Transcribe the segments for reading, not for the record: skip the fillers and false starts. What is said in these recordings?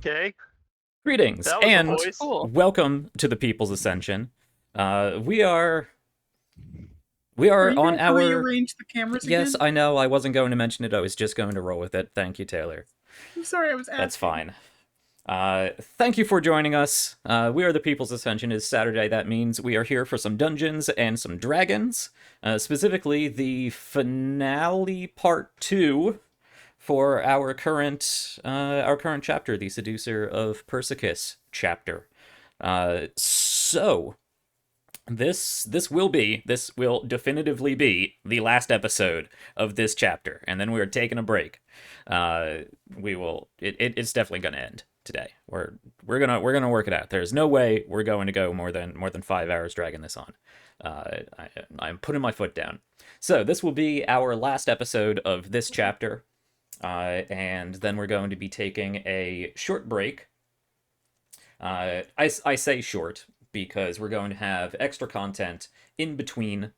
Okay, Greetings that was a and voice. Cool. welcome to the People's Ascension. We are Are you on gonna our. rearrange the cameras Yes, again? I know. I wasn't going to mention it. I was just going to roll with it. Thank you, Taylor. I'm sorry, I was That's asking. fine. Thank you for joining us. We are the People's Ascension. Is Saturday. That means we are here for some dungeons and some dragons. Specifically, the finale part 2 for our current chapter, the Seducer of Persicus chapter. So this will definitively be the last episode of this chapter, and then we're taking a break. We will. It's definitely going to end today. We're gonna work it out. There's no way we're going to go more than 5 hours dragging this on. I'm putting my foot down. So this will be our last episode of this chapter, and then we're going to be taking a short break. I say short because we're going to have extra content in between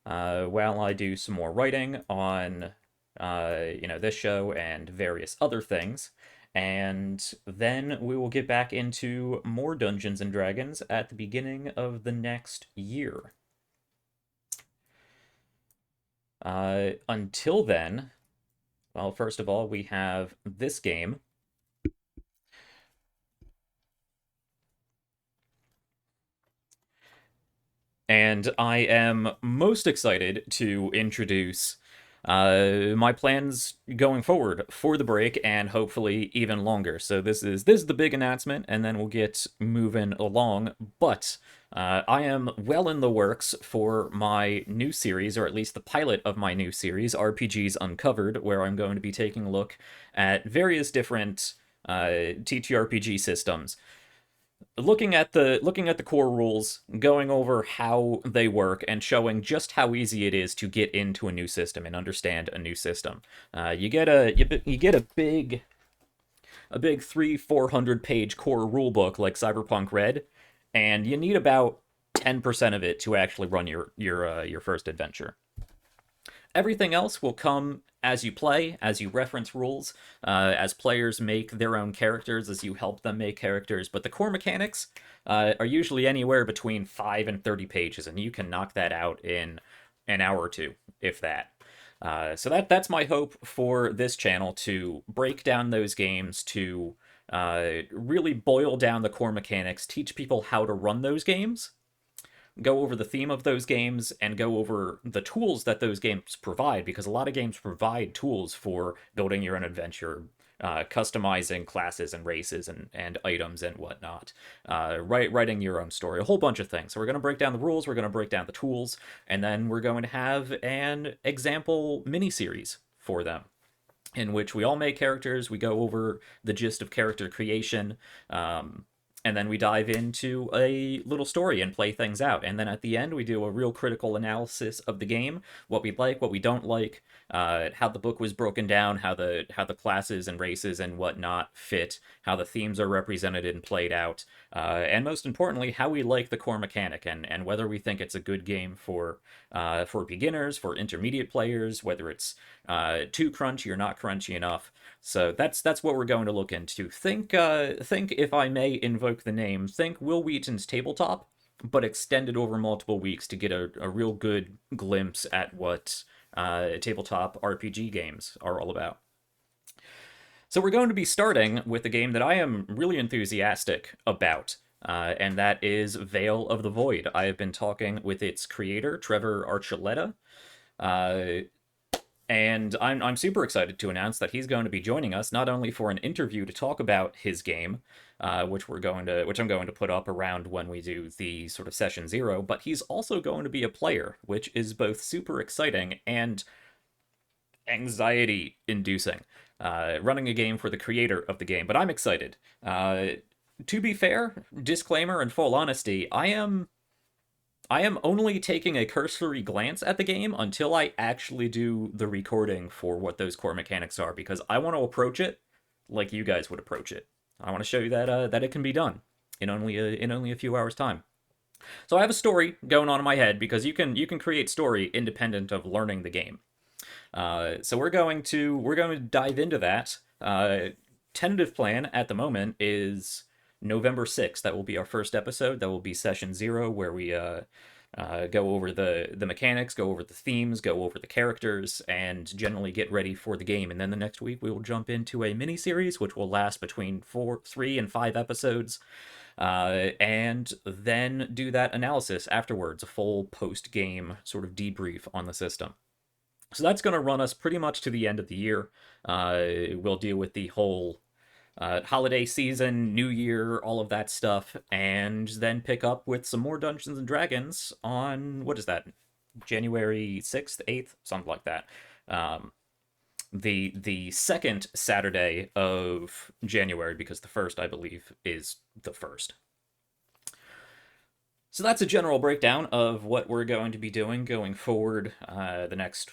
while I do some more writing on this show and various other things. And then we will get back into more Dungeons and Dragons at the beginning of the next year. Until then, well, first of all, we have this game. And I am most excited to introduce my plans going forward for the break and hopefully even longer. So this is the big announcement, and then we'll get moving along. But I am well in the works for my new series, or at least the pilot of my new series, RPGs Uncovered, where I'm going to be taking a look at various different TTRPG systems, looking at the core rules, going over how they work, and showing just how easy it is to get into a new system and understand a new system. You get a big 300-400 page core rule book like Cyberpunk Red, and you need about 10% of it to actually run your first adventure. Everything else will come as you play, as you reference rules, as players make their own characters, as you help them make characters. But the core mechanics are usually anywhere between 5 and 30 pages, and you can knock that out in an hour or two, if that. So that's my hope for this channel, to break down those games, to really boil down the core mechanics, teach people how to run those games, go over the theme of those games, and go over the tools that those games provide, because a lot of games provide tools for building your own adventure, customizing classes and races and items and whatnot, writing your own story, a whole bunch of things. So we're going to break down the rules, we're going to break down the tools, and then we're going to have an example mini-series for them, in which we all make characters, we go over the gist of character creation, and then we dive into a little story and play things out. And then at the end, we do a real critical analysis of the game, what we like, what we don't like, how the book was broken down, how the classes and races and whatnot fit, how the themes are represented and played out, and most importantly, how we like the core mechanic, and whether we think it's a good game for beginners, for intermediate players, whether it's too crunchy or not crunchy enough. So that's what we're going to look into. Think, if I may invoke the name, think Will Wheaton's Tabletop, but extended over multiple weeks to get a real good glimpse at what tabletop RPG games are all about. So we're going to be starting with a game that I am really enthusiastic about, and that is Veil of the Void. I have been talking with its creator, Trevor Archuleta, and I'm super excited to announce that he's going to be joining us, not only for an interview to talk about his game, which I'm going to put up around when we do the sort of session 0, but he's also going to be a player, which is both super exciting and anxiety inducing. Running a game for the creator of the game, but I'm excited. To be fair, disclaimer and full honesty, I am only taking a cursory glance at the game until I actually do the recording for what those core mechanics are, because I want to approach it like you guys would approach it. I want to show you that it can be done in only a few hours' time. So I have a story going on in my head, because you can create story independent of learning the game. So we're going to dive into that. tentative plan at the moment is November 6th. That will be our first episode. That will be session 0, where we go over the mechanics, go over the themes, go over the characters, and generally get ready for the game. And then the next week we will jump into a mini series, which will last between 3 and 5 episodes, and then do that analysis afterwards, a full post game sort of debrief on the system. So that's going to run us pretty much to the end of the year. We'll deal with the whole holiday season, New Year, all of that stuff, and then pick up with some more Dungeons and Dragons on, what is that, January 6th, 8th, something like that. The second Saturday of January, because the first, I believe, is the first. So that's a general breakdown of what we're going to be doing going forward the next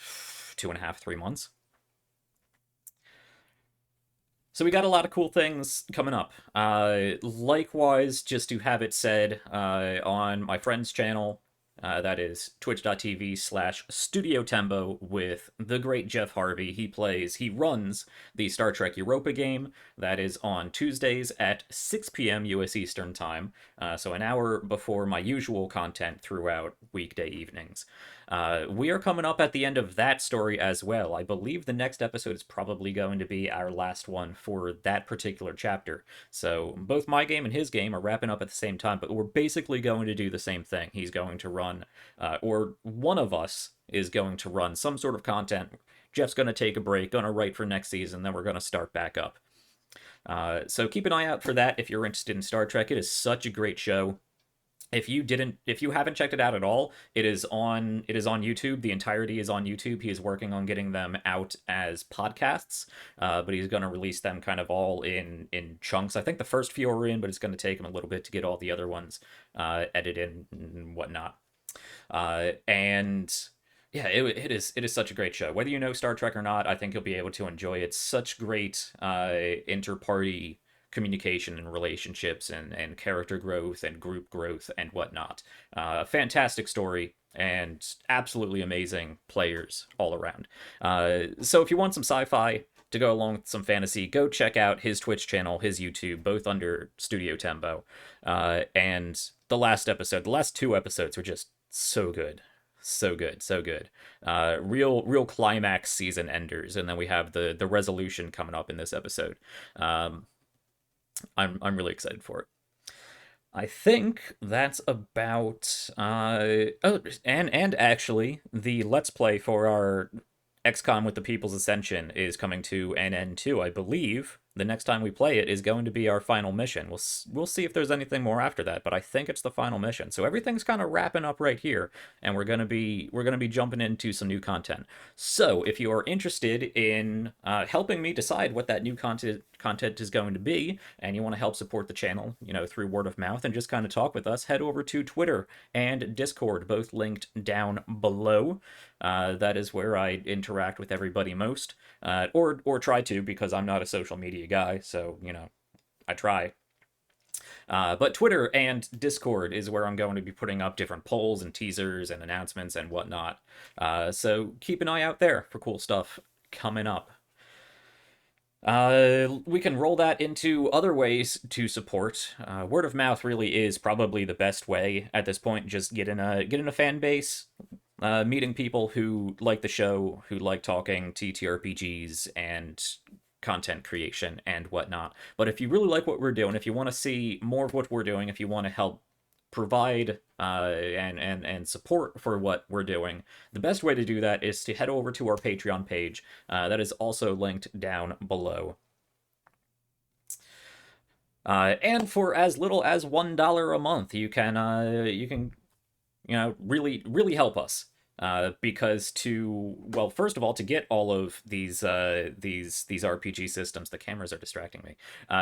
2.5, 3 months. So we got a lot of cool things coming up. Likewise, just to have it said, on my friend's channel, that is twitch.tv/StudioTembo with the great Jeff Harvey. He runs the Star Trek Europa game. That is on Tuesdays at 6 p.m. U.S. Eastern Time, so an hour before my usual content throughout weekday evenings. We are coming up at the end of that story as well. I believe the next episode is probably going to be our last one for that particular chapter. So both my game and his game are wrapping up at the same time, but we're basically going to do the same thing. He's going to run, or one of us is going to run some sort of content. Jeff's going to take a break, going to write for next season, then we're going to start back up. So keep an eye out for that if you're interested in Star Trek. It is such a great show. If you haven't checked it out at all, it is on YouTube. The entirety is on YouTube. He is working on getting them out as podcasts, but he's going to release them kind of all in chunks. I think the first few are in, but it's going to take him a little bit to get all the other ones edited and whatnot. And yeah, it is such a great show. Whether you know Star Trek or not, I think you'll be able to enjoy it. Such great inter-party communication and relationships and character growth and group growth and whatnot. Fantastic story and absolutely amazing players all around. So if you want some sci-fi to go along with some fantasy, go check out his Twitch channel, his YouTube, both under Studio Tembo. And the last 2 episodes were just so good. So good, so good. Real climax season enders, and then we have the resolution coming up in this episode. I'm really excited for it. I think that's about and actually the Let's Play for our XCOM with the People's Ascension is coming to an end too. I believe the next time we play it is going to be our final mission. We'll see if there's anything more after that, but I think it's the final mission. So everything's kind of wrapping up right here, and we're gonna be jumping into some new content. So if you are interested in helping me decide what that new content is going to be, and you want to help support the channel, through word of mouth and just kind of talk with us, head over to Twitter and Discord, both linked down below. That is where I interact with everybody most, or try to, because I'm not a social media guy, so I try. But Twitter and Discord is where I'm going to be putting up different polls and teasers and announcements and whatnot. So keep an eye out there for cool stuff coming up. We can roll that into other ways to support. Word of mouth really is probably the best way at this point. Just get in a fan base, meeting people who like the show, who like talking TTRPGs and content creation and whatnot. But if you really like what we're doing, if you want to see more of what we're doing, if you want to help provide and support for what we're doing, the best way to do that is to head over to our Patreon page. That is also linked down below. And for as little as $1 a month, you can really help us. Because first of all, to get all of these RPG systems, the cameras are distracting me.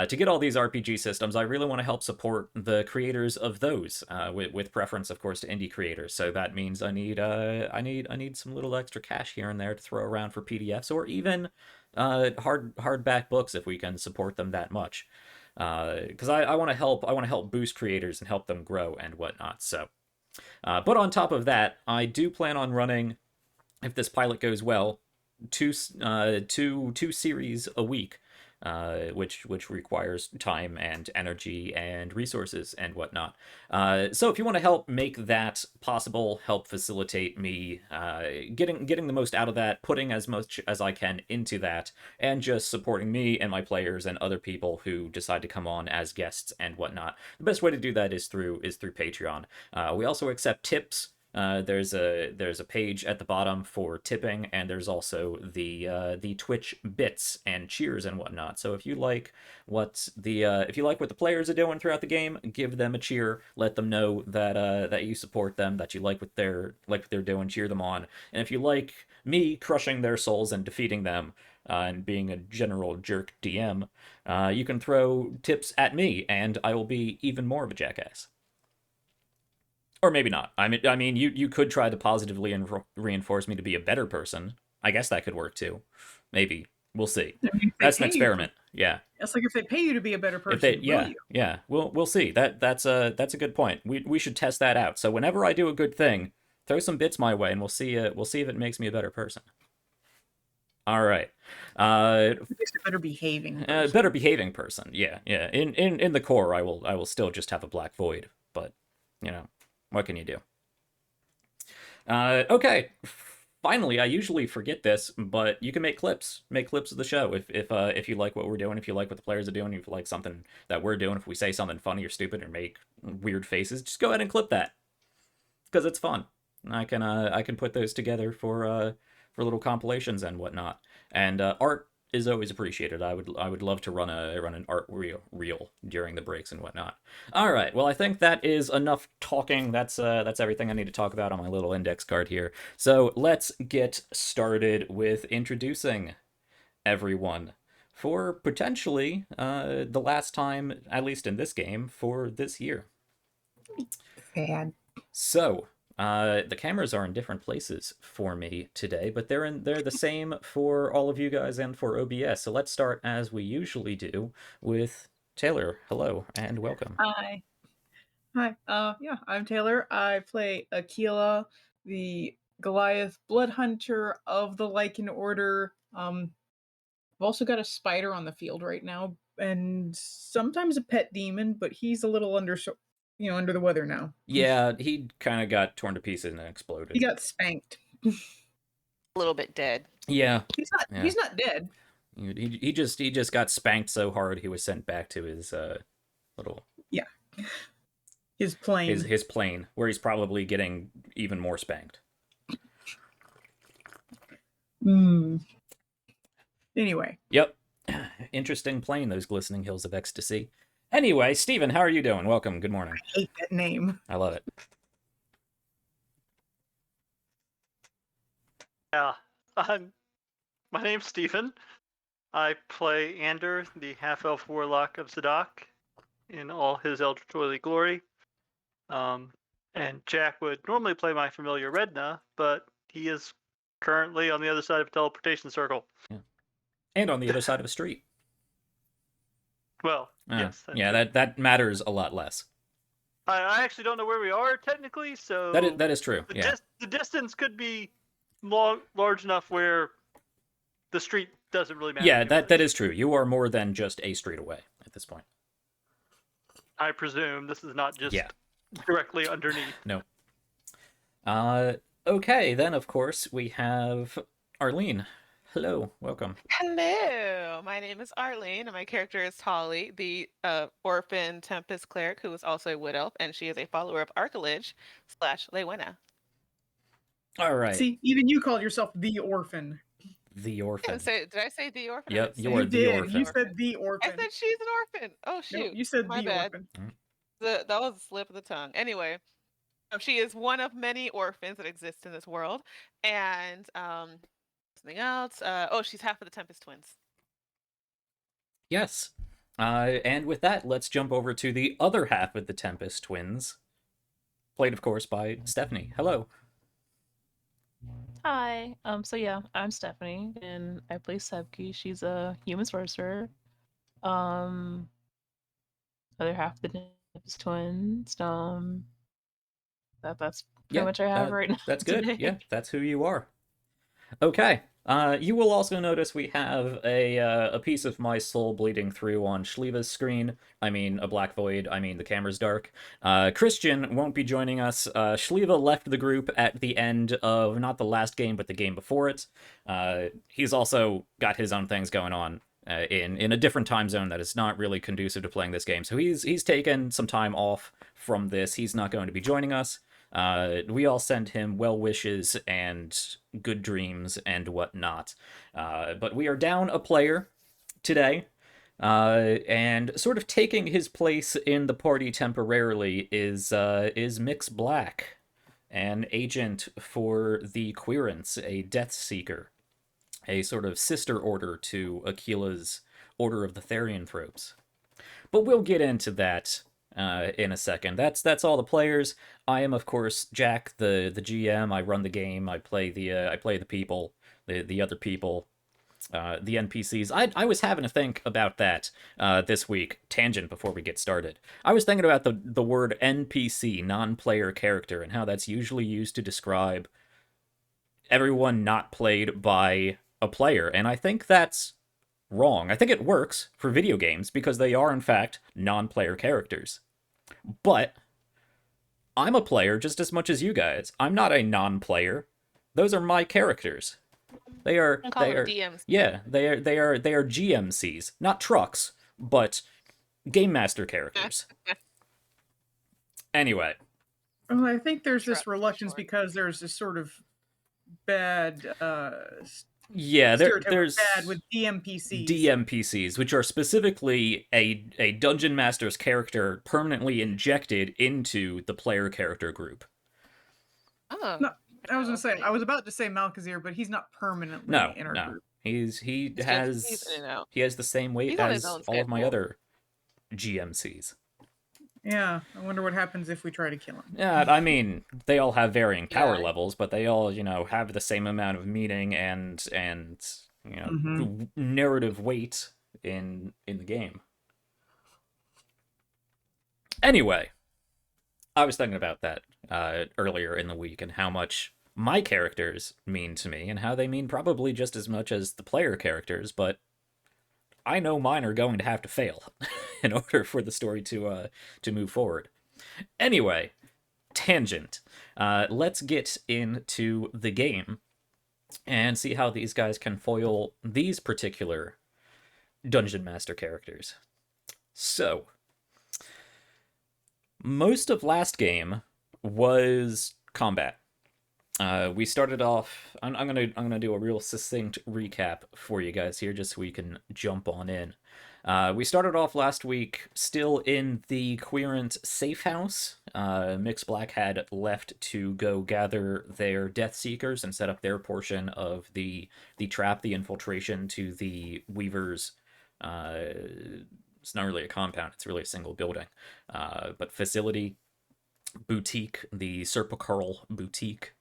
To get all these RPG systems, I really want to help support the creators of those, with preference, of course, to indie creators. So that means I need some little extra cash here and there to throw around for PDFs, or even hardback books if we can support them that much. Because I want to help boost creators and help them grow and whatnot. So. But on top of that, I do plan on running, if this pilot goes well, two series a week. which requires time and energy and resources and whatnot. So if you want to help make that possible, help facilitate me getting the most out of that, putting as much as I can into that, and just supporting me and my players and other people who decide to come on as guests and whatnot, the best way to do that is through Patreon. We also accept tips. There's a page at the bottom for tipping, and there's also the Twitch bits and cheers and whatnot. So if you like what the players are doing throughout the game, give them a cheer. Let them know that you support them, that you like what they're doing. Cheer them on. And if you like me crushing their souls and defeating them, and being a general jerk DM, you can throw tips at me, and I will be even more of a jackass. Or maybe not. I mean, you could try to positively reinforce me to be a better person. I guess that could work too. Maybe we'll see. I mean, if they That's an pay you experiment. Yeah. It's like if they pay you to be a better If person, they, will yeah, you? yeah, we'll see. That's a good point. We should test that out. So whenever I do a good thing, throw some bits my way, and we'll see if it makes me a better person. All right. It makes a better behaving person. Better behaving person. Yeah, yeah. In the core, I will still just have a black void, but you know, what can you do? Okay. Finally, I usually forget this, but you can make clips. Make clips of the show if you like what we're doing, if you like what the players are doing, if you like something that we're doing, if we say something funny or stupid or make weird faces, just go ahead and clip that because it's fun. I can put those together for little compilations and whatnot. And art is always appreciated. I would love to run an art reel during the breaks and whatnot. All right. Well, I think that is enough talking. That's everything I need to talk about on my little index card here. So let's get started with introducing everyone for potentially the last time, at least in this game, for this year. Sad. So, the cameras are in different places for me today, but they're the same for all of you guys and for OBS. So let's start as we usually do with Taylor. Hello and welcome. Hi. Yeah, I'm Taylor. I play Aquila, the Goliath blood hunter of the Lycan Order. I've also got a spider on the field right now, and sometimes a pet demon, but he's a little under the weather now. Yeah, he kind of got torn to pieces and exploded. He got spanked. A little bit dead. Yeah. He's not dead. He just got spanked so hard he was sent back to his little his plane. His plane, where he's probably getting even more spanked. Anyway. Yep. Interesting plane, those glistening hills of ecstasy. Anyway, Steven, how are you doing? Welcome. Good morning. I hate that name. I love it. Yeah. My name's Stephen. I play Ander, the half-elf warlock of Zadok, in all his eldritch oily glory. And Jack would normally play my familiar Redna, but he is currently on the other side of a teleportation circle. Yeah. And on the other side of a street. Well, yes. Yeah, that matters a lot less. I actually don't know where we are technically, so that is true. The distance could be large enough where the street doesn't really matter. Yeah, that is true. You are more than just a street away at this point. I presume this is not just directly underneath. No. Okay, then of course we have Arlene. Hello, welcome. Hello, my name is Arlene, and my character is Holly, the orphan Tempest cleric who is also a wood elf, and she is a follower of Archilage / Lewena. All right. See, even you called yourself the orphan. The orphan. Did I say the orphan? Yep, you are the orphan. You said the orphan. I said she's an orphan. Oh shoot, no, you said my the bad. orphan. That was a slip of the tongue. Anyway, she is one of many orphans that exist in this world, and something else. She's half of the Tempest twins. Yes. And with that, let's jump over to the other half of the Tempest twins, played of course by Stephanie. Hello. Hi. So yeah, I'm Stephanie, and I play Sebki. She's a human sorcerer. Other half of the Tempest twins. That's pretty much I have right now. That's good. Today. Yeah, that's who you are. Okay. You will also notice we have a piece of my soul bleeding through on Shliva's screen. I mean, a black void. I mean, the camera's dark. Christian won't be joining us. Shliva left the group at the end of not the last game, but the game before it. He's also got his own things going on in a different time zone that is not really conducive to playing this game. So he's taken some time off from this. He's not going to be joining us. We all send him well wishes and good dreams and whatnot. But we are down a player today, and sort of taking his place in the party temporarily is Mix Black, an agent for the Queerance, a Death Seeker, a sort of sister order to Aquila's Order of the Therianthropes. But we'll get into that in a second. That's all the players. I am, of course, Jack, the GM. I run the game. I play the people, the other people, the NPCs. I was having to think about that this week. Tangent before we get started. I was thinking about the word NPC, non-player character, and how that's usually used to describe everyone not played by a player, and I think that's wrong. I think it works for video games because they are, in fact, non-player characters. But I'm a player just as much as you guys. I'm not a non-player. Those are my characters. They are DMs. Yeah, they are GMCs, not trucks, but game master characters. Anyway. Well, I think there's this Truck, reluctance sure. because there's this sort of bad Yeah, stereotype there's bad with DMPCs. DMPCs, which are specifically a dungeon master's character permanently injected into the player character group. Oh. No, I was gonna say I was about to say Malkazir, but he's not permanently in our group. He He's in and out. has the same weight He's on as his own all of my schedule. other GMCs. Yeah, I wonder what happens if we try to kill him. Yeah, I mean, they all have varying power Yeah. levels, but they all, have the same amount of meaning and narrative weight in the game. Anyway, I was thinking about that earlier in the week and how much my characters mean to me and how they mean probably just as much as the player characters, but I know mine are going to have to fail in order for the story to move forward. Anyway, tangent. Let's get into the game and see how these guys can foil these particular Dungeon Master characters. So, most of last game was combat. We started off. I'm gonna do a real succinct recap for you guys here, just so we can jump on in. We started off last week still in the Querent safe house. Mix Black had left to go gather their Death Seekers and set up their portion of the trap, the infiltration to the Weavers. It's not really a compound; it's really a single building, but facility, boutique, the Serpicarl boutique.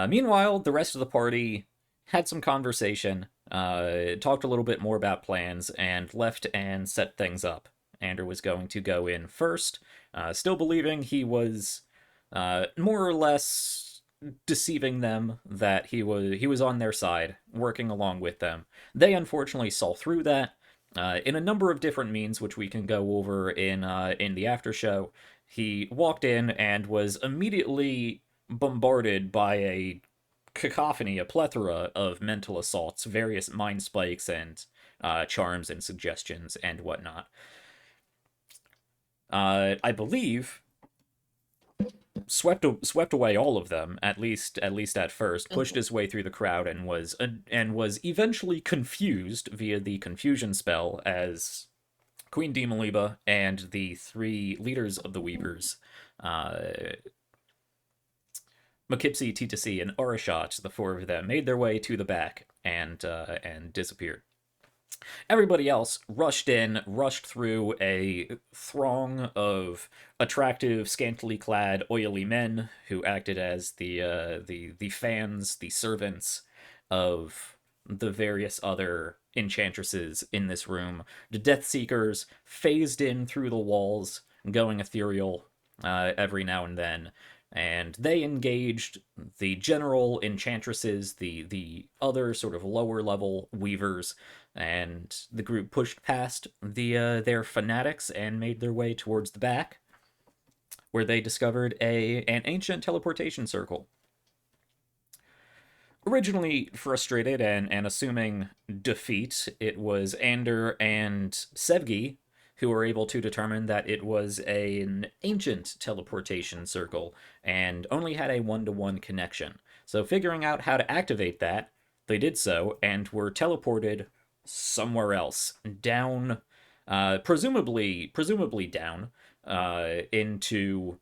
Meanwhile, the rest of the party had some conversation, talked a little bit more about plans, and left and set things up. Ander was going to go in first, still believing he was more or less deceiving them that he was on their side, working along with them. They unfortunately saw through that in a number of different means, which we can go over in the after show. He walked in and was immediately bombarded by a cacophony, a plethora of mental assaults, various mind spikes and charms and suggestions and whatnot. I believe swept away all of them, at least at first, pushed his way through the crowd and was eventually confused via the confusion spell as Queen Demoliba and the three leaders of the Weavers, Mokipsi, Titasi, and Arashat, the four of them, made their way to the back and disappeared. Everybody else rushed through a throng of attractive, scantily clad, oily men who acted as the fans, the servants of the various other enchantresses in this room. The Death Seekers phased in through the walls, going ethereal every now and then. and they engaged the general enchantresses, the other sort of lower level weavers, and the group pushed past their fanatics and made their way towards the back, where they discovered an ancient teleportation circle. Originally frustrated and assuming defeat, it was Ander and Sevgi who were able to determine that it was an ancient teleportation circle and only had a one-to-one connection. So figuring out how to activate that, they did so and were teleported somewhere else, down, presumably down, into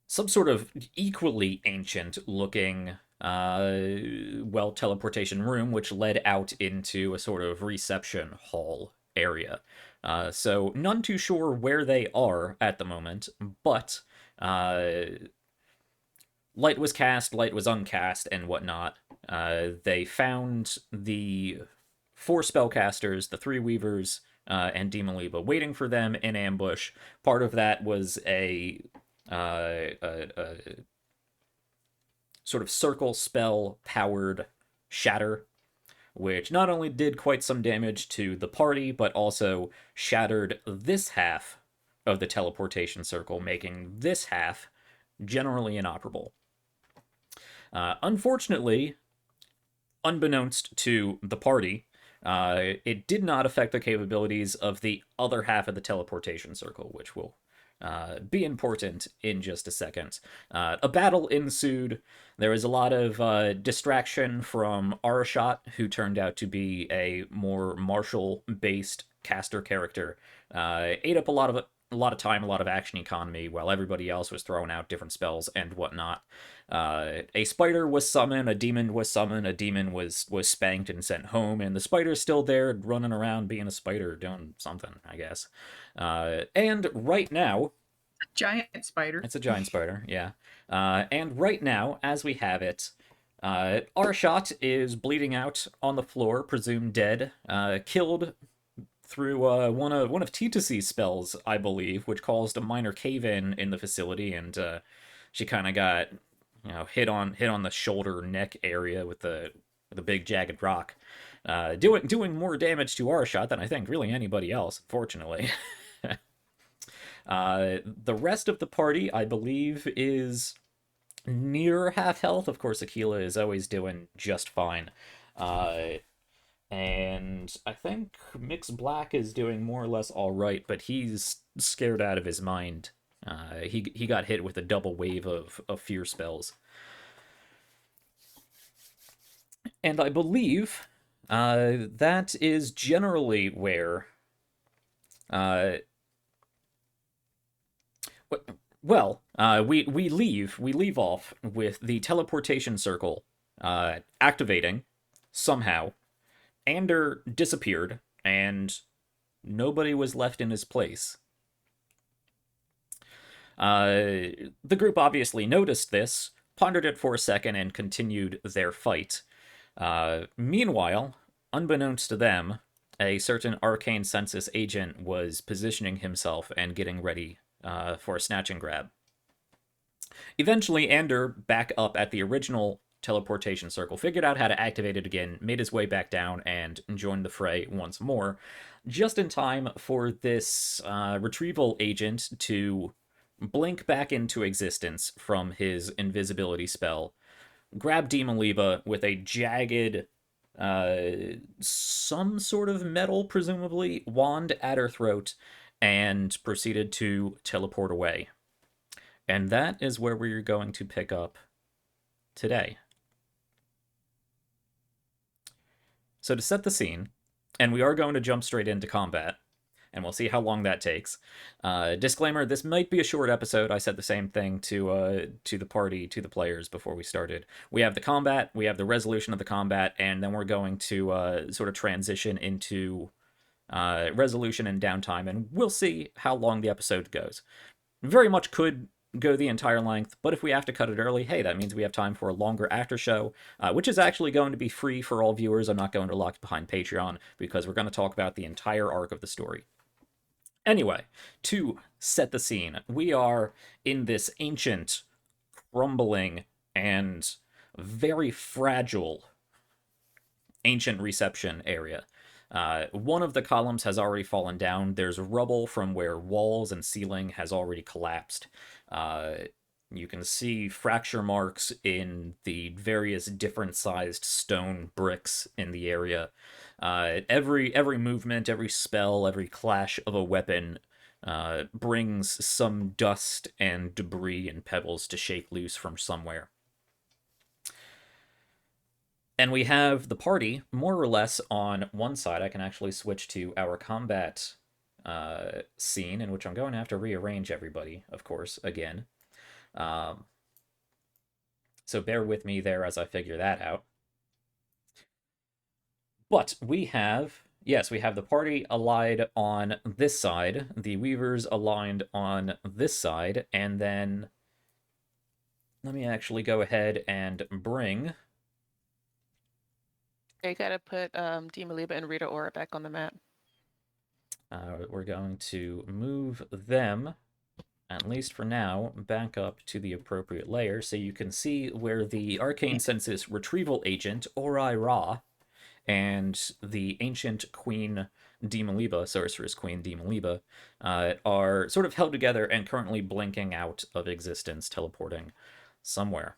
some sort of equally ancient looking teleportation room, which led out into a sort of reception hall area. So none too sure where they are at the moment, but light was cast, light was uncast, and whatnot. They found the 4 spellcasters, the 3 weavers, and Demon Leva waiting for them in ambush. Part of that was a sort of circle spell powered shatter, which not only did quite some damage to the party, but also shattered this half of the teleportation circle, making this half generally inoperable. Unfortunately, unbeknownst to the party, it did not affect the capabilities of the other half of the teleportation circle, which will be important in just a second. A battle ensued. There was a lot of distraction from Arashot, who turned out to be a more martial-based caster character. Ate up a lot of time, a lot of action economy, while everybody else was throwing out different spells and whatnot. A spider was summoned, a demon was summoned, a demon was spanked and sent home, and the spider's still there running around being a spider, doing something, I guess. And right now... Giant spider. It's a giant spider, yeah. And right now, as we have it, Arshot is bleeding out on the floor, presumed dead, killed through one of Titusi's spells, I believe, which caused a minor cave-in in the facility, and she kind of got, hit on the shoulder neck area with the big jagged rock, doing more damage to Arshot than I think really anybody else, fortunately. The rest of the party, I believe, is near half health. Of course, Aquila is always doing just fine. And I think Mix Black is doing more or less all right, but he's scared out of his mind. He got hit with a double wave of fear spells. And I believe that is generally where... we leave off with the teleportation circle activating somehow. Ander disappeared, and nobody was left in his place. The group obviously noticed this, pondered it for a second, and continued their fight. Meanwhile, unbeknownst to them, a certain arcane census agent was positioning himself and getting ready for a snatch and grab. Eventually, Ander, back up at the original teleportation circle, figured out how to activate it again, made his way back down, and joined the fray once more, just in time for this retrieval agent to blink back into existence from his invisibility spell, grab Demon Leva with a jagged, some sort of metal, presumably, wand at her throat, and proceeded to teleport away. And that is where we're going to pick up today. So to set the scene, and we are going to jump straight into combat, and we'll see how long that takes. Disclaimer, this might be a short episode. I said the same thing to the party, to the players before we started. We have the combat, we have the resolution of the combat, and then we're going to sort of transition into resolution and downtime, and we'll see how long the episode goes. Very much could go the entire length, but if we have to cut it early, hey, that means we have time for a longer after show, which is actually going to be free for all viewers. I'm not going to lock it behind Patreon, because we're going to talk about the entire arc of the story. Anyway, to set the scene, we are in this ancient, crumbling, and very fragile ancient reception area. One of the columns has already fallen down. There's rubble from where walls and ceiling has already collapsed. You can see fracture marks in the various different sized stone bricks in the area. Every movement, every spell, every clash of a weapon brings some dust and debris and pebbles to shake loose from somewhere. And we have the party more or less on one side. I can actually switch to our combat scene, in which I'm going to have to rearrange everybody, of course, again. So bear with me there as I figure that out. But we have, yes, we have the party allied on this side, the Weavers aligned on this side, and then let me actually go ahead and bring... You gotta put Demaliba and Rita Ora back on the map. We're going to move them, at least for now, back up to the appropriate layer so you can see where the Arcane Census Retrieval Agent, Ori Ra, and the Ancient Queen Demaliba, Sorceress Queen Demaliba, are sort of held together and currently blinking out of existence, teleporting somewhere.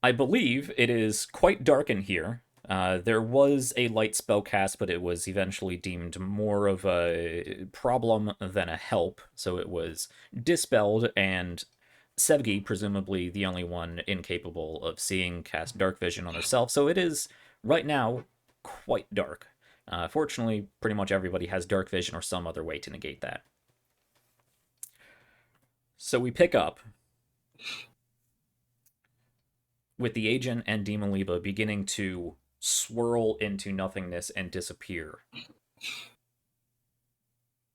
I believe it is quite dark in here. There was a light spell cast, but it was eventually deemed more of a problem than a help, so it was dispelled, and Sevgi, presumably the only one incapable of seeing, cast Dark Vision on herself, so it is, right now, quite dark. Fortunately, pretty much everybody has Dark Vision or some other way to negate that. So we pick up with the agent and Demaliba beginning to swirl into nothingness and disappear.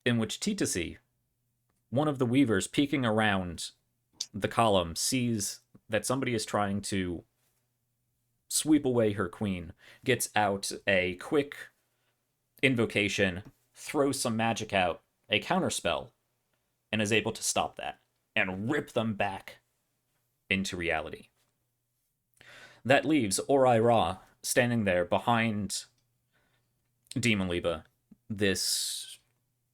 In which Titasi, one of the Weavers peeking around the column, sees that somebody is trying to sweep away her queen, gets out a quick invocation, throws some magic out, a counterspell, and is able to stop that and rip them back into reality. That leaves Ori Ra standing there behind Demaliba, this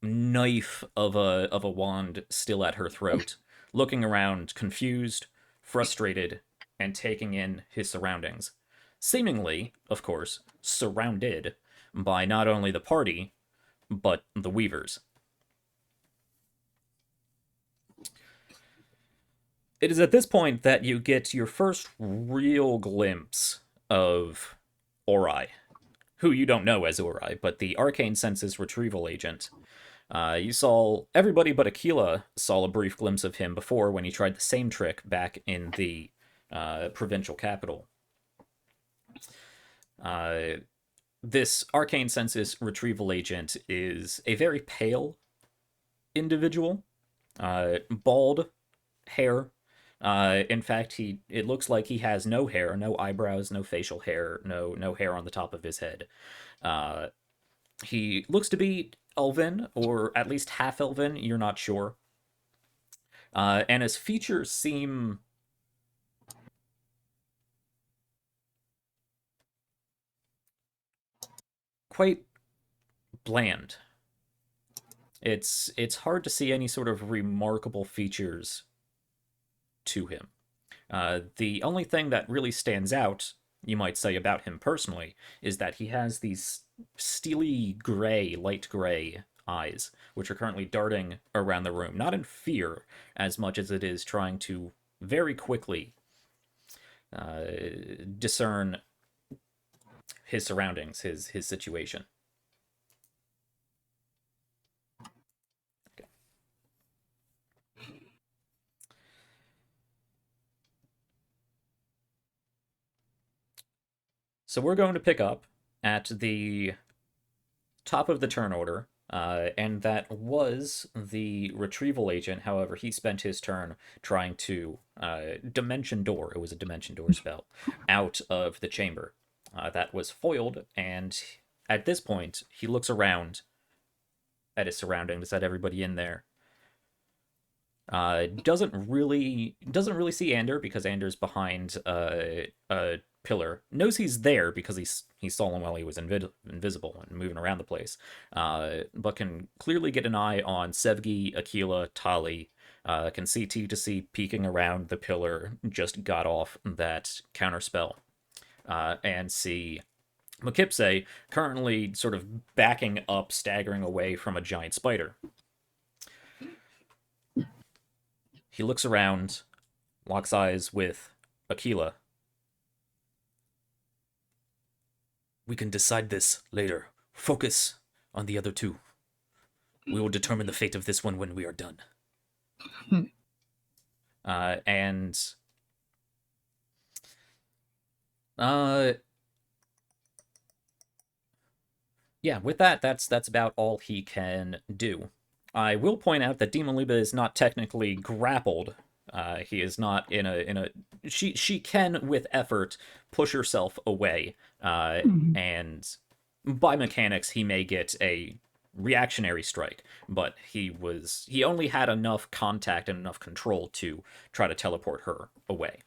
knife of a wand still at her throat, looking around, confused, frustrated, and taking in his surroundings. Seemingly, of course, surrounded by not only the party, but the Weavers. It is at this point that you get your first real glimpse of Ori, who you don't know as Ori, but the Arcane Census Retrieval Agent. You saw, everybody but Aquila saw a brief glimpse of him before when he tried the same trick back in the provincial capital. This Arcane Census Retrieval Agent is a very pale individual, bald hair. In fact, it looks like he has no hair, no eyebrows, no facial hair, no hair on the top of his head. He looks to be elven, or at least half elven, you're not sure. And his features seem quite bland. It's hard to see any sort of remarkable features to him. The only thing that really stands out, you might say, about him personally, is that he has these steely gray, light gray eyes, which are currently darting around the room, not in fear as much as it is trying to very quickly discern his surroundings, his situation. Okay. So we're going to pick up at the top of the turn order, and that was the retrieval agent. However, he spent his turn trying to dimension door, it was a dimension door spell, out of the chamber. That was foiled, and At this point, he looks around at his surroundings, at everybody in there. Doesn't really see Ander because Ander's behind a pillar. Knows he's there because he saw him while he was invisible and moving around the place. But can clearly get an eye on Sevgi, Aquila, Tali. Can see T2C peeking around the pillar, just got off that counterspell. And see Mokipse currently sort of backing up, staggering away from a giant spider. He looks around, locks eyes with Aquila. We can decide this later. Focus on the other two. We will determine the fate of this one when we are done. Yeah, with that, that's about all he can do. I will point out that Demon Liba is not technically grappled. He is not in a. She can, with effort, push herself away, and by mechanics, he may get a reactionary strike. But he only had enough contact and enough control to try to teleport her away.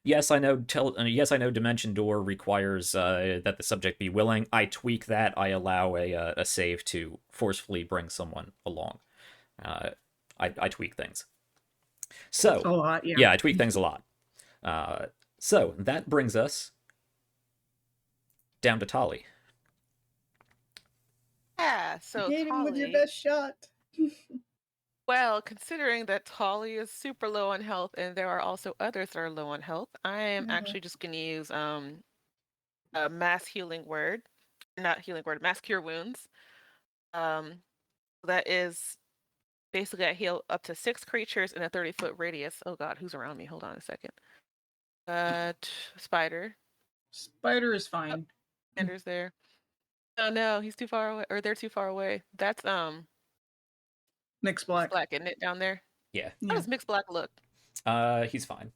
Yes, I know. Yes, I know. Dimension Door requires that the subject be willing. I tweak that. I allow a save to forcefully bring someone along. I tweak things. So A lot, yeah. Yeah, I tweak things a lot. So that brings us down to Tali. Yeah, so Hit him with your Tali. best shot. Well, considering that Tali is super low on health and there are also others that are low on health, I am actually just going to use a mass healing word. Not healing word, mass cure wounds. That is basically I heal up to 6 creatures in a 30-foot radius. Oh god, who's around me? Hold on a second. Spider. Spider is fine. Ander's there. Oh no, he's too far away, or they're too far away. That's Mixed black. Black, isn't it, down there? Yeah. How does Mixed Black look? He's fine.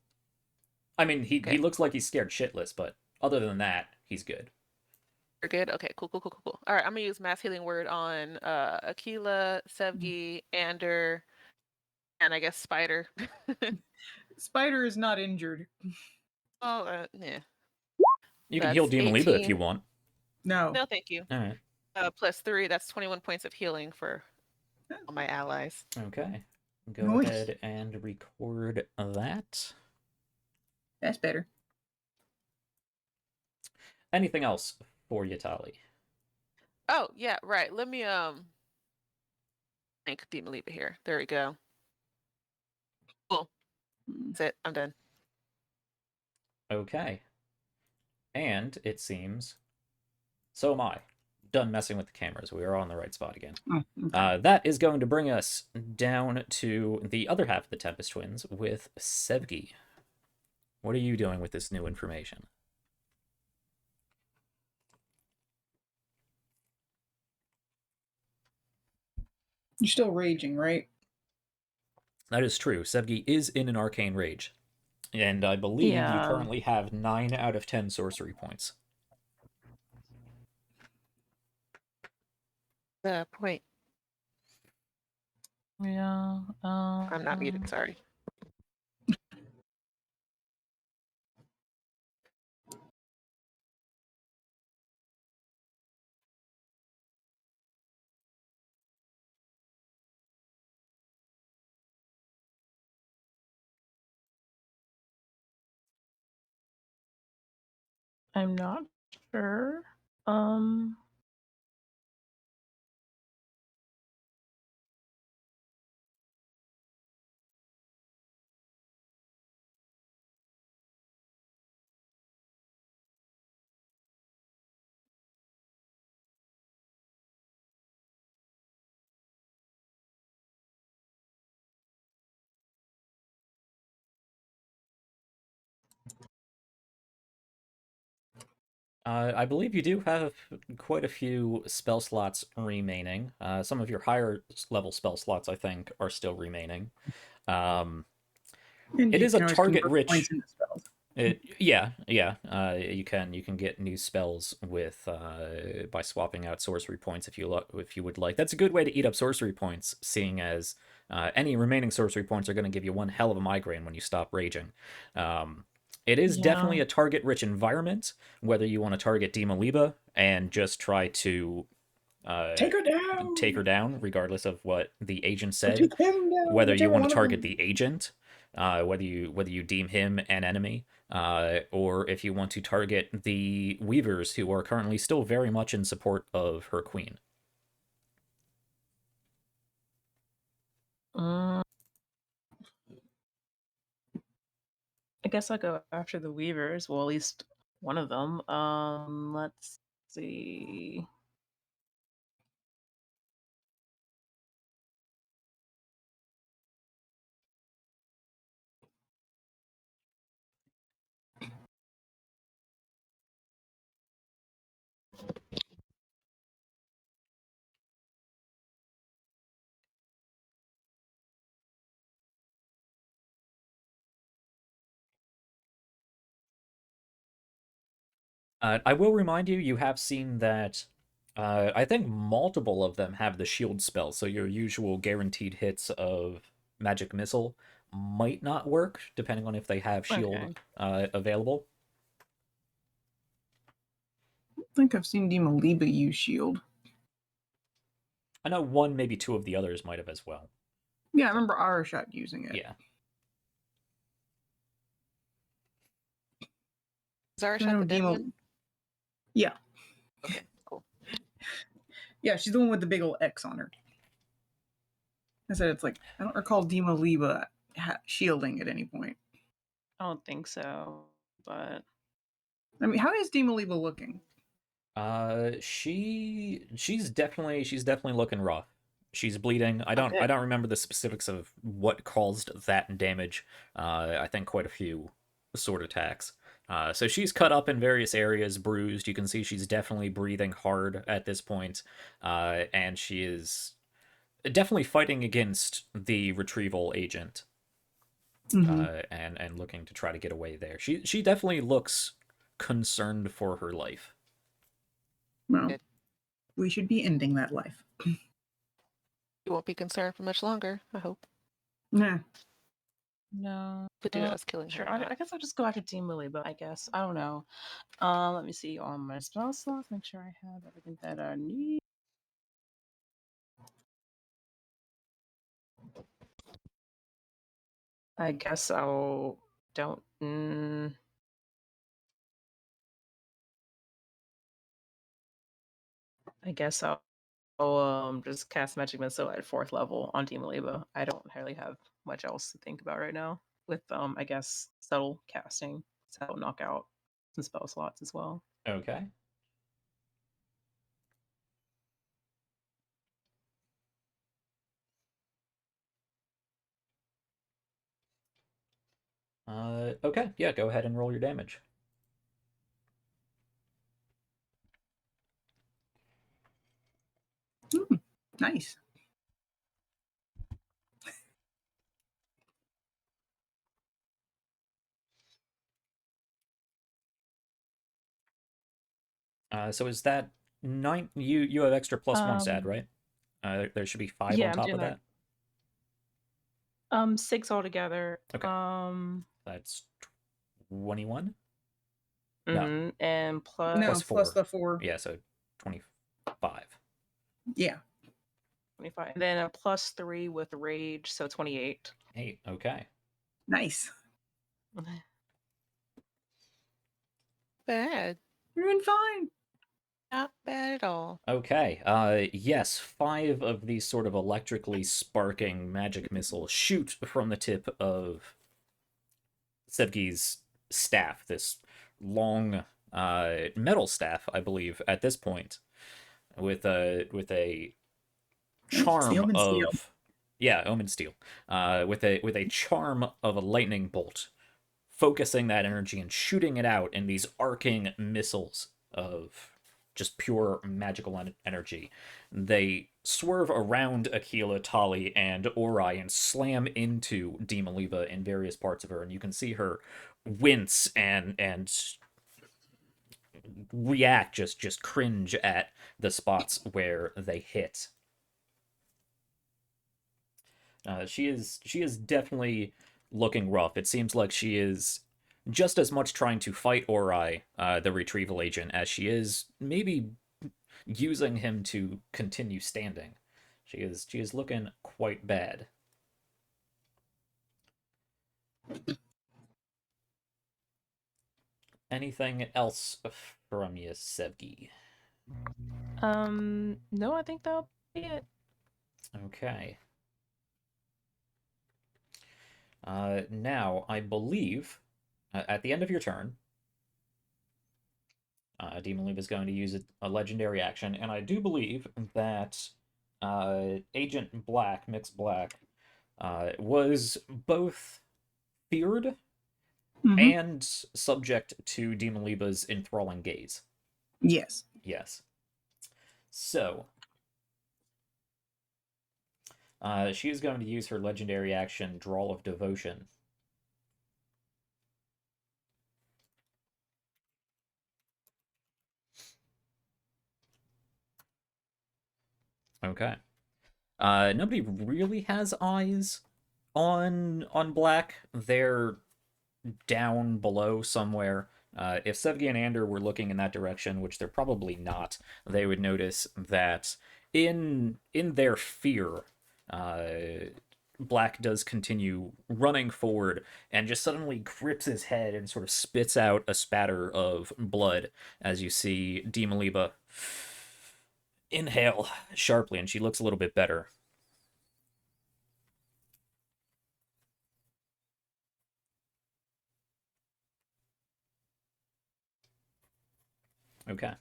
I mean, he looks like he's scared shitless, but other than that, he's good. You're good? Okay, cool. All right, I'm gonna use mass healing word on Aquila, Sevgi, Ander, and I guess Spider. Spider is not injured. Oh, yeah. You can heal That's Demon Liba if 18. you want. No. No, thank you. All right. Plus 3, that's 21 points of healing for all my allies. Okay. Go Nice. ahead and record that. That's better. Anything else for you, Tali? Oh, yeah, right. Let me think Demon Liba here. There we go. Cool. That's it. I'm done. Okay. And it seems so am I. Done messing with the cameras. We are on the right spot again. Oh, okay. That is going to bring us down to the other half of the Tempest Twins with Sevgi. What are you doing with this new information? You're still raging, right? That is true. Sevgi is in an arcane rage. And I believe you currently have 9 out of 10 sorcery points. Point. Yeah. I'm not muted, sorry. I'm not sure. I believe you do have quite a few spell slots remaining. Some of your higher level spell slots, I think, are still remaining. It is a target-rich. Yeah. You can get new spells with by swapping out sorcery points if you would like. That's a good way to eat up sorcery points, seeing as any remaining sorcery points are going to give you one hell of a migraine when you stop raging. It is Yeah. definitely a target-rich environment, whether you want to target Dima Liba and just try to Take her down. take her down, regardless of what the agent Or said, take him down. whether you Whichever want one to of target them. the agent, whether you deem him an enemy, or if you want to target the Weavers, who are currently still very much in support of her queen. Mm, I guess I'll go after the Weavers. Well, at least one of them. Let's see. I will remind you, you have seen that. I think multiple of them have the shield spell, so your usual guaranteed hits of magic missile might not work, depending on if they have shield Okay. available. I think I've seen Dima Liba use shield. I know one, maybe two of the others might have as well. Yeah, I remember Arashot using it. Yeah. Is I Zarashot know the dead Dima. one? Yeah, Okay, cool. yeah, she's the one with the big old X on her. I said it's like I don't recall Dima Liba shielding at any point. I don't think so, but I mean, how is Dima Liba looking? She's definitely looking rough. She's bleeding. I okay. don't remember the specifics of what caused that damage. I think quite a few sword attacks. So she's cut up in various areas, bruised. You can see she's definitely breathing hard at this point. And she is definitely fighting against the retrieval agent. Mm-hmm. And looking to try to get away there. She definitely looks concerned for her life. Well, Good. we should be ending that life. You won't be concerned for much longer, I hope. Nah. No. But do us killing Sure. her. I guess I'll just go after Team Lily, but I guess I don't know. Let me see on my spell slots. Make sure I have everything that I need. I guess I'll don't. I guess I'll just cast Magic Missile at 4th level on Team Aliba. I don't really have much else to think about right now. With I guess subtle casting, so that'll knock out some spell slots as well. Okay. Okay, yeah, go ahead and roll your damage. Nice. So is that nine? You have extra +1 stat, Um, right? There should be 5 yeah, on I'm top doing of that. that. 6 altogether. Okay. That's 21. No, And plus No, plus 4. plus the 4. Yeah, so 25. Yeah. 25. And then a +3 with rage, so 28. 8. Okay. Nice. Bad. You're doing fine. Not bad at all. Okay. Yes, 5 of these sort of electrically sparking magic missiles shoot from the tip of Sebgi's staff, this long metal staff, I believe, at this point, with a charm Omen steel. of omen steel, with a charm of a lightning bolt, focusing that energy and shooting it out in these arcing missiles of just pure magical energy. They swerve around Aquila, Tali, and Ori and slam into Dima Liba in various parts of her, and you can see her wince and react, just cringe at the spots where they hit. She is definitely looking rough. It seems like she is just as much trying to fight Ori, the retrieval agent, as she is maybe using him to continue standing. She is looking quite bad. Anything else from you, Sevgi? No, I think that'll be it. Okay. Now, I believe, at the end of your turn, Demon Loop is going to use a legendary action, and I do believe that Agent Black, Mixed Black, was both feared and subject to Demon Liba's enthralling gaze. Yes. Yes. So, she is going to use her legendary action, Drawl of Devotion. Okay. Nobody really has eyes on Black. They're down below somewhere. If Sevgi and Ander were looking in that direction, which they're probably not, they would notice that in their fear, Black does continue running forward and just suddenly grips his head and sort of spits out a spatter of blood as you see Demaliba inhale sharply, and she looks a little bit better. Okay.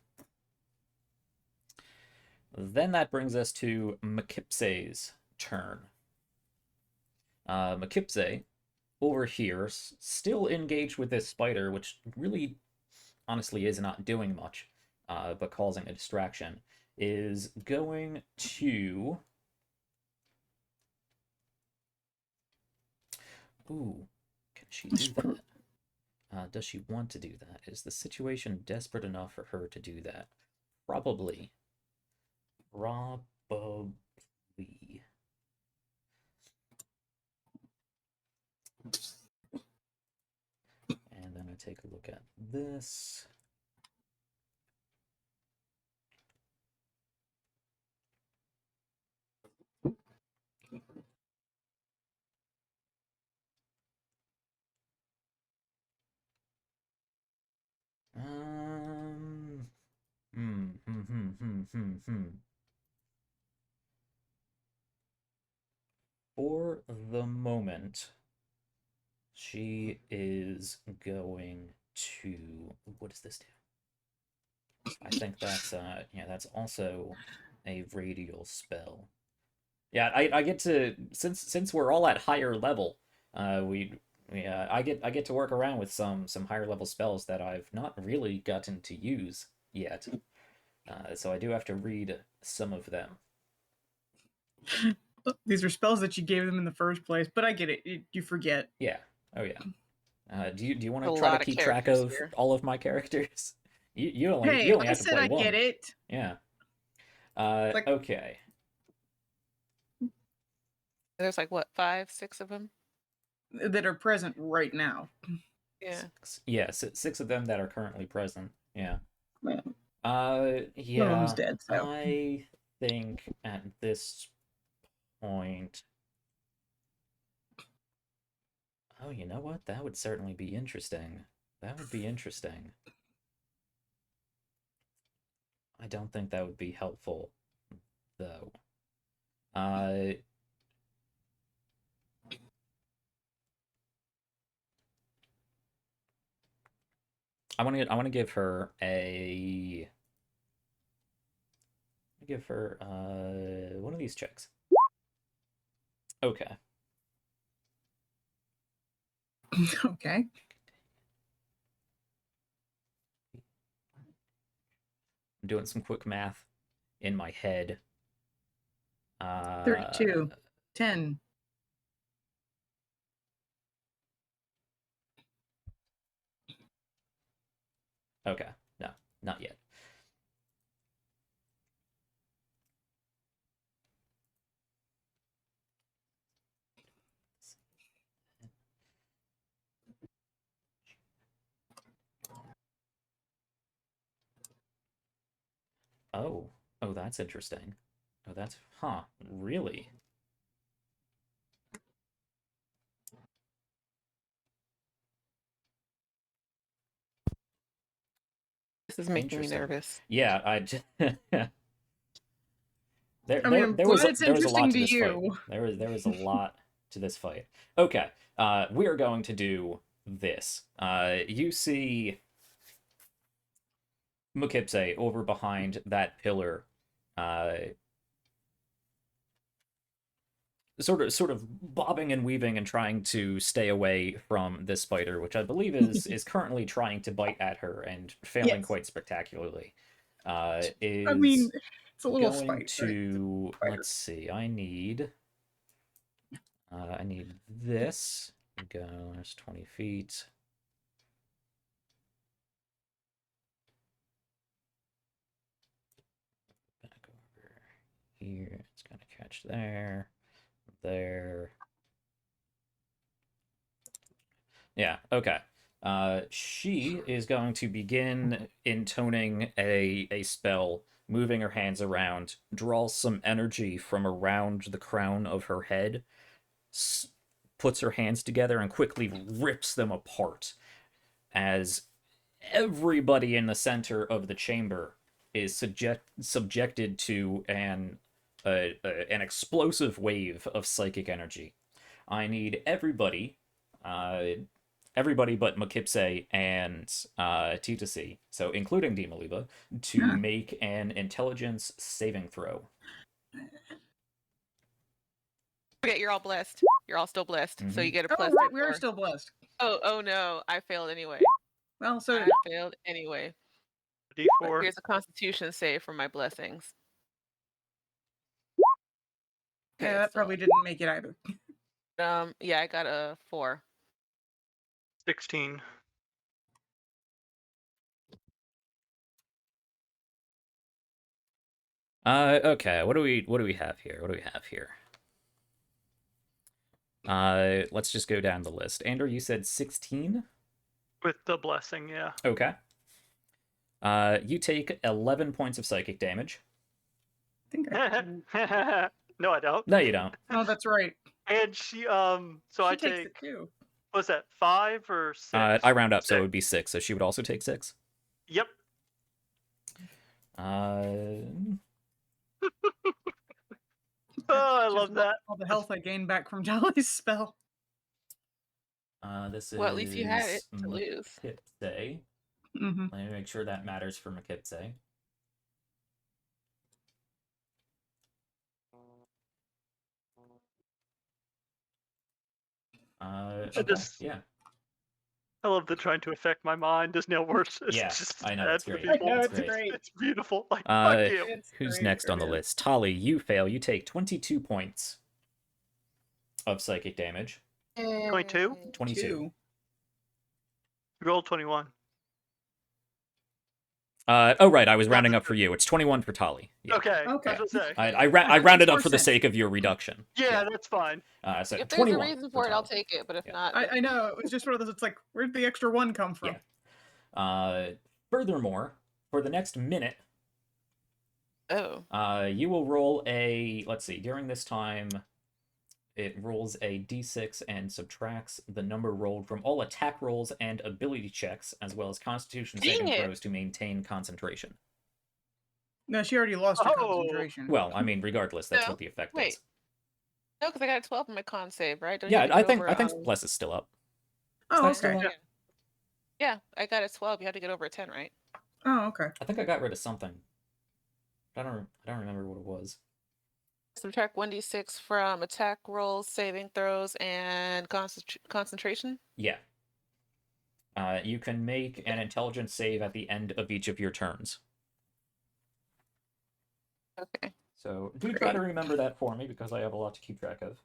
Then that brings us to Mekipse's turn. Mekipse, over here, still engaged with this spider, which really, honestly, is not doing much, but causing a distraction, is going to... Ooh, can she do that? Does she want to do that? Is the situation desperate enough for her to do that? Probably. Probably. And then I take a look at this. For the moment, she is going to. What does this do? I think that's yeah, that's also a radial spell. Yeah, I get to since we're all at higher level, I get to work around with some higher level spells that I've not really gotten to use yet. So I do have to read some of them. These are spells that you gave them in the first place, but I get it. You forget. Yeah. Oh yeah. Do you want A to try to lot of keep track characters of here. all of my characters? You Hey, only I have to said play I one. get it. Yeah. Like- Okay. There's like what, 5, 6 of them? That are present right now. Yeah. Yeah, six of them that are currently present. Yeah. Yeah. Yeah. One of them's dead, so. I think at this point. Oh, you know what? That would certainly be interesting. That would be interesting. I don't think that would be helpful, though. I want to give her a one of these checks. Okay. Okay. I'm doing some quick math in my head. 32. 10. Okay, no, not yet. Oh, oh, that's interesting. Oh, that's, really? This is making me Interesting. nervous. Yeah, I mean, I'm glad it's there was a lot interesting to to this fight. you. There was a lot to this fight. Okay, we are going to do this. You see Mukipse over behind that pillar, uh, sort of bobbing and weaving and trying to stay away from this spider, which I believe is currently trying to bite at her and failing Yes. quite spectacularly. I Is mean, it's a little going spite, right? to Spider. let's see. I need this. Go. There's 20 feet. Back over here. It's gonna catch there. There. Yeah, okay. She is going to begin intoning a spell, moving her hands around, draws some energy from around the crown of her head, puts her hands together, and quickly rips them apart as everybody in the center of the chamber is subjected to an explosive wave of psychic energy. I need everybody, everybody but Mukipse and Titasi, so including Dimaliba, to Yeah. make an intelligence saving throw. Forget you're all blessed. You're all still blessed, so you get a Oh, plus right, we are 4. still blessed. Oh no, I failed anyway. Well, so I did failed anyway. But D4. here's a Constitution save for my blessings. yeah, that so, probably didn't make it either. yeah, I got a 4. 16. Okay, what do we have here? What do we have here? Let's just go down the list. Andrew, you said 16? With the blessing, yeah. Okay. You take 11 points of psychic damage. I think I... No, I don't. No, you don't. Oh, that's right. And she, so She I takes take, it too. what's that, 5 or 6? I round up, so it 6. would be 6. So she would also take 6. Yep. Oh, I Just love that. all the health I gained back from Jolly's spell. This is Well, at least you had it to lose. Mukipse. Mm-hmm. Let me make sure that matters for Mukipse. Okay, yeah. I love that trying to affect my mind is now worse. It's Yeah, just I know, bad it's for the great. people. I know, it's it's great. great. It's beautiful. Like, fuck you. It's Who's great, next on the it is. list? Tali, you fail. You take 22 points of psychic damage. 22? 22. Two. Roll 21. Oh, right, I was rounding up for you. It's 21 for Tali. Yeah. Okay. Okay. I was gonna say. I That rounded makes up more for the sense. sake of your reduction. Yeah, that's fine. So If there's 21 a reason for it, I'll Tali. take it. But if Yeah. not, I know, it was just one of those, it's like, where'd the extra one come from? Yeah. Furthermore, for the next minute, you will roll a, let's see, during this time, it rolls a d6 and subtracts the number rolled from all attack rolls and ability checks, as well as constitution saving Dang it. throws to maintain concentration. No, she already lost her Oh. concentration. Well, I mean, regardless, that's No, what the effect wait. is. no, because I got a 12 in my con save, right? Don't you Yeah, have to I get think over, Bless is still up. Oh, That's still okay. up? Yeah, I got a 12. You had to get over a 10, right? Oh, okay. I think I got rid of something. I don't remember what it was. Subtract 1d6 from attack rolls, saving throws, and concentration. Yeah. You can make an intelligence save at the end of each of your turns. Okay. So do try to remember that for me because I have a lot to keep track of.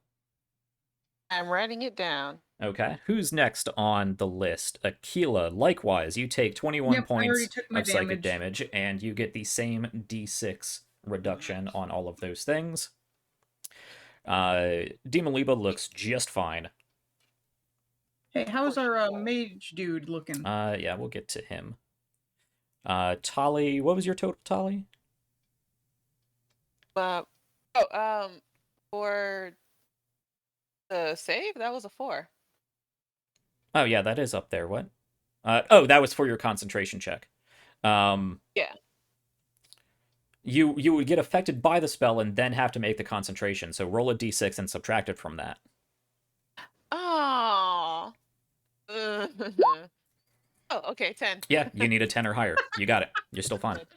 I'm writing it down. Okay, who's next on the list? Aquila. Likewise, you take 21 Yep, I already points took my of psychic damage. damage, and you get the same d6 reduction on all of those things. Demoliba looks just fine. Hey, how's our mage dude looking? Yeah, we'll get to him. Tali, what was your total, Tali? Oh, for the save, that was a 4. Oh, yeah, that is up there. What? Oh, that was for your concentration check. Yeah. You would get affected by the spell and then have to make the concentration. So roll a d6 and subtract it from that. Oh. Oh, okay, 10. Yeah, you need a 10 or higher. You got it. You're still fine. That's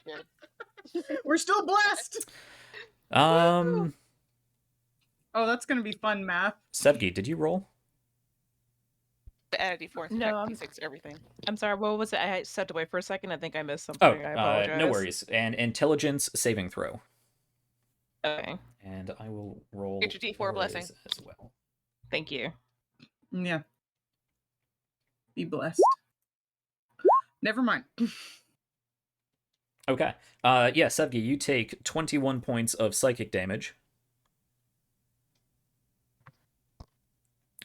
good. We're still blessed. Um, Oh, that's gonna be fun math. Sevgi, did you roll? Add a D4 and No, subtract D6 everything. I'm sorry, what was it? I stepped away for a second. I think I missed Oh, something. I apologize. no worries. An intelligence saving throw. Okay, And I will roll Get your D4 hers blessing. as well. thank you. Yeah. Be blessed. Never mind. Okay. Yeah, Sevgi, you take 21 points of psychic damage.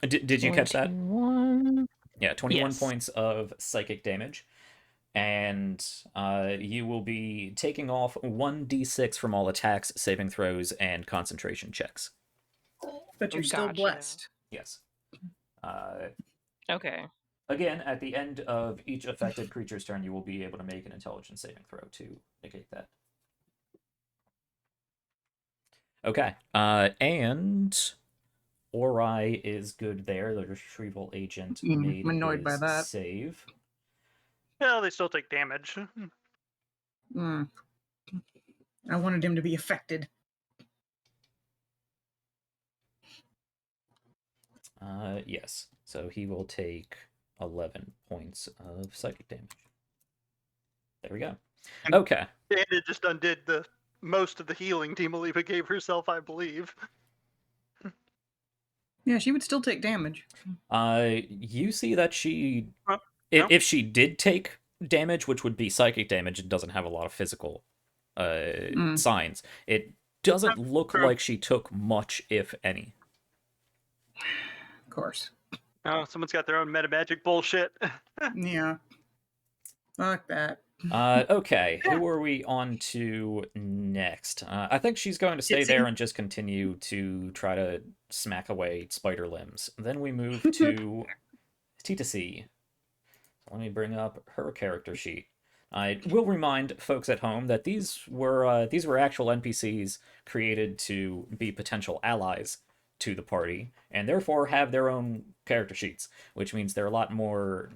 Did you catch that? 21. Yeah, 21 Yes. points of psychic damage. And you will be taking off 1d6 from all attacks, saving throws, and concentration checks. But you're still Gotcha. blessed. Yes. Okay. Again, at the end of each affected creature's turn, you will be able to make an intelligence saving throw to negate that. Okay. And Ori is good there. The retrieval agent made I'm annoyed his by that. save. Well, they still take damage. I wanted him to be affected. Yes. So he will take 11 points of psychic damage. There we go. Okay. And it just undid the most of the healing Demoliva gave herself, I believe. Yeah, she would still take damage. You see that she, No. if she did take damage, which would be psychic damage, it doesn't have a lot of physical signs. It doesn't look True. like she took much, if any. Of course. Oh, someone's got their own metamagic bullshit. Yeah. Fuck that. Okay, who are we on to next? I think she's going to stay It's there in- and just continue to try to smack away spider limbs. Then we move to T2C. Let me bring up her character sheet. I will remind folks at home that these were actual NPCs created to be potential allies to the party, and therefore have their own character sheets, which means they're a lot more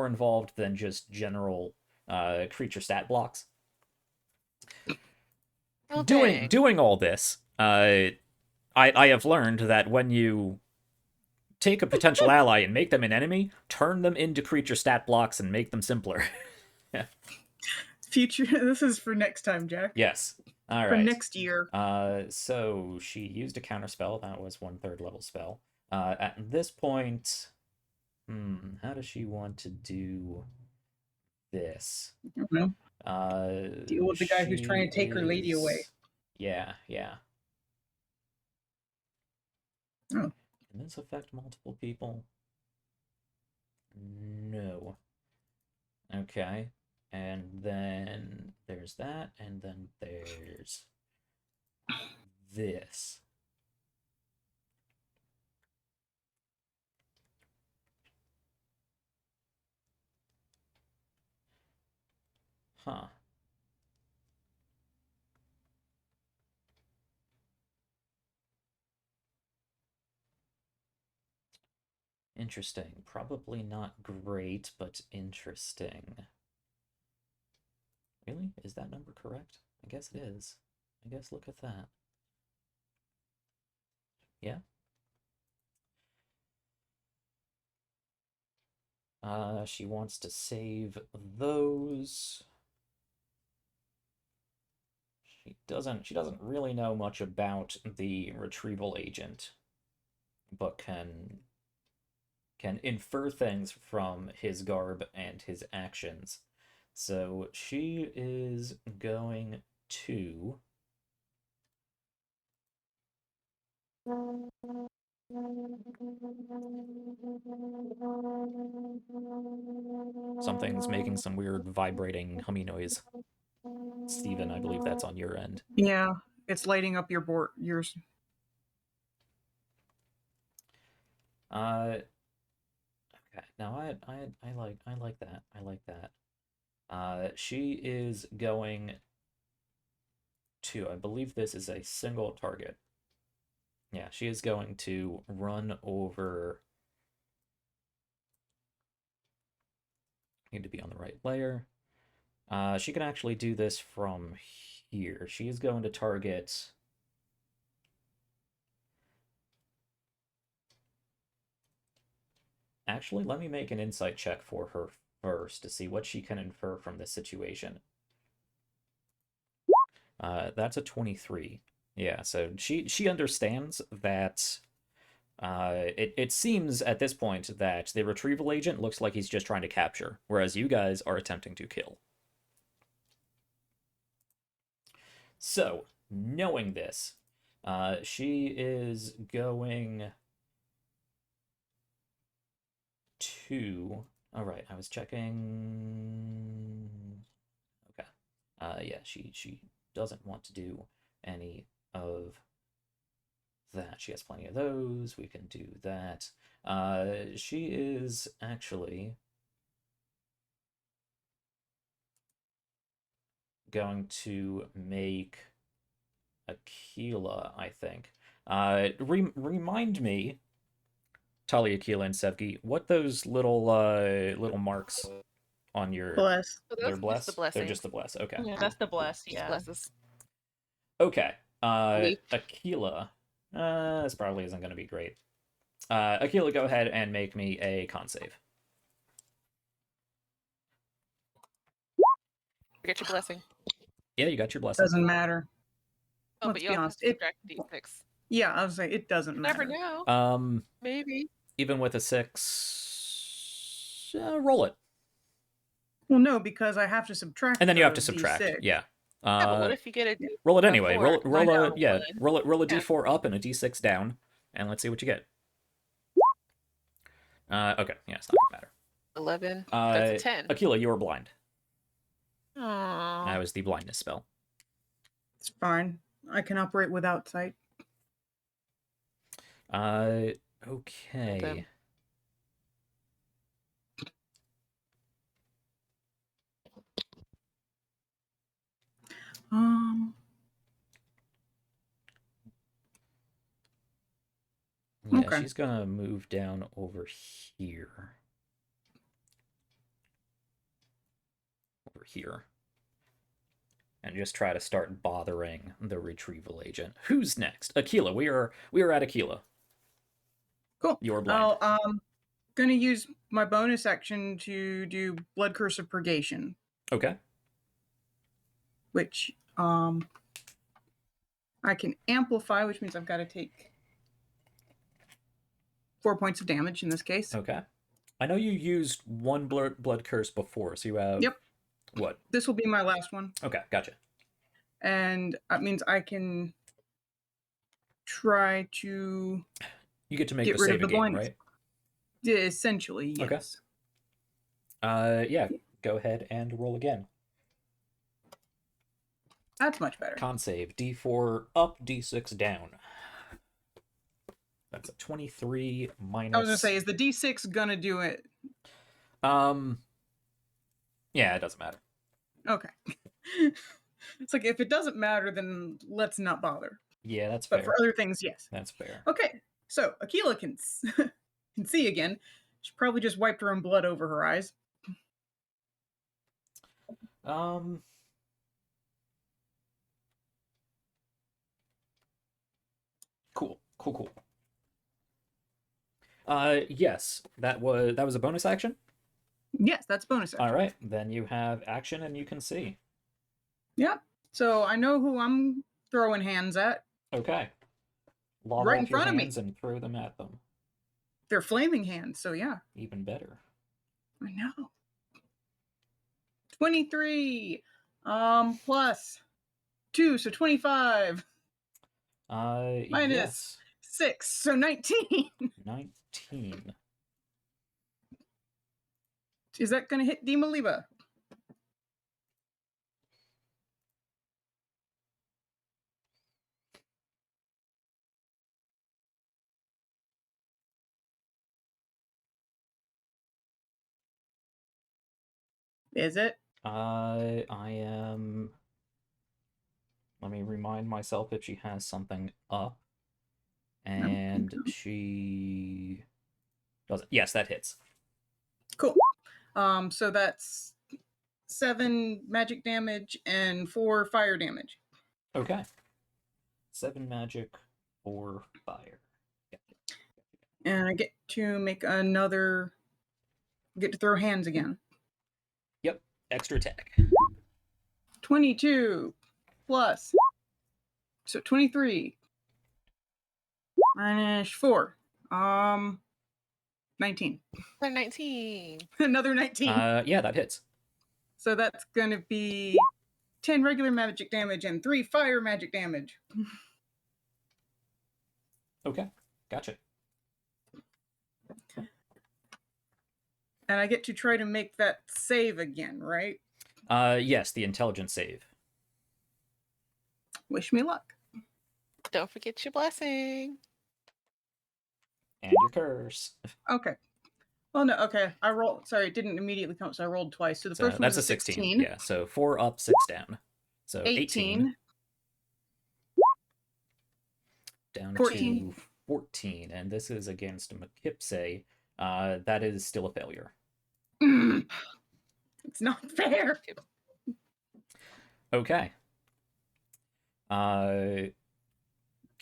involved than just general creature stat blocks. Okay. Doing all this, I have learned that when you take a potential ally and make them an enemy, turn them into creature stat blocks and make them simpler. Future. This is for next time, Jack. Yes. All For right. next year. So she used a counter spell. That was 1/3 level spell. At this point, how does she want to do this? I don't know. Deal with the guy who's trying to take her lady away. Yeah. Oh. Can this affect multiple people? No. Okay. And then there's that, and then there's this. Huh. Interesting. Probably not great, but interesting. Really? Is that number correct? I guess it is. I guess look at that. Yeah? She wants to save those. She doesn't really know much about the retrieval agent, but can can infer things from his garb and his actions. So she is going to... Something's making some weird vibrating hummy noise. Steven, I believe that's on your end. Yeah, it's lighting up your board. Yours. Okay. Now I like that. I like that. She is going to, I believe this is a single target. Yeah, she is going to run over. Need to be on the right layer. She can actually do this from here. She is going to target. Actually, let me make an insight check for her first to see what she can infer from this situation. That's a 23. Yeah, so she understands that it seems at this point that the retrieval agent looks like he's just trying to capture, whereas you guys are attempting to kill. So, knowing this, she is going to... Alright, I was checking... Okay. Yeah, she doesn't want to do any of that. She has plenty of those. We can do that. She is actually going to make Aquila, I think. Remind me, Talia, Aquila, and Sevgi, what those little marks on your... Bless. So They're those are just the bless? They're blessings. just the bless. Okay. Yeah, that's the bless. Just Yeah. blesses. Okay. Belief. Aquila. This probably isn't going to be great. Aquila, go ahead and make me a con save. Get your blessing. Yeah, you got your blessing. Doesn't matter. Oh, Let's but be you also have honest, to subtract D6. Yeah, I was saying it doesn't You matter. never know. Maybe. Even with a 6, roll it. Well, no, because I have to subtract. And then you have to the subtract. D6. Yeah. Yeah, but what if you get a Roll it anyway. four? Roll I a know. yeah. Roll a Yeah. d4 up and a d6 down, and let's see what you get. Okay. Yeah, it's not gonna matter. 11. That's a 10. Aquila, you are blind. Aww. That was the blindness spell. It's fine. I can operate without sight. Okay. Them. Yeah, Okay. she's gonna move down over here. Over here. And just try to start bothering the retrieval agent. Who's next? Aquila. We are at Aquila. Cool. You're blind. Gonna use my bonus action to do Blood Curse of Purgation, Okay. which I can amplify, which means I've got to take 4 points of damage in this case. Okay. I know you used one blood curse before, so you have... Yep. What? This will be my last one. Okay, gotcha. And that means I can try to You get to make get the rid save of the again, blindness. right? Essentially, Okay. yes. Yeah, go ahead and roll again. That's much better. Con save. D4 up, D6 down. That's a 23 minus... I was gonna say, is the D6 gonna do it? Yeah, it doesn't matter. Okay. It's like, if it doesn't matter, then let's not bother. Yeah, that's But fair. for other things, yes. That's fair. Okay, so Aquila can can see again. She probably just wiped her own blood over her eyes. Cool. Yes, that was a bonus action. Yes, that's bonus action. All right, then you have action and you can see. Yeah. So I know who I'm throwing hands at. Okay. Lob Right off in front your of me. hands and throw them at them. They're flaming hands, so yeah. Even better. I know. 23 plus 2, so 25. Minus Yes. 6, so 19. 19. Is that going to hit Demaliba? Is it? I am. Let me remind myself if she has something up. And she doesn't. Yes, that hits. Cool. So that's 7 magic damage and 4 fire damage. Okay. 7 magic, 4 fire. And I get to make another. Get to throw hands again. Yep. Extra attack. 22 plus. So 23 minus 4. 19. 19. Another 19. Yeah, that hits. So that's going to be 10 regular magic damage and 3 fire magic damage. Okay. Gotcha. And I get to try to make that save again, right? Yes, the intelligence save. Wish me luck. Don't forget your blessing. And your curse. Okay. Well, no, okay. I rolled. Sorry, it didn't immediately come, so I rolled twice. So the first one That's was a a 16. 16. Yeah, so 4 up, 6 down. So 18. Down 14. to 14. And this is against Mckipse. That is still a failure. It's not fair. Okay.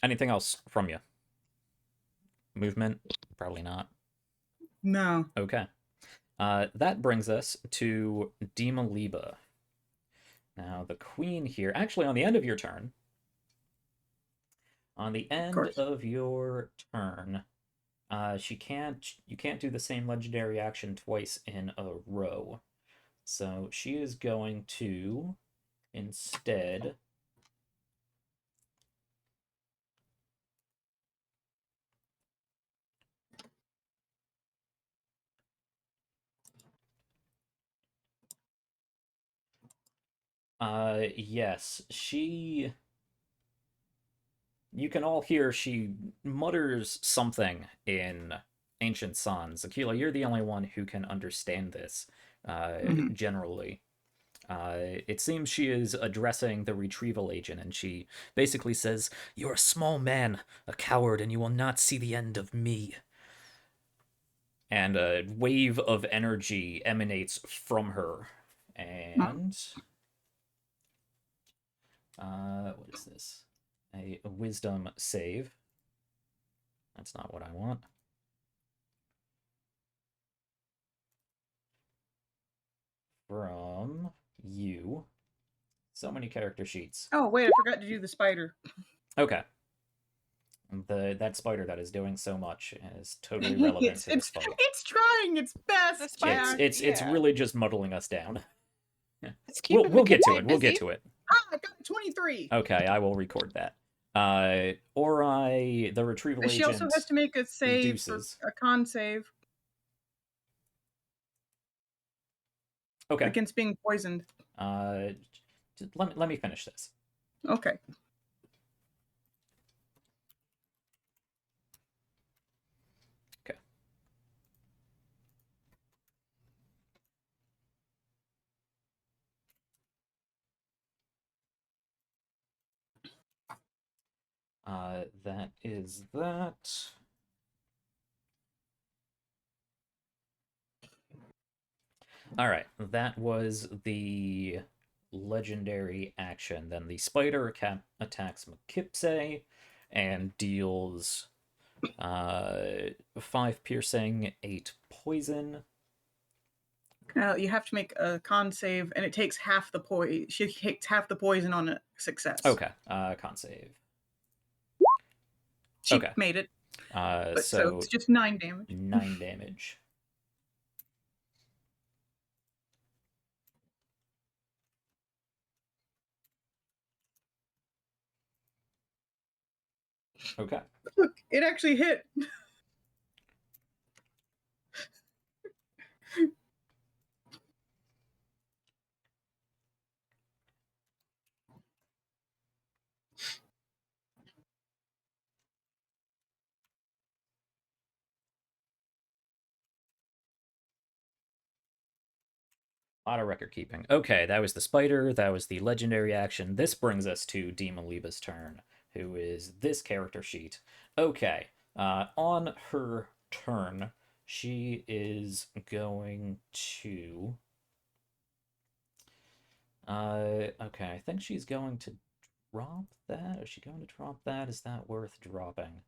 Anything else from you? Movement? Probably not. No. Okay. That brings us to Demaliba. Now, the queen here, actually on the end of your turn, you can't do the same legendary action twice in a row. So she is going to instead yes, you can all hear she mutters something in Ancient Sans. Aquila, you're the only one who can understand this, generally. It seems she is addressing the retrieval agent, and she basically says, "You're a small man, a coward, and you will not see the end of me." And a wave of energy emanates from her. And what is this? A wisdom save. That's not what I want. From you. So many character sheets. Oh, wait, I forgot to do the spider. Okay. That spider that is doing so much is totally relevant to this fight. It's trying its best. The spider- It's Yeah. really just muddling us down. It's keeping We'll get to Mckipse it. We'll get busy. to it. I got a 23. Okay, I will record that. Ori, the retrieval She agent, also has to make a save reduces. for a con save Okay. against being poisoned. Let me finish this. Okay. Okay. That is that. All right, that was the legendary action. Then the spider attacks Mckipse and deals 5 piercing, 8 poison. You have to make a con save, and it takes half the poison. She takes half the poison on a success. Okay, con save. She okay. made it. But So it's just 9 damage. 9 damage. Okay. Look, it actually hit. A lot of record keeping. Okay, that was the spider. That was the legendary action. This brings us to Demon Liba's turn, who is this character sheet. Okay, on her turn, she is going to. Okay, I think she's going to drop that. Is she going to drop that? Is that worth dropping?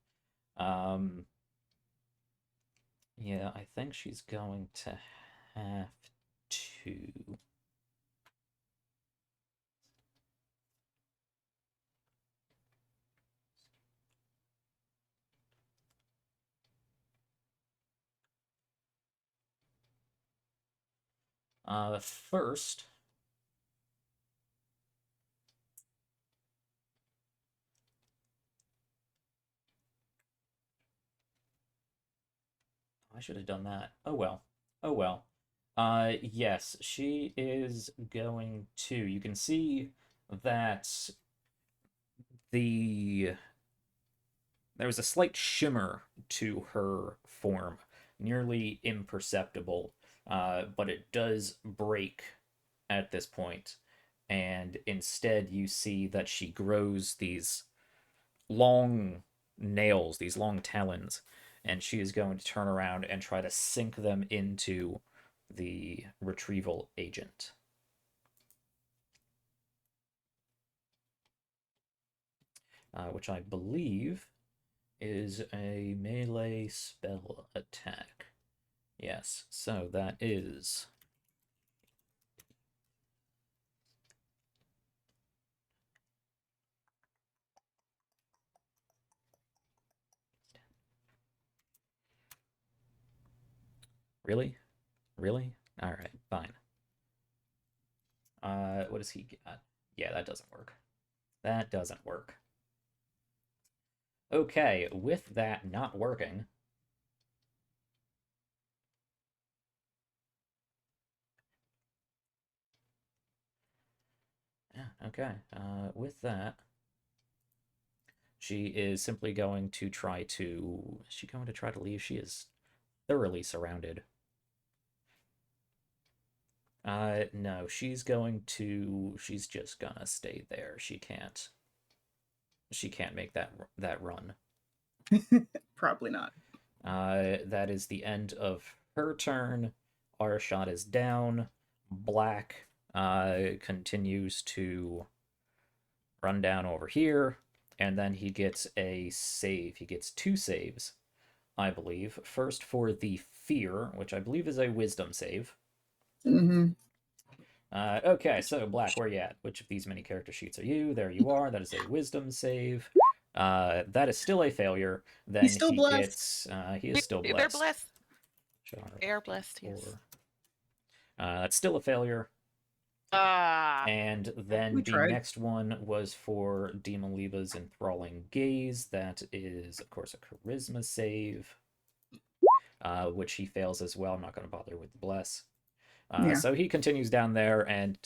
Yeah, I think she's going to have to. First, I should have done that. Oh well. Oh well. Yes, she is going to. You can see that the there was a slight shimmer to her form, nearly imperceptible, but it does break at this point, and instead you see that she grows these long nails, these long talons, and she is going to turn around and try to sink them into the retrieval agent. Which I believe is a melee spell attack. Yes, so that is. Really? Really? Alright, fine. What does he got? Yeah, that doesn't work. That doesn't work. Okay, with that not working. Yeah, okay. With that, she is simply going to try to. Is she going to try to leave? She is thoroughly surrounded. No, she's going to. She's just gonna stay there. She can't. She can't make that run. Probably not. That is the end of her turn. Our shot is down. Black continues to run down over here, and then he gets a save. He gets 2 saves, I believe. First for the fear, which I believe is a wisdom save. Mm-hmm. Okay, so Black, where you at? Which of these many character sheets are you? There you are. That is a wisdom save. That is still a failure. Then He's still he blessed. gets. He is still blessed. They're blessed. Char They are blessed, yes. 4. That's still a failure. Ah. And then We the tried. next one was for Demon Liba's enthralling gaze. That is, of course, a charisma save, which he fails as well. I'm not going to bother with the bless. Yeah. So he continues down there, and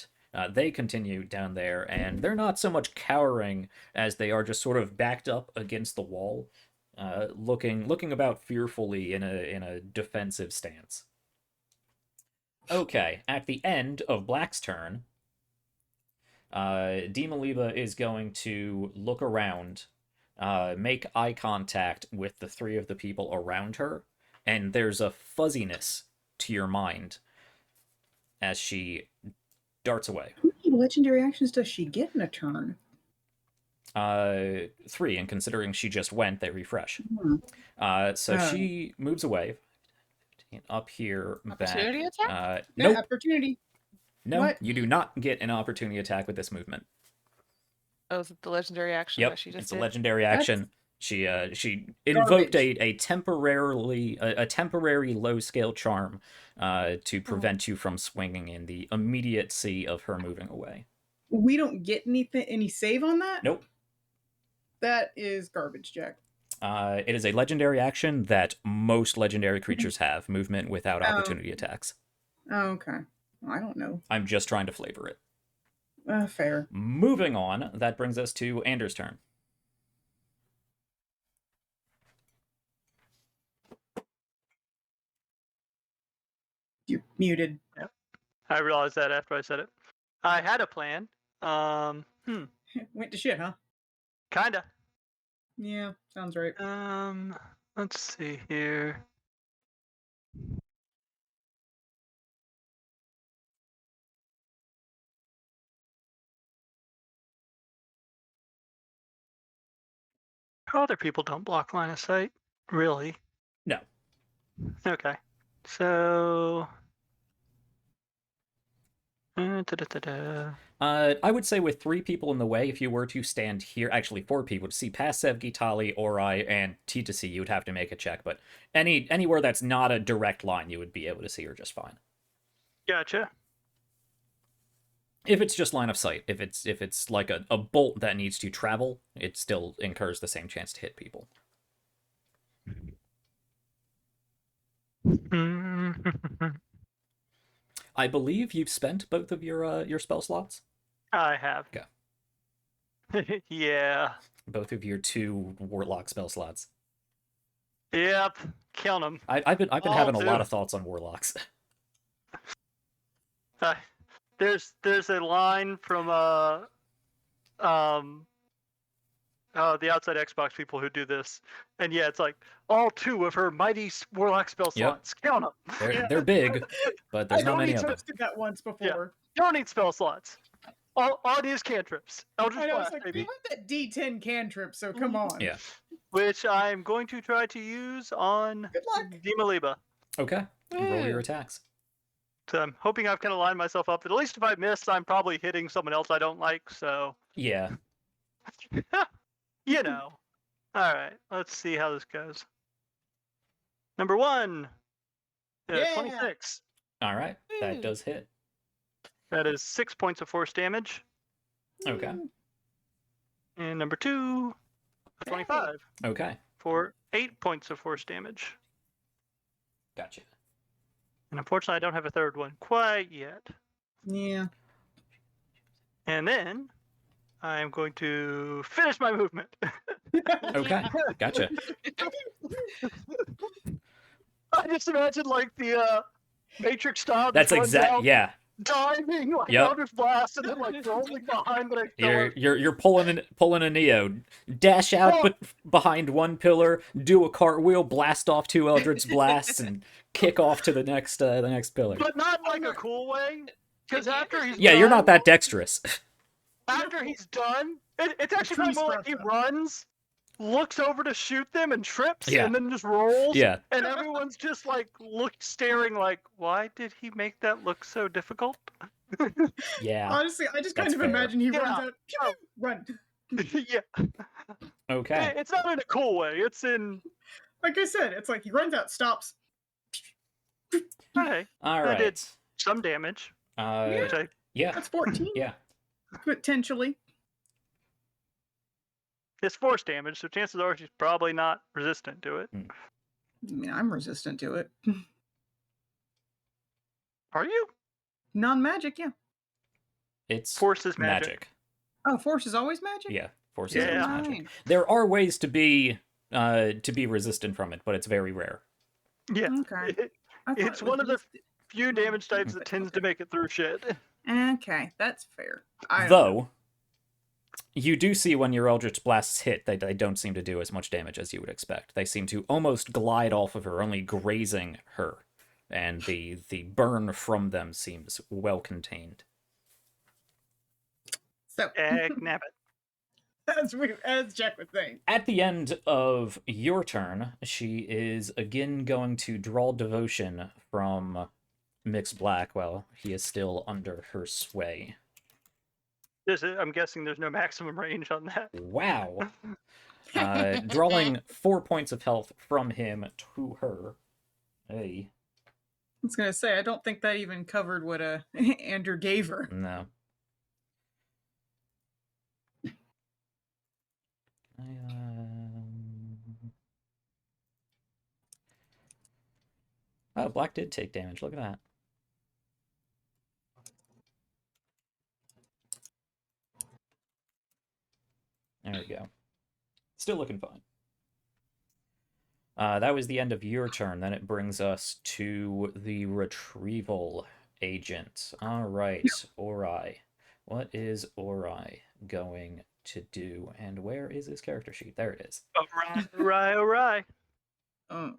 they continue down there, and they're not so much cowering as they are just sort of backed up against the wall, looking about fearfully in a defensive stance. Okay, at the end of Black's turn, Demon Liba is going to look around, make eye contact with the 3 of the people around her, and there's a fuzziness to your mind as she darts away. How many legendary actions does she get in a turn? 3, and considering she just went, they refresh. So she moves away. Up here, Opportunity back. attack? Nope. Opportunity. No, What? you do not get an opportunity attack with this movement. Oh, is it the legendary action Yep, that she just it's did? a legendary action. She invoked Garbage. a temporary low scale charm to prevent you from swinging in the immediacy of her moving away. We don't get any save on that? Nope. That is garbage, Jack. It is a legendary action that most legendary creatures have, movement without Oh. opportunity attacks. Oh, okay. Well, I don't know. I'm just trying to flavor it. Fair. Moving on, that brings us to Anders' turn. You're muted. I realized that after I said it. I had a plan. Went to shit, huh? Kinda. Yeah, sounds right. Let's see here. Other people don't block line of sight, really. No. Okay. So. Da-da-da-da. I would say with 3 people in the way, if you were to stand here, actually 4 people, to see past Sev, Gitali, Orai, and T2C, you would have to make a check, but anywhere that's not a direct line, you would be able to see her just fine. Gotcha. If it's just line of sight, if it's like a bolt that needs to travel, it still incurs the same chance to hit people. I believe you've spent both of your spell slots. I have. Okay. Yeah. Both of your 2 warlock spell slots. Yep. Count them. I've been All having a 2. lot of thoughts on warlocks. There's a line from the outside Xbox people who do this, and yeah, it's like all 2 of her mighty warlock spell slots. Count them. They're big, but there's I not many only of them. toasted that once before. Don't need spell slots. All these cantrips. Eldritch I know, Blast, it's like, baby. we want that D10 cantrip, so come on. Yeah. Which I'm going to try to use on Good luck. Demaliba. Okay. Roll your attacks. So I'm hoping I've kind of lined myself up. At least if I miss, I'm probably hitting someone else I don't like, so. Yeah. You know. Alright, let's see how this goes. Number 1. Yeah. 26. Alright. That does hit. That is 6 points of force damage. Okay. And number 2, 25. Okay. For 8 points of force damage. Gotcha. And unfortunately, I don't have a third one quite yet. Yeah. And then I'm going to finish my movement. Okay. Gotcha. I just imagine like the Matrix style. That's just runs out, yeah. diving like Yep. Eldritch Blast, and then like rolling behind the next pillar. You're pulling a Neo, dash out but behind one pillar, do a cartwheel, blast off 2 Eldritch Blasts, and kick off to the next pillar. But not like a cool way. Because after he's Yeah, done, you're not that dexterous. After he's done, it's actually Tree probably more like he structure. runs, looks over to shoot them, and trips, Yeah. and then just rolls. Yeah. And everyone's just like staring like, why did he make that look so difficult? Yeah. Honestly, I just kind That's of fair. imagine he Yeah. runs out, run. Yeah. Okay. It's not in a cool way. It's in, Like I said, it's like he runs out, stops. hey, All I did right. some damage. Yeah. Which That's 14, Yeah. potentially. it's force damage, so chances are she's probably not resistant to it. I mean, I'm resistant to it. Are you? Non-magic, yeah. It's Force is magic. Oh, force is always magic? Yeah. Force is Yeah. always magic. Fine. There are ways to be resistant from it, but it's very rare. Yeah. Okay. I thought It's it one was of the few damage types that tends to make it through shit. Okay, that's fair. I don't know. Though, you do see when your Eldritch Blasts hit, they don't seem to do as much damage as you would expect. They seem to almost glide off of her, only grazing her. And the burn from them seems well contained. So, Nab it. as Jack was saying. At the end of your turn, she is again going to draw devotion from Mixed Black while he is still under her sway. I'm guessing there's no maximum range on that. Wow. Drawing 4 points of health from him to her. Hey. I was gonna say, I don't think that even covered what Andrew gave her. No. Oh, black did take damage. Look at that. There we go. Still looking fine. That was the end of your turn. Then it brings us to the retrieval agent. All right, Ori. What is Ori going to do? And where is his character sheet? There it is. Alright. Uh,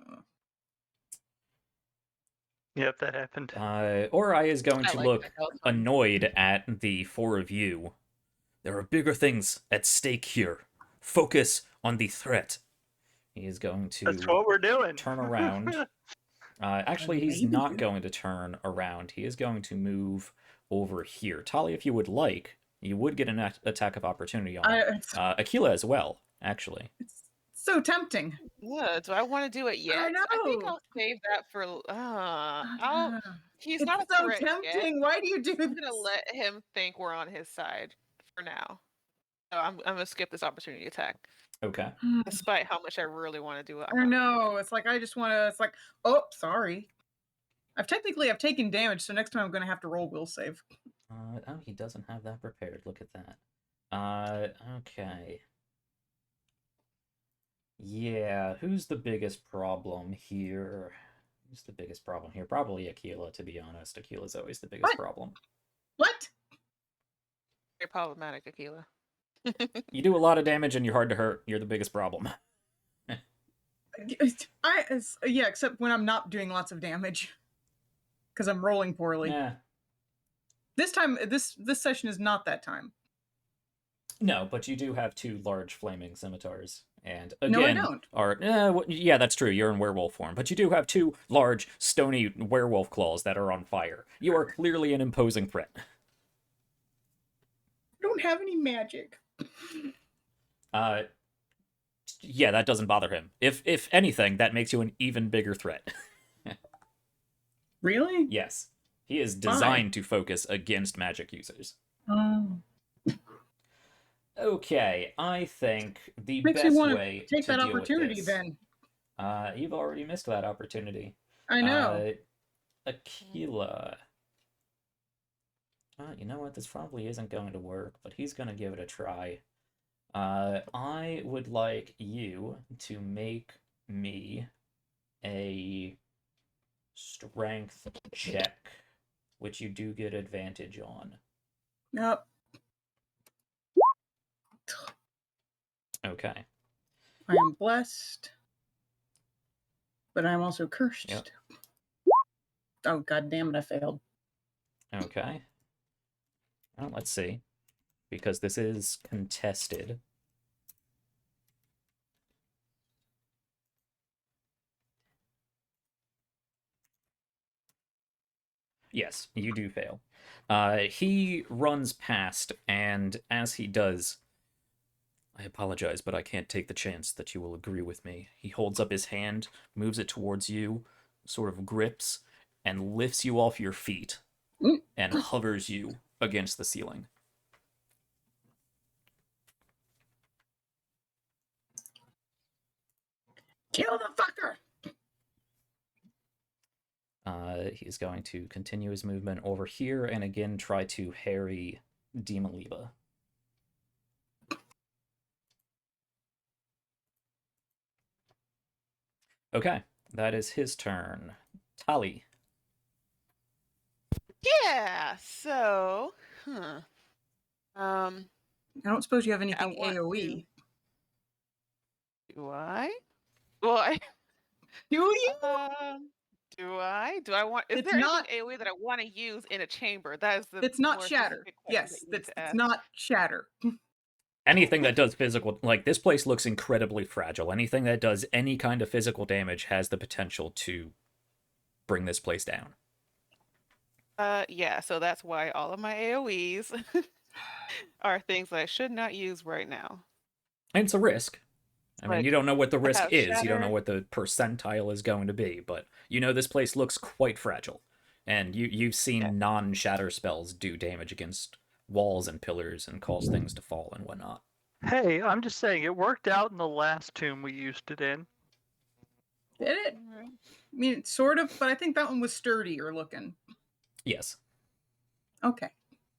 Yep, that happened. Ori is going I to like look that. That was fun. annoyed at the four of you. There are bigger things at stake here. Focus on the threat. He is going to That's what we're doing. turn around. Actually, he's Maybe. not going to turn around. He is going to move over here. Tali, if you would like, you would get an attack of opportunity on it's Aquila as well, actually. so tempting. Yeah, do I want to do it yet? I think know. I'll save that for. He's It's not a so threat yet. tempting. Why do you do I'm this? gonna let him think we're on his side for now. So I'm gonna skip this opportunity attack, Okay. despite how much I really want to do it. I know. It's like I just want to. It's like, oh, sorry. I've taken damage, so next time I'm going to have to roll will save. Oh, he doesn't have that prepared. Look at that. Okay. Yeah, who's the biggest problem here? Who's the biggest problem here? Probably Aquila, to be honest. Aquila's always the biggest problem. What? Very problematic, Aquila. You do a lot of damage and you're hard to hurt. You're the biggest problem. Yeah, except when I'm not doing lots of damage, because I'm rolling poorly. Yeah. This time, this session is not that time. No, but you do have 2 large flaming scimitars. And again, No, I don't. Yeah, that's true. You're in werewolf form, but you do have 2 large stony werewolf claws that are on fire. You are clearly an imposing threat. I don't have any magic. Yeah, that doesn't bother him. If anything, that makes you an even bigger threat. Really? Yes. He is designed to focus against magic users. Oh. Okay, I think the Makes best me want way to take that deal with opportunity this, then. You've already missed that opportunity. I know. Aquila. You know what? This probably isn't going to work, but he's going to give it a try. I would like you to make me a strength check, which you do get advantage on. Yep. Okay. I am blessed, but I'm also cursed. Yep. Oh, god damn it, I failed. Okay. Well, let's see. Because this is contested. Yes, you do fail. He runs past, and as he does, I apologize, but I can't take the chance that you will agree with me. He holds up his hand, moves it towards you, sort of grips, and lifts you off your feet, and hovers you against the ceiling. Kill the fucker! He's going to continue his movement over here, and again try to harry Demon Liba. Okay, that is his turn. Tali. Yeah. So, I don't suppose you have anything want AoE. do I? Well, Do you? do I? Do I want? Is It's there not- anything AoE that I want to use in a chamber? That is the. It's not more shatter. specific question Yes, that you need it's to ask. not shatter. Anything that does physical, like, this place looks incredibly fragile. Anything that does any kind of physical damage has the potential to bring this place down. Yeah. So that's why all of my AoEs are things that I should not use right now. And it's a risk. I mean, you Like, don't know what the I risk have is. You don't know shatter. what the percentile is going to be, but you know this place looks quite fragile. And you've Yeah. seen non-shatter spells do damage against walls and pillars and cause things to fall and whatnot. Hey, I'm just saying, it worked out in the last tomb we used it in. Did it? Alright. I mean, sort of, but I think that one was sturdier looking. Yes. Okay.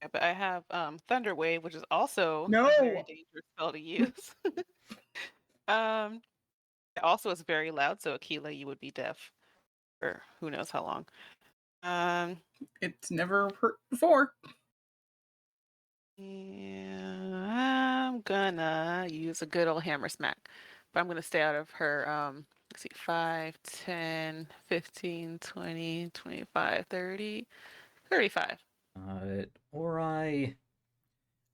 Yeah, but I have Thunder Wave, which is also No. a very dangerous spell to use. It also is very loud, so Aquila, you would be deaf for who knows how long. It's never hurt before. Yeah, I'm gonna use a good old hammer smack, but I'm gonna stay out of her. Let's see, 5, 10, 15, 20, 25, 30, 35. Ori,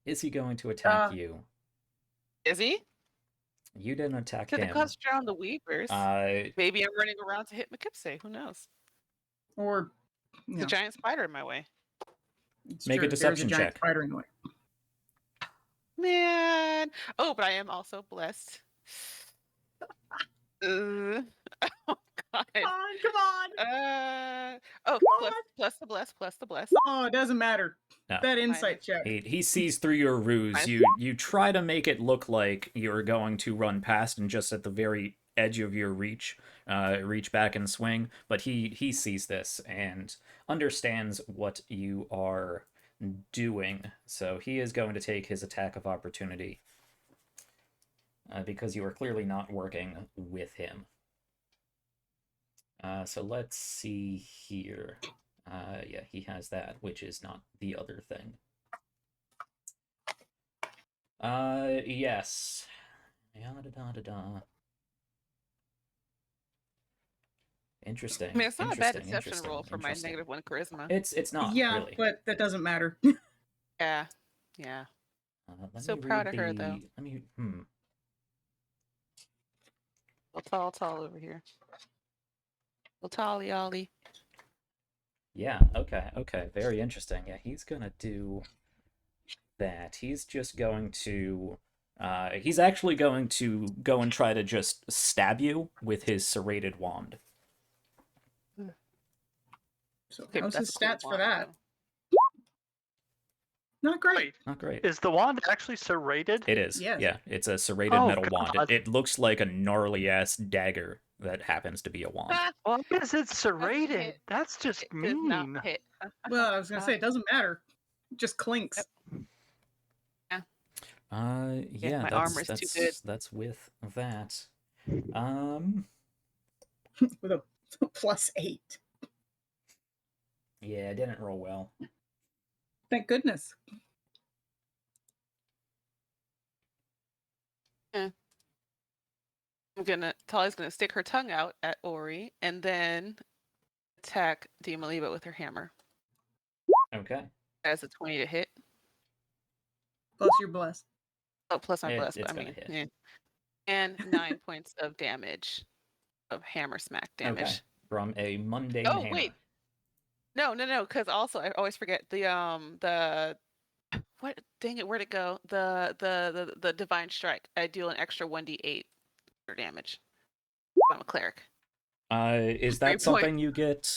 is he going to attack you? Is he? You didn't attack Could the him. cost drown the weavers? Maybe I'm running around to hit Mekipse. Who knows? Or, There's a giant spider in my way. it's Make a true, there's deception a giant check. spider in the way. Man. Oh, but I am also blessed. Oh God. Come on. Oh, What? plus the bless, plus the bless. Oh, it doesn't matter. No. That insight check. He sees through your ruse. You try to make it look like you're going to run past and just at the very edge of your reach back and swing, but he sees this and understands what you are doing, so he is going to take his attack of opportunity because you are clearly not working with him. So let's see here. Yeah, he has that, which is not the other thing. Yes. Yada-da-da-da. Interesting. I mean, it's not a bad Interesting, deception roll for my interesting. -1 charisma. It's not, Yeah, really. but that doesn't matter. Yeah, yeah. Let So me proud read of her, though. Let me, Well, tall over here. Well, tally ollie. Yeah, okay, very interesting. Yeah, he's gonna do that. He's just going to, he's actually going to go and try to just stab you with his serrated wand. So Okay, how's but his that's a cool stats for wand, that? though. Not great. Wait, Not great. is the wand actually serrated? It is. Yes. Yeah, it's a serrated Oh, metal wand. God. It looks like a gnarly ass dagger that happens to be a wand. Ah, Well, I guess it's serrated. hit. That's just It does not mean. hit. Well, I was gonna say it doesn't matter. It just clinks. Yep. Yeah, my that's armor is too good. that's with that. With a +8. Yeah, it didn't roll well. Thank goodness. Tali's gonna stick her tongue out at Ori and then attack Demoliba with her hammer. Okay. As a 20 to hit. Plus you're blessed. Oh, plus my bless, It's but I gonna mean, hit. yeah. And 9 points of damage, of hammer smack damage. Okay. From a mundane Oh, hammer. wait. No, because also I always forget the what? Dang it, where'd it go? The divine strike. I deal an extra 1d8 for damage. I'm a cleric. Is that Great point. something you get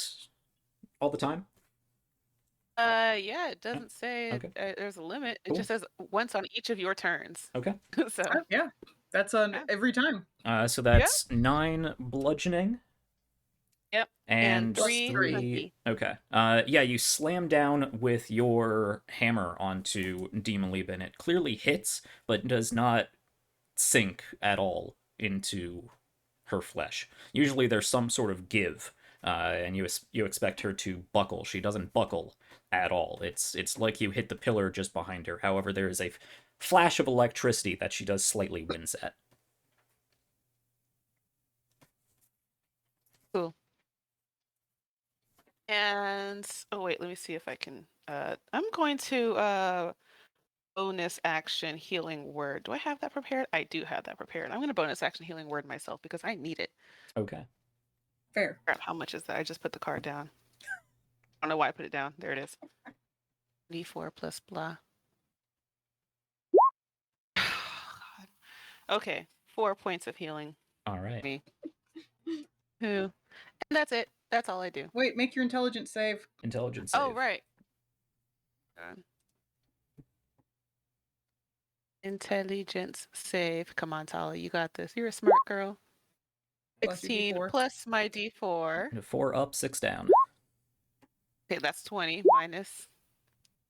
all the time? Yeah, it doesn't say Okay. there's a limit. It Cool. just says once on each of your turns. Okay. So Oh, yeah, that's on Yeah. every time. So that's 9 bludgeoning. Yep. And plus 3 three. hunky. Okay. Yeah, you slam down with your hammer onto Demoliba, and it clearly hits, but does not sink at all into her flesh. Usually there's some sort of give, and you expect her to buckle. She doesn't buckle at all. It's like you hit the pillar just behind her. However, there is a flash of electricity that she does slightly wince at. Cool. And oh wait, let me see if I can. I'm going to bonus action healing word. Do I have that prepared? I do have that prepared. I'm going to bonus action healing word myself because I need it. Okay. Fair. Crap, how much is that? I just put the card down. I don't know why I put it down. There it is. D4 plus blah. Okay, 4 points of healing. All right. Me. Who? And that's it. That's all I do. Wait, make your intelligence save. Intelligence save. Oh, right. Intelligence save. Come on, Tali, you got this. You're a smart girl. Plus your 16 D4. plus my D4. 4 up, 6 down. Okay, that's 20 minus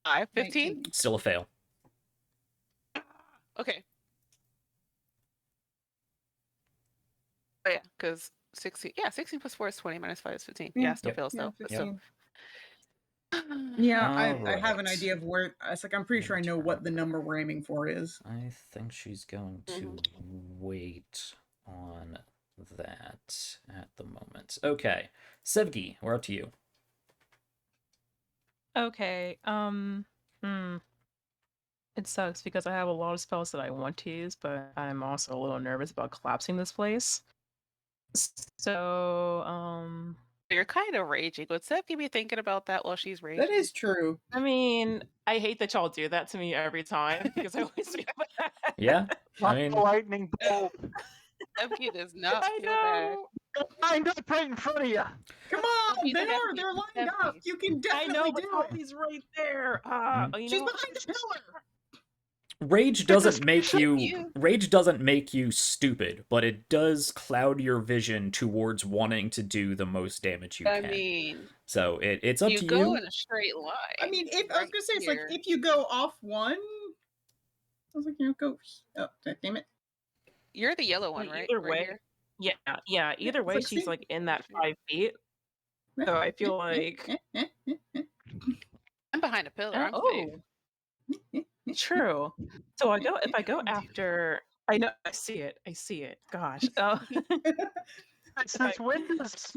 5. 15? 19. Still a fail. Okay. Oh, yeah, because 16. Yeah, 16 plus 4 is 20 minus 5 is 15. Yeah, still Yep. fails though. But still. 15. Yeah, I Alright. have an idea of where. It's like I'm pretty sure I know what the number we're aiming for is. I think she's going to wait on that at the moment. Okay. Sevgi, we're up to you. Okay. It sucks because I have a lot of spells that I want to use, but I'm also a little nervous about collapsing this place. So, You're kind of raging. Would Seth be thinking about that while she's raging? That is true. I mean, I hate that y'all do that to me every time because I always feel bad. Yeah? I mean, lightning bolt. Seth does not I feel bad. know. Lined up right in front of you. Come on, He's they happy. are. They're lined up. Happy. You can I definitely know, but do it. Holly's right there. You She's know, behind the pillar. rage doesn't make you you. rage doesn't make you stupid, but it does cloud your vision towards wanting to do the most damage you I can. mean, So it's up you to go you. in a straight line. I mean, if I was right gonna say, it's here. like if you go off one, I was like, go. Oh, damn it! You're the yellow one, But right? either Right way, here? yeah. Either it's way, like, she's see? like in that 5 feet. So I feel like, I'm behind a pillar. I'm safe. true. So if I go after, I know I see it. Gosh. Oh. Since when does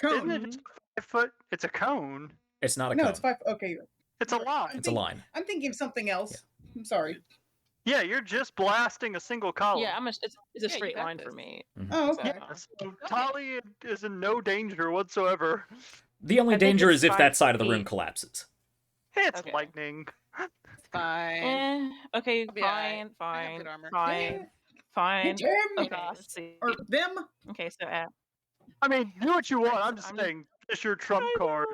Cone. isn't it just a 5 foot? It's a cone. It's not a No, cone. it's 5. Okay, It's a line. It's a line. I'm thinking of something else. I'm sorry. Yeah, you're just blasting a single column. Yeah, it's a you straight got line this. for me. Oh, okay. Yeah, so Tali is in no danger whatsoever. The only I think danger it's is if 5 that side of the room feet. collapses. It's Okay. lightning. It's fine. Okay, I'll be alright. I have good armor. fine. Hit him Okay, let's see. or them. Okay, so at I mean, do what you want. Alright, I'm so just I'm- saying, it's your trump card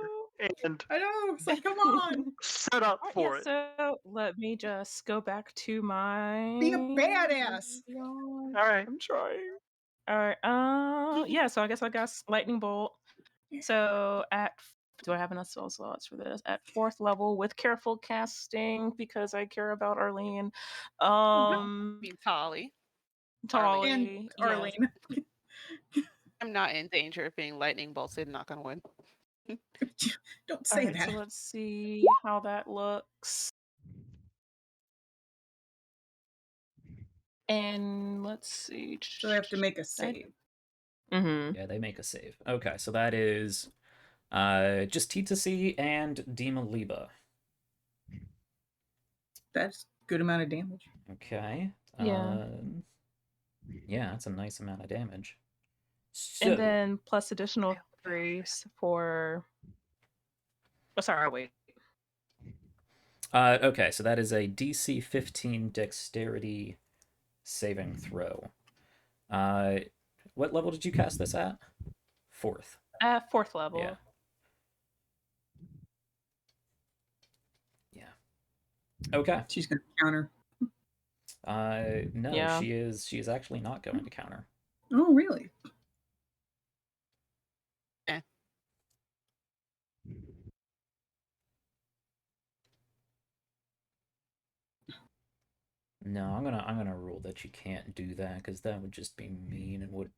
and I know. It's like, come on, set up for it. So let me just go back to my. be a badass. All right. I'm trying. All right. Yeah. So I guess I got lightning bolt. So do I have enough spell slots for this? At 4th level with careful casting because I care about Arlene. Be Tali. Tali. And yeah. Arlene. I'm not in danger of being lightning bolted. Knock on wood. Don't say Alright, that. so let's see how that looks. And let's see. So they have to make a save. Mm-hmm. Yeah, they make a save. Okay, so that is just Titsy and Dima Liba. That's a good amount of damage. Okay. Yeah. Yeah, that's a nice amount of damage. So, And then plus additional 3 for. Oh, sorry, I'll wait. okay, so that is a DC 15 dexterity saving throw. What level did you cast this at? 4th. 4th level. Yeah. Yeah. Okay. She's gonna counter. No, Yeah. she is actually not going to counter. Oh, really? No, I'm gonna rule that you can't do that because that would just be mean and would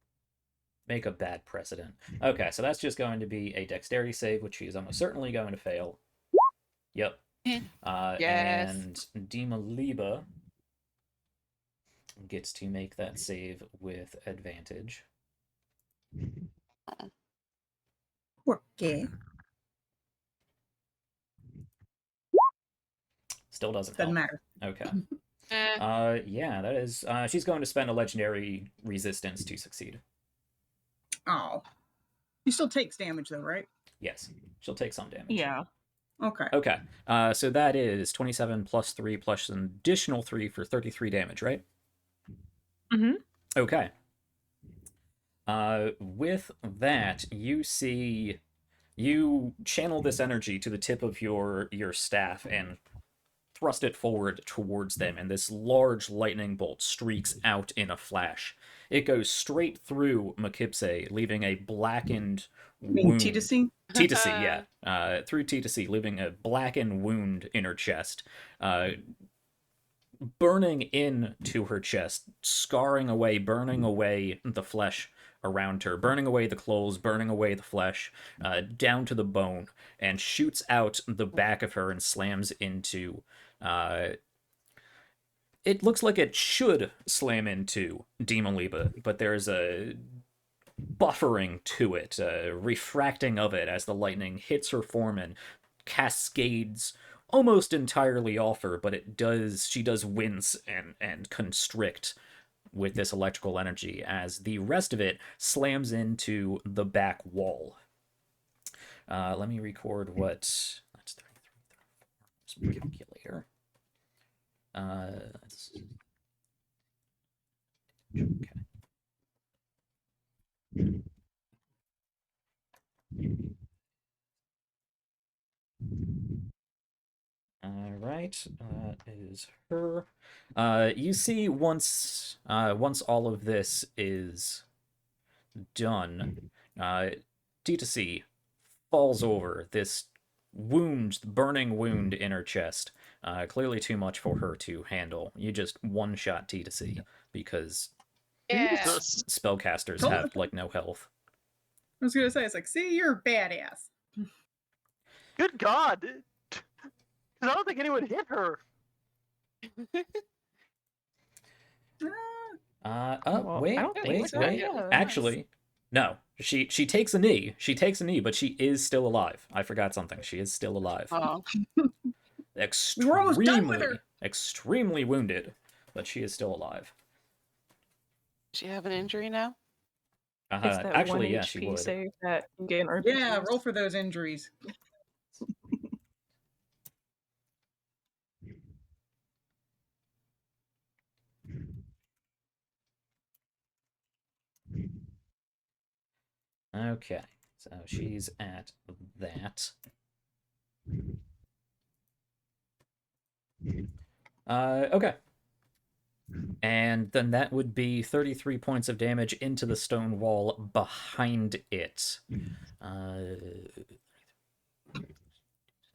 make a bad precedent. Okay, so that's just going to be a dexterity save, which she is almost certainly going to fail. Yep. Yes. And Dima Liba gets to make that save with advantage. Okay. Still doesn't Doesn't help. matter. Okay. Eh, Yeah, that is. She's going to spend a legendary resistance to succeed. Oh. He still takes damage though, right? Yes, she'll take some damage. Yeah. Okay. Okay. So that is 27 plus 3 plus an additional 3 for 33 damage, right? Mm-hmm. Okay. With that, you channel this energy to the tip of your staff and thrust it forward towards them, and this large lightning bolt streaks out in a flash. It goes straight through Mekipse, leaving a blackened I mean, wound. T2C? T2C, yeah. Through T2C, leaving a blackened wound in her chest. Burning into her chest, scarring away, burning away the flesh around her, burning away the clothes, burning away the flesh, down to the bone, and shoots out the back of her and slams into. It looks like it should slam into Demoliba, but there's a buffering to it, refracting of it as the lightning hits her form and cascades almost entirely off her, but she does wince and constrict with this electrical energy as the rest of it slams into the back wall. Let me record what that's 33, calculator. Okay. All right, that is her. You see, once all of this is done, D2C falls over, this burning wound in her chest. Clearly too much for her to handle. You just one-shot T2C because Yeah. Jesus. spellcasters Cool. have like no health. I was gonna say, it's like, see, you're a badass. Good God. 'Cause I don't think anyone hit her. Well, Wait, I don't think so. wait. Yeah. Actually, no. She takes a knee. She takes a knee, but she is still alive. I forgot something. She is still alive. Oh. We were almost done with her. Extremely wounded, but she is still alive. Does she have an injury now? It's that Actually, 1 yeah, she HP would. save that you get in RPGs. Yeah, roll for those injuries. Okay, so she's at that. Okay. And then that would be 33 points of damage into the stone wall behind it. Did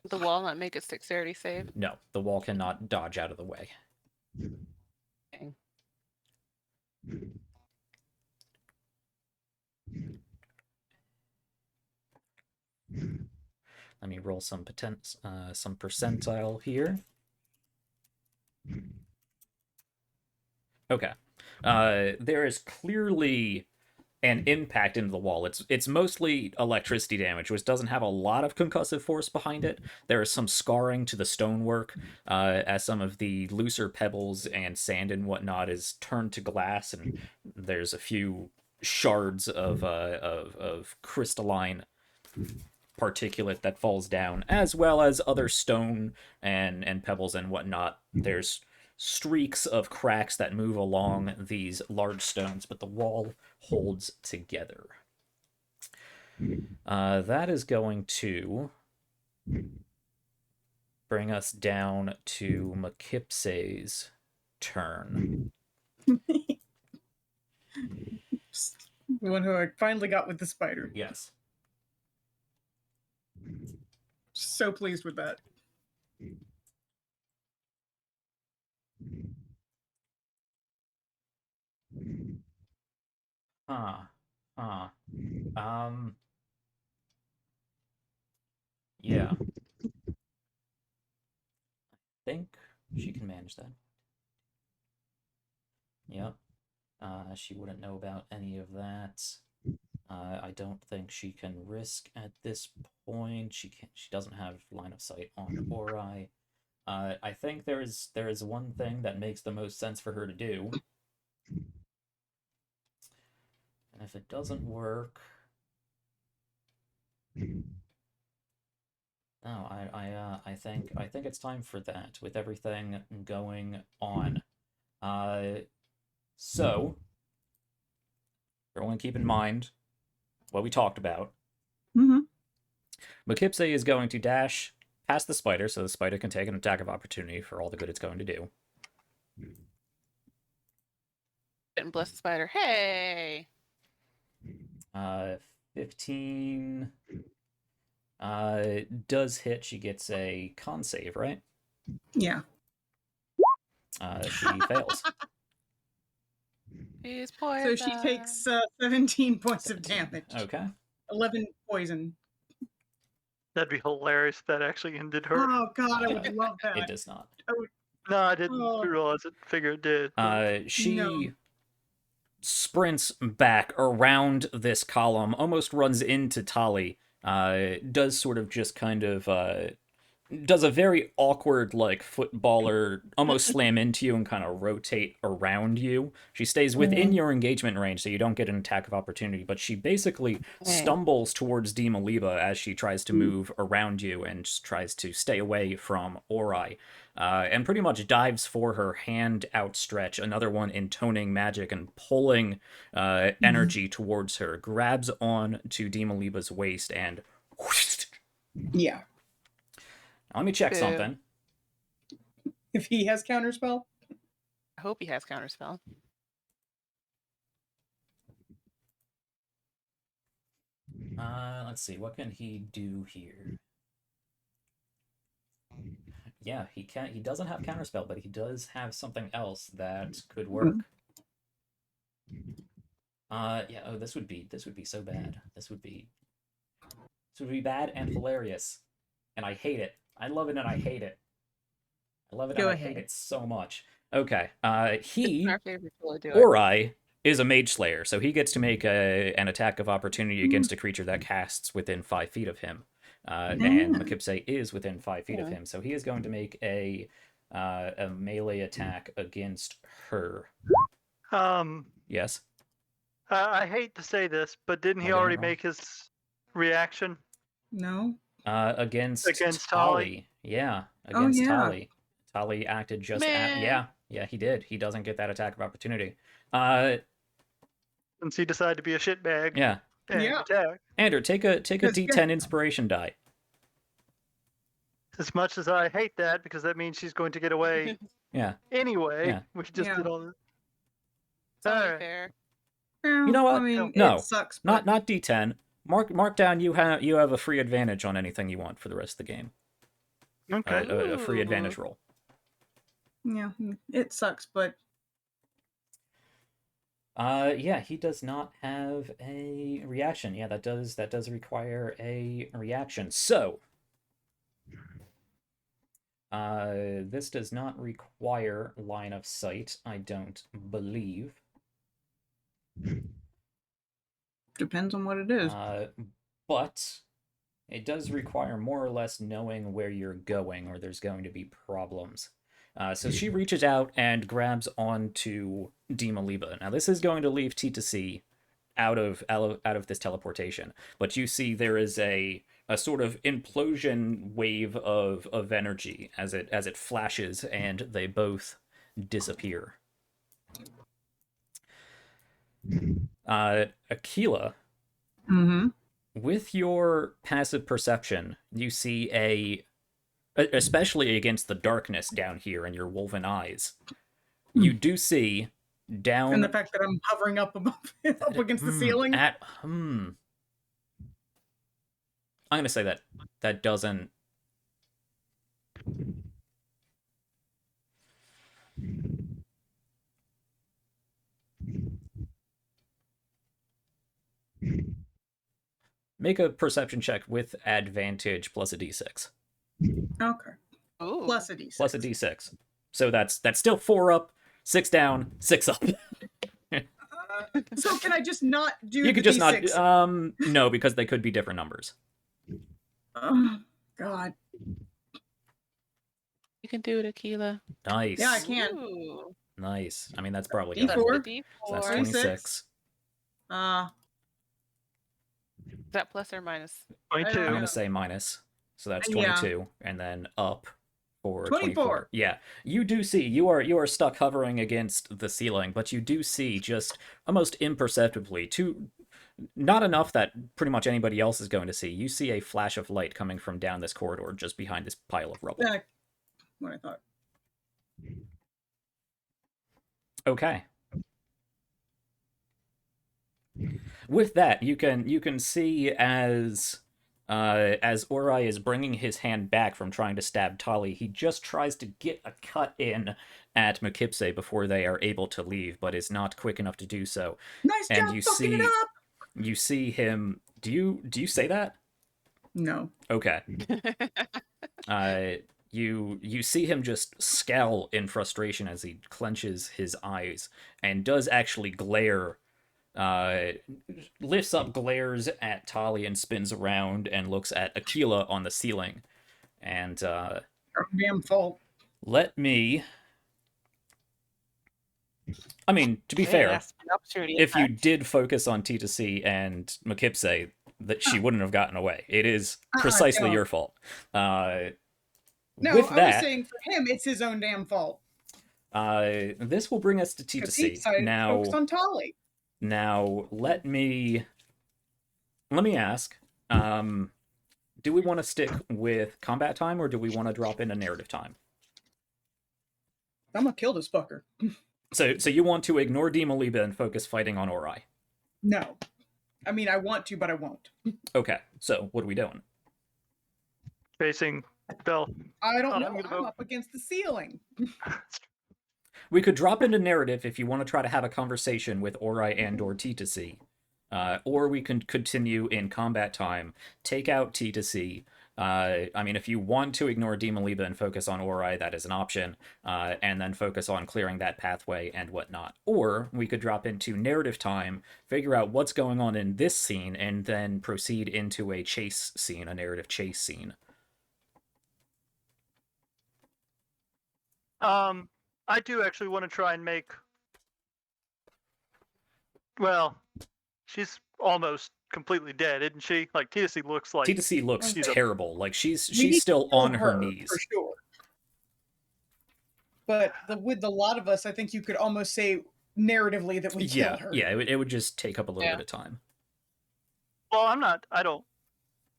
the wall not make its dexterity save? No, the wall cannot dodge out of the way. Dang. Let me roll some percentile here. Okay. There is clearly an impact into the wall. It's mostly electricity damage, which doesn't have a lot of concussive force behind it. There is some scarring to the stonework, as some of the looser pebbles and sand and whatnot is turned to glass, and there's a few shards of crystalline particulate that falls down, as well as other stone and pebbles and whatnot. There's streaks of cracks that move along these large stones, but the wall holds together. That is going to bring us down to Mekipse's turn. The one who I finally got with the spider. Yes. So pleased with that. Yeah. I think she can manage that. Yep. She wouldn't know about any of that. I don't think she can risk at this point. She doesn't have line of sight on Ori. I think there is one thing that makes the most sense for her to do. And if it doesn't work, no, I think it's time for that with everything going on. So, everyone keep in mind what we talked about. Mm-hmm. Mekipse is going to dash past the spider, so the spider can take an attack of opportunity for all the good it's going to do. And bless the spider. Hey. 15 does hit. She gets a con save, right? Yeah. She fails. He's So poison. she takes 17 points of 17. damage. Okay. 11 poison. That'd be hilarious if that actually ended her. Oh god, I would love that. It does not. No, I didn't Oh. realize it. Figure it did. but- She sprints back around this column, almost runs into Tali. Does sort of just kind of does a very awkward like footballer, almost slam into you and kind of rotate around you. She stays within your engagement range, so you don't get an attack of opportunity, but she basically stumbles towards Dimaliba as she tries to move around you and just tries to stay away from Ori. And pretty much dives for her, hand outstretched, another one intoning magic and pulling energy towards her, grabs on to Dimaliba's waist and Yeah. let me check Boo. something. If he has counterspell. I hope he has counterspell. Let's see, what can he do here? Yeah, he can. He doesn't have counterspell, but he does have something else that could work. Yeah. Oh, this would be so bad. This would be bad and hilarious, and I hate it. I love it and I hate it. I love it Go and I ahead. hate it so much. Okay. He Our favorite tool to do it. Ori is a mage slayer, so he gets to make an attack of opportunity against a creature that casts within 5 feet of him. And Mekipse is within 5 feet of him, so he is going to make a melee attack against her. Yes. I hate to say this, but didn't he Am I already getting it wrong? make his reaction? No. Against Against Tali. Tali. Yeah, Oh, against yeah. Tali. Tali acted just Man. yeah, he did. He doesn't get that attack of opportunity. Since he decided to be a shitbag Yeah. and Yeah. attack. Andrew, take a Because- D10 inspiration die. As much as I hate that, because that means she's going to get away Yeah. anyway. Yeah. We just Yeah. did all this. It's only Alright. fair. You know what? I mean, No. it sucks. But Not D10. Mark down. You have a free advantage on anything you want for the rest of the game. Okay. A free Ooh. advantage roll. Yeah, it sucks, but Yeah, he does not have a reaction. Yeah, that does require a reaction. So, this does not require line of sight, I don't believe. depends on what it is. But it does require more or less knowing where you're going, or there's going to be problems. So she reaches out and grabs onto Dimaliba. Now this is going to leave T2C out of this teleportation, but you see there is a sort of implosion wave of energy as it flashes, and they both disappear. Aquila, Mm-hmm. with your passive perception, you see especially against the darkness down here in your wolven eyes, you do see down. And the fact that I'm hovering up above, up against the ceiling. I'm gonna say that doesn't. Make a perception check with advantage plus a d6. Okay. Ooh. Plus a d6. Plus a d6. So that's still 4 up, 6 down, 6 up. So can I just not do You the could just d6? not. No, because they could be different numbers. Oh, God. You can do it, Aquila. Nice. Yeah, I can. Ooh. Nice. I mean, that's probably D4. gonna That's hit. the So that's D4. 26. Is that plus or minus? 22. I'm Yeah. gonna say minus. So that's Yeah. 22, and then up For 24. Yeah, you do see you are stuck hovering against the ceiling, but you do see just almost imperceptibly, not enough that pretty much anybody else is going to see. You see a flash of light coming from down this corridor just behind this pile of rubble. Yeah, what I thought. Okay. With that, you can see as Ori is bringing his hand back from trying to stab Tali, he just tries to get a cut in at Mekipse before they are able to leave, but is not quick enough to do so. Nice And job you fucking it see up. you see him. Do you say that? No. Okay. You see him just scowl in frustration as he clenches his eyes and does actually glare. Lifts up, glares at Tali, and spins around and looks at Aquila on the ceiling. And Your damn fault. let me. I mean, to be Hey, fair, that's an opportunity if you attack. did focus on T2C and Mekipse, that she wouldn't have gotten away. It is precisely no. your fault. No, With I that, was saying for him, it's his own damn fault. this will bring us to Because he T2C. decided to focus on Tali. Now let me ask, do we want to stick with combat time or do we want to drop into narrative time? I'm gonna kill this fucker. So you want to ignore Demoliba and focus fighting on Ori? No. I mean, I want to, but I won't. Okay, so what are we doing? Facing Bell. I don't I'm know. gonna I'm vote. up against the ceiling. We could drop into narrative if you want to try to have a conversation with Ori and or T2C. Or we can continue in combat time, take out T2C. I mean, if you want to ignore Demoliba and focus on Ori, that is an option, and then focus on clearing that pathway and whatnot. Or we could drop into narrative time, figure out what's going on in this scene, and then proceed into a chase scene, a narrative chase scene. I do actually want to try and make. Well, she's almost completely dead, isn't she? Like T2C looks like T2C looks she's a- terrible. Like We need she's to still kill on her her, knees. for sure. But with a lot of us, I think you could almost say narratively that we killed her. Yeah, it would just take up a little bit of time. Well, I'm not. I don't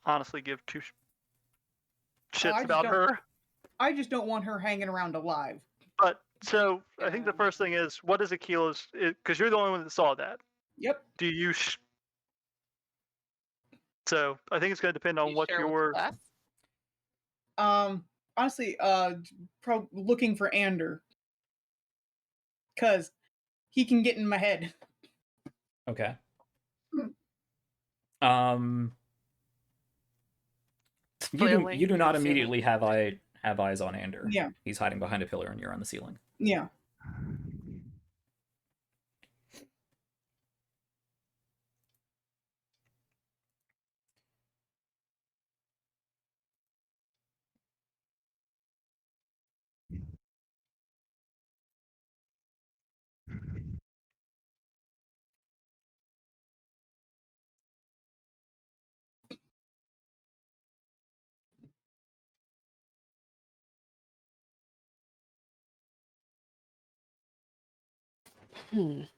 honestly give two shits I just about don't. her. I just don't want her hanging around alive. But so I think the first thing is, what is Aquila's? Because you're the only one that saw that. Yep. Do you? So I think it's going to depend on what your. Honestly, looking for Ander. Because he can get in my head. Okay. You do not immediately have eyes on Ander. Yeah. He's hiding behind a pillar and you're on the ceiling. Yeah.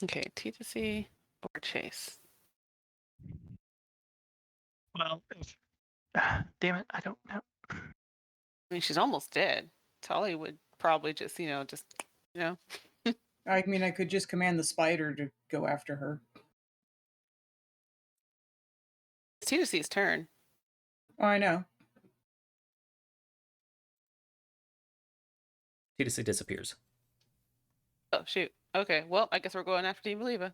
Okay, T2C or Chase. Well, damn it, I don't know. I mean, she's almost dead. Tali would probably just, I mean, I could just command the spider to go after her. It's T2C's turn. Oh, I know. T2C disappears. Oh, shoot. Okay, well, I guess we're going after Demoliba.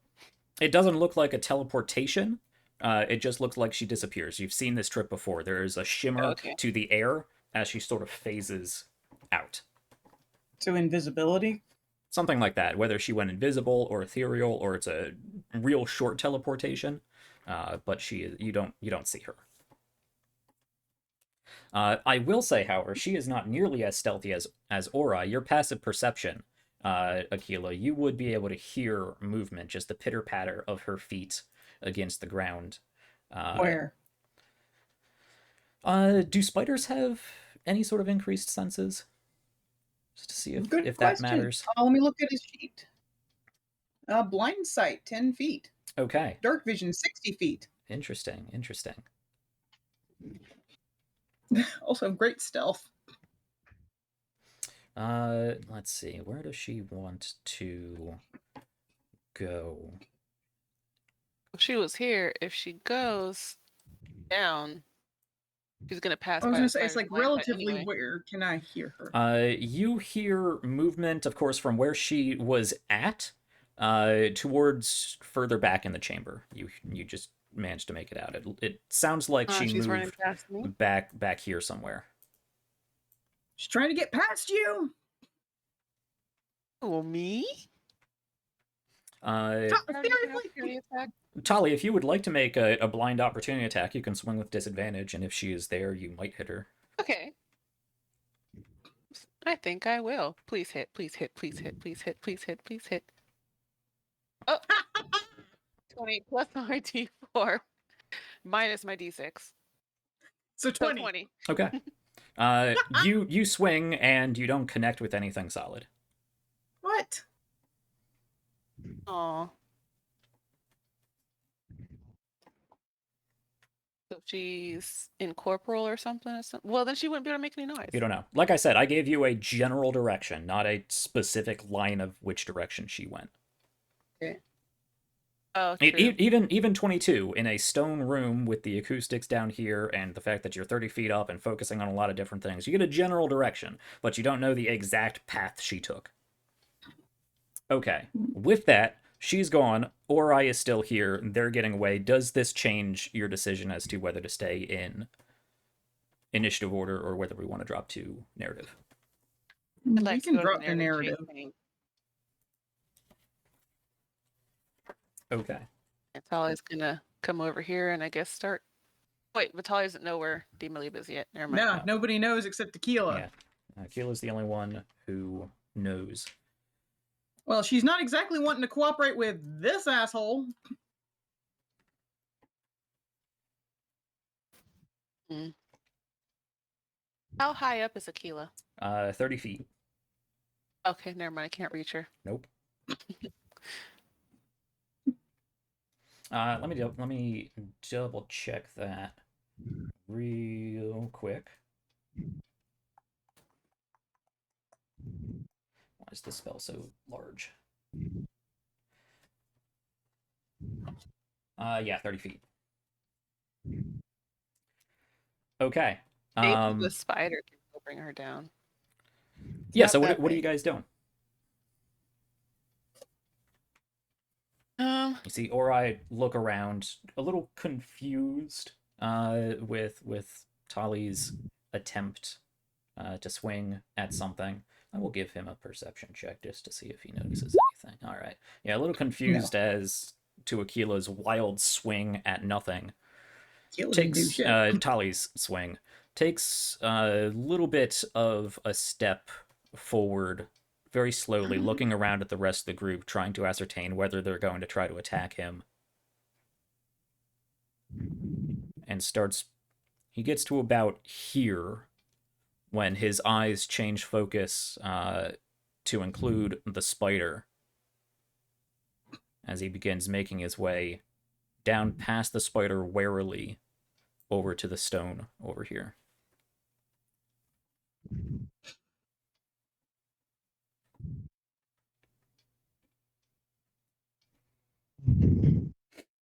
It doesn't look like a teleportation. It just looks like she disappears. You've seen this trick before. There is a shimmer to the air as she sort of phases out. So invisibility? Something like that. Whether she went invisible or ethereal or it's a real short teleportation, but you don't see her. I will say, however, she is not nearly as stealthy as Aura. Your passive perception, Aquila, you would be able to hear movement, just the pitter-patter of her feet against the ground. Where? Do spiders have any sort of increased senses? just to see if Good that question. matters. Let me look at his sheet. Blind sight, 10 feet. Okay. Dark vision, 60 feet. Interesting. Interesting. Also, great stealth. Let's see. Where does she want to go? If she was here, if she goes down, she's gonna pass I was by gonna the say it's spider's like blind sight relatively. anyway. Where can I hear her? You hear movement, of course, from where she was at, towards further back in the chamber. You just managed to make it out. It sounds like she She's running moved past me. back here somewhere. She's trying to get past you. Oh, me? Seriously? Tali, if you would like to make a blind opportunity attack, you can swing with disadvantage, and if she is there, you might hit her. Okay. I think I will. Please hit, please hit, please hit, please hit, please hit, please hit. Oh! 20 plus my d4 minus my d6. So So 20. 20. Okay. You swing and you don't connect with anything solid. What? Aw. So she's incorporeal or something? Well, then she wouldn't be able to make any noise. You don't know. Like I said, I gave you a general direction, not a specific line of which direction she went. Okay. Oh, true. Even 22 in a stone room with the acoustics down here and the fact that you're 30 feet up and focusing on a lot of different things, you get a general direction, but you don't know the exact path she took. Okay, with that, she's gone. Ori is still here. They're getting away. Does this change your decision as to whether to stay in initiative order or whether we want to drop to narrative? I'd We like to can go to drop the narrative. chasing. Okay. Natalia's gonna come over here and I guess start. Wait, Natalia doesn't know where Demalib is yet. Never mind. No, nobody knows except Tequila. Yeah. Keela's the only one who knows. Well, she's not exactly wanting to cooperate with this asshole. How high up is Aquila? 30 feet. Okay, never mind. I can't reach her. Nope. Let me double check that real quick. Why is this spell so large? Yeah, 30 feet. Okay. Maybe the spider can go bring her down. Yeah, Not so that what are you big. guys doing? You see Ori look around, a little confused with Tali's attempt to swing at something. I will give him a perception check just to see if he notices anything. All right. Yeah, a little confused as to Aquila's wild swing at nothing. Tequila didn't do Takes shit. Tali's swing. Takes a little bit of a step forward, very slowly, looking around at the rest of the group, trying to ascertain whether they're going to try to attack him. And starts... He gets to about here when his eyes change focus to include the spider as he begins making his way down past the spider warily over to the stone over here.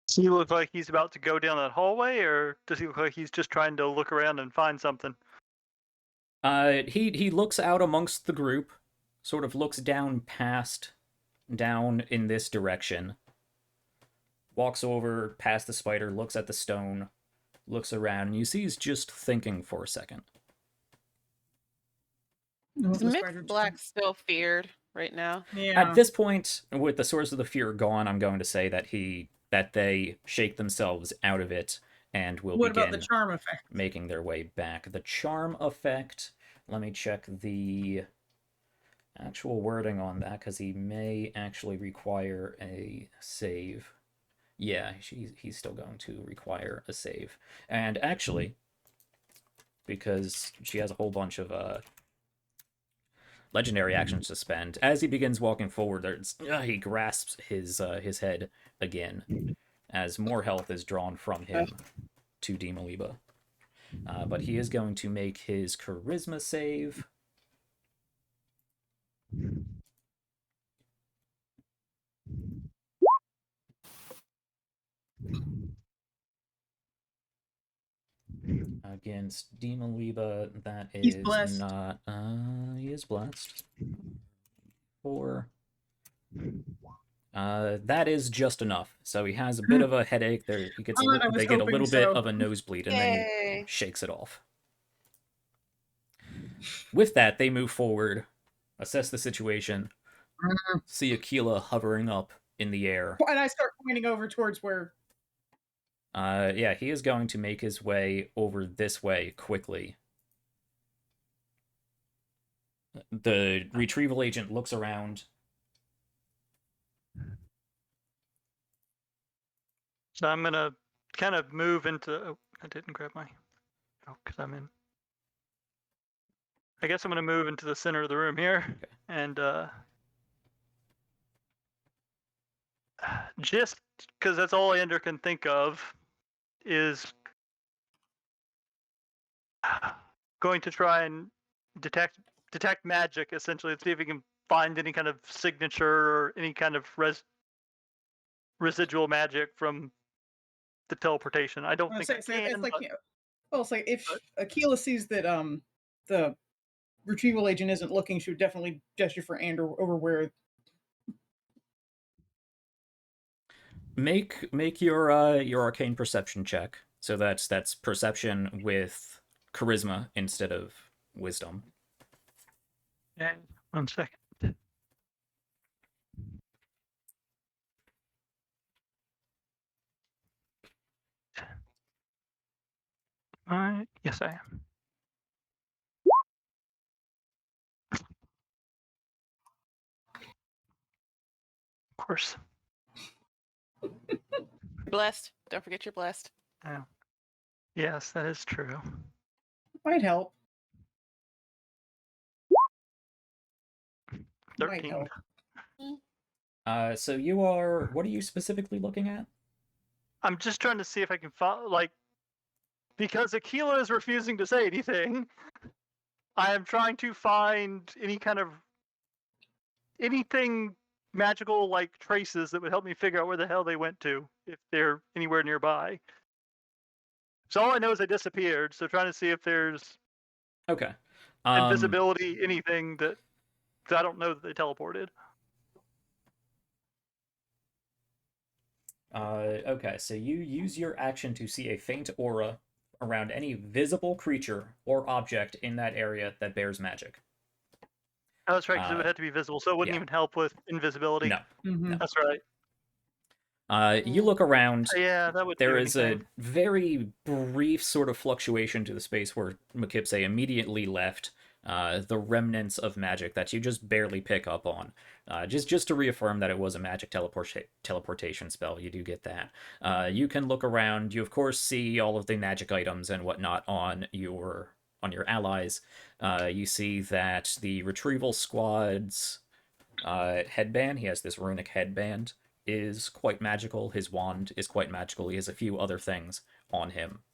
Does he look like he's about to go down that hallway, or does he look like he's just trying to look around and find something? He looks out amongst the group, sort of looks down in this direction, walks over past the spider, looks at the stone, looks around, and you see he's just thinking for a second. Is Mixed Black still feared right now? Yeah. At this point, with the source of the fear gone, I'm going to say that they shake themselves out of it and will What begin about the charm effect? making their way back. The charm effect, let me check the actual wording on that, because he may actually require a save. Yeah, he's still going to require a save. And actually, because she has a whole bunch of legendary actions to spend. As he begins walking forward, he grasps his head again, as more health is drawn from him to Dimaliba. But he is going to make his charisma save. Against Dimaliba, that is He's blessed. not. He is blessed. 4. That is just enough. So he has a bit of a headache. There, he gets I was they get a hoping little bit so. of a nosebleed, and then he Yay! shakes it off. With that, they move forward, assess the situation, see Aquila hovering up in the air. And I start pointing over towards where. Yeah, he is going to make his way over this way quickly. The retrieval agent looks around. So I'm gonna kind of move into. Oh, I didn't grab my. Oh, because I'm in. I guess I'm gonna move into the center of the room here, Okay. and just because that's all Ender can think of is going to try and detect magic essentially, and see if he can find any kind of signature or any kind of residual magic from the teleportation. I don't think I It's can. like, But, well, it's like if but- Aquila sees that the retrieval agent isn't looking, she would definitely gesture for Ander over where. Make your arcane perception check. So that's perception with charisma instead of wisdom. and 1 second. Yes, I am. Of course. Blessed. Don't forget you're blessed. Yeah. Yes, that is true. Might help. 13. Might help. So you are. What are you specifically looking at? I'm just trying to see if I can follow, like, because Aquila is refusing to say anything. I am trying to find any kind of anything magical, like traces that would help me figure out where the hell they went to, if they're anywhere nearby. So all I know is they disappeared. So trying to see if there's Okay. invisibility, anything that, 'cause I don't know that they teleported. Okay, so you use your action to see a faint aura around any visible creature or object in that area that bears magic. Oh, that's right, because it would have to be visible, so it wouldn't yeah. even help with invisibility. No. Mm-hmm. That's right. You look around. Yeah, that would There do is anything. a very brief sort of fluctuation to the space where Mekipse immediately left. The remnants of magic that you just barely pick up on. Just to reaffirm that it was a magic teleportation spell, you do get that. You can look around. You of course see all of the magic items and whatnot on your allies. You see that the retrieval squad's headband, he has this runic headband, is quite magical. His wand is quite magical. He has a few other things on him.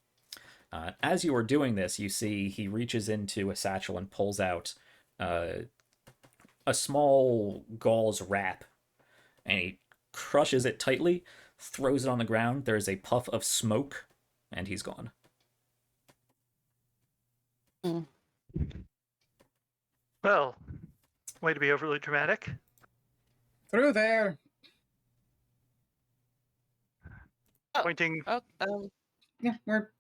As you are doing this, you see he reaches into a satchel and pulls out a small gauze wrap, and he crushes it tightly, throws it on the ground. There is a puff of smoke, and he's gone. Well, way to be overly dramatic. Through there. Pointing. Oh, Yeah, where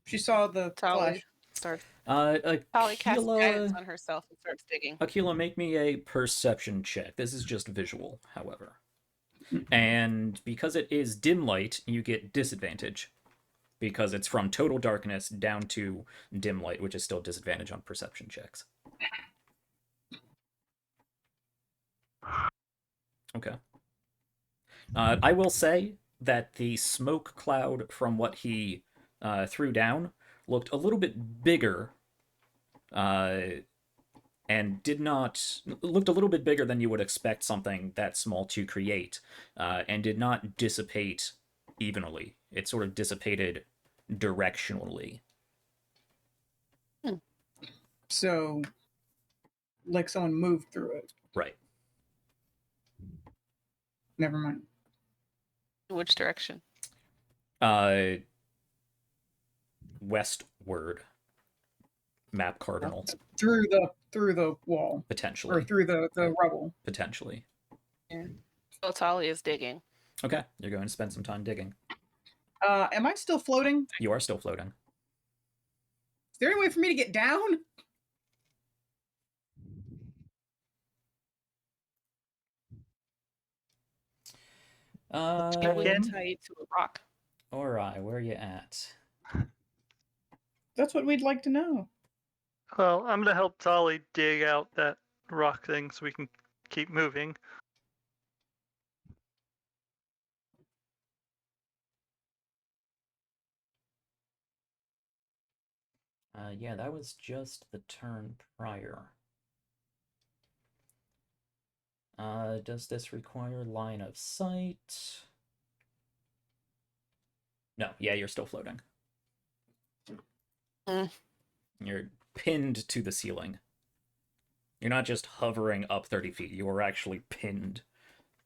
she saw the Tali flash. starts. Tali casts guidance Aquila, on herself and starts digging. Aquila, make me a perception check. This is just visual, however. And because it is dim light, you get disadvantage. Because it's from total darkness down to dim light, which is still disadvantage on perception checks. Okay. I will say that the smoke cloud from what he threw down looked a little bit bigger and looked a little bit bigger than you would expect something that small to create, and did not dissipate evenly. It sort of dissipated directionally. So, like someone moved through it. Right. Never mind. Which direction? Westward. Map cardinal. Through the wall. Potentially. Or through the rubble. Potentially. Yeah. So Tali is digging. Okay, you're going to spend some time digging. Am I still floating? You are still floating. Is there any way for me to get down? We can tie you to a rock. Alright, where are you at? That's what we'd like to know. Well, I'm gonna help Tali dig out that rock thing so we can keep moving. Yeah, that was just the turn prior. Does this require line of sight? No, yeah, you're still floating. Mm. You're pinned to the ceiling. You're not just hovering up 30 feet, you are actually pinned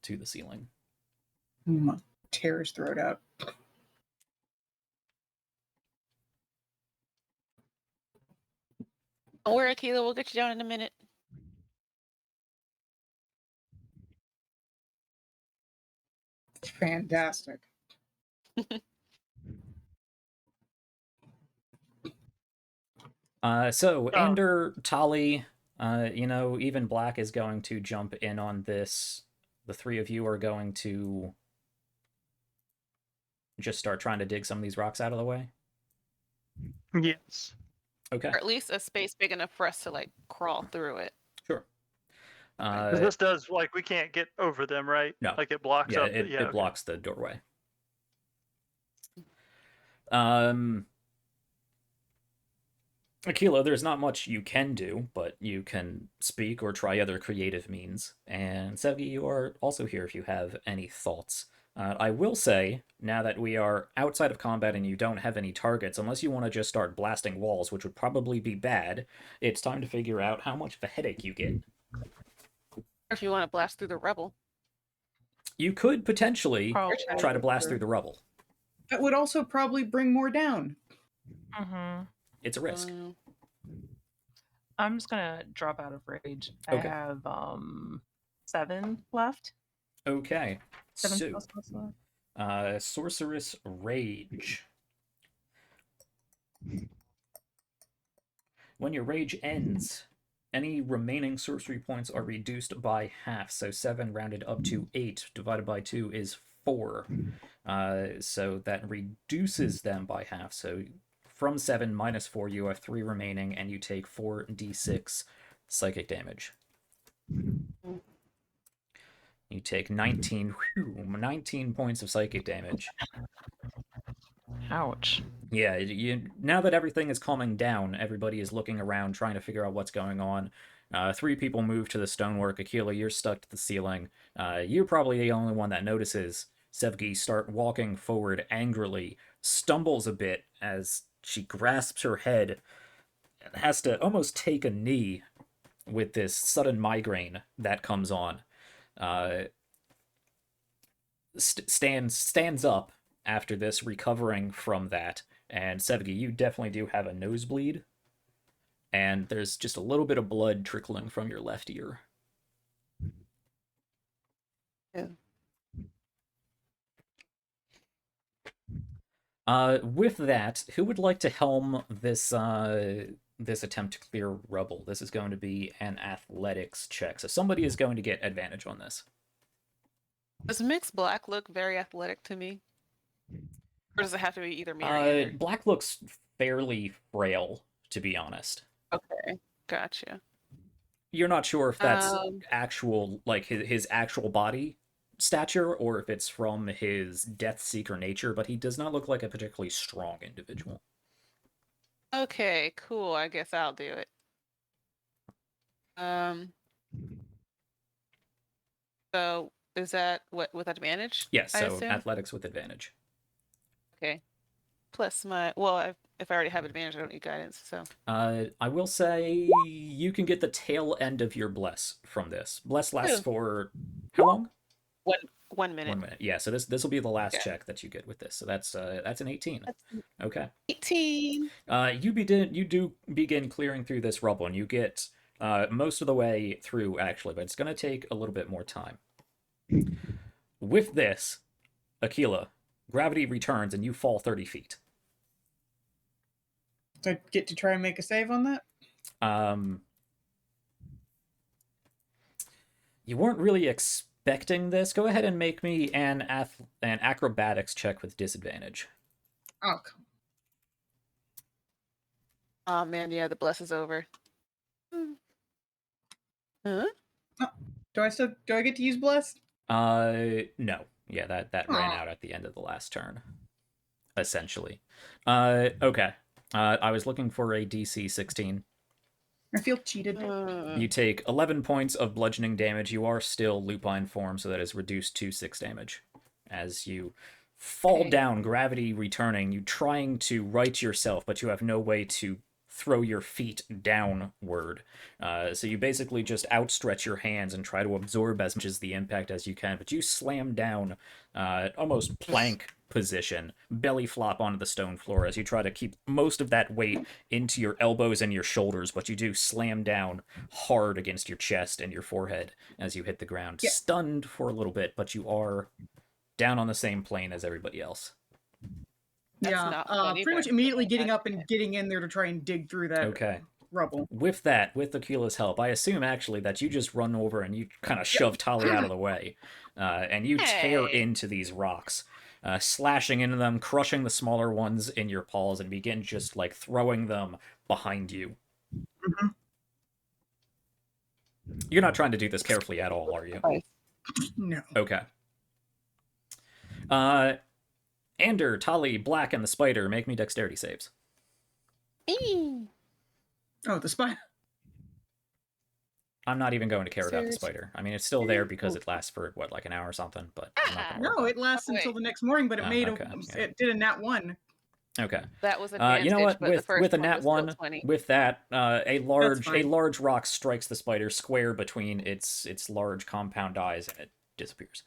to the ceiling. Tear his throat out. Don't worry, Akila, we'll get you down in a minute. Fantastic. So, Ander, Tali, even Black is going to jump in on this. The three of you are going to just start trying to dig some of these rocks out of the way? Yes. Okay. Or at least a space big enough for us to, like, crawl through it. Sure. 'Cause this does, like, we can't get over them, right? No. Like, it blocks Yeah, up. it blocks the doorway. Aquila, there's not much you can do, but you can speak or try other creative means. And Sevgi, you are also here if you have any thoughts. I will say, now that we are outside of combat and you don't have any targets, unless you want to just start blasting walls, which would probably be bad, it's time to figure out how much of a headache you get. Or if you want to blast through the rubble. You could potentially Probably. try to blast through the rubble. That would also probably bring more down. Mm-hmm. It's a risk. I'm just gonna drop out of rage. Okay. I have 7 left. Okay. 7 So, spell slots left. Sorceress Rage. When your rage ends, any remaining sorcery points are reduced by half. So 7 rounded up to 8 divided by 2 is 4. So that reduces them by half. So from 7 minus 4, you have 3 remaining, and you take 4d6 psychic damage. You take 19 points of psychic damage. Ouch. Yeah, now that everything is calming down, everybody is looking around, trying to figure out what's going on. 3 people move to the stonework. Aquila, you're stuck to the ceiling. You're probably the only one that notices Sevgi start walking forward angrily, stumbles a bit as she grasps her head, and has to almost take a knee with this sudden migraine that comes on. Stands up after this, recovering from that. And Sevgi, you definitely do have a nosebleed. And there's just a little bit of blood trickling from your left ear. Yeah. With that, who would like to helm this this attempt to clear rubble? This is going to be an athletics check, so somebody is going to get advantage on this. Does mixed black look very athletic to me? Or does it have to be either me or Ander? Black looks fairly frail, to be honest. Okay, gotcha. You're not sure if that's actual, like, his actual body stature, or if it's from his Death Seeker nature, but he does not look like a particularly strong individual. Okay, cool. I guess I'll do it. Um. So is that what with advantage? Yes, I so assume. athletics with advantage. Okay. Plus my well, if I already have advantage, I don't need guidance. So I will say you can get the tail end of your bless from this. Bless lasts Ooh. for how long? 1 minute. 1 minute. Yeah, so this will be the last Okay. check that you get with this. So that's an 18. That's Okay. 18. You do begin clearing through this rubble, and you get most of the way through actually, but it's going to take a little bit more time. With this, Aquila, gravity returns and you fall 30 feet. Do I get to try and make a save on that? You weren't really expecting this. Go ahead and make me an acrobatics check with disadvantage. Oh, come Oh man, yeah, the bless is over. Huh? on. Do I get to use blessed? No. Yeah, that ran out at the end of the last turn. Essentially. Okay. I was looking for a DC 16. I feel cheated. You take 11 points of bludgeoning damage. You are still lupine form, so that is reduced to 6 damage. As you fall down, gravity returning, you trying to right yourself, but you have no way to throw your feet downward. So you basically just outstretch your hands and try to absorb as much as the impact as you can, but you slam down almost plank position, belly flop onto the stone floor as you try to keep most of that weight into your elbows and your shoulders, but you do slam down hard against your chest and your forehead as you hit the ground. Yeah. Stunned for a little bit, but you are down on the same plane as everybody else. That's Yeah, not funny, pretty but much immediately getting that's up and getting in there to try and dig through that Okay. rubble. With Aquila's help, I assume actually that you just run over and you kind of shove Tali out of the way, and you tear Hey. into these rocks, slashing into them, crushing the smaller ones in your paws, and begin just like throwing them behind you. Mm-hmm. You're not trying to do this carefully at all, are you? No. Okay. Ander, Tali, Black, and the spider, make me dexterity saves. Oh, the spider. I'm not even going to care about the spider. I mean, it's still there because it lasts for, what, like an hour or something? But I'm not gonna worry No, about it lasts until the next morning, but it it did a nat 1. Okay. That was advantage, You know what? but the first With a one nat was still 1, 20. with that, a fine. large rock strikes the spider square between its large compound eyes, and it disappears.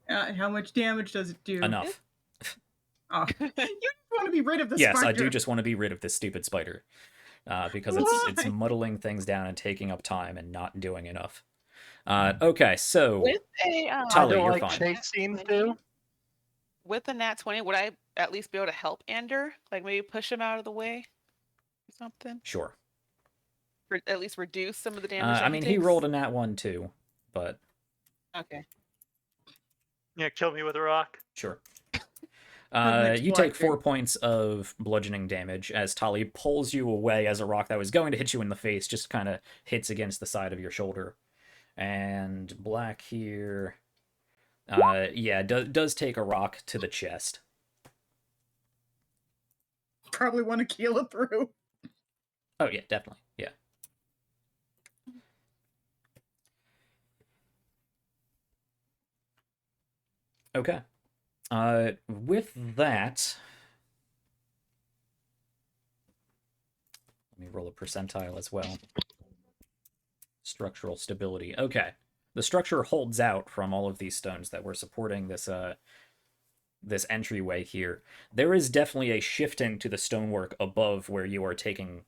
And how much damage does it do? Enough. Oh, you just want to be rid of the Yes, spider. I do just want to be rid of this stupid spider, because it's muddling things down and taking up time and not doing enough. Okay, so With a Tali, don't you're like fine. chase scenes too. with the nat 20, would I at least be able to help Ander? Like maybe push him out of the way or something? Sure. Or at least reduce some of the damage that I mean, he takes? rolled a nat 1 too, but Okay. Yeah, kill me with a rock. sure. next You Black take 4 points of bludgeoning damage as Tali pulls you away as a rock that was going to hit you in the face just kind of hits against the side of your shoulder. And Black here, does take a rock to the chest. Probably want to keel it through. Oh yeah, definitely, yeah. Okay. With that, let me roll a percentile as well. Structural stability. Okay. The structure holds out from all of these stones that were supporting this this entryway here. There is definitely a shifting to the stonework above where you are taking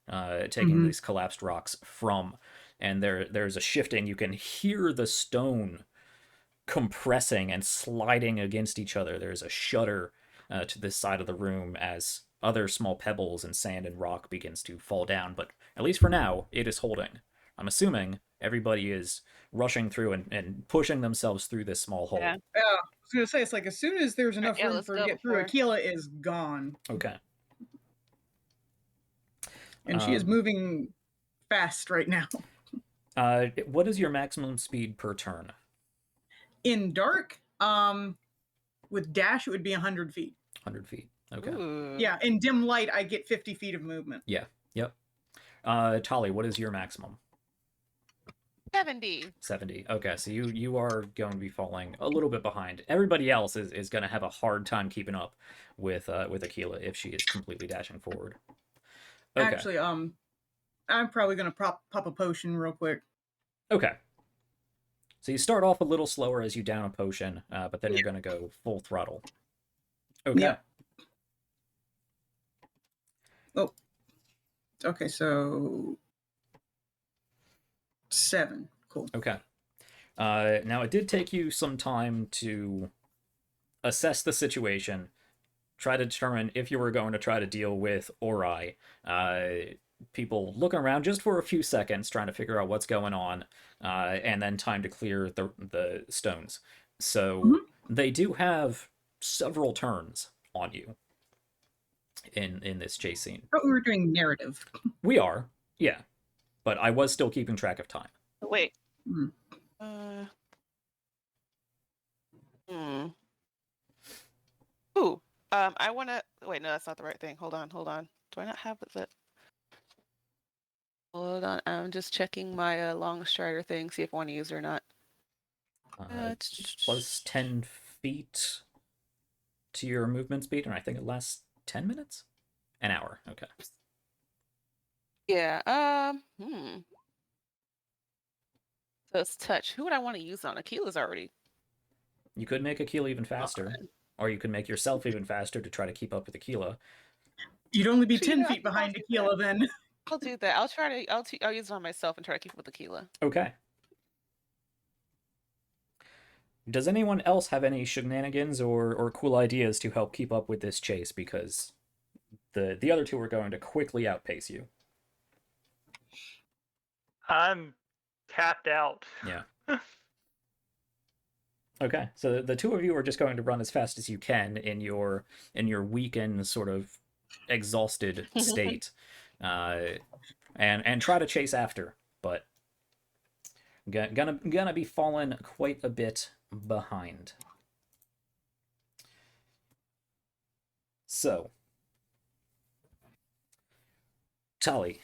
these collapsed rocks from, and there's a shifting. You can hear the stone compressing and sliding against each other. There's a shudder to this side of the room as other small pebbles and sand and rock begins to fall down, but at least for now, it is holding. I'm assuming everybody is rushing through and pushing themselves through this small hole. Yeah. Yeah, I was going to say, it's like as soon as there's enough yeah, room let's for go to get through, before- Aquila is gone. Okay. And she is moving fast right now. What is your maximum speed per turn? In dark, with dash, it would be 100 feet. 100 feet. Okay. Ooh. Yeah, in dim light, I get 50 feet of movement. Yeah. Yep. Tali, what is your maximum? 70. 70. Okay, so you are going to be falling a little bit behind. Everybody else is going to have a hard time keeping up with Aquila if she is completely dashing forward. Okay. Actually, I'm probably gonna pop a potion real quick. Okay. So you start off a little slower as you down a potion, but then you're going to go full throttle. Okay. Yeah. Oh. Okay, so 7. Cool. Okay. Now it did take you some time to assess the situation, try to determine if you were going to try to deal with Ori. People looking around just for a few seconds, trying to figure out what's going on, and then time to clear the stones. So they do have several turns on you in this chase scene. I thought we were doing narrative. We are, yeah, but I was still keeping track of time. Wait. Hmm. Ooh. I want to. Wait, no, that's not the right thing. Hold on. Do I not have it? Hold on. I'm just checking my long strider thing, see if I want to use it or not. Plus 10 feet to your movement speed, and I think it lasts 10 minutes? An hour, okay. Yeah. So it's touch. Who would I want to use on? Aquila's already. You could make Aquila even faster, or you could make yourself even faster to try to keep up with Aquila. You'd only be Actually, 10 you know, I feet think I'll behind do Aquila then. I'll do that. I'll try to. I'll use it on myself and try to keep up with Aquila. Okay. Does anyone else have any shenanigans or cool ideas to help keep up with this chase? Because the other two are going to quickly outpace you. I'm tapped out. Yeah. Okay, so the two of you are just going to run as fast as you can in your weakened, sort of exhausted state, and try to chase after, but gonna be falling quite a bit behind. So, Tali,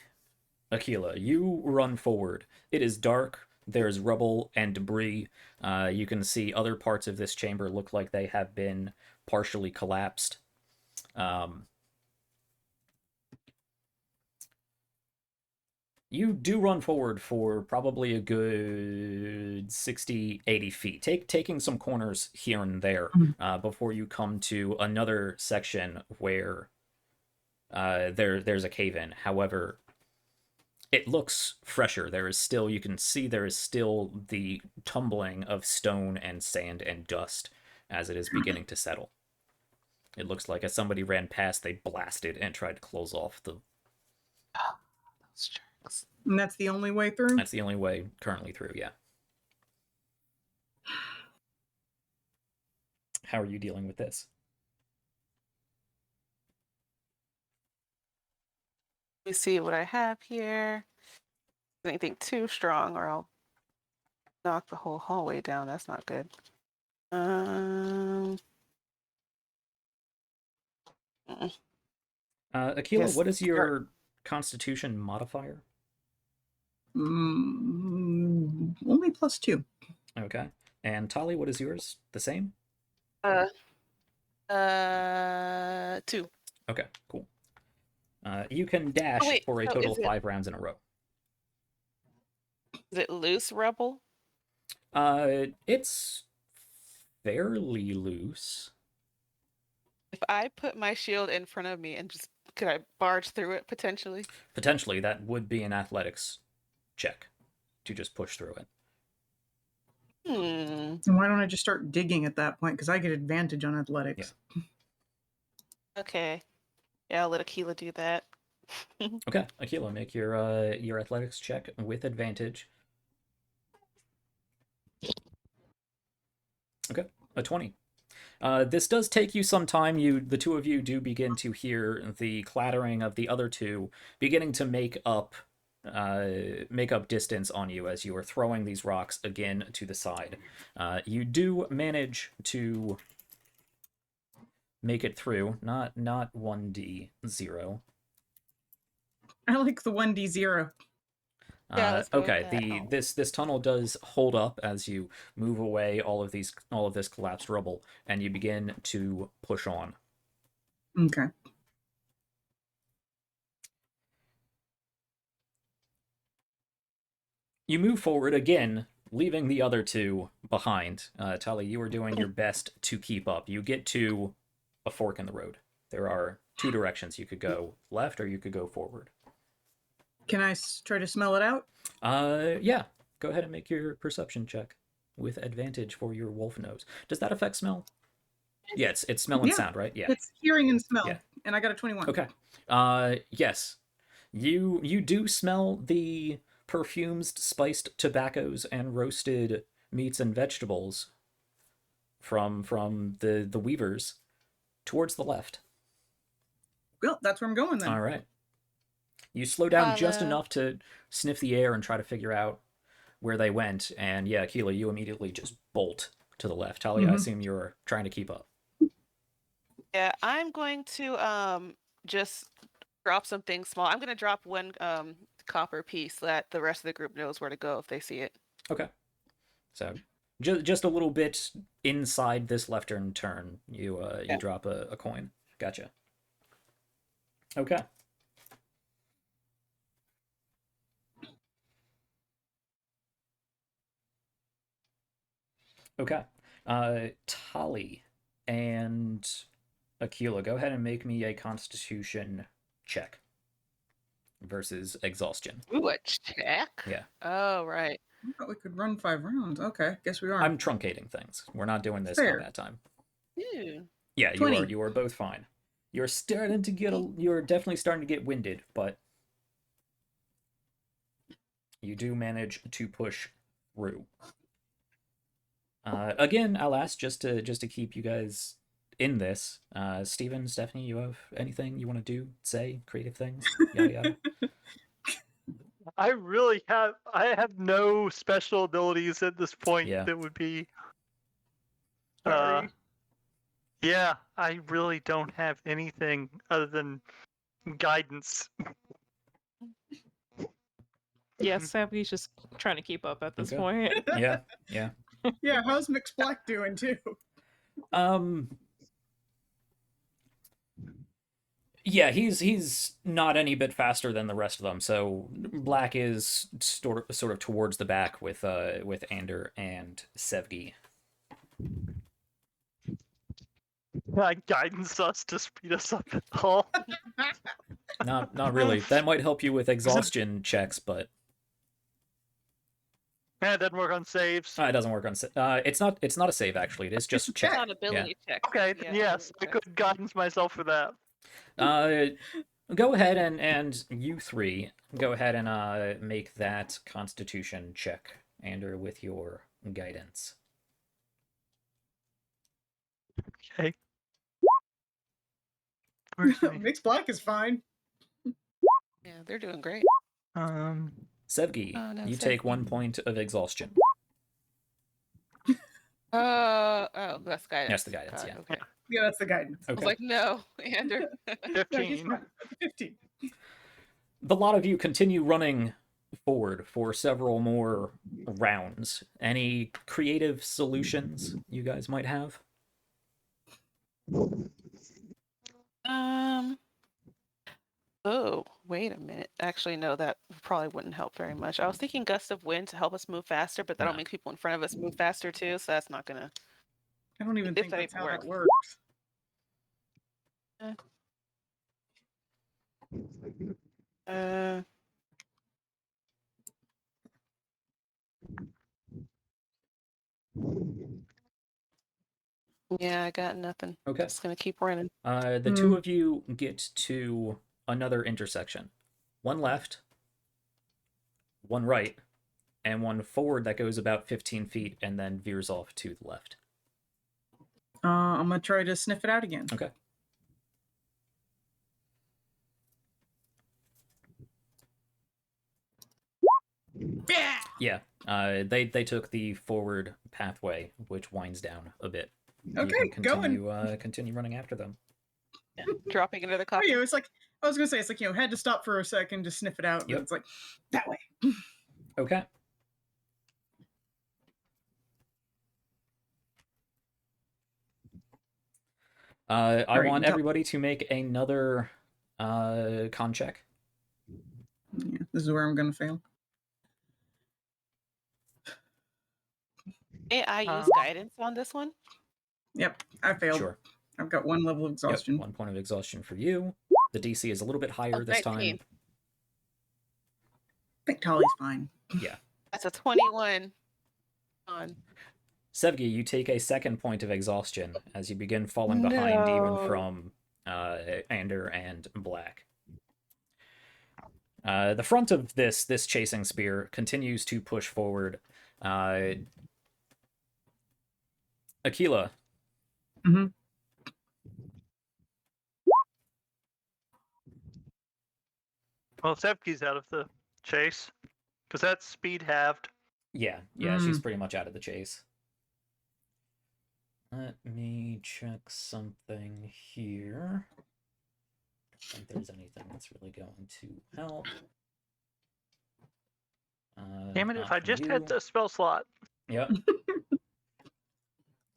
Aquila, you run forward. It is dark. There's rubble and debris. You can see other parts of this chamber look like they have been partially collapsed. You do run forward for probably a good 60, 80 feet, taking some corners here and there before you come to another section where there's a cave-in. However, it looks fresher. You can see there is still the tumbling of stone and sand and dust as it is beginning to settle. It looks like as somebody ran past, they blasted and tried to close off the... Those jerks. And that's the only way through? That's the only way currently through, yeah. How are you dealing with this? Let me see what I have here. Anything too strong, or I'll knock the whole hallway down. That's not good. Aquila, Yes, what is your constitution modifier? Only +2. Okay. And Tali, what is yours? The same? 2. Okay, cool. You can dash wait, for a so total is of 5 rounds in a row. Is it loose rubble? It's fairly loose. If I put my shield in front of me and just could I barge through it potentially? Potentially, that would be an athletics check to just push through it. And why don't I just start digging at that point? Because I get advantage on athletics. Yeah. Okay. Yeah, I'll let Aquila do that. Okay, Aquila, make your athletics check with advantage. Okay, a 20. This does take you some time. The two of you do begin to hear the clattering of the other two beginning to make up distance on you as you are throwing these rocks again to the side. You do manage to make it through. Not 1d0. I like the 1d0. Yeah, let's go with Okay, that. this tunnel does hold up as you move away all of this collapsed rubble, and you begin to push on. Okay. You move forward again, leaving the other two behind. Tali, you are doing your best to keep up. You get to a fork in the road. There are two directions. You could go left or you could go forward. Can I try to smell it out? Yeah. Go ahead and make your perception check with advantage for your wolf nose. Does that affect smell? Yeah, it's smell and Yeah. sound, right? Yeah. It's hearing and smell, Yeah. and I got a 21. Okay. Yes. You do smell the perfumed, spiced tobaccos and roasted meats and vegetables from the weavers towards the left. Well, that's where I'm going then. All right. You slow down just Follow. enough to sniff the air and try to figure out where they went. And yeah, Keela, you immediately just bolt to the left. Talia, I assume you're trying to keep up. Yeah, I'm going to just drop something small. I'm gonna drop one copper piece so that the rest of the group knows where to go if they see it. Okay. So just a little bit inside this left turn, you Yeah. drop a coin. Gotcha. Okay. Okay. Tali and Aquila, go ahead and make me a Constitution check versus exhaustion. Ooh, a check? Yeah. Oh, right. I thought we could run 5 rounds. Okay, guess we are. I'm truncating things. We're not doing this Fair. combat time. Ooh. Yeah, 20. you are both fine. You're starting to get you're definitely starting to get winded, but you do manage to push through. Again, I'll ask just to keep you guys in this. Steven, Stephanie, you have anything you want to do, say, creative things, yada yada. I have no special abilities at this point Yeah. that would be. Sorry. Yeah, I really don't have anything other than guidance. Yeah, Savvy's just trying to keep up at this Okay. point. Yeah. Yeah, how's Mixed Black doing too? Yeah, he's not any bit faster than the rest of them. So Black is sort of towards the back with Ander and Sevgi. Guidance us to speed us up at all. Not really. That might help you with exhaustion checks, but Man, it doesn't work on saves. it doesn't work on. It's not a save actually. It is just a It's check. not ability check. Okay, then yes, I could guidance myself for that. Go ahead and you three go ahead and make that Constitution check, Ander, with your guidance. Okay. Where's my- Mixed Black is fine. Yeah, they're doing great. Sevgi, Oh, no, you take Sevgi. 1 point of exhaustion. Oh, that's guidance. That's the guidance, yeah. Okay. Yeah, that's the guidance. I was Okay. like, no, Ander. No, he's 15. right. 15. The lot of you continue running forward for several more rounds. Any creative solutions you guys might have? Oh, wait a minute. Actually, no, that probably wouldn't help very much. I was thinking gust of wind to help us move faster, but that'll No. make people in front of us move faster too, so that's not gonna. I don't even If think that that's even how that works. works. Yeah, I got nothing. Okay. Just gonna keep running. The two of you get to another intersection. One left, one right, and one forward that goes about 15 feet and then veers off to the left. I'm gonna try to sniff it out again. Okay. Yeah. They took the forward pathway, which winds down a bit. Okay, You can continue running after them. Dropping into the Oh, copper. yeah, it's like I was gonna say, it's like, had to stop for a second to sniff it out. Yep. And it's like that way. Okay. I Alright, want tell- everybody to make another con check. Yeah, this is where I'm gonna fail. May I use guidance on this one? Yep, I failed. Sure. I've got 1 level of exhaustion. Yep, 1 point of exhaustion for you. The DC is a little bit higher this 19. time. I think Tali's fine. Yeah. That's a 21 on. Sevgi, you take a 2nd point of exhaustion as you begin falling behind even No. from Ander and Black. The front of this chasing spear continues to push forward. Aquila. Mm-hmm. Well, Sevki's out of the chase because that's speed halved. Yeah, she's pretty much out of the chase. Let me check something here. I don't think there's anything that's really going to help. Damn it! If not I from just you. had the spell slot. Yep.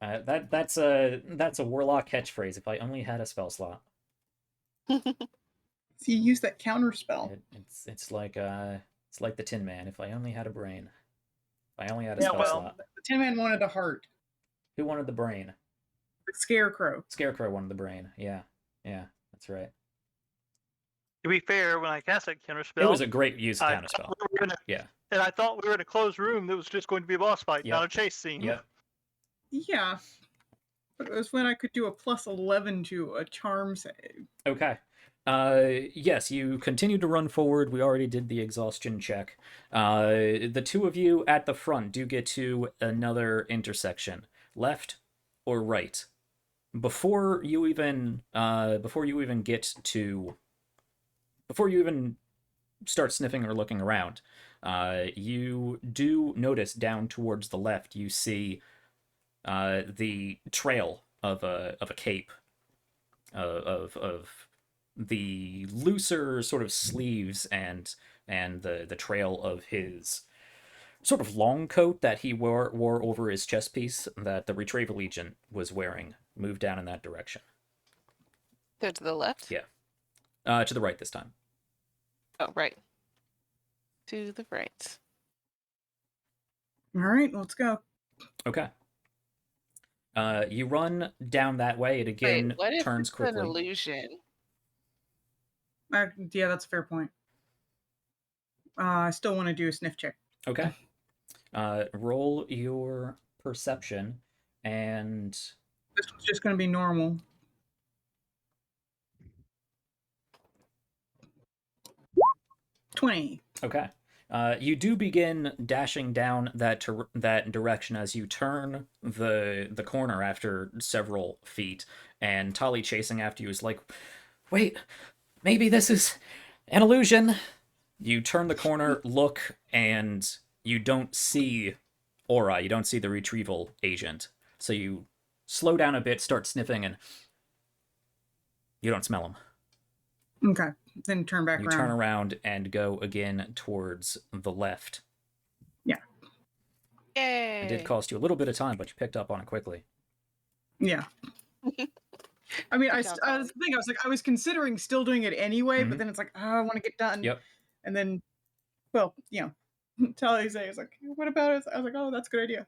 That's a warlock catchphrase. If I only had a spell slot. So you use that counter spell. It's like the Tin Man. If I only had a brain. If I only had a Yeah, spell well- slot. The Tin Man wanted a heart. Who wanted the brain? The Scarecrow. Scarecrow wanted the brain. Yeah, that's right. To be fair, when I cast that counter spell, It was a great use of I counter spell. thought we were in a- Yeah. and I thought we were in a closed room that was just going to be a boss fight, Yep. not a chase scene. Yep. Yeah. But it was when I could do a plus 11 to a charm save. Okay. Yes, you continue to run forward. We already did the exhaustion check. The two of you at the front do get to another intersection, left or right. Before you even start sniffing or looking around, you do notice down towards the left. You see the trail of a cape of the looser sort of sleeves and the trail of his sort of long coat that he wore over his chest piece that the Retrieval Legion was wearing moved down in that direction. They're to the left? Yeah. To the right this time. Oh, right. To the right. All right, let's go. Okay. You run down that way. It again Wait, what if turns it's quickly. an illusion? Yeah, that's a fair point. I still want to do a sniff check. Okay. Roll your perception and This one's just going to be normal. $20. okay. You do begin dashing down that direction as you turn the corner after several feet, and Tali chasing after you is like, "Wait, maybe this is an illusion." You turn the corner, look, and you don't see Aura. You don't see the retrieval agent. So you slow down a bit, start sniffing, and you don't smell him. Okay, then turn back You around. turn around and go again towards the left. Yay! It did cost you a little bit of time, but you picked up on it quickly. Yeah. I mean, I Good job, was thinking, I was considering still doing it anyway, Mhm. but then it's like, I want to get done. Yep. And then, well, Tali's is like, what about it? I was like, oh, that's a good idea.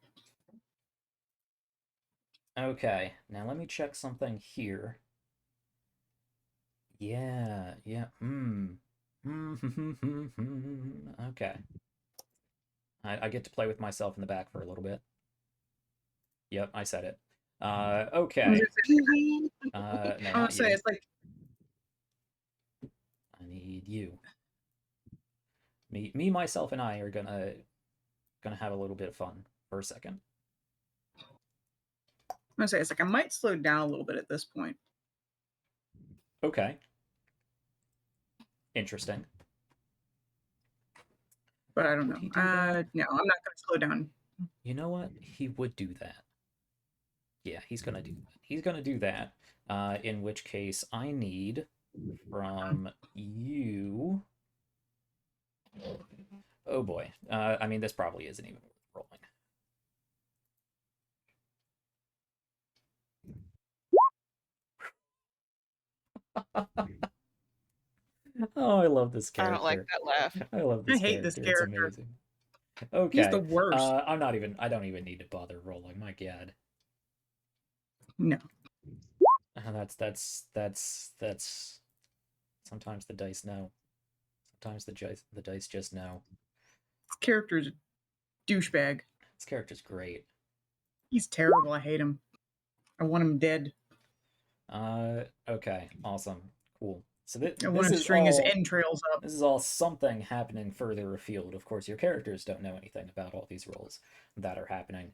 Okay, now let me check something here. Yeah. Okay. I get to play with myself in the back for a little bit. Yep, I said it. Okay. No, I not want to say, you. it's like, I need you. Me, myself, and I are gonna have a little bit of fun for a second. I'm gonna say, it's like, I might slow down a little bit at this point. Okay. Interesting. But I don't Would he know. do that? No, I'm not gonna slow down. You know what? He would do that. Yeah, he's gonna do that. He's gonna do that. In which case, I need from you Oh boy. I mean, this probably isn't even worth rolling. Oh, I love this I don't like character. that laugh. I love I this hate this character. It's character. amazing. He's the Okay. worst. I don't even need to bother rolling. My God. No. That's. Sometimes the dice know. Sometimes the dice just know. This character's a douchebag. This character's great. He's terrible. I hate him. I want him dead. Okay. Awesome. Cool. So I want this to is string his all. entrails up. This is all something happening further afield. Of course, your characters don't know anything about all these rolls that are happening.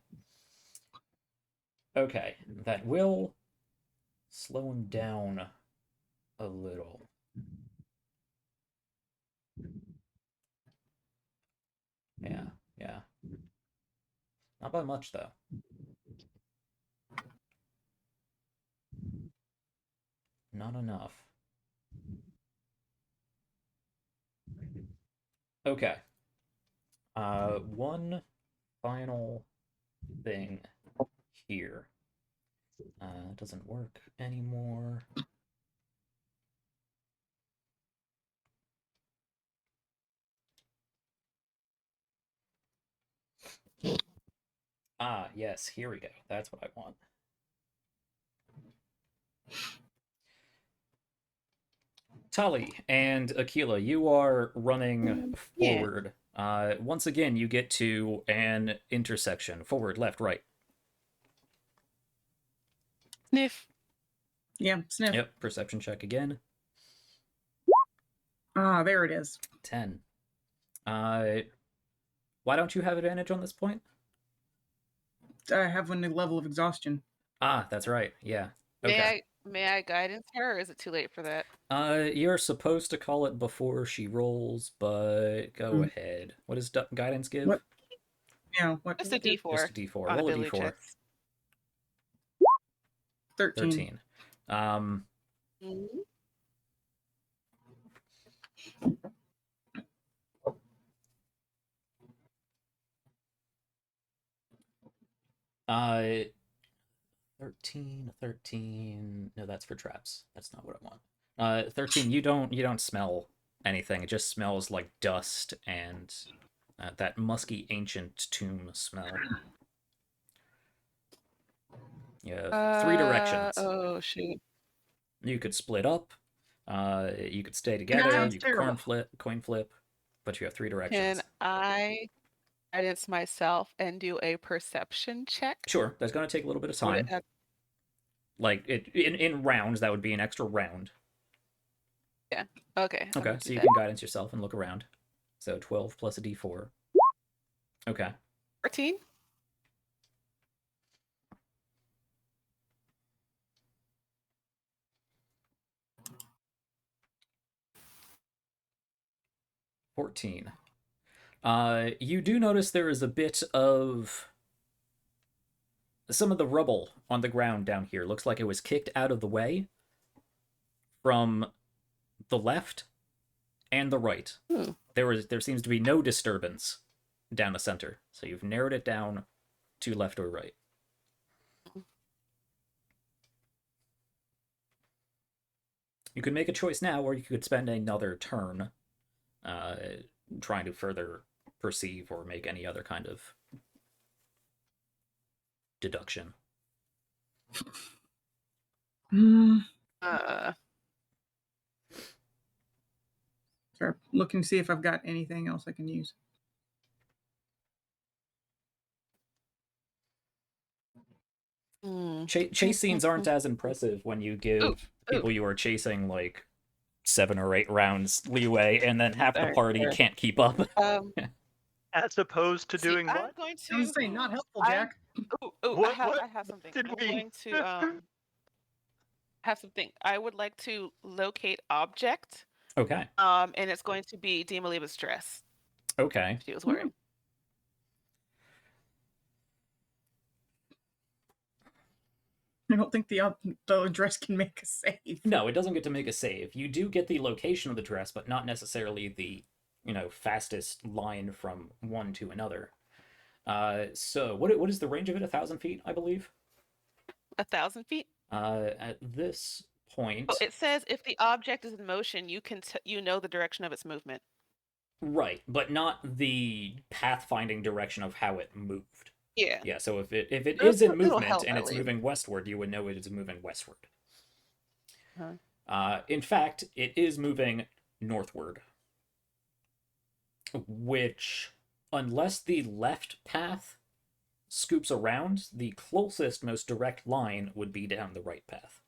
Okay, that will slow him down a little. Yeah. Not by much, though. Not enough. Okay. One final thing here. Doesn't work anymore. Ah, yes, here we go. That's what I want. Tali and Aquila, you are running Yeah. forward. Once again, you get to an intersection. Forward, left, right. Sniff. Yeah, sniff. Yep, perception check again. Ah, there it is. 10. Why don't you have advantage on this point? I have a level of exhaustion. Ah, that's right. Yeah. Okay. May I guidance her, or is it too late for that? You're supposed to call it before she rolls, but go Hmm. ahead. What does guidance give? What? Yeah, what? Just a did it give? D4 Just a D4. on Roll a ability D4. checks. 13. 13. Mhm. Uh, 13. No, that's for traps. That's not what I want. 13. You don't smell anything. It just smells like dust and that musky ancient tomb smell. You have three directions. Oh shoot. You could split up. You could stay together. sounds You could terrible. coin flip, but you have three directions. Can I guidance myself and do a perception check? Sure, that's going to take a little bit of Would time. it have- Like in rounds, that would be an extra round. Yeah. Okay. I'm Okay, gonna so do you that. can guidance yourself and look around. So 12 plus a D4. Okay. 14. $14. You do notice there is a bit of some of the rubble on the ground down here. Looks like it was kicked out of the way from the left and the right. Hmm. There seems to be no disturbance down the center. So you've narrowed it down to left or right. You could make a choice now, or you could spend another turn trying to further perceive or make any other kind of deduction. Uh, Sorry, looking to see if I've got anything else I can use. Chase scenes aren't as impressive when you give people you are chasing like 7 or 8 rounds leeway, and then half the party can't keep up. As opposed to see, doing I'm what? going I was to. saying, not helpful, I'm- Jack. What- I have something. did I'm we- going to have something. I would like to locate object. Okay. And it's going to be Demaliba's dress. Okay. She was wearing. I don't think the dress can make a save. No, it doesn't get to make a save. You do get the location of the dress, but not necessarily the fastest line from one to another. So what is the range of it? 1,000 feet, I believe. 1,000 feet. At this point, Oh, it says if the object is in motion, you can you know the direction of its movement. right, but not the pathfinding direction of how it moved. Yeah. Yeah, so if it It'll- is in it'll movement help, and at it's least. moving westward, you would know it is moving westward. Uh-huh. In fact, it is moving northward, which, unless the left path scoops around, the closest, most direct line would be down the right path.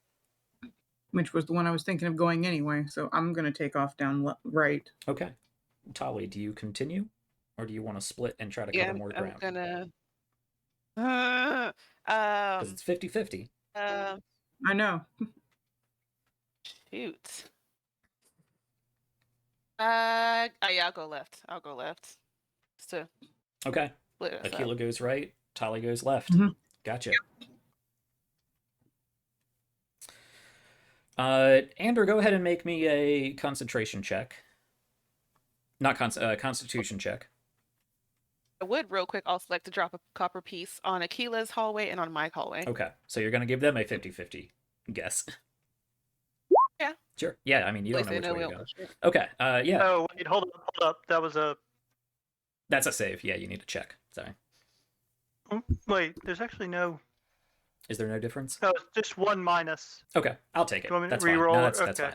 Which was the one I was thinking of going anyway. So I'm gonna take off down right. Okay. Tali, do you continue? Or do you want to split and try to Yeah, cover more I'm ground? gonna. Because it's 50-50. I know. Shoot. Yeah, I'll go left. I'll go left. Just to Okay. split us up. Aquila goes right, Tali goes left. Mhm. Gotcha. Ander, go ahead and make me a concentration check. Not constitution check. I would real quick also like to drop a copper piece on Aquila's hallway and on my hallway. Okay, so you're going to give them a 50-50 guess. Yeah. Sure. Yeah, I mean, you At don't least know they which way know to we go. don't shoot. Okay, yeah. Oh wait, hold up. That was a That's a save. Yeah, you need to check. Sorry. wait. There's actually no. Is there no difference? No, it's just one minus. Okay, I'll take it. Do you want me to That's fine. reroll No, it? that's Okay.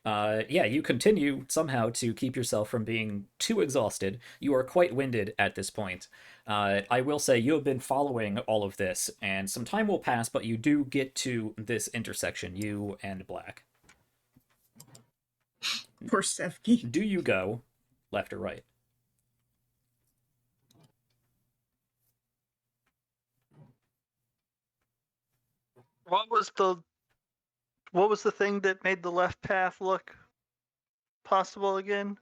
fine. Yeah, you continue somehow to keep yourself from being too exhausted. You are quite winded at this point. I will say you have been following all of this, and some time will pass, but you do get to this intersection, you and Black. Poor Sevki. Do you go left or right? What was the thing that made the left path look possible again?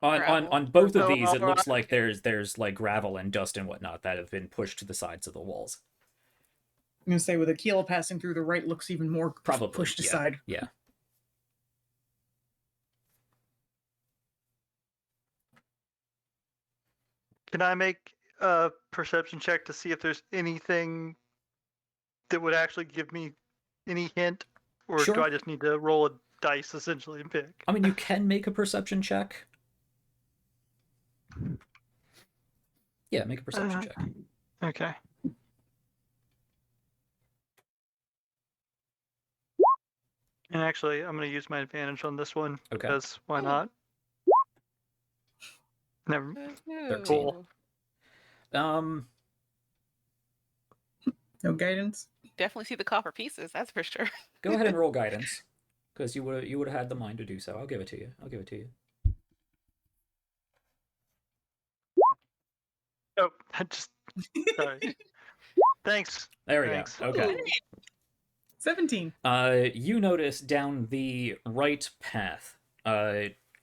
On Gravel. both of Oh, these, it looks alright. like there's like gravel and dust and whatnot that have been pushed to the sides of the walls. I'm gonna say with Aquila passing through, the right looks even more Probably pushed yeah. aside. Yeah. Can I make a perception check to see if there's anything that would actually give me any hint, or Sure. do I just need to roll a dice essentially and pick? I mean, you can make a perception check. Yeah, make a perception check. Okay. And actually, I'm going to use my advantage on this one Okay. because why not? Never. 13. Cool. No guidance. Definitely see the copper pieces, that's for sure. Go ahead and roll guidance, because you would have had the mind to do so. I'll give it to you. Oh, I just. Sorry. Thanks. There we Thanks. go. Okay. 17. You notice down the right path,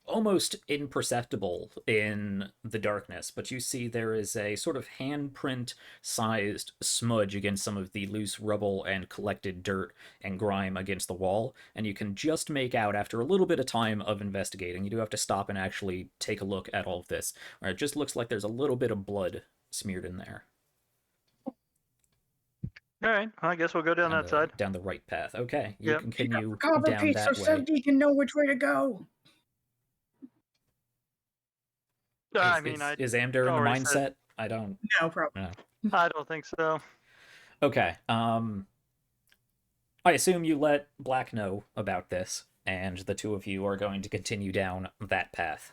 almost imperceptible in the darkness, but you see there is a sort of handprint-sized smudge against some of the loose rubble and collected dirt and grime against the wall, and you can just make out, after a little bit of time of investigating, you do have to stop and actually take a look at all of this, where it just looks like there's a little bit of blood smeared in there. All right. Well, I guess we'll go down that side. Down the right path. Okay, you Yep. continue Copper down piece so that way. Sevki can know which way to go. I mean, Is Amder in the already mindset? said- I don't. No problem. No. I don't think so. Okay. I assume you let Black know about this, and the two of you are going to continue down that path.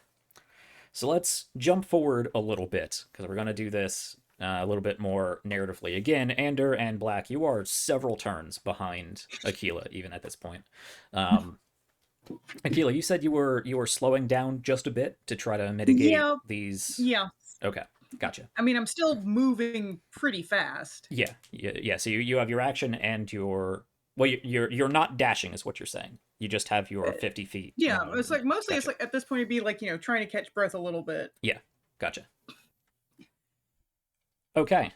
So let's jump forward a little bit, because we're going to do this a little bit more narratively. Again, Ander and Black, you are several turns behind Aquila, even at this point. Aquila, you said you were slowing down just a bit to try to mitigate these. Yeah. Okay, gotcha. I mean, I'm still moving pretty fast. Yeah. So you have your action and your you're not dashing, is what you're saying. You just have your 50 feet. Yeah, it's like mostly gotcha. it's like at this point it'd be like, trying to catch breath a little bit. Yeah, gotcha. Okay.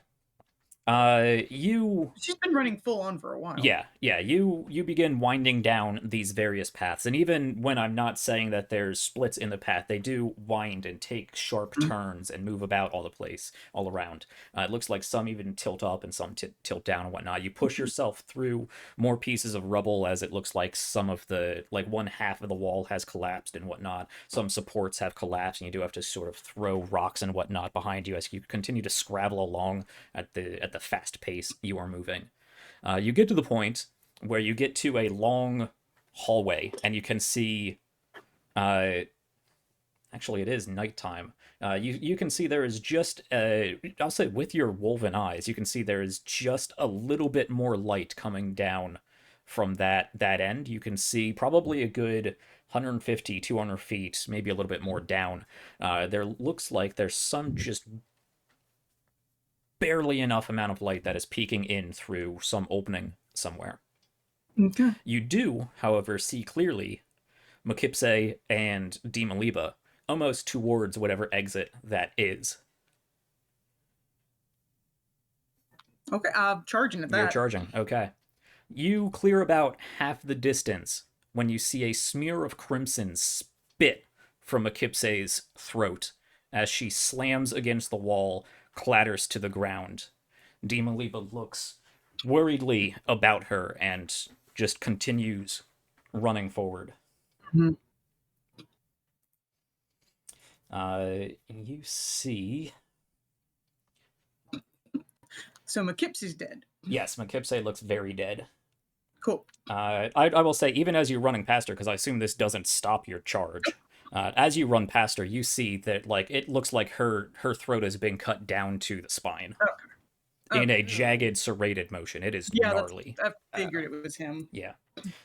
You She's been running full on for a while. Yeah, you begin winding down these various paths, and even when I'm not saying that there's splits in the path, they do wind and take sharp turns and move about all the place, all around. It looks like some even tilt up and some tilt down and whatnot. You push yourself through more pieces of rubble, as it looks like some of the, like, one half of the wall has collapsed and whatnot. Some supports have collapsed, and you do have to sort of throw rocks and whatnot behind you as you continue to scrabble along at the fast pace you are moving. You get to the point where you get to a long hallway, and you can see. Actually, it is nighttime. You can see there is just. I'll say with your woven eyes, you can see there is just a little bit more light coming down from that end. You can see probably a good 150, 200 feet, maybe a little bit more down. There looks like there's some just barely enough amount of light that is peeking in through some opening somewhere. Okay. You do, however, see clearly Mokipse and Dimaliba almost towards whatever exit that is. Okay, charging at that. You're charging, okay. You clear about half the distance when you see a smear of crimson spit from Mokipse's throat as she slams against the wall, clatters to the ground. Dimaliba looks worriedly about her and just continues running forward. Mhm. You see... So Mokipse's dead. Yes, Mokipse looks very dead. Cool. I will say, even as you're running past her, because I assume this doesn't stop your charge, as you run past her, you see that, like, it looks like her throat is being cut down to the spine. Okay. In a jagged, serrated motion. It is Yeah, gnarly. I figured it was him. Yeah.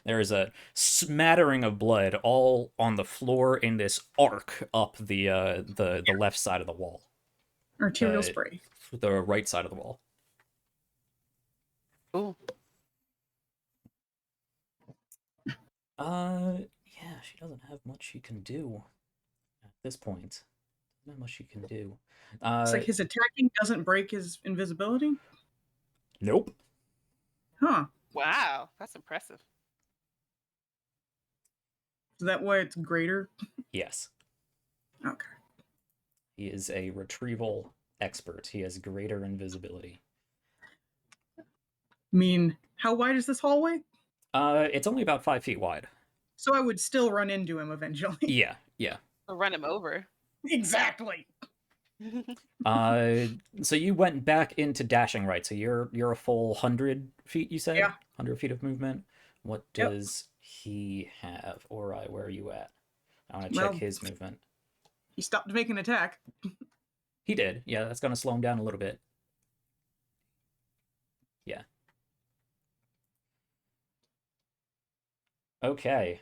There is a smattering of blood all on the floor in this arc up the left side of the wall. Arterial spray. The right side of the wall. Ooh. Yeah, she doesn't have much she can do at this point. Not much she can do. It's like his attacking doesn't break his invisibility? Nope. Huh. Wow, that's impressive. Is that why it's greater? Yes. Okay. He is a retrieval expert. He has greater invisibility. I mean, how wide is this hallway? It's only about 5 feet wide. So I would still run into him eventually. Yeah. I'll run him over. Exactly. So you went back into dashing, right? So you're a full 100 feet, you said? Yeah. 100 feet of movement. What Yep. does he have? Ori, where are you at? I want to check Well, his movement. He stopped to make an attack. He did. Yeah, that's going to slow him down a little bit. Yeah. Okay.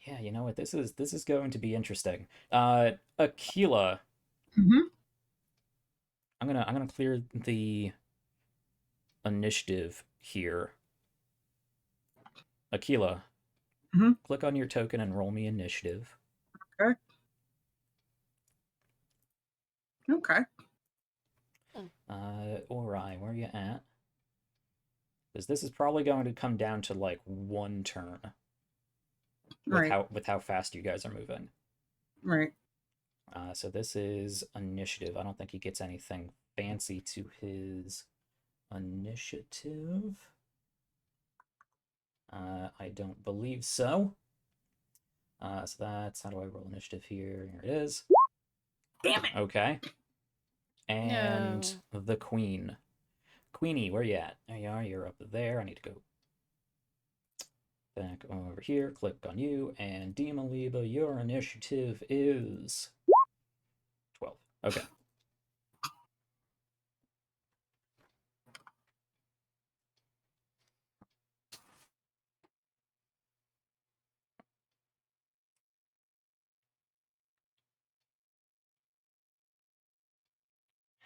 Yeah, you know what? This is going to be interesting. Aquila. Mm-hmm. I'm gonna clear the initiative here. Aquila. Mm-hmm. Click on your token and roll me initiative. Okay. Ori, where are you at? Because this is probably going to come down to like one turn. With how fast you guys are moving. Right. So this is initiative. I don't think he gets anything fancy to his initiative. I don't believe so. So that's, how do I roll initiative here? Here it is. Damn it. Okay. And the queen. Queenie, where you at? There you are. You're up there. I need to go back over here. Click on you. And Dimaliba, your initiative is 12. Okay.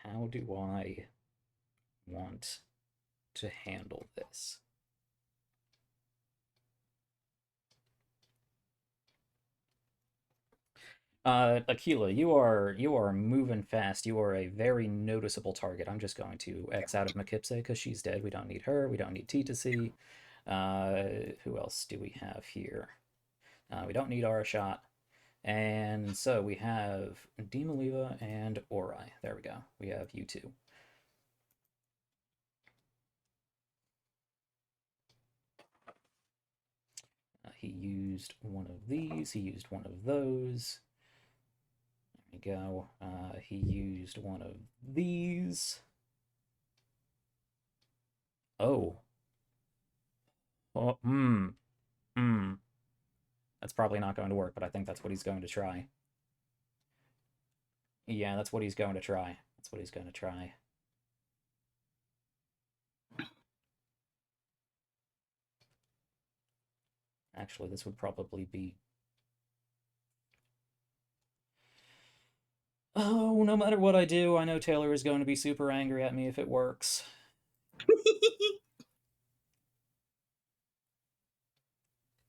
How do I want to handle this? Aquila, you are moving fast. You are a very noticeable target. I'm just going to X out of Mekipse because she's dead. We don't need her. We don't need T2C. Who else do we have here? We don't need Arashot. And so we have Demaliva and Ori. There we go. We have you two. He used one of these. He used one of those. There we go. He used one of these. Oh. Oh, That's probably not going to work, but I think that's what he's going to try. Yeah, that's what he's going to try. That's what he's going to try. Actually, this would probably be... Oh, no matter what I do, I know Taylor is going to be super angry at me if it works.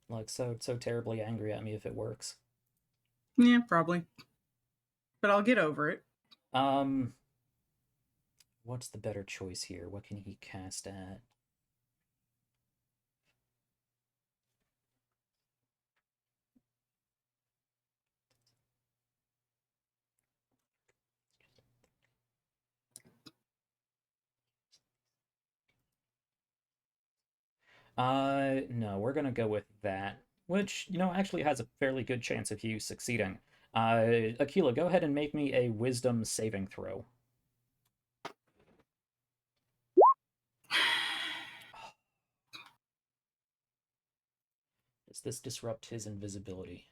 Like, so terribly angry at me if it works. Yeah, probably. But I'll get over it. What's the better choice here? What can he cast at? No, we're gonna go with that, which, actually has a fairly good chance of you succeeding. Aquila, go ahead and make me a wisdom saving throw. Does this disrupt his invisibility?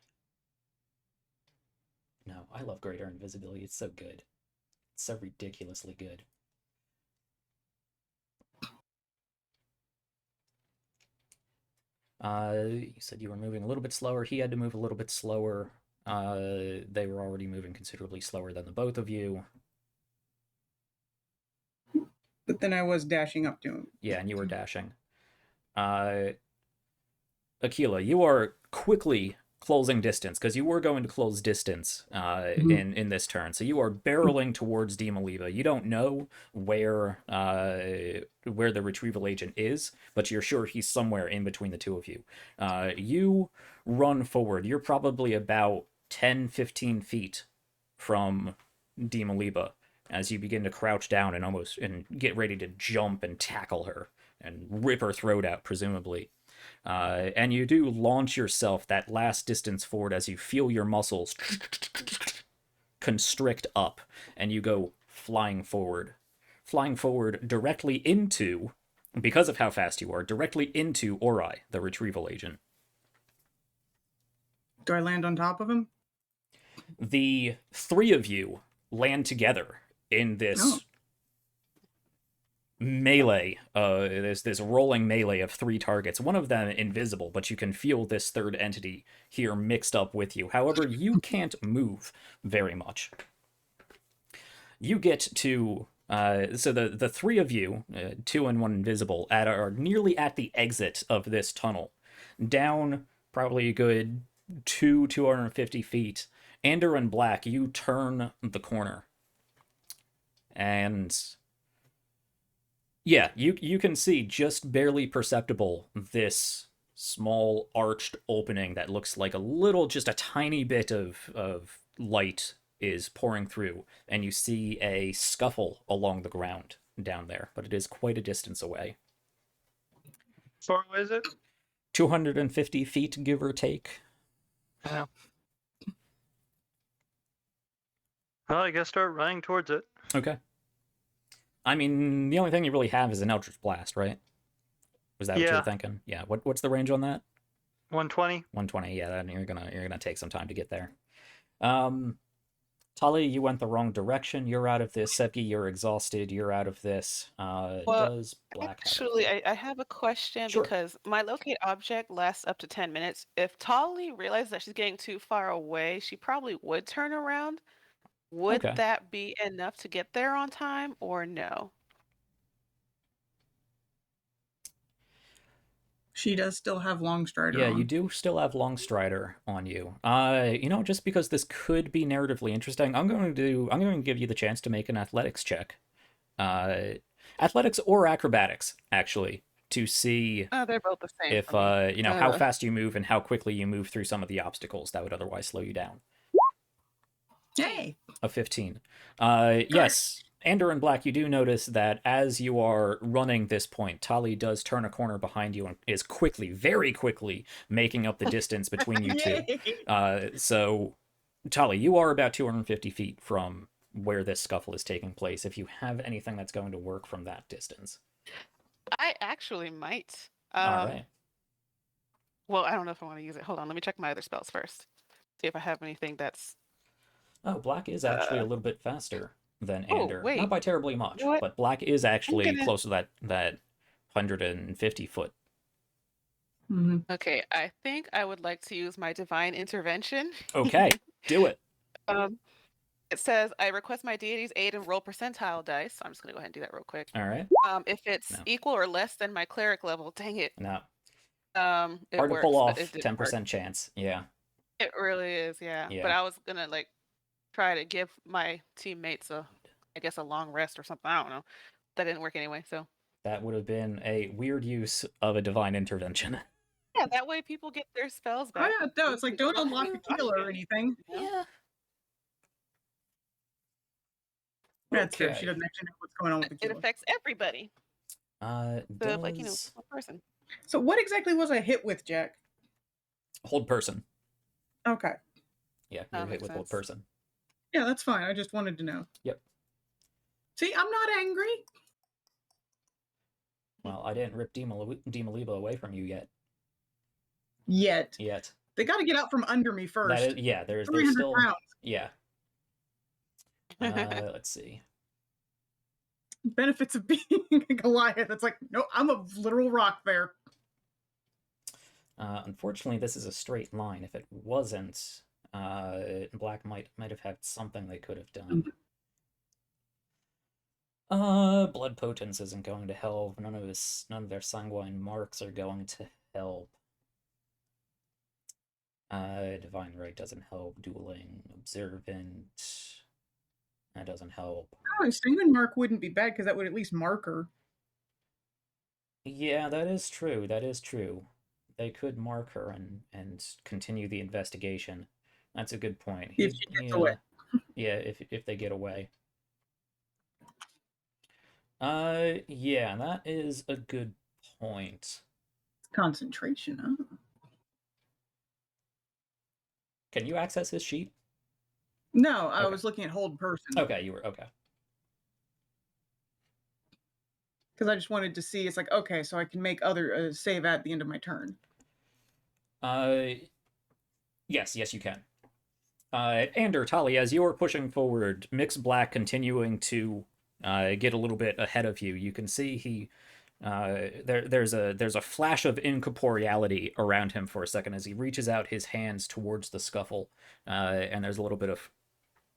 No, I love greater invisibility. It's so good. It's so ridiculously good. You said you were moving a little bit slower. He had to move a little bit slower. They were already moving considerably slower than the both of you. But then I was dashing up to him. Yeah, and you were dashing. Aquila, you are quickly closing distance, because you were going to close distance in this turn. So you are barreling towards Demaliva. You don't know where the retrieval agent is, but you're sure he's somewhere in between the two of you. You run forward. You're probably about 10-15 feet from Demaliva as you begin to crouch down and get ready to jump and tackle her and rip her throat out, presumably. And you do launch yourself that last distance forward as you feel your muscles constrict up, and you go flying forward directly into, because of how fast you are, directly into Ori, the retrieval agent. Do I land on top of him? The three of you land together in this melee, this rolling melee of three targets, one of them invisible, but you can feel this third entity here mixed up with you. However, you can't move very much. You get to so the three of you, two and one invisible, are nearly at the exit of this tunnel, down probably a good 250 feet. Ander and Black, you turn the corner, and yeah, you can see just barely perceptible this small arched opening that looks like just a tiny bit of light is pouring through, and you see a scuffle along the ground down there, but it is quite a distance away. Far away is it? 250 feet, give or take. Yeah. Well, I guess start running towards it. Okay. I mean, the only thing you really have is an Eldritch Blast, right? Was that what you were thinking? Yeah. What's the range on that? 120. 120. Yeah, then you're gonna take some time to get there. Tali, you went the wrong direction. You're out of this. Sepki, you're exhausted. You're out of this. Well, Does Black Actually, have I have a question Sure. because my locate object lasts up to 10 minutes. If Tali realizes that she's getting too far away, she probably would turn around. Would Okay. that be enough to get there on time or no? She does still have Longstrider Yeah, on. you do still have Longstrider on you. Just because this could be narratively interesting, I'm going to give you the chance to make an athletics check. Athletics or acrobatics, actually, to see Oh, they're both the same if for me. how fast you move and how quickly you move through some of the obstacles that would otherwise slow you down. Hey! A 15. Yes, Ander and Black, you do notice that as you are running this point, Tali does turn a corner behind you and is quickly, very quickly, making up the distance between you two. So, Tali, you are about 250 feet from where this scuffle is taking place. If you have anything that's going to work from that distance. I actually might. All right. Well, I don't know if I want to use it. Hold on, let me check my other spells first. See if I have anything that's. Oh, Black is actually a little bit faster than Oh, Ander. wait. Not by terribly much, You know what? but Black is actually gonna- close to that 150 foot. Mhm. Okay, I think I would like to use my divine intervention. Okay, do it. It says I request my deity's aid and roll percentile dice. So I'm just gonna go ahead and do that real quick. All right. If it's No. equal or less than my cleric level, dang it. No. It Hard to works, pull but off. it didn't 10% chance. Yeah. It really is, yeah. Yeah. But I was gonna try to give my teammates I guess a long rest or something. I don't know. That didn't work anyway. So That would have been a weird use of a divine intervention. yeah, that way people get their spells Oh back. yeah, no, it's like don't unlock the killer or anything. Yeah. That's true. Okay. She doesn't actually know what's going on with the It killer. affects everybody. So Does one person. So what exactly was I hit with, Jack? hold person. Okay. Yeah, That you're hit makes with hold sense. person. Yeah, that's fine. I just wanted to know. Yep. See, I'm not angry. Well, I didn't rip Demoliba away from you yet. Yet. They got to get out from under me first. That is, yeah, there's 300 still pounds. yeah. Let's see. Benefits of being a Goliath. It's like, no, I'm a literal rock bear. Unfortunately, this is a straight line. If it wasn't, Black might have had something they could have done. Blood potence isn't going to help. None of their sanguine marks are going to help. Divine right doesn't help. Dueling, observant. That doesn't help. Oh, a sanguine mark wouldn't be bad because that would at least mark her. Yeah, that is true. That is true. They could mark her and continue the investigation. That's a good point. If she gets away. Yeah, if they get away. Yeah, that is a good point. Concentration, huh? Can you access his sheet? No, I Okay. was looking at hold person. Okay, you were okay. Because I just wanted to see, it's like, okay, so I can make other save at the end of my turn. Yes, you can. Ander, Tali, as you're pushing forward, Mixed Black continuing to get a little bit ahead of you. You can see there's a flash of incorporeality around him for a second as he reaches out his hands towards the scuffle, and there's a little bit of.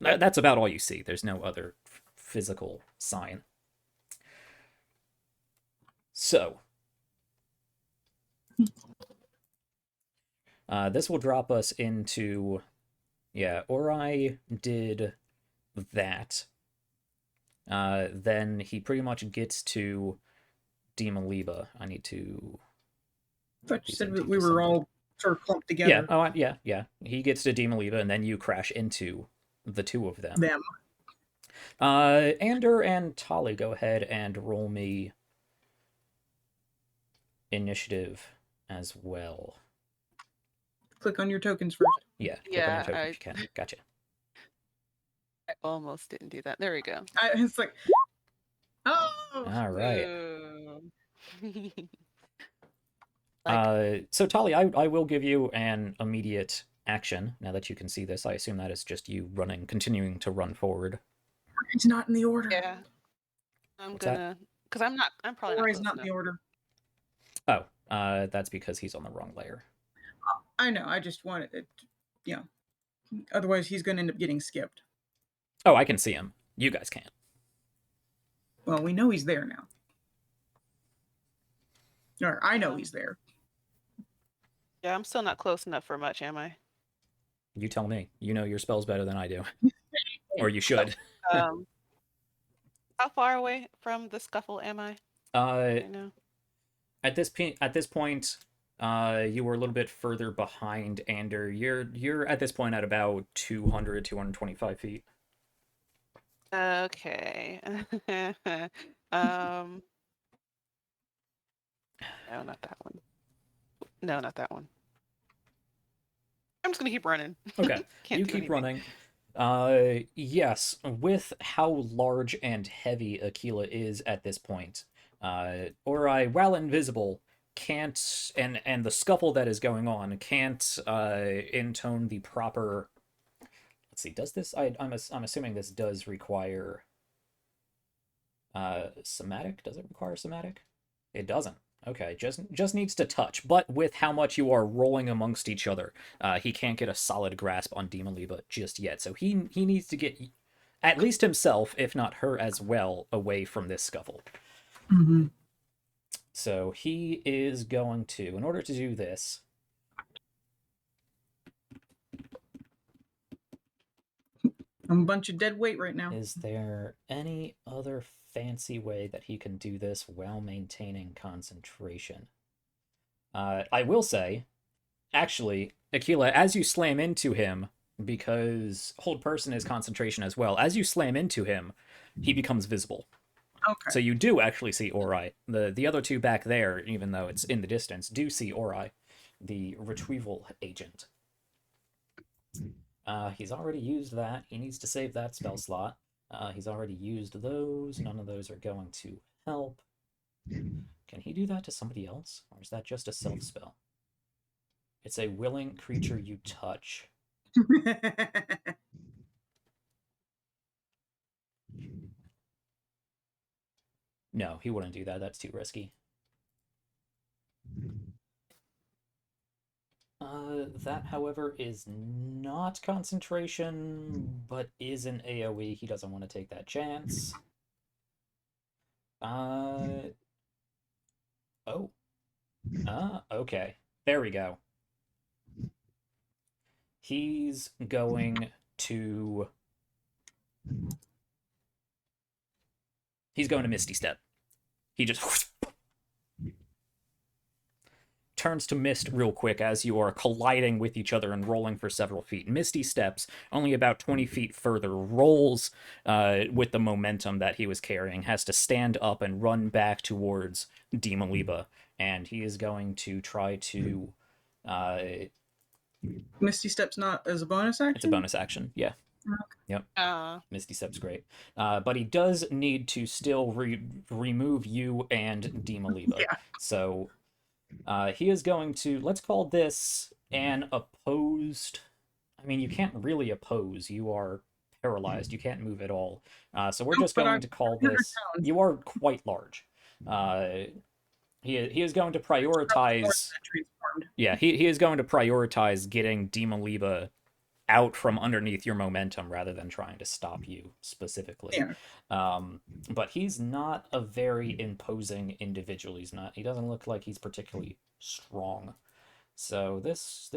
That's about all you see. There's no other physical sign. So, this will drop us into, yeah, Ori did that. Then he pretty much gets to Demoliba. I need to. I thought you said we were all sort of clumped together. Yeah. He gets to Demoliba, and then you crash into the two of them. Them. Ander and Tali, go ahead and roll me initiative as well. Click on your tokens first. Yeah, click on your token if you can. Gotcha. I almost didn't do that. There we go. It's like, oh! All right. Like- So Tali, I will give you an immediate action now that you can see this. I assume that is just you continuing to run forward. It's not in the order. Yeah. I'm What's that? gonna, because I'm probably Ori's not not in the order. Oh, that's because he's on the wrong layer. I know. I just wanted it. Yeah. Otherwise, he's going to end up getting skipped. Oh, I can see him. You guys can't. Well, we know he's there now. Or I know he's there. Yeah, I'm still not close enough for much, am I? You tell me. You know your spells better than I do. Or you should. Um, how far away from the scuffle am I Uh, right now? at this point, you were a little bit further behind Ander. You're at this point at about 200, 225 feet. Okay. Um, no, not that one. No, not that one. I'm just gonna keep running. Okay, Can't you do keep anything. running. Yes, with how large and heavy Aquila is at this point, Ori, while invisible, can't, and the scuffle that is going on can't intone the proper. Let's see. Does this? I'm assuming this does require somatic. Does it require somatic? It doesn't. Okay, just needs to touch. But with how much you are rolling amongst each other, he can't get a solid grasp on Demoliba just yet. So he needs to get at least himself, if not her as well, away from this scuffle. Mm-hmm. So he is going to, in order to do this, I'm a bunch of dead weight right now. is there any other fancy way that he can do this while maintaining concentration? I will say, actually, Aquila, as you slam into him, because hold person is concentration as well, as you slam into him, he becomes visible. Okay. So you do actually see Ori. The other two back there, even though it's in the distance, do see Ori, the retrieval agent. He's already used that. He needs to save that spell slot. He's already used those. None of those are going to help. Can he do that to somebody else? Or is that just a self spell? It's a willing creature you touch. No, he wouldn't do that. That's too risky. That, however, is not concentration, but is an AoE. He doesn't want to take that chance. Oh. Okay. There we go. He's going to... He's going to Misty Step. He just... turns to mist real quick as you are colliding with each other and rolling for several feet. Misty Steps, only about 20 feet further, rolls with the momentum that he was carrying, has to stand up and run back towards Demoliba, and he is going to try to... Misty Step's not as a bonus action? It's a bonus action, yeah. Okay. Yep. Misty Step's great. But he does need to still remove you and Demoliba. Yeah. So... he is going to, let's call this an opposed, I mean, you can't really oppose, you are paralyzed, you can't move at all. So we're just going to call this, you are quite large. He is going to prioritize, yeah, he is going to prioritize getting Demoliba out from underneath your momentum rather than trying to stop you specifically. Yeah. But he's not a very imposing individual. He doesn't look like he's particularly strong. So this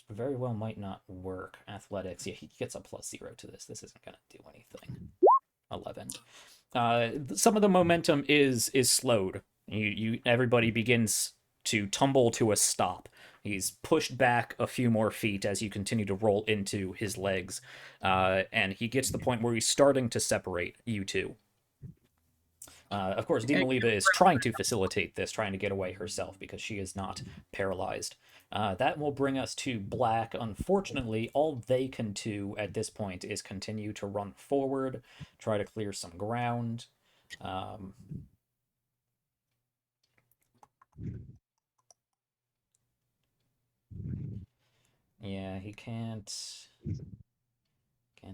very well might not work. Athletics, yeah, he gets a +0 to this. This isn't gonna do anything. 11. Some of the momentum is slowed. Everybody begins to tumble to a stop. He's pushed back a few more feet as you continue to roll into his legs, and he gets to the point where he's starting to separate you two. Of course, Demoliba is trying to facilitate this, trying to get away herself because she is not paralyzed. That will bring us to black. Unfortunately, all they can do at this point is continue to run forward, try to clear some ground. Yeah, he can't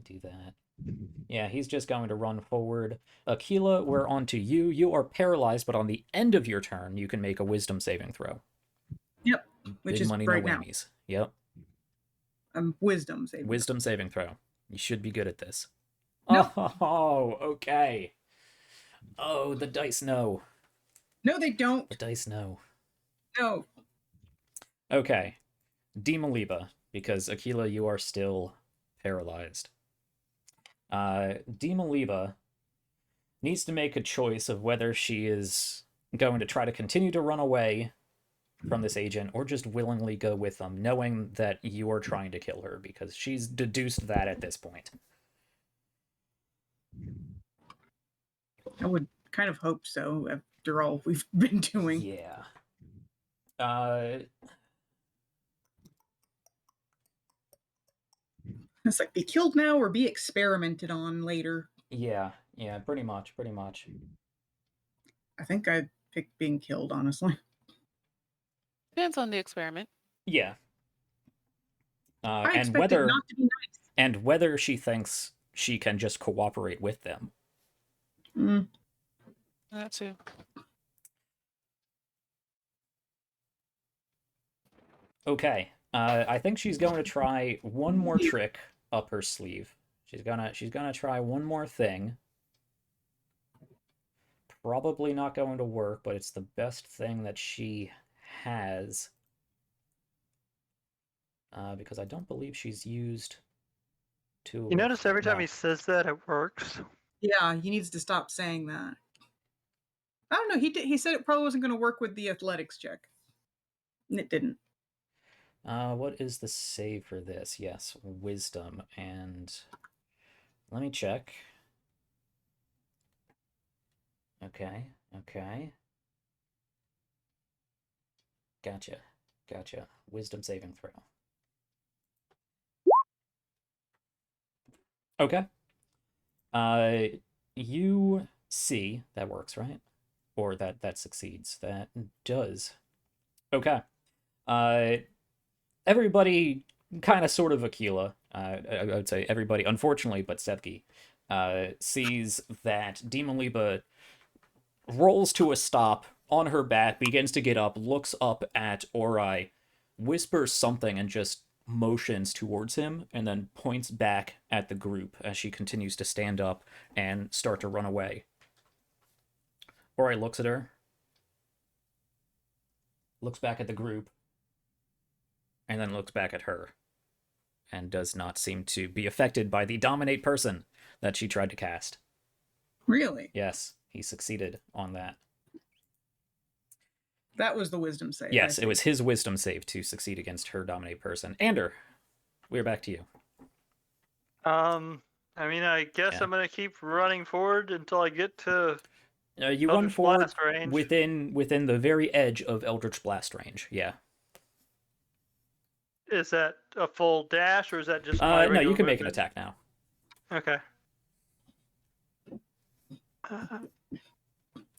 do that. Yeah, he's just going to run forward. Aquila, we're on to you. You are paralyzed, but on the end of your turn, you can make a wisdom saving throw. Yep. Which Big is money, right no now. whammies. Yep. Wisdom saving. Wisdom saving throw. You should be good at this. No. Oh, okay. Oh, the dice know. No, they don't. The dice know. No. Okay. Demoliba, because Aquila, you are still paralyzed. Demoliba needs to make a choice of whether she is going to try to continue to run away from this agent or just willingly go with them, knowing that you are trying to kill her, because she's deduced that at this point. I would kind of hope so after all we've been doing. Yeah. It's like be killed now or be experimented on later. Yeah, pretty much. I think I'd pick being killed, honestly. Depends on the experiment. Yeah. I And expect it not to be nice. And whether she thinks she can just cooperate with them. That too. Okay. I think she's going to try one more trick up her sleeve. She's gonna try one more thing. Probably not going to work, but it's the best thing that she has. Because I don't believe she's used two. You notice every time he says that, it works. Yeah, he needs to stop saying that. I don't know. He said it probably wasn't going to work with the athletics check. And it didn't. What is the save for this? Yes, wisdom. And let me check. Okay. Gotcha. Wisdom saving throw. Okay. You see that works, right? Or that succeeds. That does. Okay. Everybody kind of sort of Aquila. I would say everybody, unfortunately, but Sevgi, sees that Demoliba rolls to a stop on her back, begins to get up, looks up at Ori, whispers something, and just motions towards him, and then points back at the group as she continues to stand up and start to run away. Ori looks at her, looks back at the group, and then looks back at her, and does not seem to be affected by the dominate person that she tried to cast. Really? Yes, he succeeded on that. That was the wisdom save. Yes, it was his wisdom save to succeed against her dominate person. Ander, we're back to you. I guess I'm gonna keep running forward until I get to. You run forward range. within the very edge of Eldritch Blast range. Yeah. Is that a full dash or is that just no, my regular you can make an movement? attack now. Okay.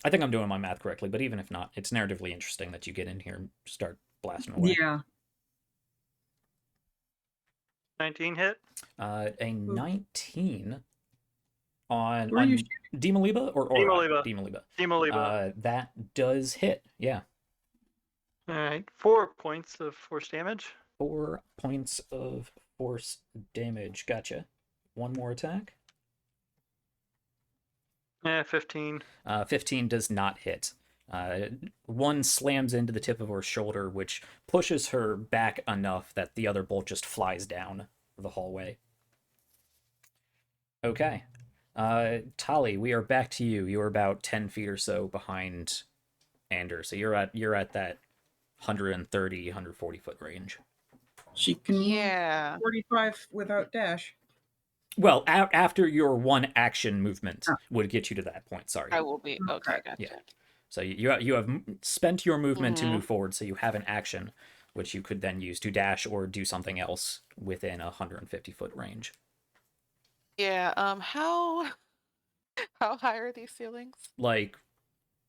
I think I'm doing my math correctly, but even if not, it's narratively interesting that you get in here and start blasting away. Yeah. 19 hit. A 19 on shooting? Demoliba or Ori? Demoliba. That does hit. Yeah. All right. 4 points of force damage. 4 points of force damage. Gotcha. One more attack. 15. 15 does not hit. One slams into the tip of her shoulder, which pushes her back enough that the other bolt just flies down the hallway. Okay. Tali, we are back to you. You are about 10 feet or so behind Ander, so you're at that 130, 140 foot range. She can Yeah. move 45 without dash. Well, after your one action movement would get you to that point. Sorry. I will be. Okay, gotcha. Yeah. So you have spent your movement to move forward, so you have an action, which you could then use to dash or do something else within a 150 foot range. Yeah. How high are these ceilings? Like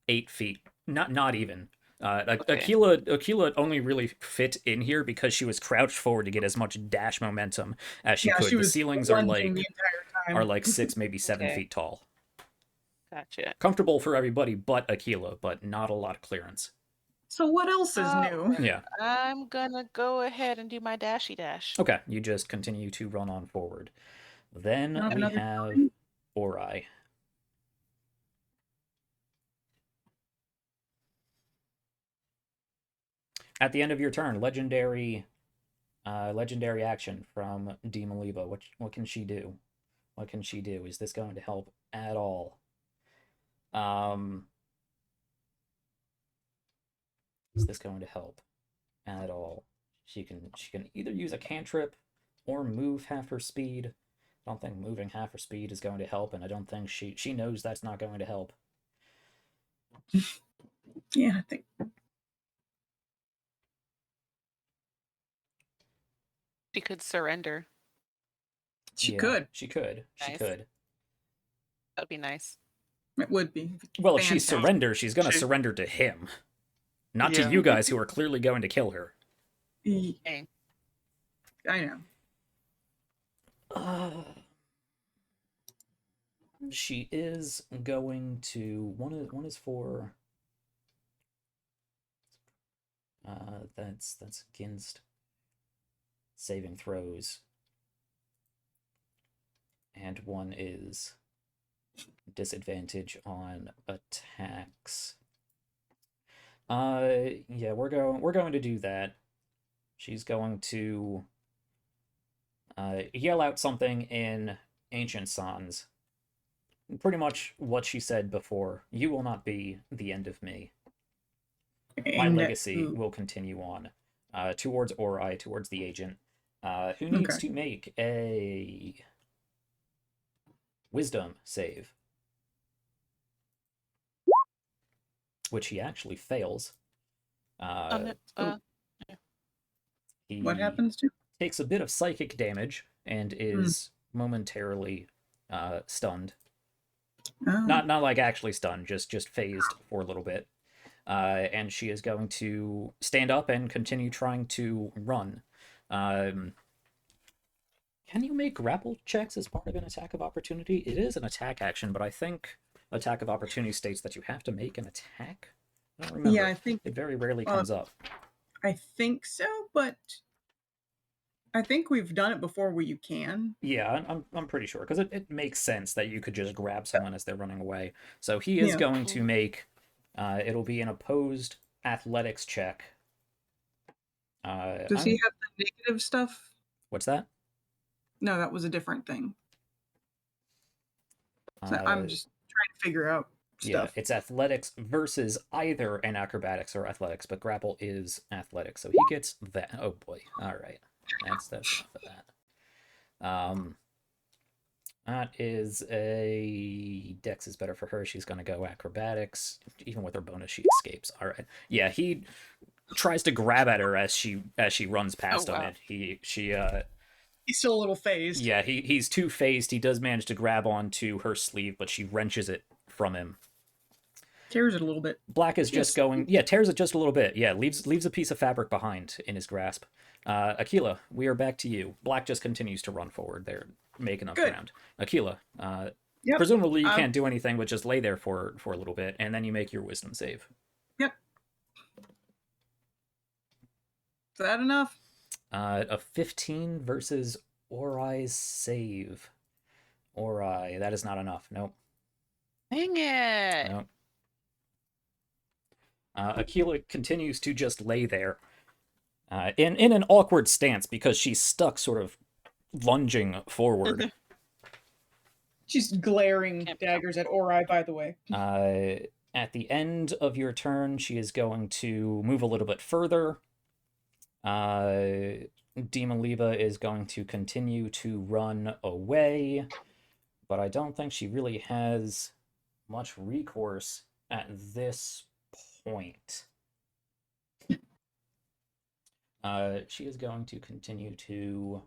8 feet. Not even. Okay. Aquila only really fit in here because she was crouched forward to get as much dash momentum as she could. She the was ceilings are lunging the entire time. 6, maybe 7 Okay. feet tall. Gotcha. Comfortable for everybody but Aquila, but not a lot of clearance. So what else is new? Yeah. I'm gonna go ahead and do my dashy dash. Okay, you just continue to run on forward. Then we Another have Ori. At the end of your turn, legendary Legendary action from Demon Leva. What can she do? What can she do? Is this going to help at all? Is this going to help at all? She can either use a cantrip or move half her speed. I don't think moving half her speed is going to help, and I don't think she knows that's not going to help. Yeah, I think She could surrender. she Yeah, could. She could. She Nice. could. That'd be nice. It would be. Well, if she Fantastic. surrenders, she's going to She- surrender to him. Not to Yeah. you guys who are clearly going to kill her. Dang. I know. She is going to one is for that's against saving throws, and one is disadvantage on attacks. Yeah, we're going to do that. She's going to yell out something in Ancient Sans. Pretty much what she said before. You will not be the end of me. My And, legacy ooh, will continue on. Towards Ori, towards the agent. Who needs Okay. to make a wisdom save? Which he actually fails. He what happens to? takes a bit of psychic damage and is momentarily stunned. Oh, Not like actually stunned, just phased for a little bit. And she is going to stand up and continue trying to run. Can you make grapple checks as part of an attack of opportunity? It is an attack action, but I think attack of opportunity states that you have to make an attack. I don't remember. yeah, I think It very rarely comes up. I think so, but I think we've done it before where you can. Yeah, I'm pretty sure, because it makes sense that you could just grab someone as they're running away. So he is Yeah. going to make, it'll be an opposed athletics check. Does he have the negative stuff? What's that? No, that was a different thing. So I'm just trying to figure out Yeah, stuff. it's athletics versus either an acrobatics or athletics, but grapple is athletics, so he gets that. Oh boy, all right, that's enough of that. That is a Dex is better for her. She's gonna go acrobatics. Even with her bonus, she escapes. All right, yeah, he tries to grab at her as she runs past on wow. it. He's still a little phased. Yeah, he's too phased. He does manage to grab onto her sleeve, but she wrenches it from him. Tears it a little bit. Black is just going, tears it just a little bit. Yeah, leaves a piece of fabric behind in his grasp. Aquila, we are back to you. Black just continues to run forward. They're making up Good. ground. Aquila, Yep. presumably you can't do anything but just lay there for a little bit, and then you make your wisdom save. Yep. Is that enough? A 15 versus Ori's save. Ori, that is not enough. Nope. Dang it. Nope. Aquila continues to just lay there in an awkward stance because she's stuck sort of lunging forward. She's glaring Can't- daggers at Ori, by the way. At the end of your turn, she is going to move a little bit further. Demon Leva is going to continue to run away, but I don't think she really has much recourse at this point. She is going to continue to...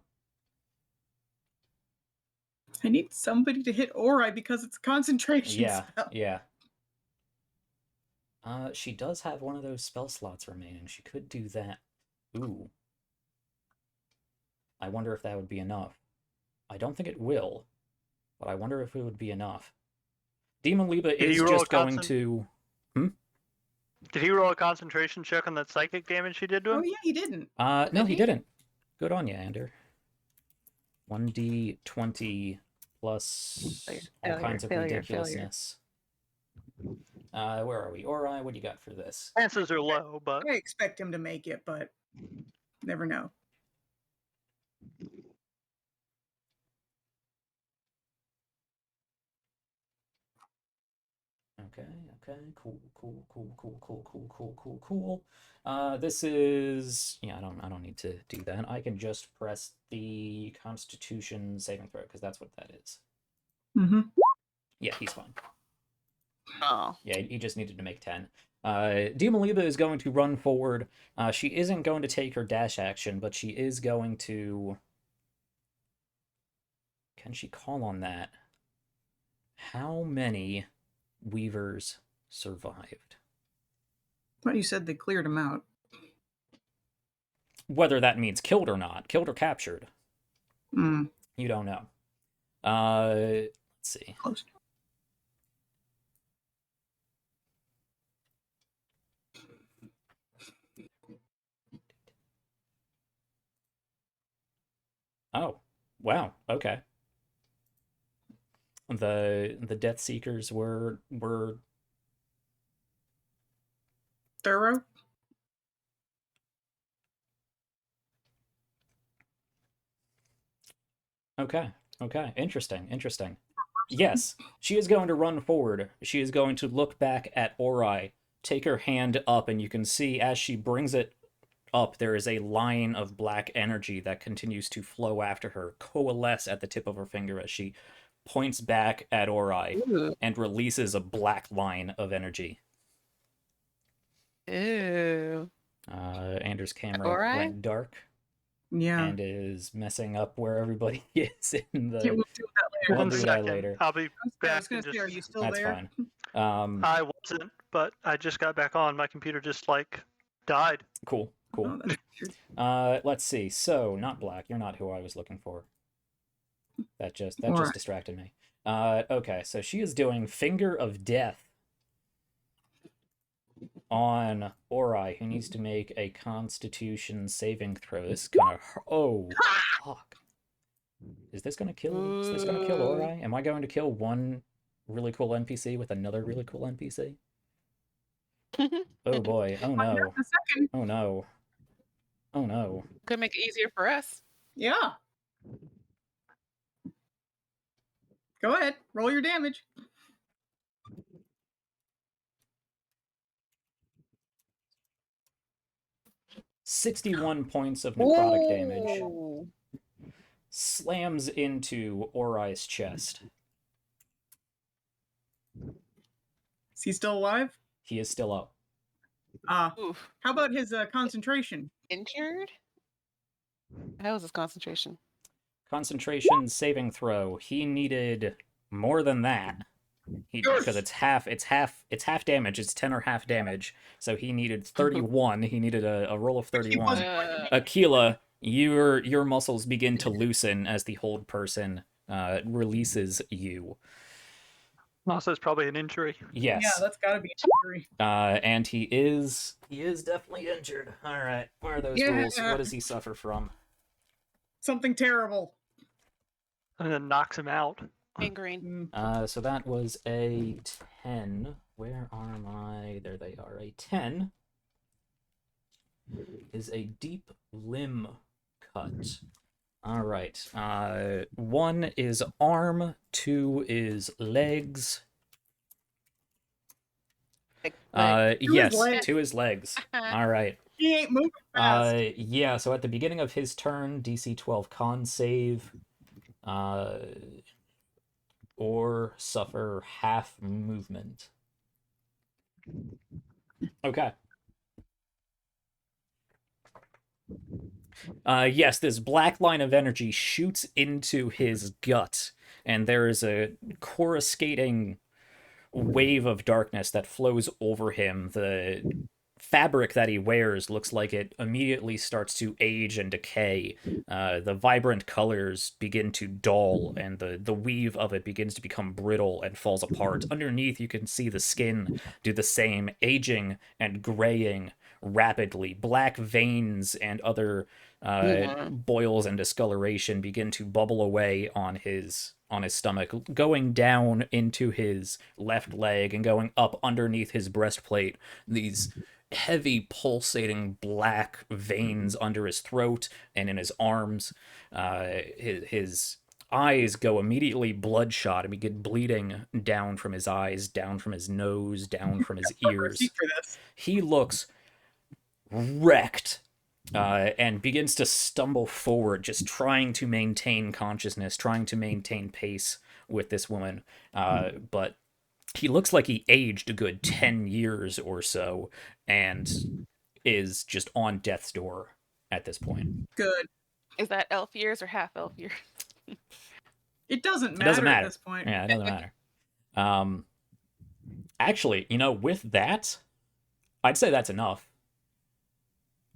I need somebody to hit Ori because it's a concentration spell. Yeah. She does have one of those spell slots remaining. She could do that. Ooh. I wonder if that would be enough. I don't think it will, but I wonder if it would be enough. Demon Leva Did is you roll just a going constant- to... Did he roll a concentration check on that psychic damage she did to Oh him? yeah, he didn't. No, Did he he? didn't. Good on you, Ander. 1d20 plus all kinds of ridiculousness. Where are we? Ori, what do you got for this? Chances are low, but I expect him to make it, but never know. Okay, cool. This is, yeah, I don't need to do that. I can just press the Constitution saving throw because that's what that is. Mm-hmm. Yeah, he's fine. Oh. Yeah, he just needed to make 10. Dimaliba is going to run forward. She isn't going to take her dash action, but she is going to... Can she call on that? How many Weavers survived? I thought you said they cleared him out. Whether that means killed or not, killed or captured, Mm. you don't know. Let's see. Close. Oh, wow. Okay. The Death Seekers were Thorough? okay. Interesting. Yes, she is going to run forward. She is going to look back at Ori, take her hand up, and you can see as she brings it up, there is a line of black energy that continues to flow after her, coalesce at the tip of her finger as she points back at Ori Ooh. and releases a black line of energy. Ew. Anders' camera Ori? went dark Yeah. and is messing up where everybody is in Yeah, the... we'll do that later. We'll One do that second. later. I'll be I back. was going to say, are you still That's there? fine. I wasn't, but I just got back on. My computer just died. Cool. Oh, that's weird. Let's see. So, not black. You're not who I was looking for. That just Alright. distracted me. Okay, so she is doing Finger of Death on Ori, who needs to make a Constitution saving throw. This is gonna oh fuck. Is this gonna kill Ori? Am I going to kill one really cool NPC with another really cool NPC? Oh boy. Oh no. A second. Oh no. Oh no. Could make it easier for us. Yeah. Go ahead. Roll your damage. $61 points of necrotic damage. Ooh. Slams into Ori's chest. Is he still alive? He is still up. Oof. How about his concentration? Injured? How was his concentration? Concentration saving throw. He needed more than that. Because it's half damage. It's 10 or half damage. So he needed 31. He needed a roll of 31. Aquila, your muscles begin to loosen as the hold person releases you. Also, it's probably an injury. Yes. Yeah, that's got to be injury. And he is definitely injured. All right. Where are those rules? What does he suffer from? Something terrible. And then knocks him out. Gangrene. So that was a 10. Where are my... There they are. A 10 is a deep limb cut. All right. 1 is arm. 2 is legs. Yes, legs. 2 is legs. All right. He ain't moving fast. Yeah, so at the beginning of his turn, DC 12 con save, or suffer half movement. Okay. Yes, this black line of energy shoots into his gut, and there is a coruscating wave of darkness that flows over him. The fabric that he wears looks like it immediately starts to age and decay. The vibrant colors begin to dull, and the weave of it begins to become brittle and falls apart. Underneath, you can see the skin do the same, aging and graying rapidly. Black veins and other boils and discoloration begin to bubble away on his stomach, going down into his left leg and going up underneath his breastplate. These heavy, pulsating black veins under his throat and in his arms. His eyes go immediately bloodshot and begin bleeding down from his eyes, down from his nose, down from his ears. For this. He looks wrecked and begins to stumble forward, just trying to maintain consciousness, trying to maintain pace with this woman. But he looks like he aged a good 10 years or so and is just on death's door at this point. Good. Is that elf years or half elf years? It doesn't matter, It doesn't matter at this point. Yeah, it doesn't matter. Actually, with that, I'd say that's enough.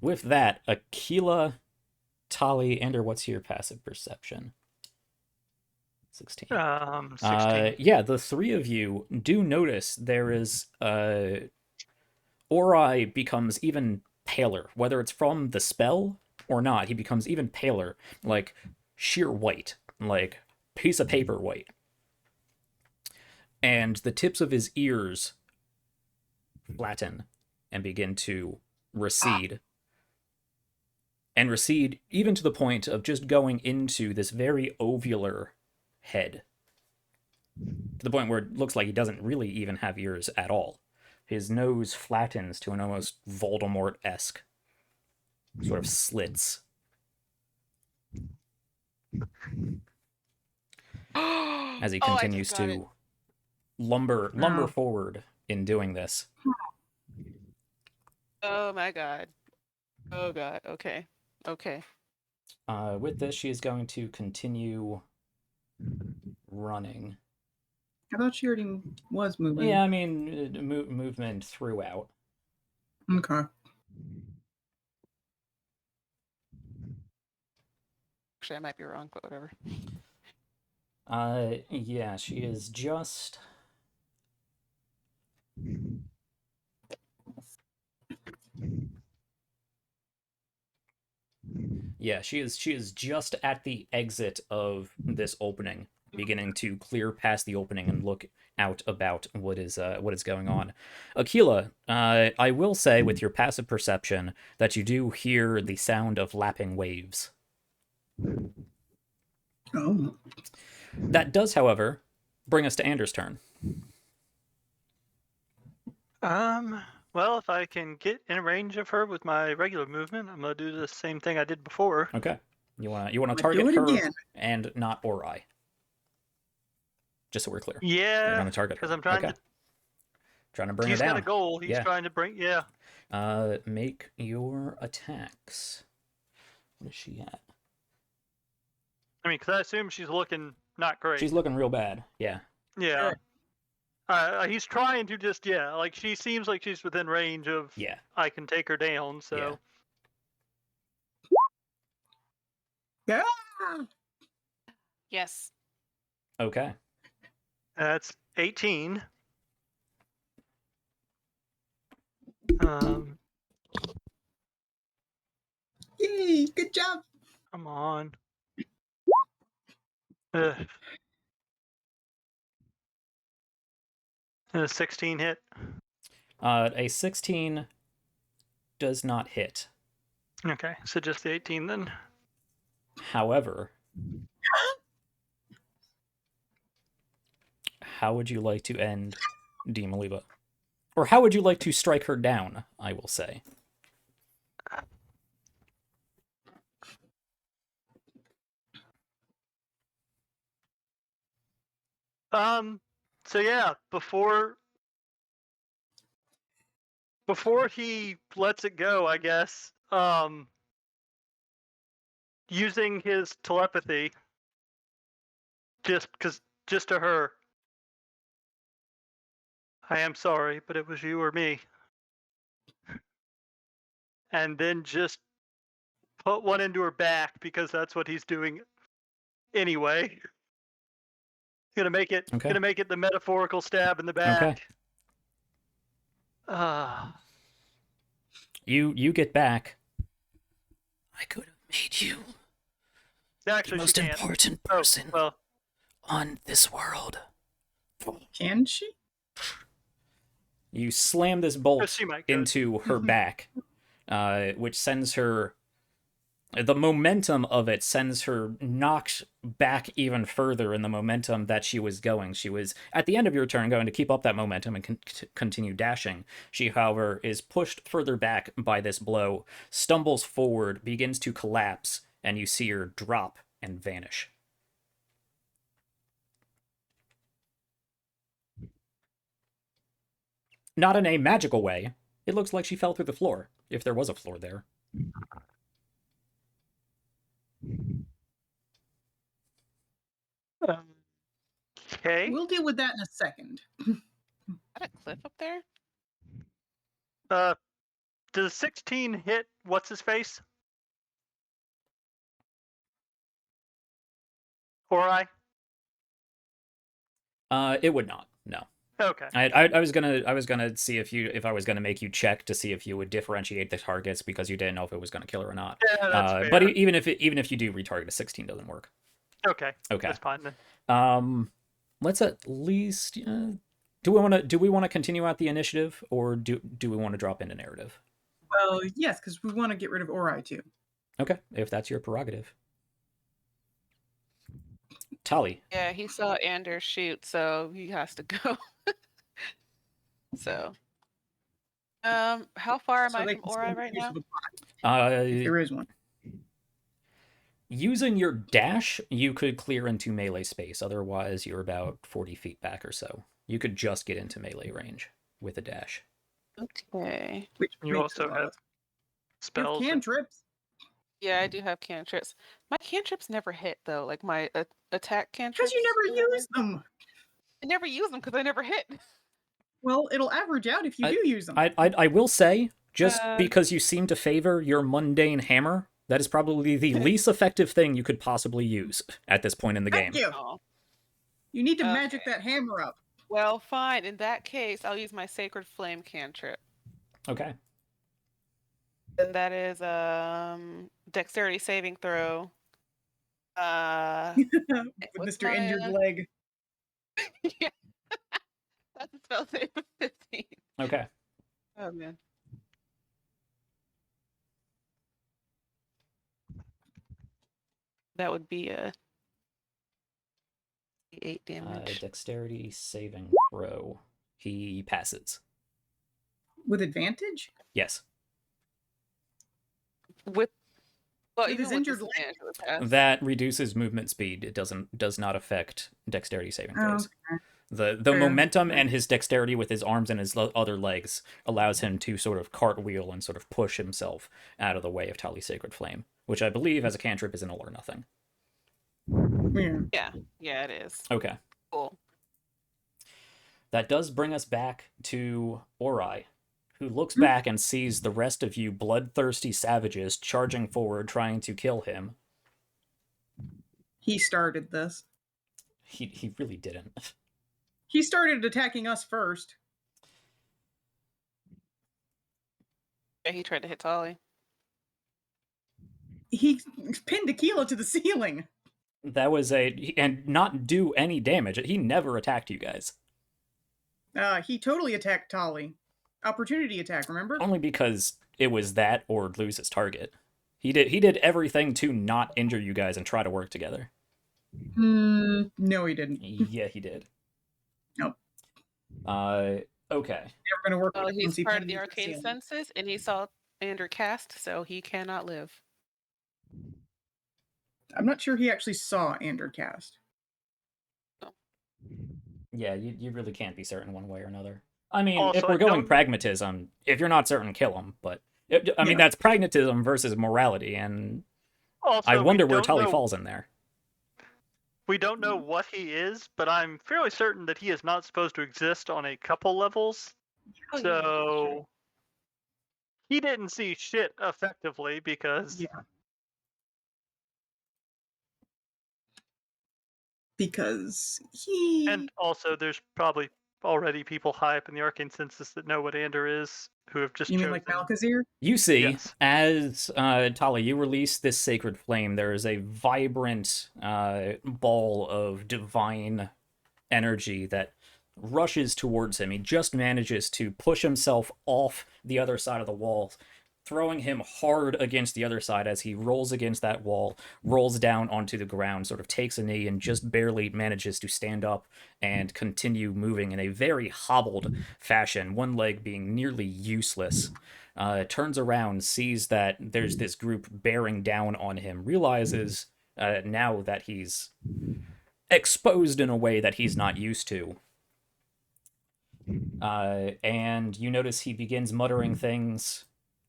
With that, Aquila, Tali, Ender, what's your passive perception? 16. 16. Yeah, the three of you do notice there is Ori becomes even paler, whether it's from the spell or not. He becomes even paler, like sheer white, like piece of paper white. And the tips of his ears flatten and begin to recede. And recede even to the point of just going into this very ovular head. To the point where it looks like he doesn't really even have ears at all. His nose flattens to an almost Voldemort-esque sort of slits. As he continues to lumber forward in doing this. Oh my god. Oh god. Okay. Okay. With this, she is going to continue running. I thought she already was moving. Yeah, I mean, movement throughout. Okay. Actually, I might be wrong, but whatever. Yeah, she is just... Yeah, she is just at the exit of this opening, beginning to clear past the opening and look out about what is going on. Aquila, I will say with your passive perception that you do hear the sound of lapping waves. Oh. That does, however, bring us to Anders' turn. Well, if I can get in range of her with my regular movement, I'm gonna do the same thing I did before. Okay. You wanna Do target it her again. and not Ori. Just so we're clear. You're Yeah, gonna target her. because I'm trying Okay. Trying to bring He's her down. got a goal. He's Yeah. trying to bring. Yeah. Make your attacks. What is she at? I mean, because I assume she's looking not great. She's looking real bad. Yeah. Yeah. He's trying to just like she seems like she's within range of. Yeah. I can take her down. So. Yeah. Yes. Okay. That's 18. Yay! Good job. Come on. And a 16 hit. A 16 does not hit. Okay, so just the 18 then. However, how would you like to end Demoliva? Or how would you like to strike her down, I will say. So yeah, before he lets it go, I guess, using his telepathy, just to her, I am sorry, but it was you or me. And then just put one into her back because that's what he's doing anyway. Gonna make it the metaphorical stab in the back. Okay. You get back. I could have made you Actually, the most important person on this world. Can she? You slam this Or bolt she might go. into her back, which sends her. The momentum of it sends her knocked back even further in the momentum that she was going. She was, at the end of your turn, going to keep up that momentum and continue dashing. She, however, is pushed further back by this blow, stumbles forward, begins to collapse, and you see her drop and vanish. Not in a magical way. It looks like she fell through the floor, if there was a floor there. Okay. We'll deal with that in a second. Is that a cliff up there? Does 16 hit what's his face? Ori? It would not. No. Okay. I was gonna see if I was gonna make you check to see if you would differentiate the targets because you didn't know if it was gonna kill her or not. Yeah, that's fair. But even if you do retarget, a 16 doesn't work. Okay. Okay. That's fine then. Let's at least. Do we want to continue out the initiative, or do we want to drop into narrative? Well, yes, because we want to get rid of Ori too. Okay, if that's your prerogative. Tali. Yeah, he saw Anders shoot, so he has to go. So, how far am So I they from can Ori spend right use now? of a pot, if Uh, there is one. using your dash, you could clear into melee space. Otherwise, you're about 40 feet back or so. You could just get into melee range with a dash. Okay. Which You makes also a lot have of- You have spells. cantrips. Yeah, I do have cantrips. My cantrips never hit though. Like my attack cantrips. Because you never use them. I never use them because I never hit. Well, it'll average out if you do use them. I will say, just Uh, because you seem to favor your mundane hammer, that is probably the least effective thing you could possibly use at this point in the Thank game. you. Oh. You need to magic Okay. that hammer up. Well, fine. In that case, I'll use my Sacred Flame cantrip. Okay. And that is dexterity saving throw. With what's Mr. Injured my, Leg. yeah. That's a spell save of 15. Okay. Oh man. That would be a 8 damage. Dexterity saving throw. He passes. With advantage? Yes. With well, With even his with injured leg? disadvantage, it would pass. That reduces movement speed. It does not affect dexterity saving Oh, throws. okay. The Fair. momentum and his dexterity with his arms and his other legs allows him to sort of cartwheel and sort of push himself out of the way of Tali's Sacred Flame, which I believe as a cantrip is an all or nothing. Yeah. Yeah, it is. Okay. Cool. That does bring us back to Ori, who looks back and sees the rest of you bloodthirsty savages charging forward trying to kill him. He started this. He really didn't. He started attacking us first. Yeah, he tried to hit Tali. He pinned Aquila to the ceiling. That was and not do any damage. He never attacked you guys. He totally attacked Tali. Opportunity attack, remember? Only because it was that or lose his target. He did everything to not injure you guys and try to work together. No, he didn't. Yeah, he did. Nope. Okay. Never gonna work Well, with him once he's he part of pinned the me to arcane ceiling. senses, and he saw Ander cast, so he cannot live. I'm not sure he actually saw Andercast. Yeah, you really can't be certain one way or another. I mean, Also, if we're I going don't- pragmatism, if you're not certain, kill him. But I mean, Yeah. that's pragmatism versus morality, and Also, I we wonder where don't Tali know- falls in there. We don't know what he is, but I'm fairly certain that he is not supposed to exist on a couple levels. Oh, yeah, So he didn't see shit effectively because Yeah. Because he... and also there's probably already people high up in the arcane census that know what Ander is who have just You mean chosen. like Malkazir? You see, Yes. as Tali, you release this sacred flame, there is a vibrant ball of divine energy that rushes towards him. He just manages to push himself off the other side of the wall, throwing him hard against the other side as he rolls against that wall, rolls down onto the ground, sort of takes a knee, and just barely manages to stand up and continue moving in a very hobbled fashion, one leg being nearly useless. Turns around, sees that there's this group bearing down on him, realizes now that he's exposed in a way that he's not used to. And you notice he begins muttering things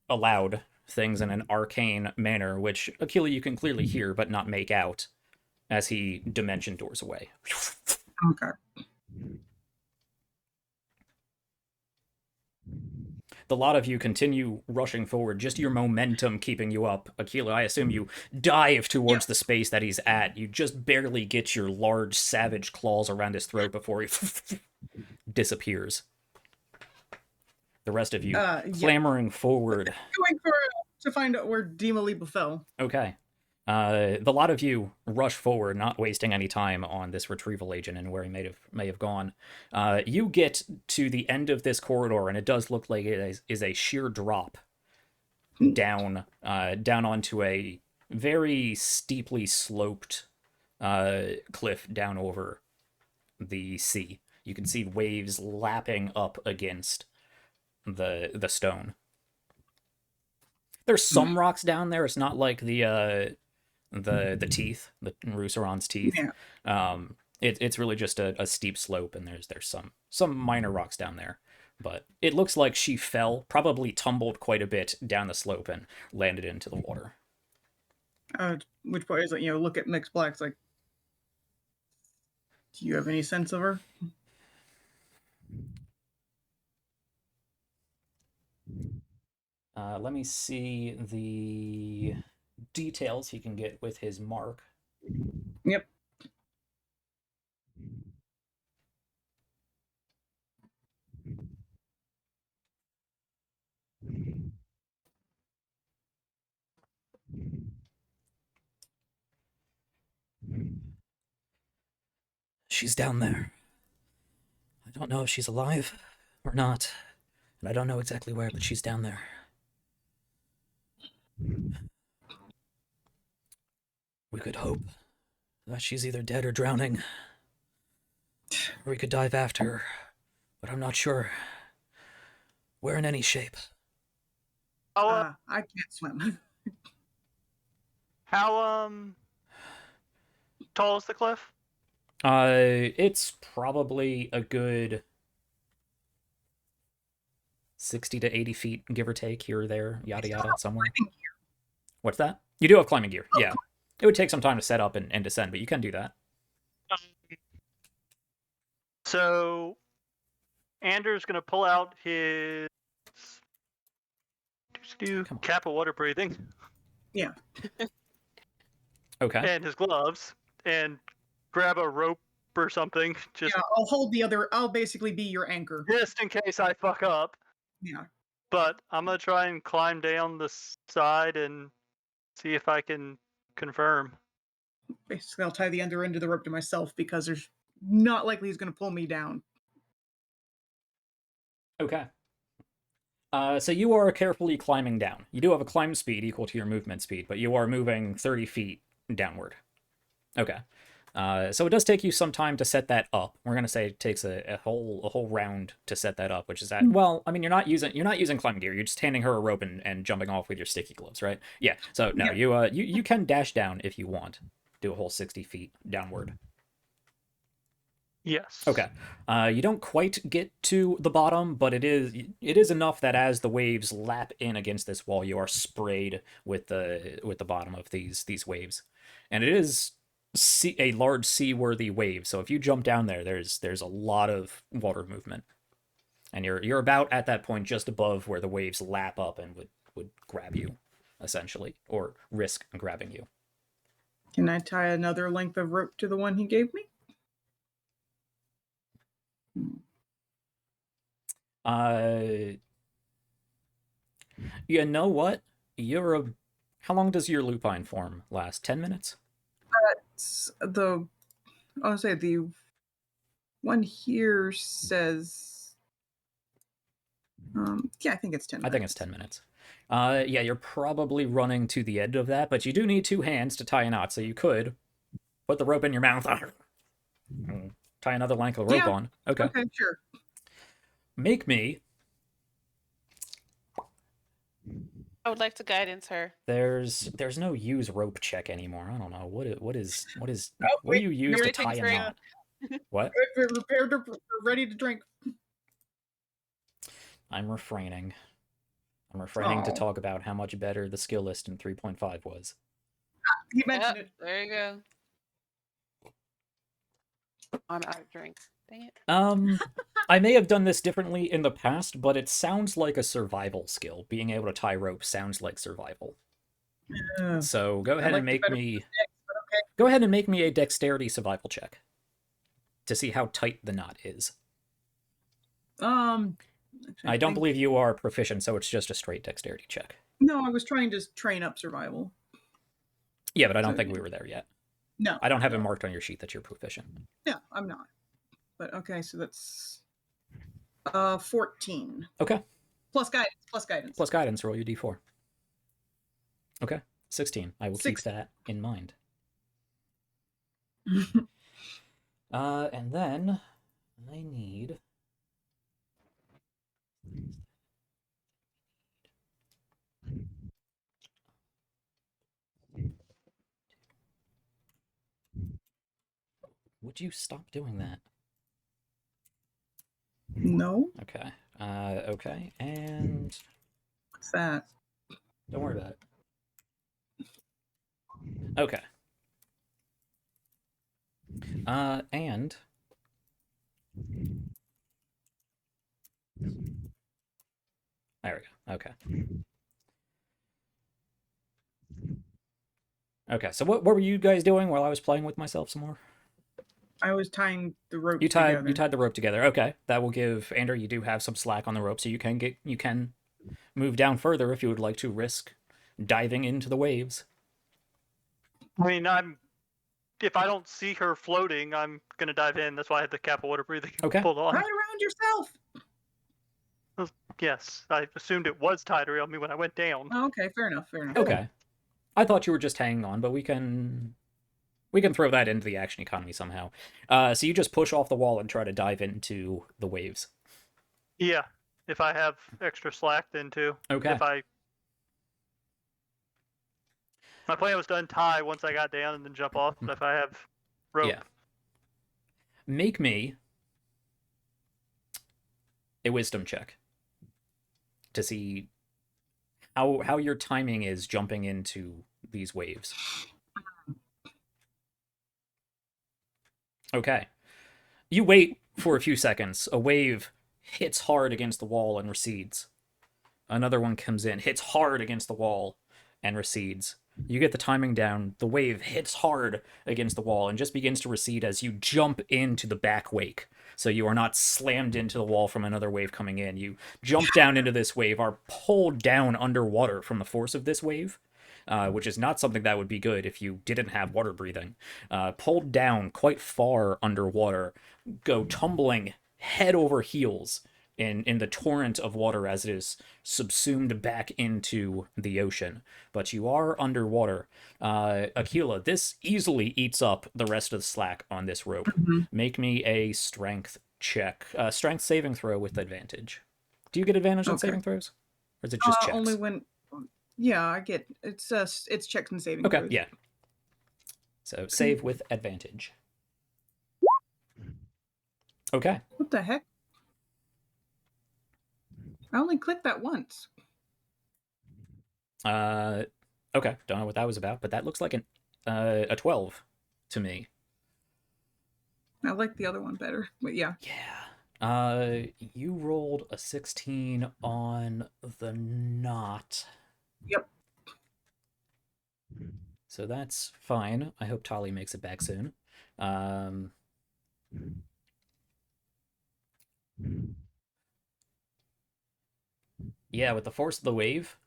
aloud, things in an arcane manner, which Aquila you can clearly hear but not make out as he dimension doors away. Okay. The lot of you continue rushing forward, just your momentum keeping you up. Aquila, I assume you dive towards the space that he's at. You just barely get your large, savage claws around his throat before he disappears. The rest of you clamoring forward. Going for to find out where Dimaliba fell. Okay. The lot of you rush forward, not wasting any time on this retrieval agent and where he may have gone. You get to the end of this corridor, and it does look like it is a sheer drop down onto a very steeply sloped cliff down over the sea. You can see waves lapping up against the stone. There's some rocks down there. It's not like the teeth, the Rousseron's teeth. Yeah. It's really just a steep slope, and there's some minor rocks down there. But it looks like she fell, probably tumbled quite a bit down the slope and landed into the water. Which part is like, look at Mixed Black's like, do you have any sense of her? Let me see the details he can get with his mark. Yep. She's down there. I don't know if she's alive or not, and I don't know exactly where, but she's down there. We could hope that she's either dead or drowning, or we could dive after her, but I'm not sure. We're in any shape. I can't swim. How tall is the cliff? It's probably a good 60 to 80 feet, give or take, here or there, yada yada, somewhere. What's that? You do have climbing gear, yeah. It would take some time to set up and descend, but you can do that. So, Anders gonna pull out his cap of water breathing. Yeah. Okay. And his gloves, and grab a rope or something. Just I'll hold the other. I'll basically be your anchor. just in case I fuck up. Yeah. But I'm gonna try and climb down the side and see if I can confirm. Basically, I'll tie the under end of the rope to myself because there's not likely he's going to pull me down. Okay. So you are carefully climbing down. You do have a climb speed equal to your movement speed, but you are moving 30 feet downward. Okay. So it does take you some time to set that up. We're gonna say it takes a whole round to set that up, which is that. Well, I mean, you're not using climbing gear. You're just handing her a rope and jumping off with your sticky gloves, right? Yeah. So no, you can dash down if you want. Do a whole 60 feet downward. Yes. Okay. You don't quite get to the bottom, but it is enough that as the waves lap in against this wall, you are sprayed with the bottom of these waves, and it is a large seaworthy wave. So if you jump down there, there's a lot of water movement, and you're about at that point just above where the waves lap up and would grab you, essentially, or risk grabbing you. Can I tie another length of rope to the one he gave me? You know what? How long does your lupine form last? 10 minutes? I would say the one here says, yeah, I think it's 10 minutes. I think it's 10 minutes. Yeah, you're probably running to the end of that, but you do need 2 hands to tie a knot, so you could put the rope in your mouth, tie another length of rope Yeah. on. Okay. Okay, sure. Make me. I would like to guidance her. There's no use rope check anymore. I don't know what is Oh, what do wait, you use to Ready to tie a drink? knot? What? We're prepared to, we're ready to drink. I'm refraining. I'm refraining to Aw. talk about how much better the skill list in 3.5 was. He mentioned Yep, it. there you go. I'm out of drink. Dang it. I may have done this differently in the past, but it sounds like a survival skill. Being able to tie rope sounds like survival. So go ahead like and the make better me. next, but okay. Go ahead and make me a dexterity survival check to see how tight the knot is. Actually, I don't think- believe you are proficient, so it's just a straight dexterity check. No, I was trying to train up survival. Yeah, but I don't So- think we were there yet. No. I don't have it marked on your sheet that you're proficient. No, I'm not. But okay, so that's 14. Okay. Plus guidance. Plus guidance, roll your d4. Okay. 16. I will keep 16. that in mind. And then I need. Would you stop doing that? No? Okay. Okay. And What's that? don't worry about it. Okay. And there we go. Okay. Okay, so what were you guys doing while I was playing with myself some more? I was tying the rope You together. tied the rope together. Okay. That will give Ander, you do have some slack on the rope, so you can move down further if you would like to risk diving into the waves. I mean, if I don't see her floating, I'm gonna dive in. That's why I had the cap of water breathing Okay. pulled on. Tie around yourself! Yes, I assumed it was tied around me when I went down. Oh, okay, fair enough. Okay. I thought you were just hanging on, but we can throw that into the action economy somehow. So you just push off the wall and try to dive into the waves. Yeah, if I have extra slack, then too. Okay. My plan was to untie once I got down and then jump off. But if I have rope, Yeah. Make me a wisdom check to see how your timing is jumping into these waves. Okay. You wait for a few seconds. A wave hits hard against the wall and recedes. Another one comes in, hits hard against the wall and recedes. You get the timing down. The wave hits hard against the wall and just begins to recede as you jump into the back wake. So you are not slammed into the wall from another wave coming in. You jump down into this wave, are pulled down underwater from the force of this wave, which is not something that would be good if you didn't have water breathing. Pulled down quite far underwater, go tumbling head over heels in the torrent of water as it is subsumed back into the ocean. But you are underwater. Aquila, this easily eats up the rest of the slack on this rope. Mm-hmm. Make me a strength check. Strength saving throw with advantage. Do you get advantage on Okay. saving throws? Or is it just checks? Only when... Yeah, I get... It's checks and saving Okay, throws. yeah. So save with advantage. Okay. What the heck? I only clicked that once. Okay. Don't know what that was about, but that looks like a 12 to me. I like the other one better, but yeah. Yeah. You rolled a 16 on the knot. Yep. So that's fine. I hope Tali makes it back soon. Yeah, with the force of the wave,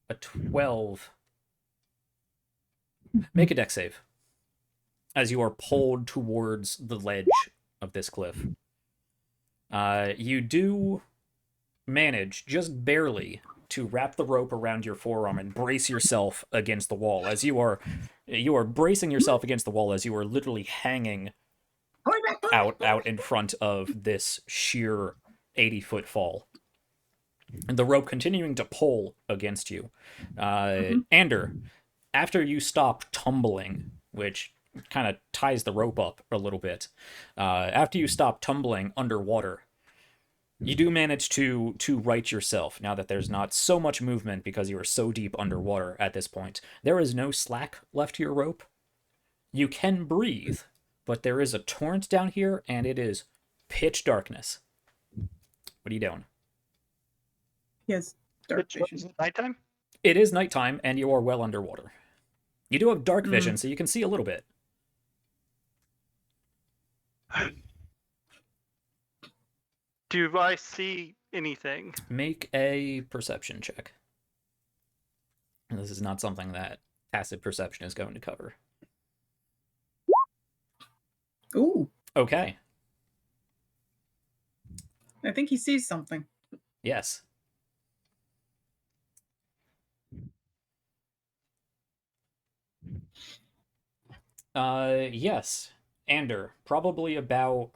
a 12. Make a dex save. As you are pulled towards the ledge of this cliff. You do manage, just barely, to wrap the rope around your forearm and brace yourself against the wall. As you are bracing yourself against the wall as you are literally hanging out in front of this sheer 80-foot fall. And the rope continuing to pull against you. Ander, after you stop tumbling, which kind of ties the rope up a little bit, after you stop tumbling underwater, you do manage to right yourself now that there's not so much movement because you are so deep underwater at this point. There is no slack left to your rope. You can breathe, but there is a torrent down here, and it is pitch darkness. What are you doing? Yes, dark Is vision. it nighttime? It is nighttime, and you are well underwater. You do have dark vision, so you can see a little bit. Do I see anything? Make a perception check. This is not something that passive perception is going to cover. Ooh, Okay. I think he sees something. Yes. Yes. Ander, probably about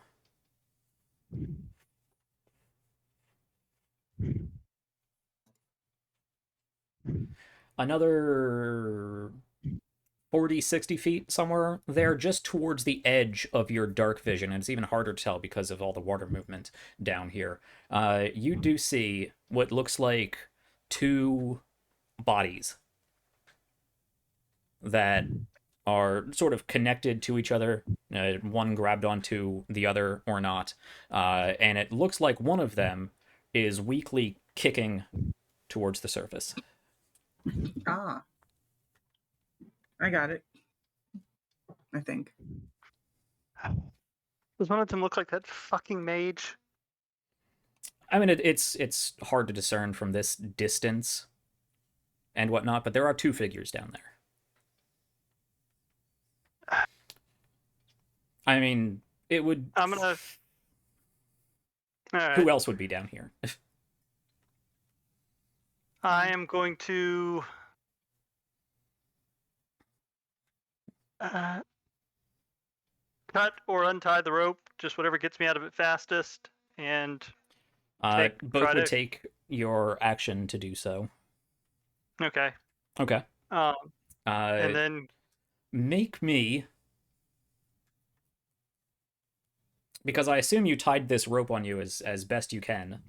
another 40, 60 feet somewhere there, just towards the edge of your dark vision. And it's even harder to tell because of all the water movement down here. You do see what looks like two bodies that are sort of connected to each other. One grabbed onto the other or not. And it looks like one of them is weakly kicking towards the surface. Ah. I got it. I think. Does one of them look like that fucking mage? I mean, it's hard to discern from this distance and whatnot, but there are two figures down there. I mean, it would. I'm gonna. All right. Who else would be down here? I am going to. Cut or untie the rope, just whatever gets me out of it fastest, and Both would take your action to do so. okay. Okay. And then make me, because I assume you tied this rope on you as best you can.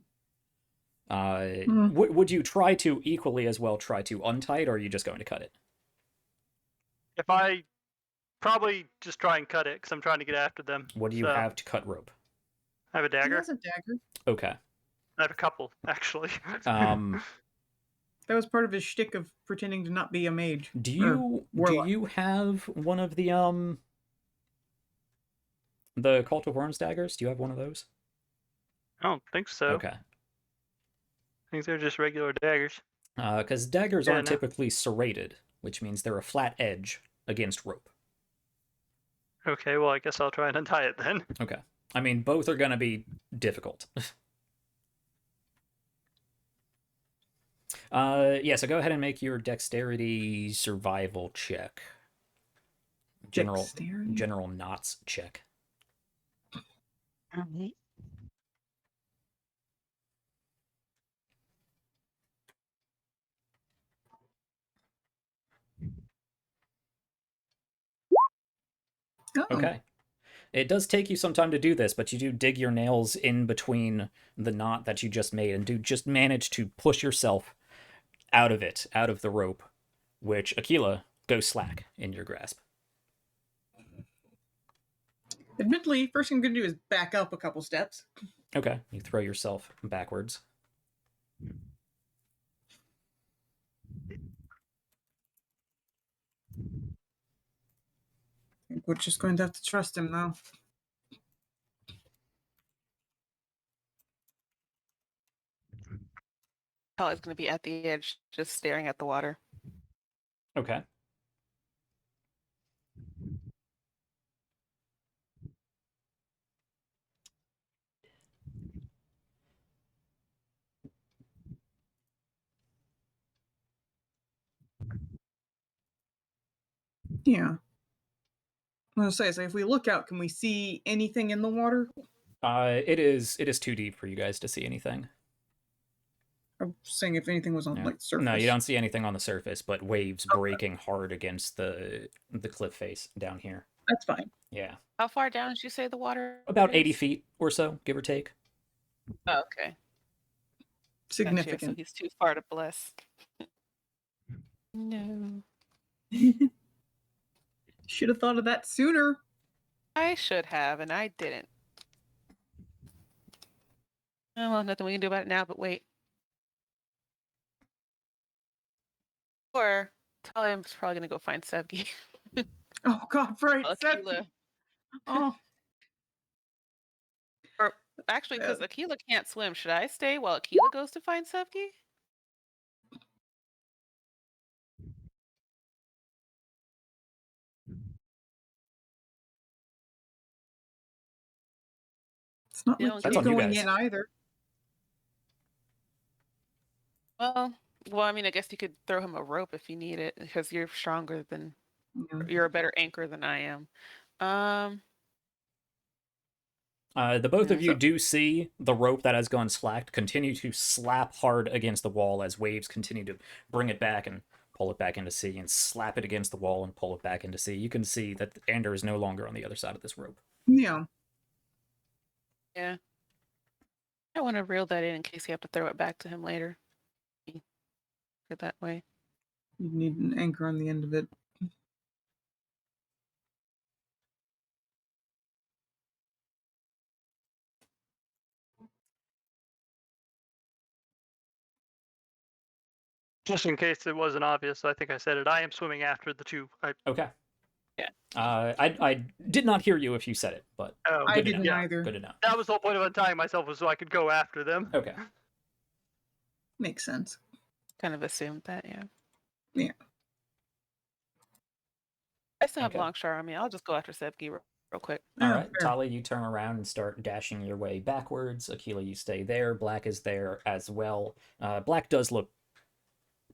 Would you try to equally as well try to untie it, or are you just going to cut it? if I probably just try and cut it because I'm trying to get after them. What do you have to cut rope? I have a He dagger. has a dagger. Okay. I have a couple actually. That was part of his shtick of pretending to not be a mage. Do warlock. you have one of the Cult of Worms daggers? Do you have one of those? I don't think so. Okay. I think they're just regular daggers. Because daggers Yeah, aren't no. typically serrated, which means they're a flat edge against rope. Okay, well I guess I'll try and untie it then. Okay. I mean, both are going to be difficult. Yeah, so go ahead and make your dexterity survival check. Dexterity? General knots check. Oh. Okay. It does take you some time to do this, but you do dig your nails in between the knot that you just made and do just manage to push yourself out of it, out of the rope, which, Aquila, goes slack in your grasp. Admittedly, first thing I'm going to do is back up a couple steps. Okay, you throw yourself backwards. I think we're just going to have to trust him now. Probably going to be at the edge, just staring at the water. Okay. Yeah. I was gonna say, so if we look out, can we see anything in the water? It is too deep for you guys to see anything. I'm saying if anything was on Yeah. like the surface. No, you don't see anything on the surface, but waves breaking hard against the cliff face down here. That's fine. Yeah. How far down did you say the water About 80 is? feet or so, give or take. Oh, okay. Gotcha. So Significant. he's too far to bless. No. Should have thought of that sooner. I should have, and I didn't. Oh, well, nothing we can do about it now, but wait. Or Talium's probably gonna go find Sevgi. Oh God, right. Aquila. Oh, Or actually, because Aquila can't swim, should I stay while Aquila goes to find Sevgi? it's not You like don't That's you're on you going guys. in either. Well, I mean, I guess you could throw him a rope if you need it, because you're stronger than, Yeah. you're a better anchor than I am. The both Yeah, of you so- do see the rope that has gone slacked continue to slap hard against the wall as waves continue to bring it back and pull it back into sea and slap it against the wall and pull it back into sea. You can see that Ander is no longer on the other side of this rope. Yeah. yeah. I want to reel that in case you have to throw it back to him later. Good that way. You need an anchor on the end of it. Just in case it wasn't obvious, I think I said it. I am swimming after the two. Okay. Yeah. I did not hear you if you said it, but Oh, I good to didn't know. either. Good to know. that was the whole point of untying myself, was so I could go after them. Okay. Makes sense. Kind of assumed that, yeah. Yeah. I still have Okay. Longshore on me. I'll just go after Sevgi real quick. All Yeah, right, fair. Tali, you turn around and start dashing your way backwards. Aquila, you stay there. Black is there as well. Black does look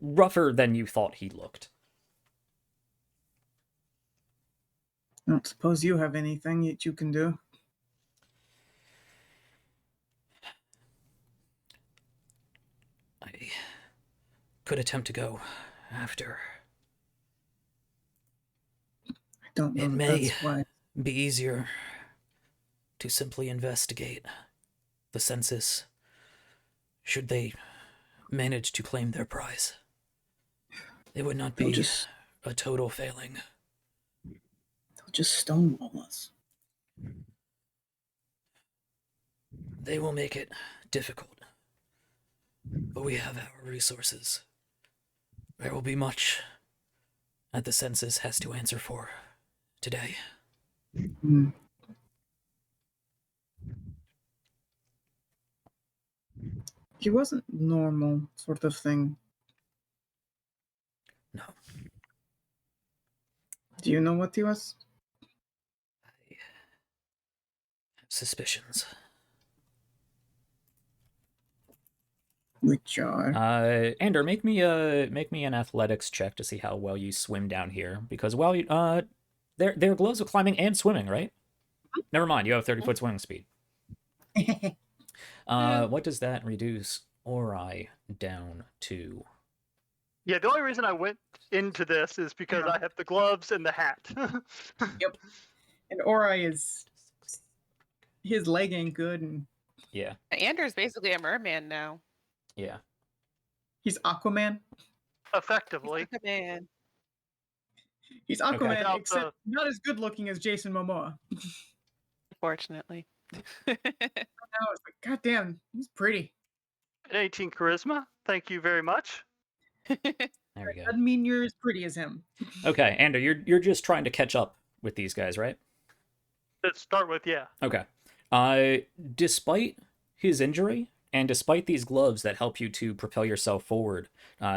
rougher than you thought he looked. I don't suppose you have anything that you can do. I could attempt to go after. I don't know It that may that's why. be easier to simply investigate the census should they manage to claim their prize. It would not They'll be just a total failing. stonewall us. They will make it difficult, but we have our resources. There will be much that the census has to answer for today. Hmm. He wasn't normal, sort of thing. No, Do you know what he was? I have suspicions. Which are Ander, make me an athletics check to see how well you swim down here. Because there are gloves of climbing and swimming, right? Never mind, you have 30-foot swimming speed. What does that reduce Ori down to? Yeah, the only reason I went into this is because Yeah. I have the gloves and the hat. and Ori is his leg ain't good, and Yeah, Anders basically a merman now. yeah. he's Aquaman. Effectively. Man. He's Aquaman, Without except not as good looking as Jason Momoa. Unfortunately. Now it's like, God damn, he's pretty. An 18 charisma. Thank you very much. There we go. Doesn't mean you're as pretty as him. Okay, Ander, you're just trying to catch up with these guys, right? Let's start with, yeah. Okay. Despite his injury, and despite these gloves that help you to propel yourself forward,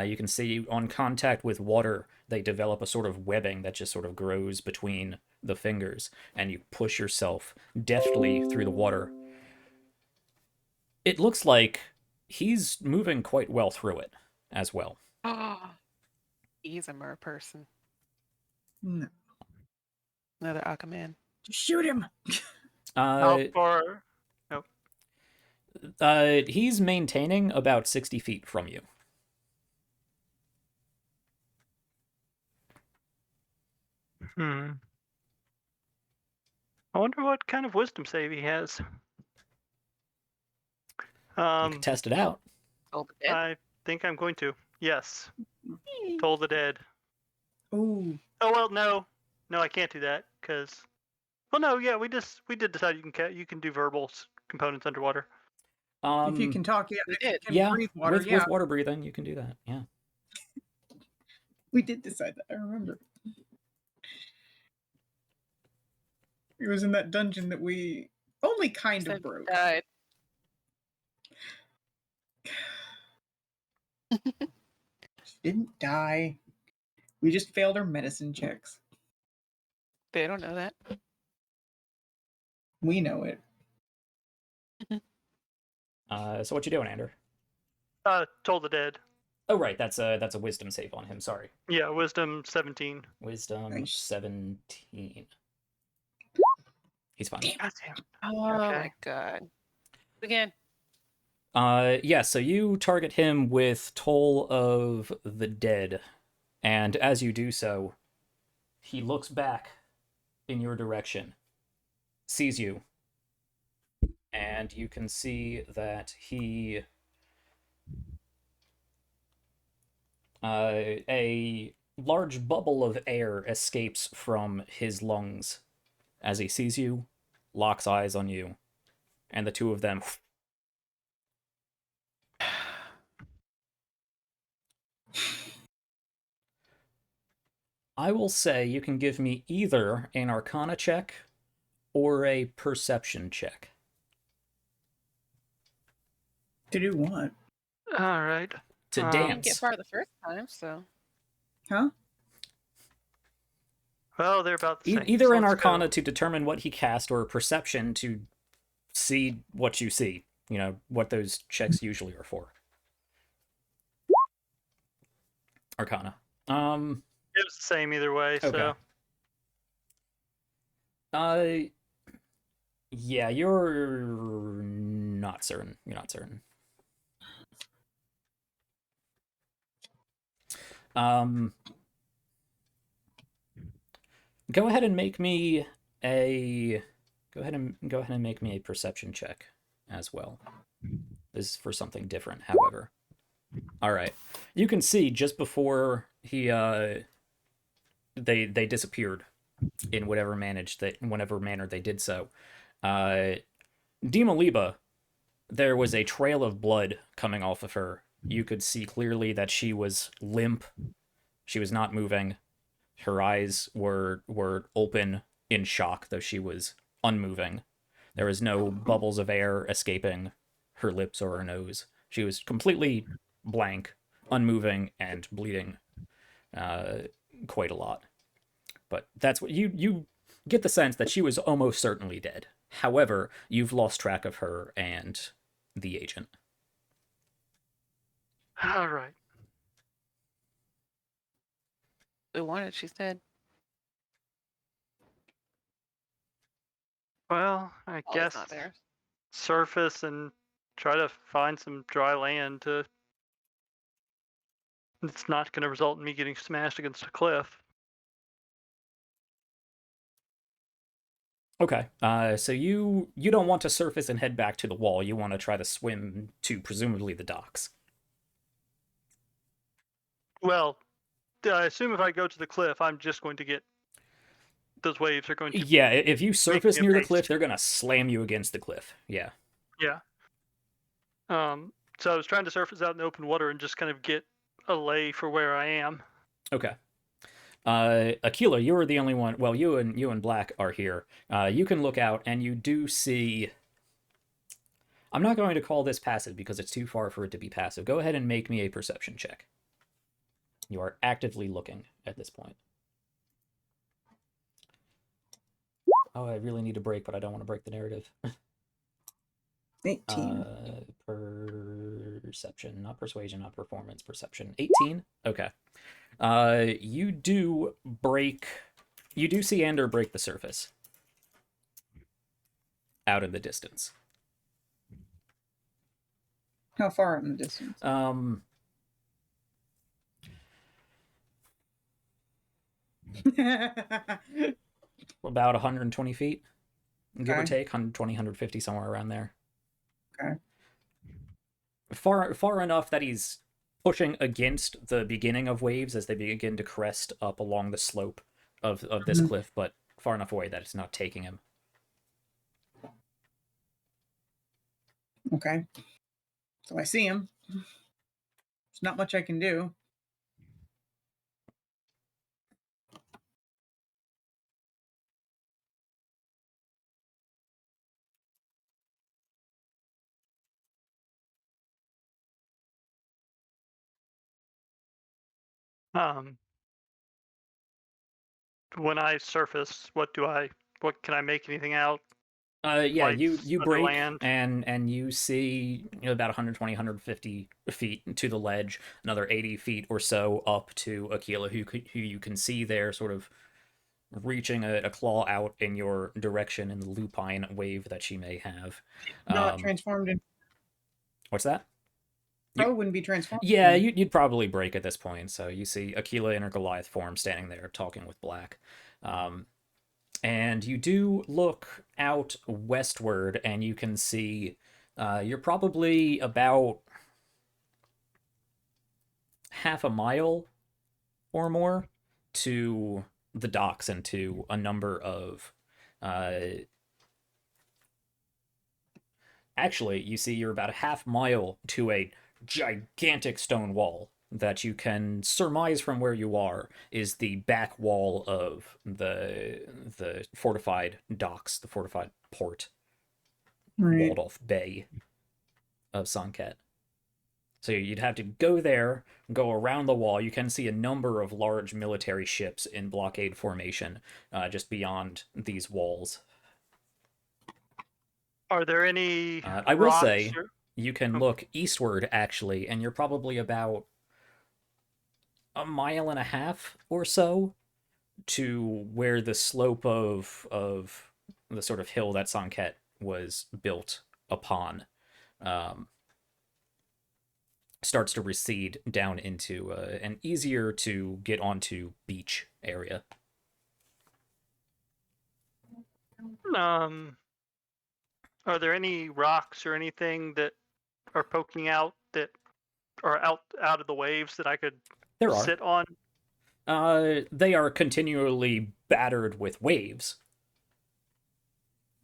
you can see on contact with water, they develop a sort of webbing that just sort of grows between the fingers, and you push yourself deftly through the water. It looks like he's moving quite well through it as well. Oh, he's a mer person. No. Another Aquaman. Just shoot him. How Uh, far? Nope. he's maintaining about 60 feet from you. I wonder what kind of wisdom save he has. You could test it out. Toll the dead. I think I'm going to. Yes. Toll the dead. Ooh. Oh well, no, I can't do that because. Well, no, yeah, we did decide you can do verbal components underwater. If you can talk, yeah. We If you did. can Yeah, breathe water, with yeah. water breathing, you can do that. Yeah. We did decide that. I remember. It was in that dungeon that we only kind of Said broke. died. Didn't die. We just failed our medicine checks. They don't know that. We know it. So what you doing, Ander? Toll the dead. Oh, right. That's a wisdom save on him. Sorry. Yeah, wisdom 17. Wisdom Nice. 17. He's fine. God damn. Oh Okay. my god. Again. Yeah, so you target him with Toll of the Dead, and as you do so, he looks back in your direction, sees you, and you can see that he... a large bubble of air escapes from his lungs as he sees you, locks eyes on you, and the two of them... I will say you can give me either an Arcana check or a Perception check. To do what? All right. To Um, Didn't get dance. far the first time, so. Huh? Well, they're about the same. Either so an let's Arcana go. to determine what he cast or a Perception to see what you see. You know, what those checks usually are for. Arcana. It was the same either way. Okay. So Yeah, you're not certain. You're not certain. Go ahead and make me a make me a perception check as well. This is for something different, however. All right. You can see just before he they disappeared in whatever manner they did so. Demoliba, there was a trail of blood coming off of her. You could see clearly that she was limp. She was not moving. Her eyes were open in shock, though she was unmoving. There was no bubbles of air escaping her lips or her nose. She was completely blank, unmoving, and bleeding quite a lot. But that's what you get the sense that she was almost certainly dead. However, you've lost track of her and the agent. all right. We wanted, she said. Well, I Oh, guess it's not there. surface and try to find some dry land to. It's not going to result in me getting smashed against a cliff. Okay, so you don't want to surface and head back to the wall. You want to try to swim to presumably the docks. Well, I assume if I go to the cliff, I'm just going to get. Those waves are going to. Yeah, if you surface me a near the paste. cliff, they're gonna slam you against the cliff. Yeah. Yeah. So I was trying to surface out in the open water and just kind of get a lay for where I am. Okay. Aquila, you are the only one. Well, you and Black are here. You can look out, and you do see. I'm not going to call this passive because it's too far for it to be passive. Go ahead and make me a perception check. You are actively looking at this point. Oh, I really need a break, but I don't want to break the narrative. 18. Perception, not persuasion, not performance. Perception. 18. Okay. You do break You do see Ander break the surface. Out in the distance. How far in the distance? About 120 feet, give or Okay. take, 120, 150, somewhere around there. Okay. Far enough that he's pushing against the beginning of waves as they begin to crest up along the slope of this cliff, but far enough away that it's not taking him. Okay. So I see him. There's not much I can do. When I surface, what can I make anything out? Yeah, you Lights under break land? and you see about 120, 150 feet to the ledge, another 80 feet or so up to Aquila, who you can see there sort of reaching a claw out in your direction in the lupine wave that she may have. Not transformed in. What's that? Probably wouldn't be transformed. Yeah, you'd probably break at this point. So you see Aquila in her Goliath form standing there talking with Black. And you do look out westward, and you can see you're probably about half a mile or more to the docks and to a number of... Actually, you see you're about a half mile to a gigantic stone wall that you can surmise from where you are is the back wall of the fortified docks, the fortified port, walled off bay of Sann'Kett. So you'd have to go there, go around the wall. You can see a number of large military ships in blockade formation just beyond these walls. Are there any I will say, or... you can look eastward, actually, and you're probably about a mile and a half or so to where the slope of the sort of hill that Sann'Kett was built upon starts to recede down into an easier to get onto beach area. Are there any rocks or anything that are poking out that are out of the waves that I could sit on? They are continually battered with waves.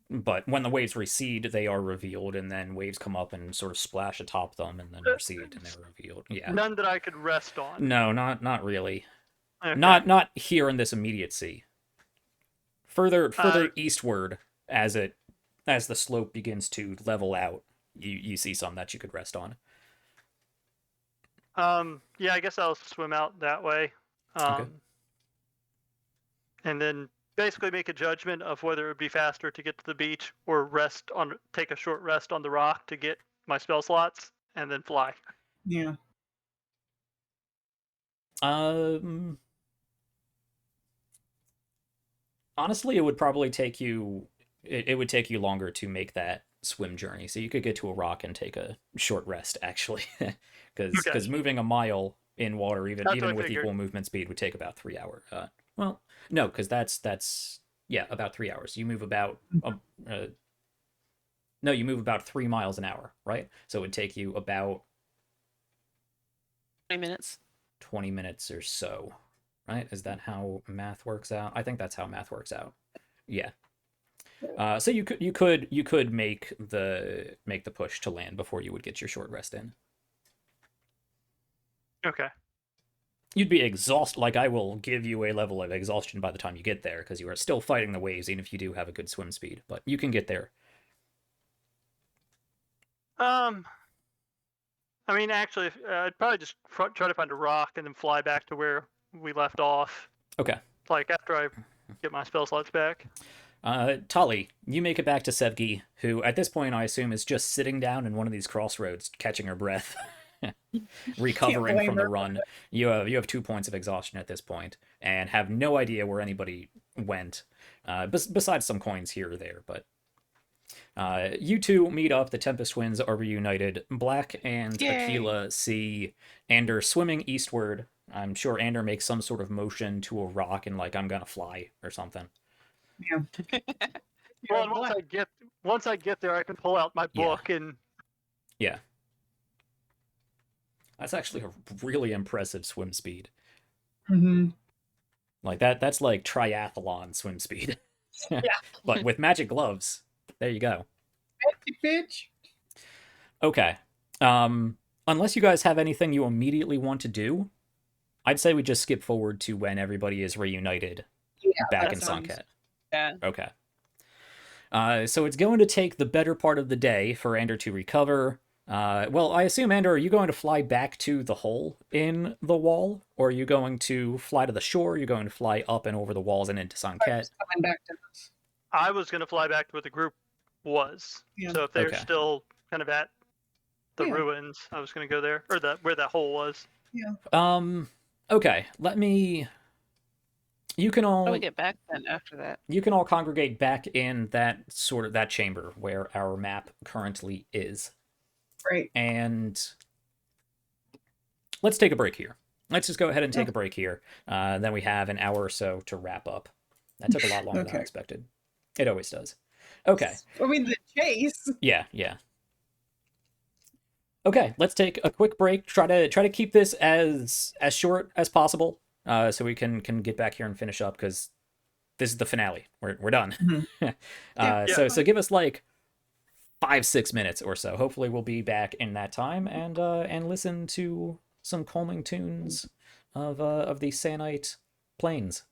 But when the waves recede, they are revealed, and then waves come up and sort of splash atop them, and then recede, and they're revealed. Yeah. None that I could rest on. No, not really. Okay. Not here in this immediate sea. Further eastward, as the slope begins to level out, you see some that you could rest on. Yeah, I guess I'll swim out that way. Okay. And then basically make a judgment of whether it would be faster to get to the beach or take a short rest on the rock to get my spell slots and then fly. Yeah. Honestly, it would probably take you... It would take you longer to make that swim journey, so you could get to a rock and take a short rest, actually. Because moving a mile in water, even with equal movement speed, would take about 3 hours. Well, no, because that's about 3 hours. You move about you move about 3 miles an hour, right? So it would take you about 20 minutes. 20 minutes or so, right? Is that how math works out? I think that's how math works out. Yeah. So you could make the push to land before you would get your short rest in. Okay. You'd be exhausted. Like, I will give you a level of exhaustion by the time you get there, because you are still fighting the waves, even if you do have a good swim speed. But you can get there. I mean, actually, I'd probably just try to find a rock and then fly back to where we left off. Okay. Like, after I get my spell slots back. Tali, you make it back to Sevgi, who, at this point, I assume, is just sitting down in one of these crossroads, catching her breath. Recovering from the run. You have 2 points of exhaustion at this point, and have no idea where anybody went. Besides some coins here or there, but you two meet up. The Tempest Twins are reunited. Black and Yay. Aquila see Ander swimming eastward. I'm sure Ander makes some sort of motion to a rock and like, I'm gonna fly or something. Yeah. Well, and once I get there, I can pull out my Yeah. book and Yeah. That's actually a really impressive swim speed. Mm-hmm. Like that's like triathlon swim speed. Yeah. But with magic gloves. There you go. Bitch. Okay. Unless you guys have anything you immediately want to do, I'd say we just skip forward to when everybody is reunited back that in sounds- Sann'Kett. Yeah. Okay. So it's going to take the better part of the day for Ander to recover. Well, I assume, Ander, are you going to fly back to the hole in the wall? Or are you going to fly to the shore? Are you going to fly up and over the walls and into Sann'Kett? Coming back to this. I was going to fly back to where the group was. Yeah. So if they're Okay. still kind of at the Yeah. ruins, I was going to go there, or where that hole was. Okay, let me... You can all... How do we get back then after that? You can all congregate back in that chamber where our map currently is. Right. And let's take a break here. Let's just go ahead and take a break here. Then we have an hour or so to wrap up. That took a lot longer than I Okay. expected. It always does. Okay. I mean, the chase. Yeah. Okay, let's take a quick break. Try to keep this as short as possible, so we can get back here and finish up, because this is the finale. We're done. Mhm. So give us like 5-6 minutes or so. Hopefully we'll be back in that time and listen to some calming tunes of the Sannite plains.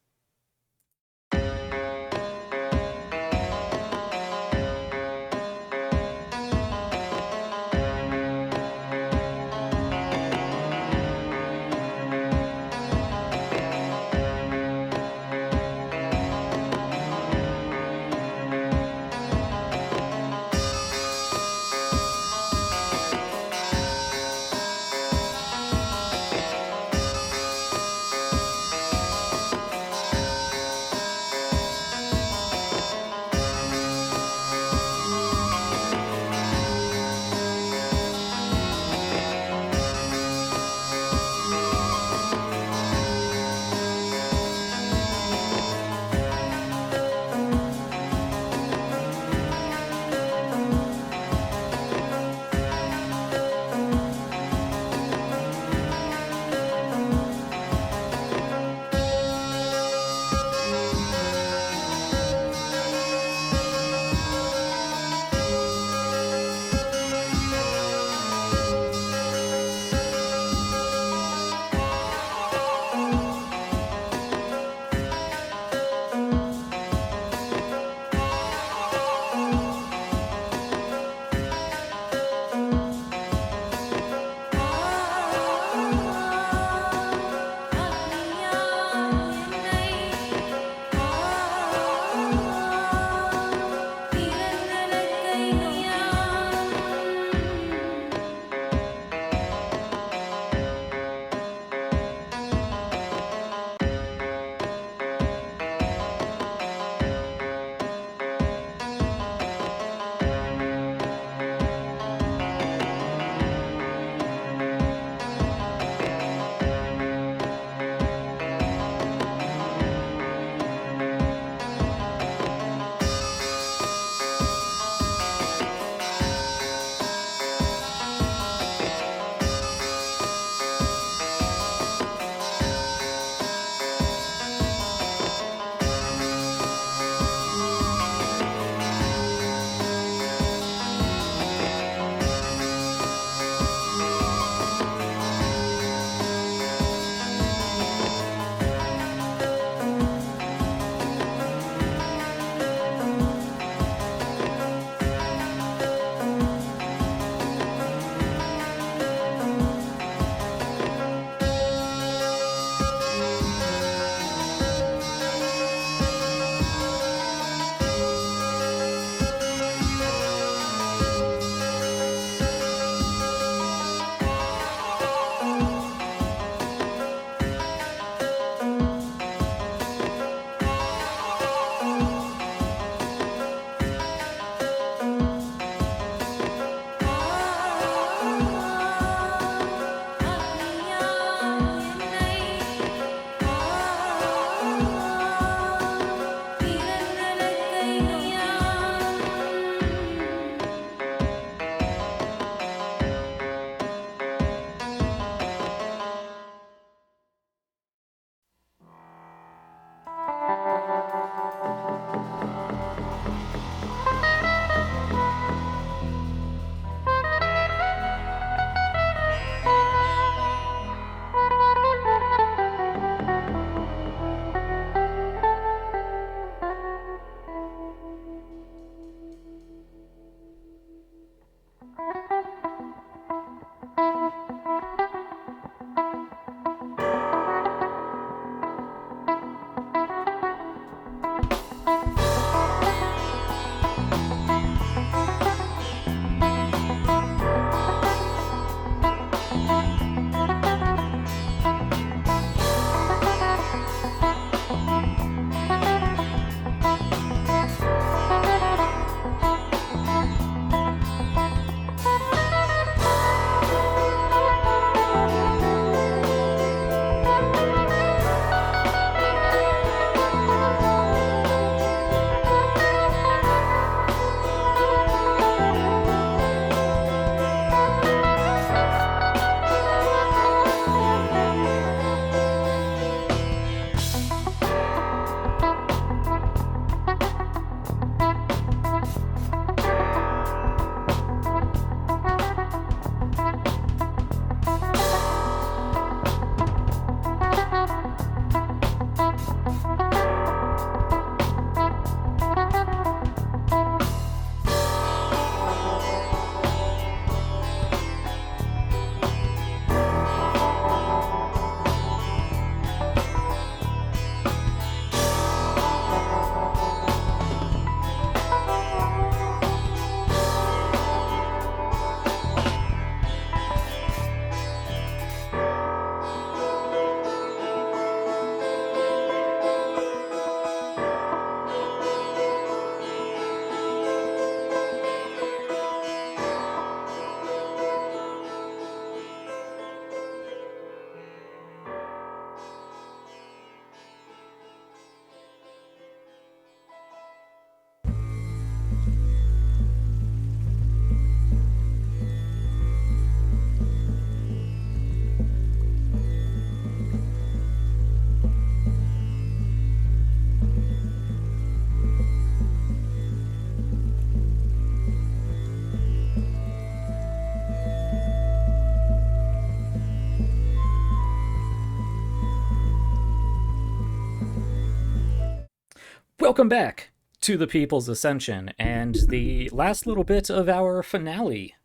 Welcome back to the People's Ascension and the last little bit of our finale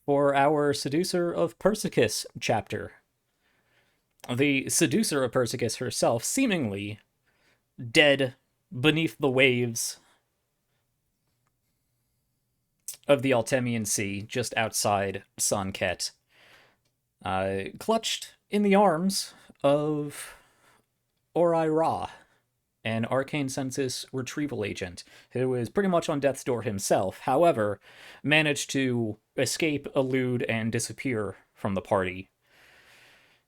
for our Seducer of Persicus chapter. The Seducer of Persicus herself seemingly dead beneath the waves of the Altemian Sea just outside Sann'Kett, clutched in the arms of Ori Ra, an arcane census retrieval agent who is pretty much on death's door himself, however, managed to escape, elude, and disappear from the party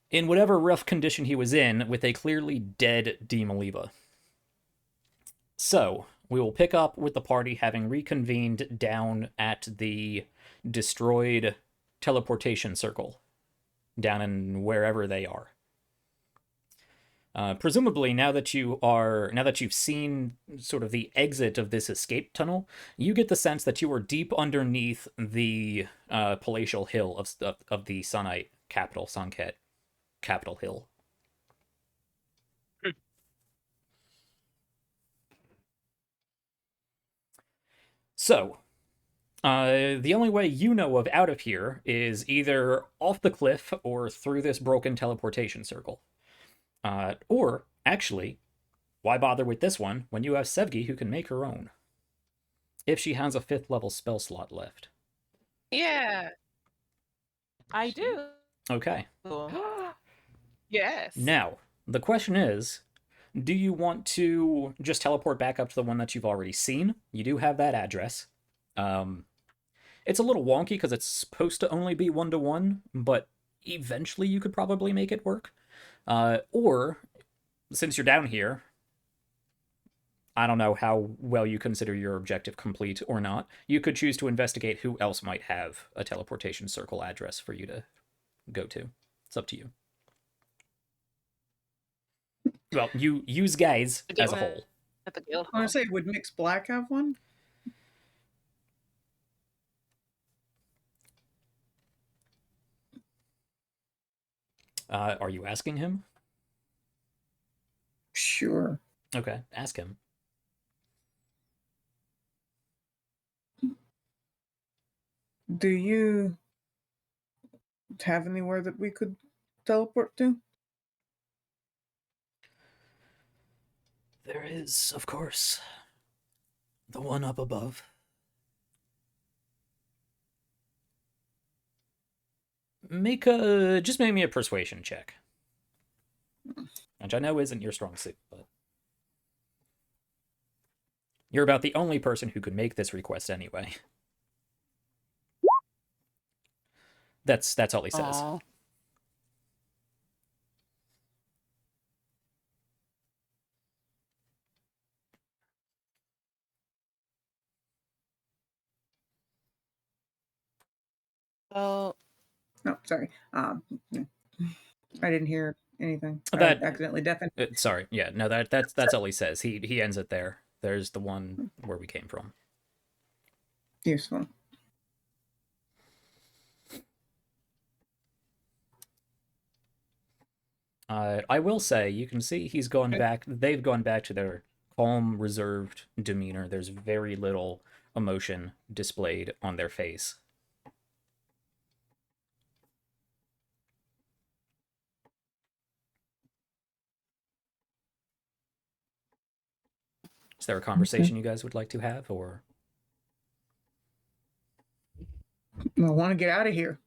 in whatever rough condition he was in with a clearly dead Demoliva. So, we will pick up with the party having reconvened down at the destroyed teleportation circle, down in wherever they are. Presumably, now that you've seen sort of the exit of this escape tunnel, you get the sense that you are deep underneath the palatial hill of the Sannite capital, Sann'Kett capital hill. So, the only way you know of out of here is either off the cliff or through this broken teleportation circle. Or, actually, why bother with this one when you have Sevgi who can make her own? If she has a 5th level spell slot left. Yeah. I do. Okay. Yes. Now, the question is, do you want to just teleport back up to the one that you've already seen? You do have that address. It's a little wonky because it's supposed to only be 1-to-1, but eventually you could probably make it work. Or, since you're down here, I don't know how well you consider your objective complete or not, you could choose to investigate who else might have a teleportation circle address for you to go to. It's up to you. Well, you use guys as a whole. At the guild I hall. want to say, would Mixed Black have one? Are you asking him? Sure. Okay, ask him. Do you have anywhere that we could teleport to? There is, of course, the one up above. Just make me a persuasion check. Which I know isn't your strong suit, but you're about the only person who could make this request anyway. That's all he says. Aw. Well, No, sorry. I didn't hear anything. That- I accidentally deafened. Sorry, yeah, no, that's all he says. He ends it there. There's the one where we came from. Useful. I will say, you can see he's gone back. They've gone back to their calm, reserved demeanor. There's very little emotion displayed on their face. Is there a conversation you guys would like to have, or? I want to get out of here.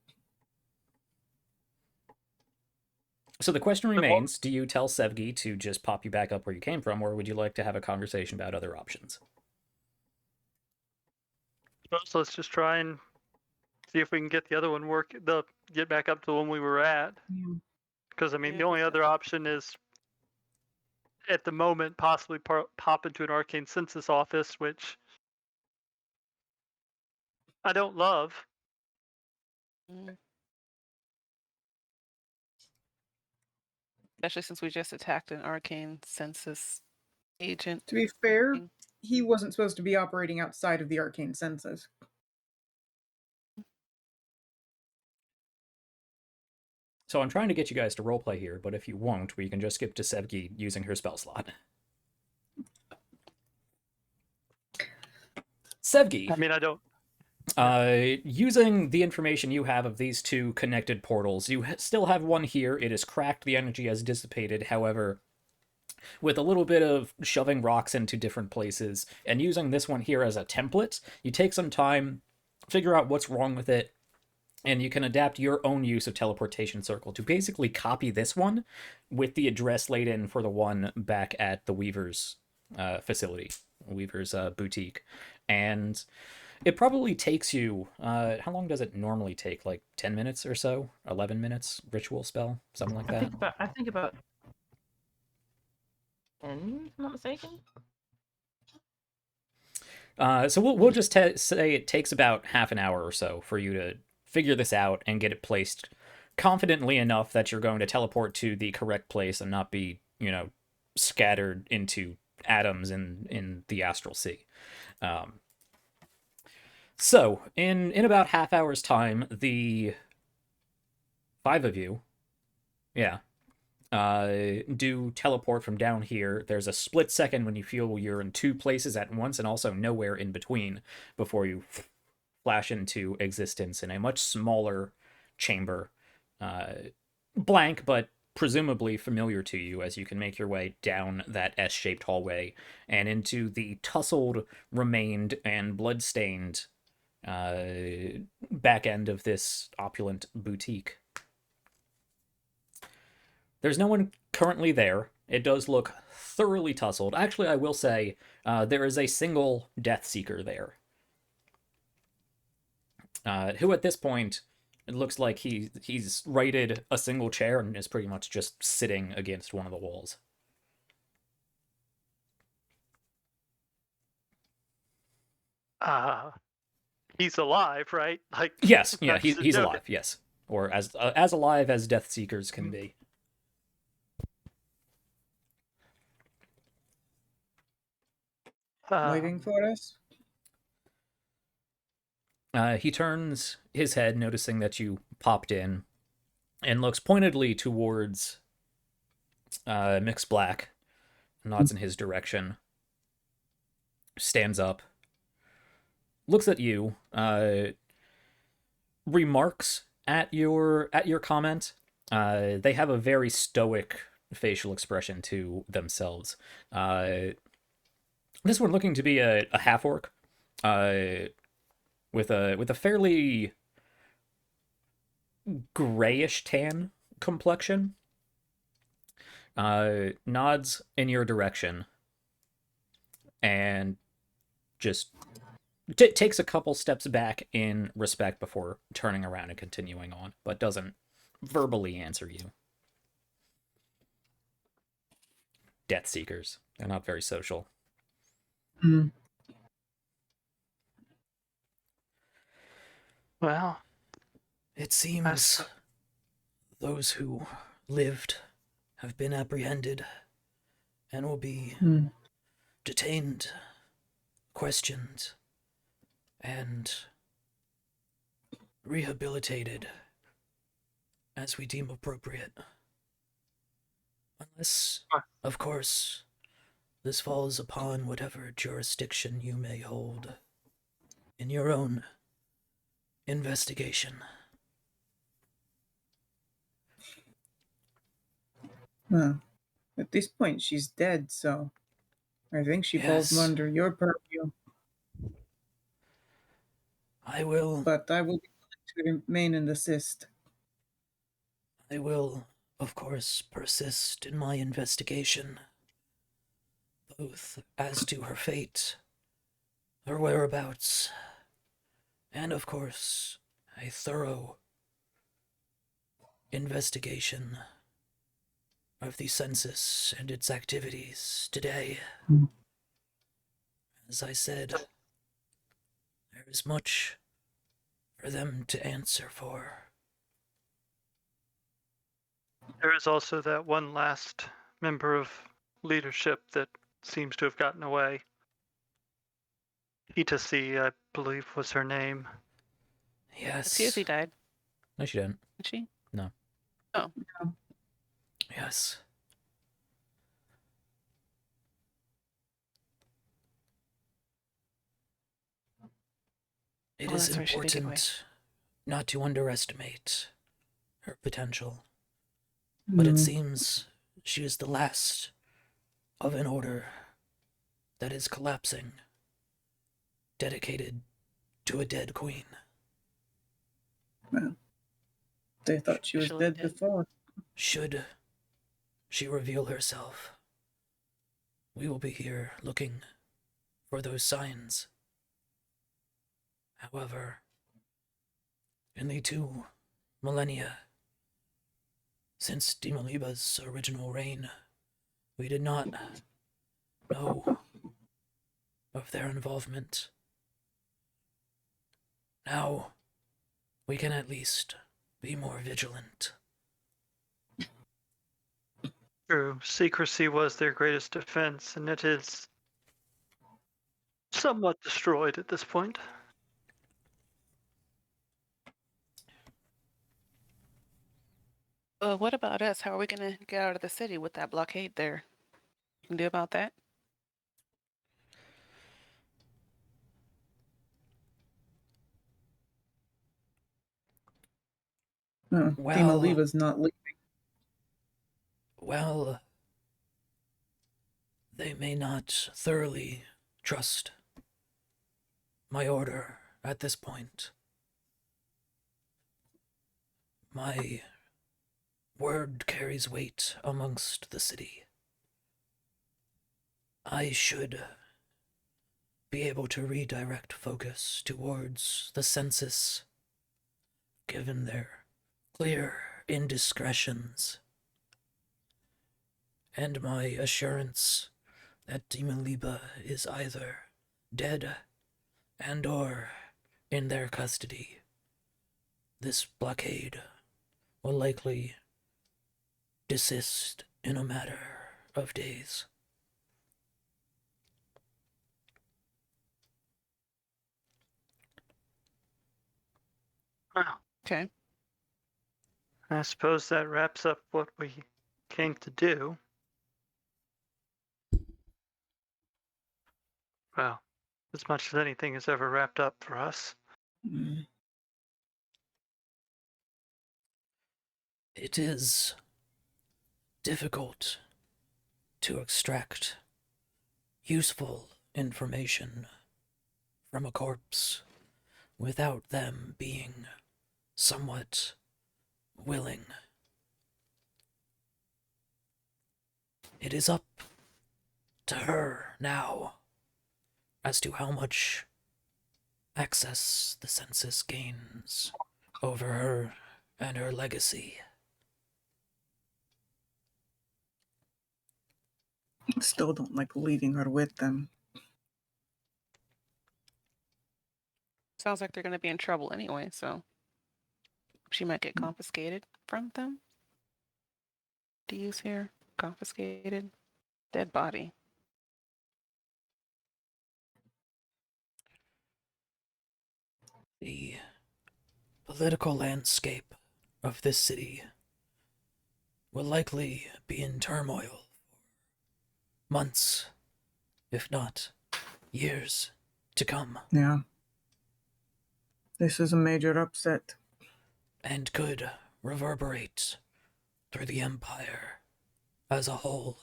So the question remains, do you tell Sevgi to just pop you back up where you came from, or would you like to have a conversation about other options? Suppose let's just try and see if we can get the other one get back up to the one we were at. Yeah. Because I mean, Yeah, the only because other option is, at the moment, possibly pop into an arcane census office, which I don't love. mm. Especially since we just attacked an arcane census agent. To be fair, Mm. he wasn't supposed to be operating outside of the arcane census. So I'm trying to get you guys to roleplay here, but if you won't, we can just skip to Sevgi using her spell slot. Sevgi, I mean, I don't. using the information you have of these two connected portals, you still have one here. It is cracked, the energy has dissipated. However, with a little bit of shoving rocks into different places and using this one here as a template, you take some time, figure out what's wrong with it, and you can adapt your own use of teleportation circle to basically copy this one with the address laid in for the one back at the Weaver's facility, Weaver's boutique. And it probably takes you, how long does it normally take? Like 10 minutes or so? 11 minutes? Ritual spell? Something like that? I think about 10, if I'm not mistaken. So we'll just say it takes about half an hour or so for you to figure this out and get it placed confidently enough that you're going to teleport to the correct place and not be, scattered into atoms in the astral sea. So in about half hour's time, the 5 of you, do teleport from down here. There's a split second when you feel you're in 2 places at once and also nowhere in between before you flash into existence in a much smaller chamber. Blank, but presumably familiar to you as you can make your way down that S-shaped hallway and into the tussled, remained, and blood-stained back end of this opulent boutique. There's no one currently there. It does look thoroughly tussled. Actually, I will say there is a single Death Seeker there, who at this point, it looks like he's righted a single chair and is pretty much just sitting against one of the walls. He's alive, right? Like, Yes, yeah, that's he's no- alive, yes. Or as alive as Death Seekers can be. Waiting for us. He turns his head, noticing that you popped in, and looks pointedly towards Mix Black, nods in his direction, stands up, looks at you, remarks at your comment. They have a very stoic facial expression to themselves. This one looking to be a half orc, with a fairly grayish tan complexion. Nods in your direction and just takes a couple steps back in respect before turning around and continuing on, but doesn't verbally answer you. Death Seekers. They're not very social. Mm. Well, It seems those who lived have been apprehended and will be detained, questioned, and rehabilitated as we deem appropriate. Unless, of course, this falls upon whatever jurisdiction you may hold in your own investigation. Well, at this point, she's dead, so I think she falls Yes. under your purview. I will, But I will be willing to remain and assist. of course, persist in my investigation, both as to her fate, her whereabouts, and, of course, a thorough investigation of the census and its activities today. As I said, there is much for them to answer for. there is also that one last member of leadership that seems to have gotten away. Itasi, I believe, was her name. Yes. Susie died, No, she didn't. did she? No. Oh. Yes. It Oh, is that's right, she did get away. important not to underestimate her potential, but it seems she is the last of an order that is collapsing, dedicated to a dead queen. Well, they thought she was Officially dead dead. before. Should she reveal herself, we will be here looking for those signs. However, in the 2 millennia since Dimaliba's original reign, we did not know of their involvement. Now, we can at least be more vigilant. True, secrecy was their greatest defense, and it is somewhat destroyed at this point. What about us? How are we gonna get out of the city with that blockade there? You can do about that? No, Well- Dimaliba's not leaving. Well, they may not thoroughly trust my order at this point. My word carries weight amongst the city. I should be able to redirect focus towards the census, given their clear indiscretions, and my assurance that Dimaliba is either dead and or in their custody. This blockade will likely desist in a matter of days. Wow. Okay. I suppose that wraps up what we came to do. Well, as much as anything has ever wrapped up for us. Mm. It is difficult to extract useful information from a corpse without them being somewhat willing. It is up to her now as to how much access the census gains over her and her legacy. Still don't like leaving her with them. Sounds like they're gonna be in trouble anyway, so she might get confiscated from them. To use here, confiscated, dead body. The political landscape of this city will likely be in turmoil for months, if not years, to come, Yeah. This is a major upset. and could reverberate through the empire as a whole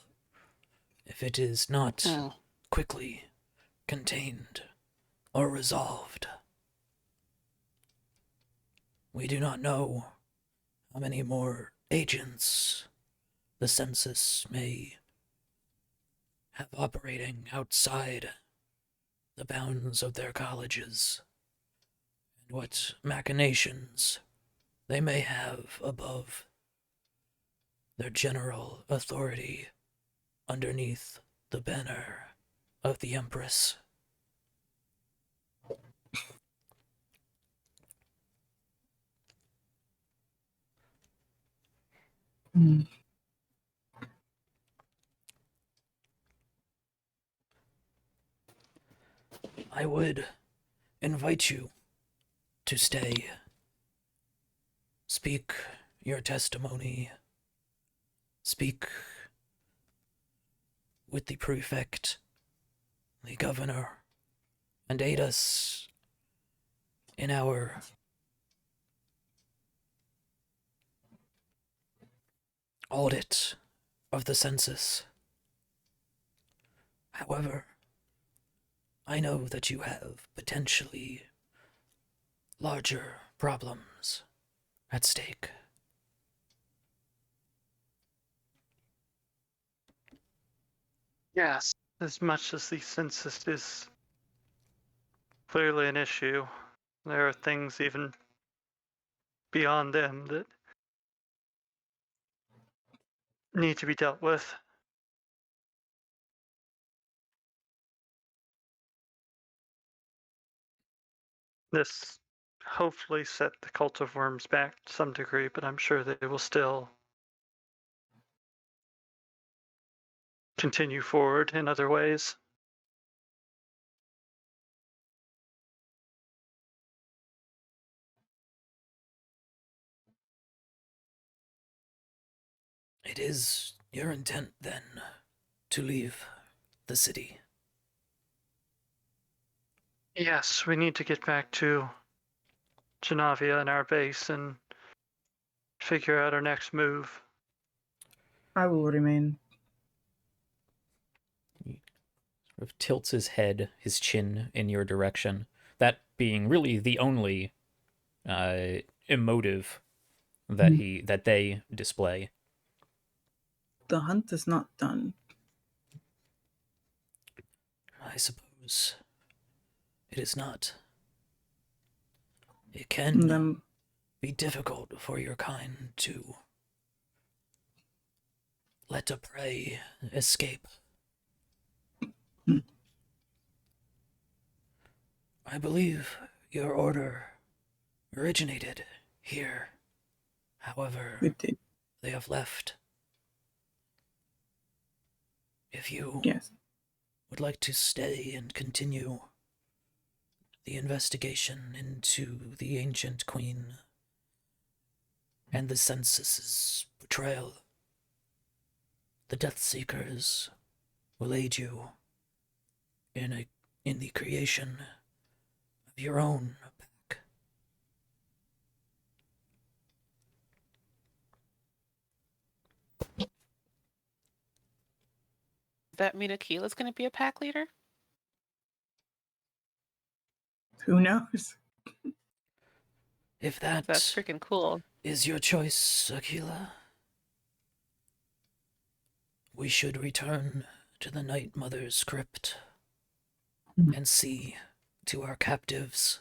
if it is not Hmm. quickly contained or resolved. We do not know how many more agents the census may have operating outside the bounds of their colleges, and what machinations they may have above their general authority underneath the banner of the Empress. Mm. I would invite you to stay, speak your testimony, speak with the prefect, the governor, and aid us in our audit of the census. However, I know that you have potentially larger problems at stake. Yes. As much as the census is clearly an issue, there are things even beyond them that need to be dealt with. This hopefully set the cult of worms back to some degree, but I'm sure they will still continue forward in other ways. It is your intent, then, to leave the city? Yes, we need to get back to Genavia and our base and figure out our next move. I will remain. Sort of tilts his head, his chin in your direction. That being really the only emotive that they display. The hunt is not done. I suppose it is not. It can Then be difficult for your kind to let a prey escape. I believe your order originated here. However, it did. they have left. If you Yes. would like to stay and continue the investigation into the ancient queen and the census's betrayal, the Death Seekers will aid you in the creation of your own pack. Does that mean Akila's going to be a pack leader? Who knows? If That's that freaking cool. is your choice, Aquila, we should return to the Night Mother's crypt and see to our captives.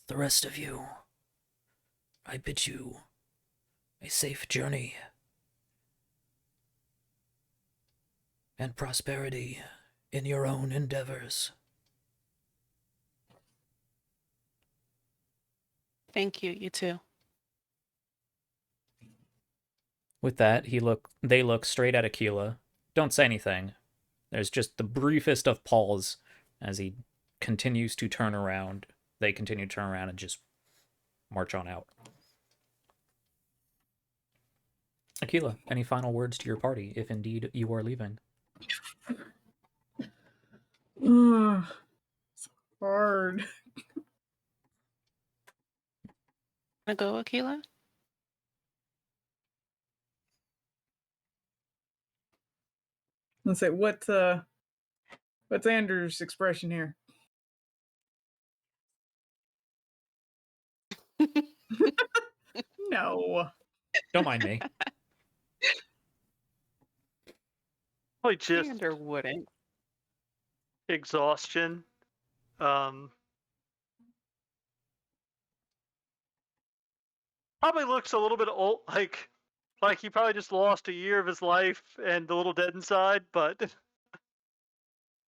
The rest of you, I bid you a safe journey and prosperity in your own endeavors. Thank you. You too. With that, they look straight at Aquila. Don't say anything. There's just the briefest of pause as he continues to turn around. They continue to turn around and just march on out. Aquila, any final words to your party, if indeed you are leaving? It's hard. Wanna go, Aquila? Let's say what's Andrew's expression here? No. Don't mind me. Probably just Xander wouldn't. exhaustion. Probably looks a little bit old, like he probably just lost a year of his life and a little dead inside, but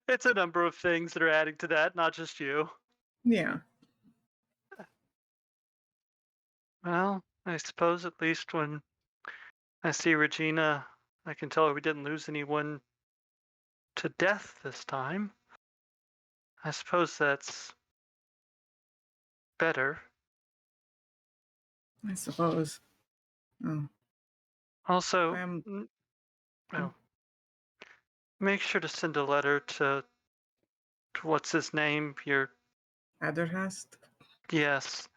it's a number of things that are adding to that, not just you. Yeah. Well, I suppose at least when I see Regina, I can tell her we didn't lose anyone to death this time. I suppose that's better. I suppose. Oh. Also, I'm well, make sure to send a letter to what's his name? Your Adderhast? yes,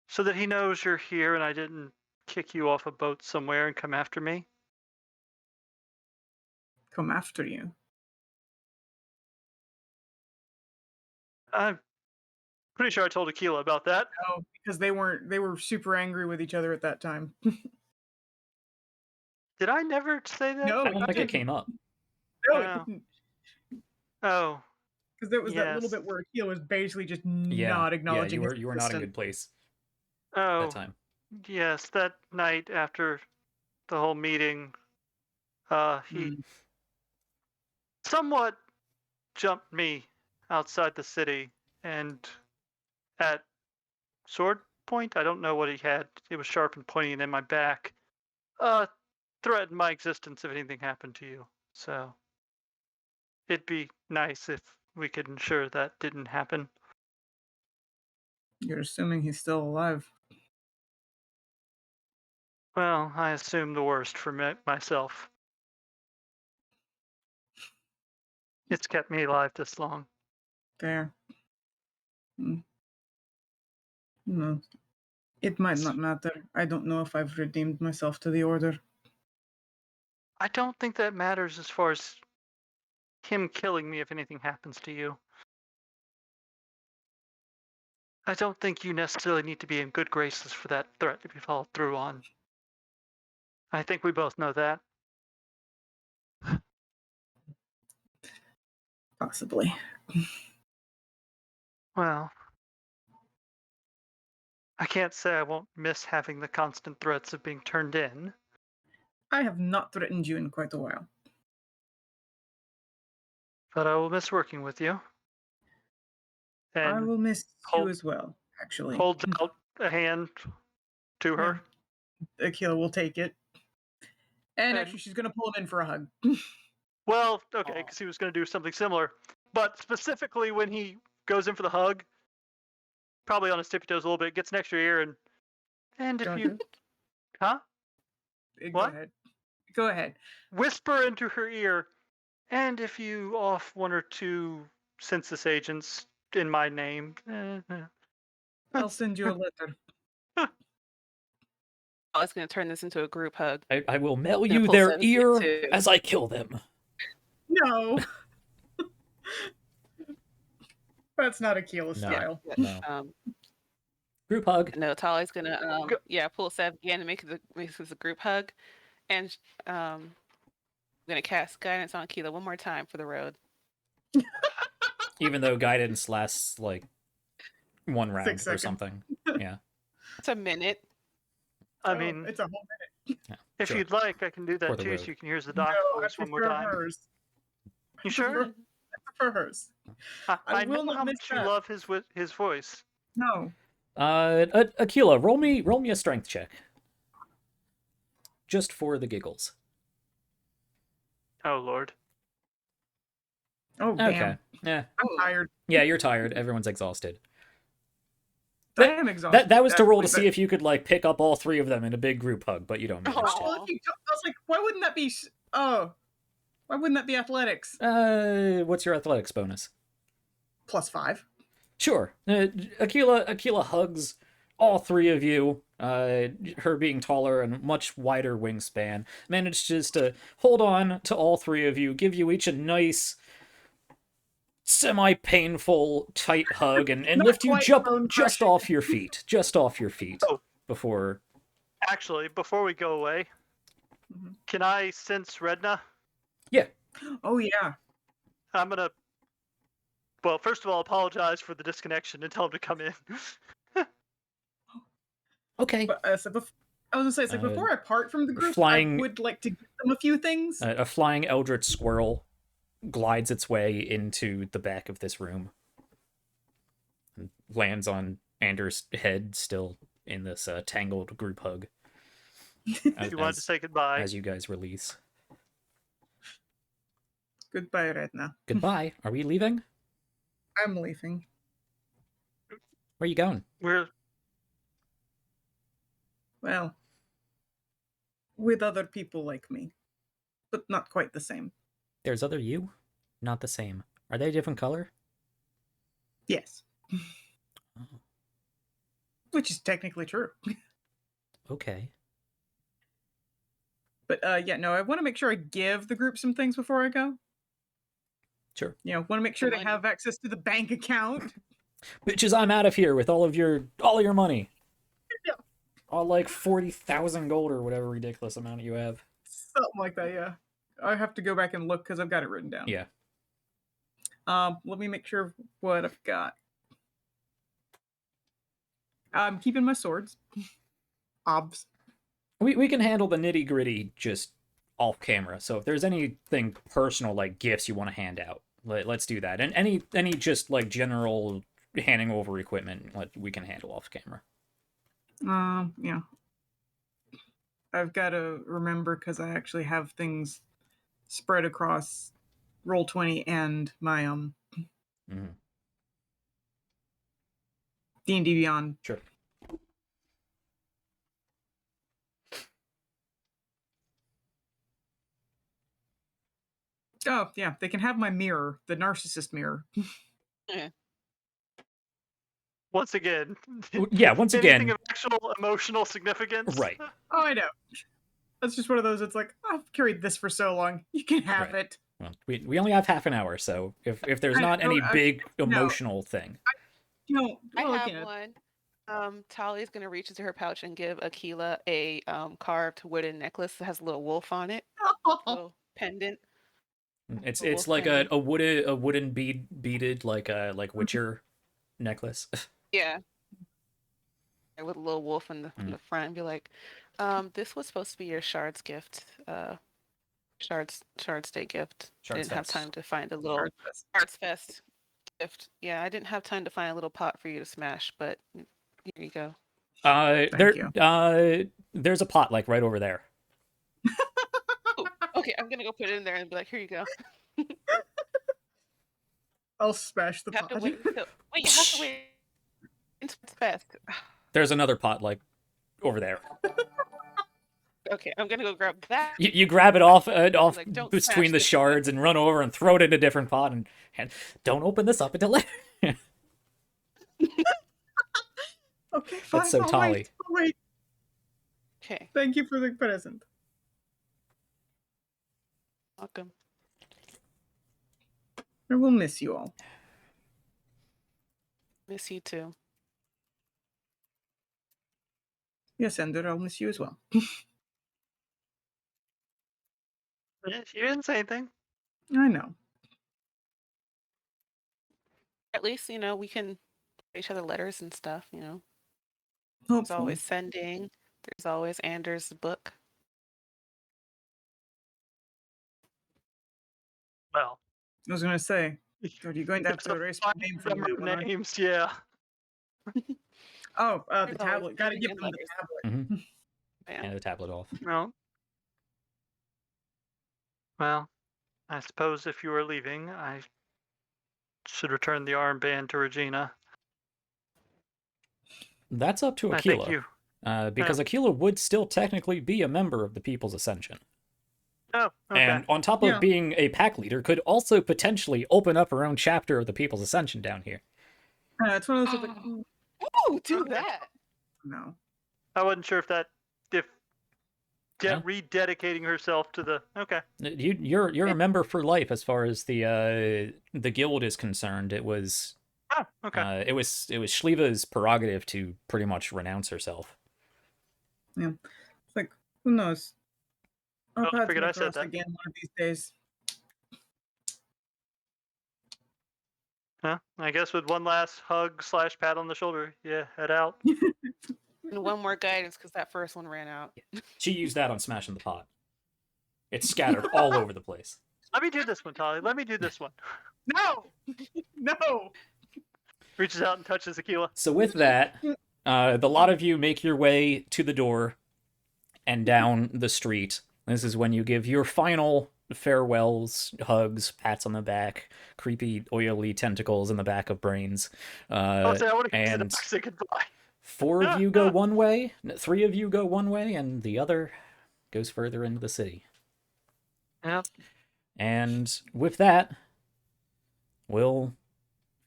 so that he knows you're here and I didn't kick you off a boat somewhere and come after me. Come after you. I'm pretty sure I told Aquila about that. Oh, because they were super angry with each other at that time. Did I never say that? No, I don't you think it didn't. came up. No, Oh. it didn't. Oh, Because there was that little Yes. bit where Akio was basically just Yeah, not yeah, acknowledging you his were not in a existence. good place oh, that time. yes. That night after the whole meeting, he Mm. somewhat jumped me outside the city and at sword point. I don't know what he had. It was sharp and pointing in my back. Threatened my existence if anything happened to you. So it'd be nice if we could ensure that didn't happen. You're assuming he's still alive. Well, I assume the worst for myself. It's kept me alive this long. Fair. No. It might not matter. I don't know if I've redeemed myself to the Order. I don't think that matters as far as him killing me if anything happens to you. I don't think you necessarily need to be in good graces for that threat to be followed through on. I think we both know that. Possibly. Well, I can't say I won't miss having the constant threats of being turned in. I have not threatened you in quite a while. But I will miss working with you. I And will miss hold- you as well, actually. holds out a hand to her. Akila will take it. And And- actually, she's going to pull him in for a hug. Well, okay, because he was going to do something similar. But specifically when he goes in for the hug, probably on his tippy toes a little bit, gets next to your ear and if Go you, ahead. huh? Go What? ahead. Go ahead. Whisper into her ear, and if you off one or two census agents in my name, I'll send you a letter. I was going to turn this into a group hug. I will mail Gonna you pull their 17 ear too. as I kill them. No. That's not Akila No. style. No. Group hug. No, Tali's gonna Go- pull Sev again and make this a group hug, and I'm gonna cast guidance on Keela one more time for the road. Even though guidance lasts like one round 6 or seconds. something. Yeah. It's a minute. I Oh, mean, it's a whole minute. Yeah. if sure. you'd like, I can do For that the too, road. so you can hear the No, doc I voice one more prefer time. hers. You sure? I prefer hers. I I will know not how miss much you that. love his voice. No. Aquila, roll me a strength check. Just for the giggles. Oh Lord. Oh, damn. Okay. Yeah. I'm tired. Yeah, you're tired. Everyone's exhausted. I am exhausted. That was to roll to actually, see if you could like pick up all three of them in a big group hug, but you don't manage but- well, to. if you, I was like, why wouldn't that be? Oh, why wouldn't that be athletics? What's your athletics bonus? +5. Sure. Aquila hugs all three of you. Her being taller and much wider wingspan manages to hold on to all three of you, give you each a nice, semi-painful, tight hug, and Not lift you quite just bone-crushing. off your feet. Just off your feet. Oh. Before... Actually, before we go away, Mhm. can I sense Redna? Yeah. Oh yeah. I'm gonna. Well, first of all, apologize for the disconnection and tell him to come in. Okay. But I was gonna say, it's like before I part from the group, flying- I would like to give them a few things. A flying eldritch squirrel glides its way into the back of this room. And lands on Anders' head, still in this tangled group hug. As, You wanted to say goodbye. as you guys release. Goodbye, Redna. Goodbye. Are we leaving? I'm leaving. Where are you going? We're Well, with other people like me, but not quite the same. There's other you? Not the same. Are they a different color? Yes. Which is technically true. Okay. But yeah, no, I want to make sure I give the group some things before I go. Sure. You know, want to make sure they money. have access to the bank account. Bitches, I'm out of here with all your money. Yeah. All like 40,000 gold or whatever ridiculous amount you have. Something like that, yeah. I have to go back and look because I've got it written down. Yeah. Let me make sure of what I've got. I'm keeping my swords. Obs. We can handle the nitty gritty just off camera. So if there's anything personal like gifts you want to hand out, let's do that. And any just like general handing over equipment, we can handle off camera. Yeah. I've got to remember because I actually have things spread across Roll20 and my D&D Beyond. Sure. Oh yeah, they can have my mirror, the narcissist mirror. Once again. Yeah, once Anything again. of actual emotional significance. Right. Oh, I know. That's just one of those. It's like I've carried this for so long. You can have Right. it. Well, we only have half an hour, so if there's not any big emotional thing. No, I well, have again, one. Tali's gonna reach into her pouch and give Aquila a carved wooden necklace that has a little wolf on it, little pendant. It's wolf like pendant. a wooden beaded like Witcher necklace. Yeah. With a little wolf in the front, and be like, this was supposed to be your Shard's gift. Shard's Day gift. I Shard's didn't have Fest. time to find a little Shard's Fest gift. Yeah, I didn't have time to find a little pot for you to smash, but here you go. There's a pot like right over there. Ooh, okay, I'm gonna go put it in there and be like, here you go. I'll smash the You have pot. to wait until you have to wait until it's fest. There's another pot like over there. Okay, I'm gonna go grab that. You grab it off Like, don't between smash the this shards and run over and throw it in a different pot and don't open this up until later. Okay, fine. That's so I'll Tali. wait. I'll wait. Okay, Thank you for the present. welcome. I will miss you all. Miss you too. Yes, Ender, I'll miss you as well. Yeah, she didn't say anything. I know. At least we can write each other letters and stuff. There's Hopefully. always sending. There's always Anders' book. Well, I was going to say, are you going to have to erase my name from number that of one? Aren't you? names, yeah. Oh, the There's always tablet. Got to sending give and them the letters. tablet. Mm-hmm. Yeah. Hand the tablet off. Well, I suppose if you were leaving, I should return the armband to Regina. That's up to I thank Aquila. you. Because Aquila would still technically be a member of the People's Ascension. Oh, okay. And on top of being a pack leader, could also potentially open up her own chapter of the People's Ascension down here. It's one of those. Like, Ooh, do that. no. I wasn't sure if Yeah. rededicating herself to the You're a member for life as far as the guild is concerned. It was it was Shliva's prerogative to pretty much renounce herself. Yeah. It's like, who knows? Our I paths figured may I said cross that. again one of these days. I guess with one last hug / pat on the shoulder, yeah, head out. And one more guidance because that first one ran out. She used that on smashing the pot. It's scattered all over the place. Let me do this one, Tali. Let me do this one. No! No! Reaches out and touches Aquila. So with that, the lot of you make your way to the door and down the street. This is when you give your final farewells, hugs, pats on the back, creepy oily tentacles in the back of brains. I'll say I want to and say goodbye. 4 of you go one way, 3 of you go one way, and the other goes further into the city. Yep. And with that, we'll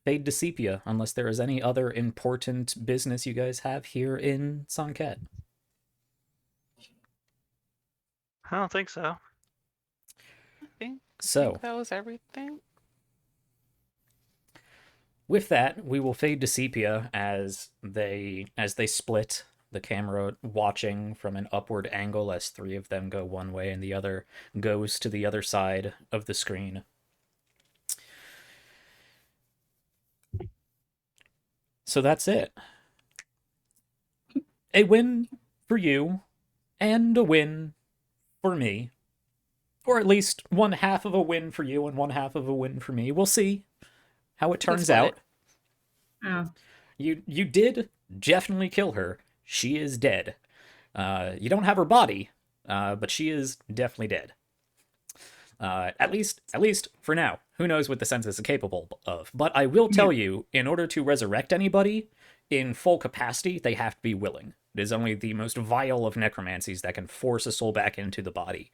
fade to sepia unless there is any other important business you guys have here in Sann'Kett. I don't think so. I So, think that was everything. with that, we will fade to sepia as they split, the camera watching from an upward angle as three of them go one way and the other goes to the other side of the screen. So that's it. A win for you, and a win for me. Or at least one half of a win for you and one half of a win for me. We'll see how it turns split out. Yeah. You did definitely kill her. She is dead. You don't have her body, but she is definitely dead. At least for now. Who knows what the census is capable of? But I will tell you, in order to resurrect anybody in full capacity, they have to be willing. It is only the most vile of necromancies that can force a soul back into the body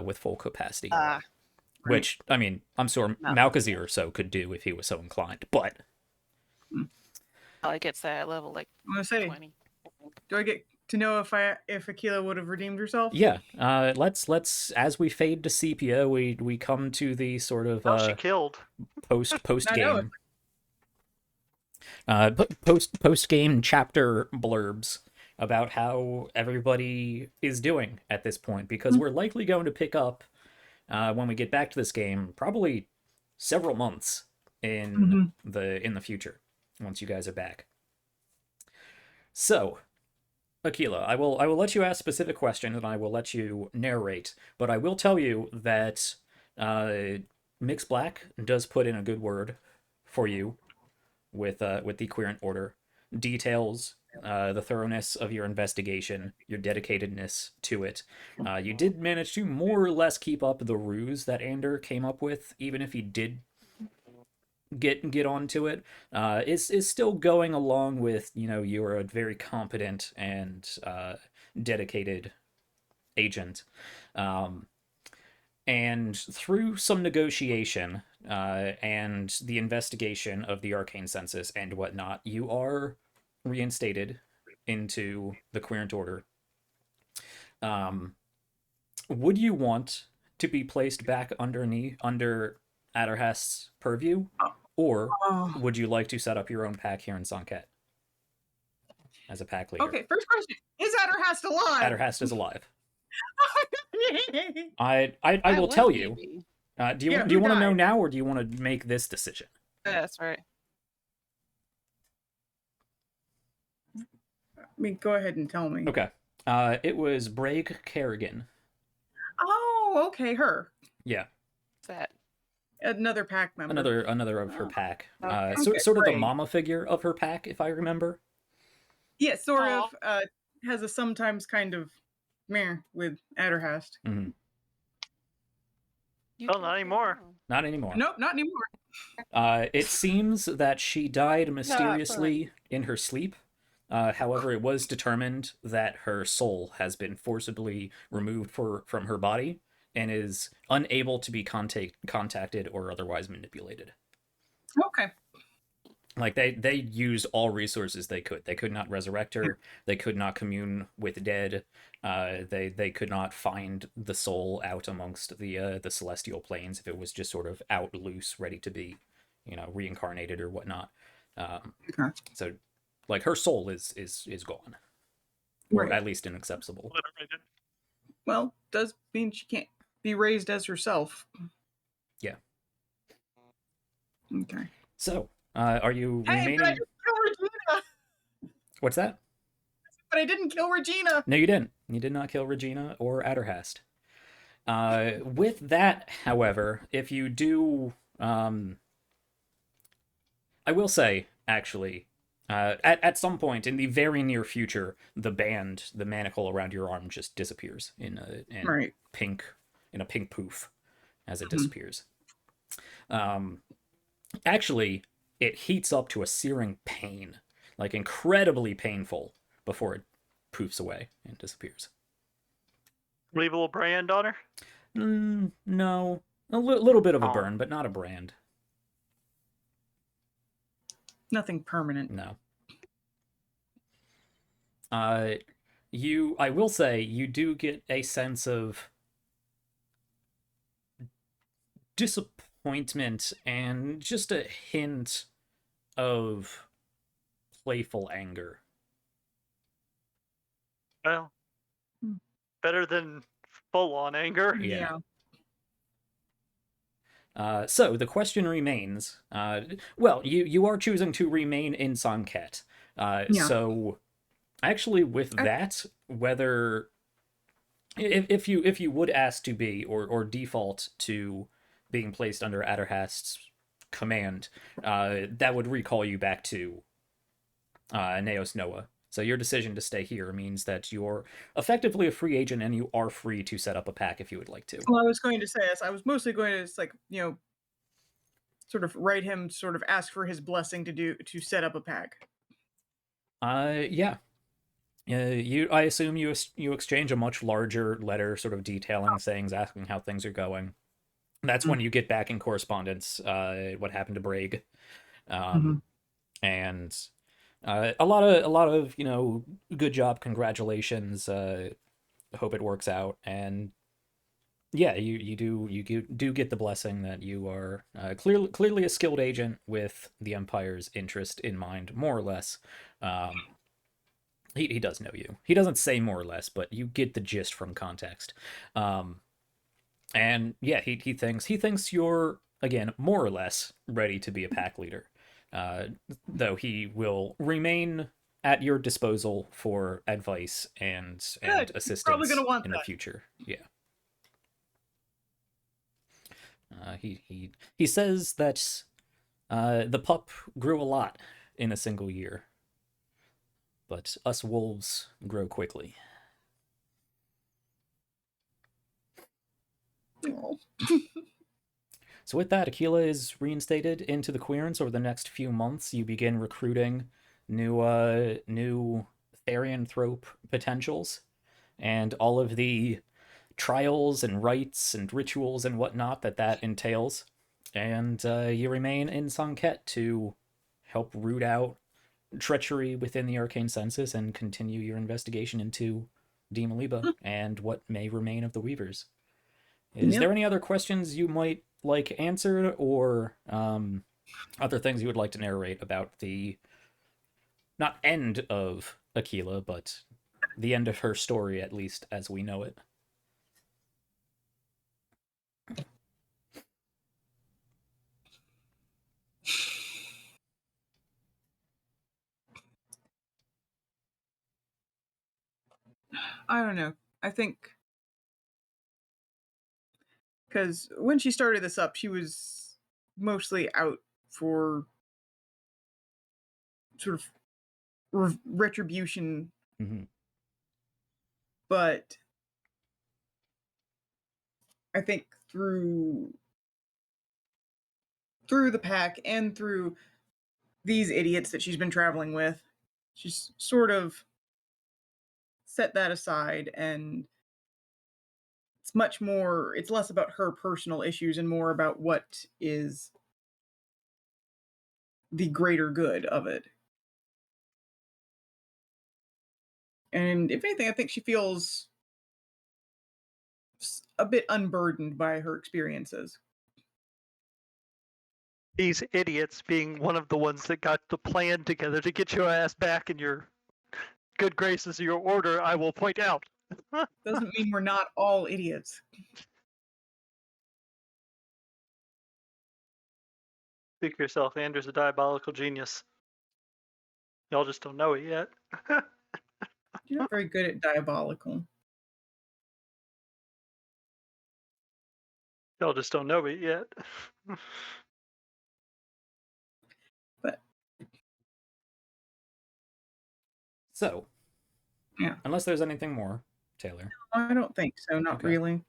with full capacity. Which, I mean, I'm sure Malkazir or so could do if he was so inclined, but... Probably gets that at level like I'm gonna say, 20. do I get to know if Aquila would have redeemed herself? Yeah, let's as we fade to sepia, we come to the sort of Oh, she killed. post I know game post game chapter blurbs about how everybody is doing at this point, because we're likely going to pick up when we get back to this game probably several months in the future once you guys are back. So, Aquila, I will let you ask specific questions and I will let you narrate, but I will tell you that Mix Black does put in a good word for you with the Querent Order. Details the thoroughness of your investigation, your dedicatedness to it. You did manage to more or less keep up the ruse that Ander came up with, even if he did get onto it. Is still going along with, you're a very competent and dedicated agent. And through some negotiation and the investigation of the arcane census and whatnot, you are reinstated into the Querent Order. Would you want to be placed back under Adderhast's purview, or would you like to set up your own pack here in Sann'Kett as a pack leader? Okay, first question: is Adderhast alive? Adderhast is alive. Yay. I Why will tell wouldn't he you. be? Do you Yeah, want to who know died? now, or do you want to make this decision? That's right. I mean, go ahead and tell me. Okay. It was Braig Kerrigan. Oh, okay, her. Yeah, What's that? Another pack member. another of her Oh, pack. okay. Sort of the Braig. mama figure of her pack, if I remember. Yeah, sort Aw. of. Has a sometimes kind of meh with Adderhast. Mm-hmm. You Oh, killed not her anymore. mom. Not anymore. Nope, not anymore. It seems that she died mysteriously in her sleep. However, it was determined that her soul has been forcibly removed from her body and is unable to be contacted or otherwise manipulated. Okay. Like, they used all resources they could. They could not resurrect her. They could not commune with dead. They could not find the soul out amongst the celestial planes if it was just sort of out loose, ready to be, reincarnated or whatnot. Okay. So, like, her soul is gone, or Right. at least inaccessible. Obliterated. Well, does mean she can't be raised as herself. Yeah. Okay. So, are you Hey, remaining? but I didn't kill Regina. What's that? But I didn't kill Regina. No, you didn't. You did not kill Regina or Adderhast. With that, however, if you do, I will say, actually, at some point in the very near future, the manacle around your arm just disappears in a Right. pink poof as it disappears. Actually, it heats up to a searing pain, like incredibly painful, before it poofs away and disappears. Leave a little brand on her. No, a little bit of a Aw. burn, but not a brand. Nothing permanent. No. I will say, you do get a sense of disappointment and just a hint of playful anger. Well, Hmm. better than full-on anger. Yeah. So the question remains. Well, you are choosing to remain in Sann'Kett. Yeah. So actually, with that, whether if you would ask to be or default to being placed under Adderhast's command, that would recall you back to Neos Noah. So your decision to stay here means that you're effectively a free agent, and you are free to set up a pack if you would like to. Well, I was going to say, yes, I was mostly going to just, like, sort of write him, sort of ask for his blessing to set up a pack. Yeah. I assume you exchange a much larger letter, sort of detailing things, asking how things are going. That's when you get back in correspondence. What happened to Braig, and a lot of good job, congratulations. Hope it works out, and yeah, you do get the blessing that you are clearly a skilled agent with the Empire's interest in mind, more or less. He does know you. He doesn't say more or less, but you get the gist from context. And yeah, he thinks you're, again, more or less ready to be a pack leader. Though he will remain at your disposal for advice and assistance probably gonna want in the that. future. Yeah. He says that the pup grew a lot in a single year, but us wolves grow quickly. Oh. So with that, Aquila is reinstated into the Queerance. Over the next few months, you begin recruiting new Therianthrope potentials, and all of the trials and rites and rituals and whatnot that entails. And you remain in Sann'Kett to help root out treachery within the Arcane Census and continue your investigation into Demoliba and what may remain of the Weavers. Is there any other questions you might like answered, or other things you would like to narrate about the, not end of Aquila, but the end of her story, at least as we know it? I don't know. I think because when she started this up, she was mostly out for sort of retribution, but I think through the pack and through these idiots that she's been traveling with, she's sort of set that aside, and it's less about her personal issues and more about what is the greater good of it. And if anything, I think she feels a bit unburdened by her experiences. These idiots being one of the ones that got the plan together to get your ass back in your good graces of your order, I will point out. Doesn't mean we're not all idiots. Speak for yourself, Anders a diabolical genius. Y'all just don't know it yet. You're not very good at diabolical. Y'all just don't know it yet. But So, yeah, unless there's anything more, Taylor. I don't think so. Not Okay. really,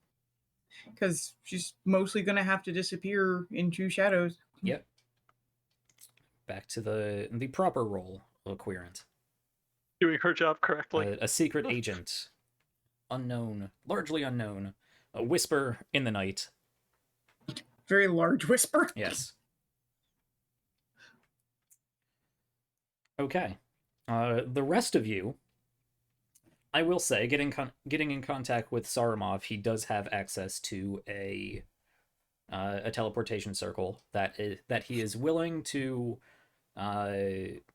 because she's mostly going to have to disappear into shadows. Yep. Back to the proper role of a querent. Doing her job correctly. A secret agent. Unknown. Largely unknown. A whisper in the night. Very large whisper. Yes. Okay. The rest of you, I will say, getting in contact with Saramov, he does have access to a teleportation circle that he is willing to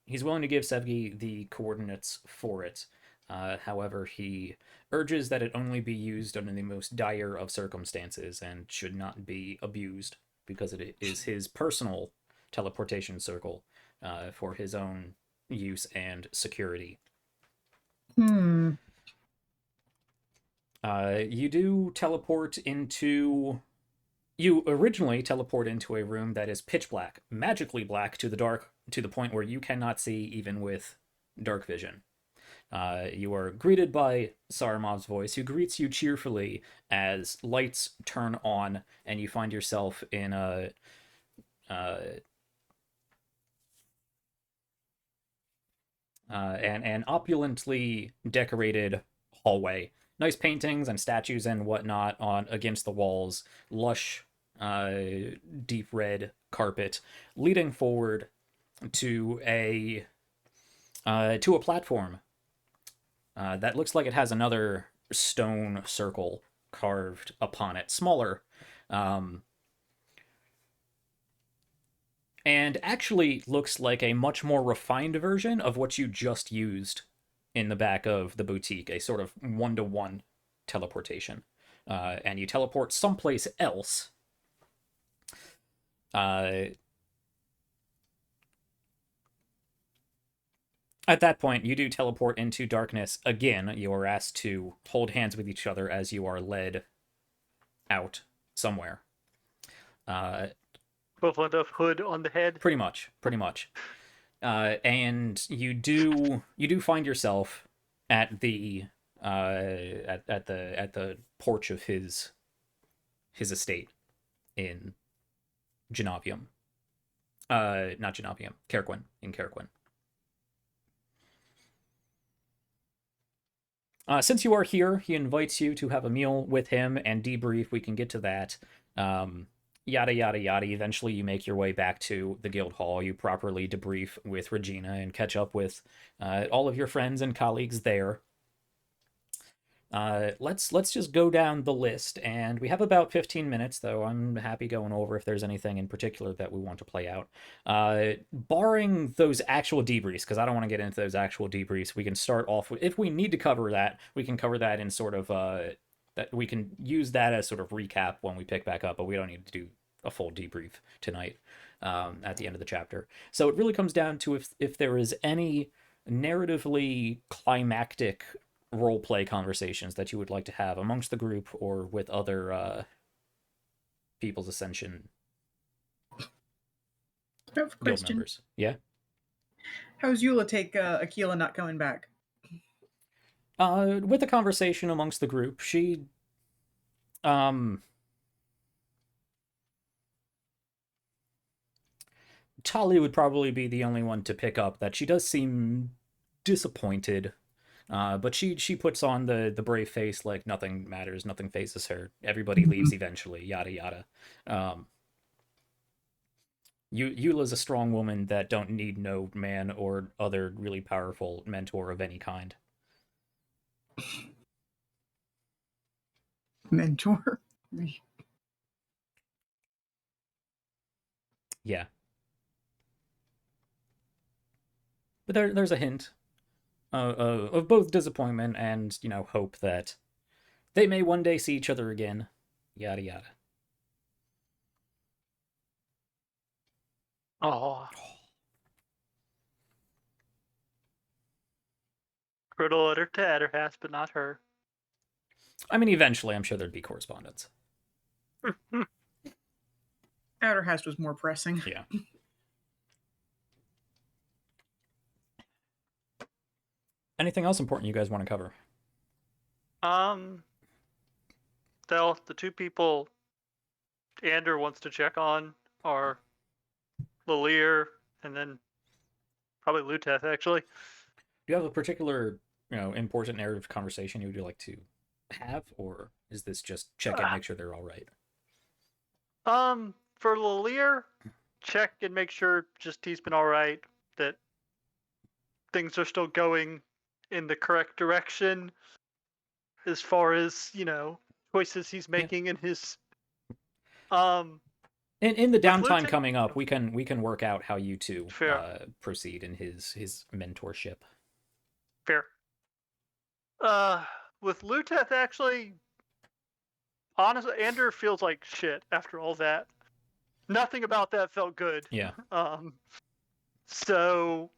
he's willing to give Sevgi the coordinates for it. However, he urges that it only be used under the most dire of circumstances and should not be abused because it is his personal teleportation circle for his own use and security. Hmm. You do teleport into. You originally teleport into a room that is pitch black, magically black to the point where you cannot see even with dark vision. You are greeted by Saramov's voice, who greets you cheerfully as lights turn on and you find yourself in an opulently decorated hallway. Nice paintings and statues and whatnot on against the walls. Lush, deep red carpet leading forward to a platform that looks like it has another stone circle carved upon it, smaller, and actually looks like a much more refined version of what you just used in the back of the boutique, a sort of one-to-one teleportation. And you teleport someplace else. At that point, you do teleport into darkness again. You are asked to hold hands with each other as you are led out somewhere. Equivalent of hood on the head. Pretty much. And you do find yourself at the at the porch of his estate in Genovium. Not Genovium, Carquin, in Carquin. Since you are here, he invites you to have a meal with him and debrief. We can get to that. Yada, yada, yada. Eventually, you make your way back to the guild hall. You properly debrief with Regina and catch up with all of your friends and colleagues there. Let's just go down the list, and we have about 15 minutes, though I'm happy going over if there's anything in particular that we want to play out. Barring those actual debriefs, because I don't want to get into those actual debriefs, we can start off with, if we need to cover that, we can cover that in sort of, that we can use that as sort of recap when we pick back up, but we don't need to do a full debrief tonight at the end of the chapter. So it really comes down to if there is any narratively climactic role-play conversations that you would like to have amongst the group or with other people's Ascension I have a guild question. members. Yeah? How's Eula take Aquila not coming back? With the conversation amongst the group, she... Talia would probably be the only one to pick up that she does seem disappointed. But she puts on the brave face like nothing matters, nothing phases her. Everybody leaves eventually, yada yada. Eula's a strong woman that don't need no man or other really powerful mentor of any kind. Mentor? Yeah. But there's a hint of both disappointment and, hope that they may one day see each other again. Yada yada. Oh. Criddle letter to Adderhast, but not her. I mean, eventually, I'm sure there'd be correspondence. Outerhast was more pressing. Yeah. Anything else important you guys want to cover? The two people Ander wants to check on are Lalir and then probably Luteth, actually. Do you have a particular, important narrative conversation you would like to have, or is this just check and make sure they're all right? For Lalir, check and make sure just he's been all right. That things are still going in the correct direction as far as, choices he's making in his In the with downtime Lieutenant coming up, we can work out how you two Fair. proceed in his mentorship. Fair. With Luteth, actually, honestly, Ander feels like shit after all that. Nothing about that felt good. Yeah. So,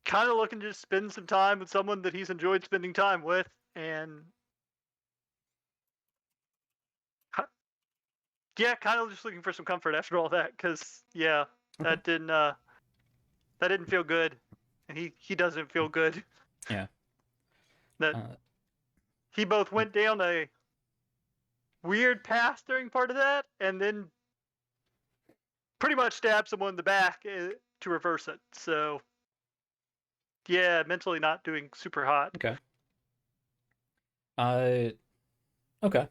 kind of looking to just spend some time with someone that he's enjoyed spending time with, and yeah, kind of just looking for some comfort after all that, because yeah, Okay. that didn't feel good, and he doesn't feel good. Yeah. That he both went down a weird path during part of that, and then pretty much stabbed someone in the back to reverse it. So, yeah, mentally not doing super hot. Okay. Okay.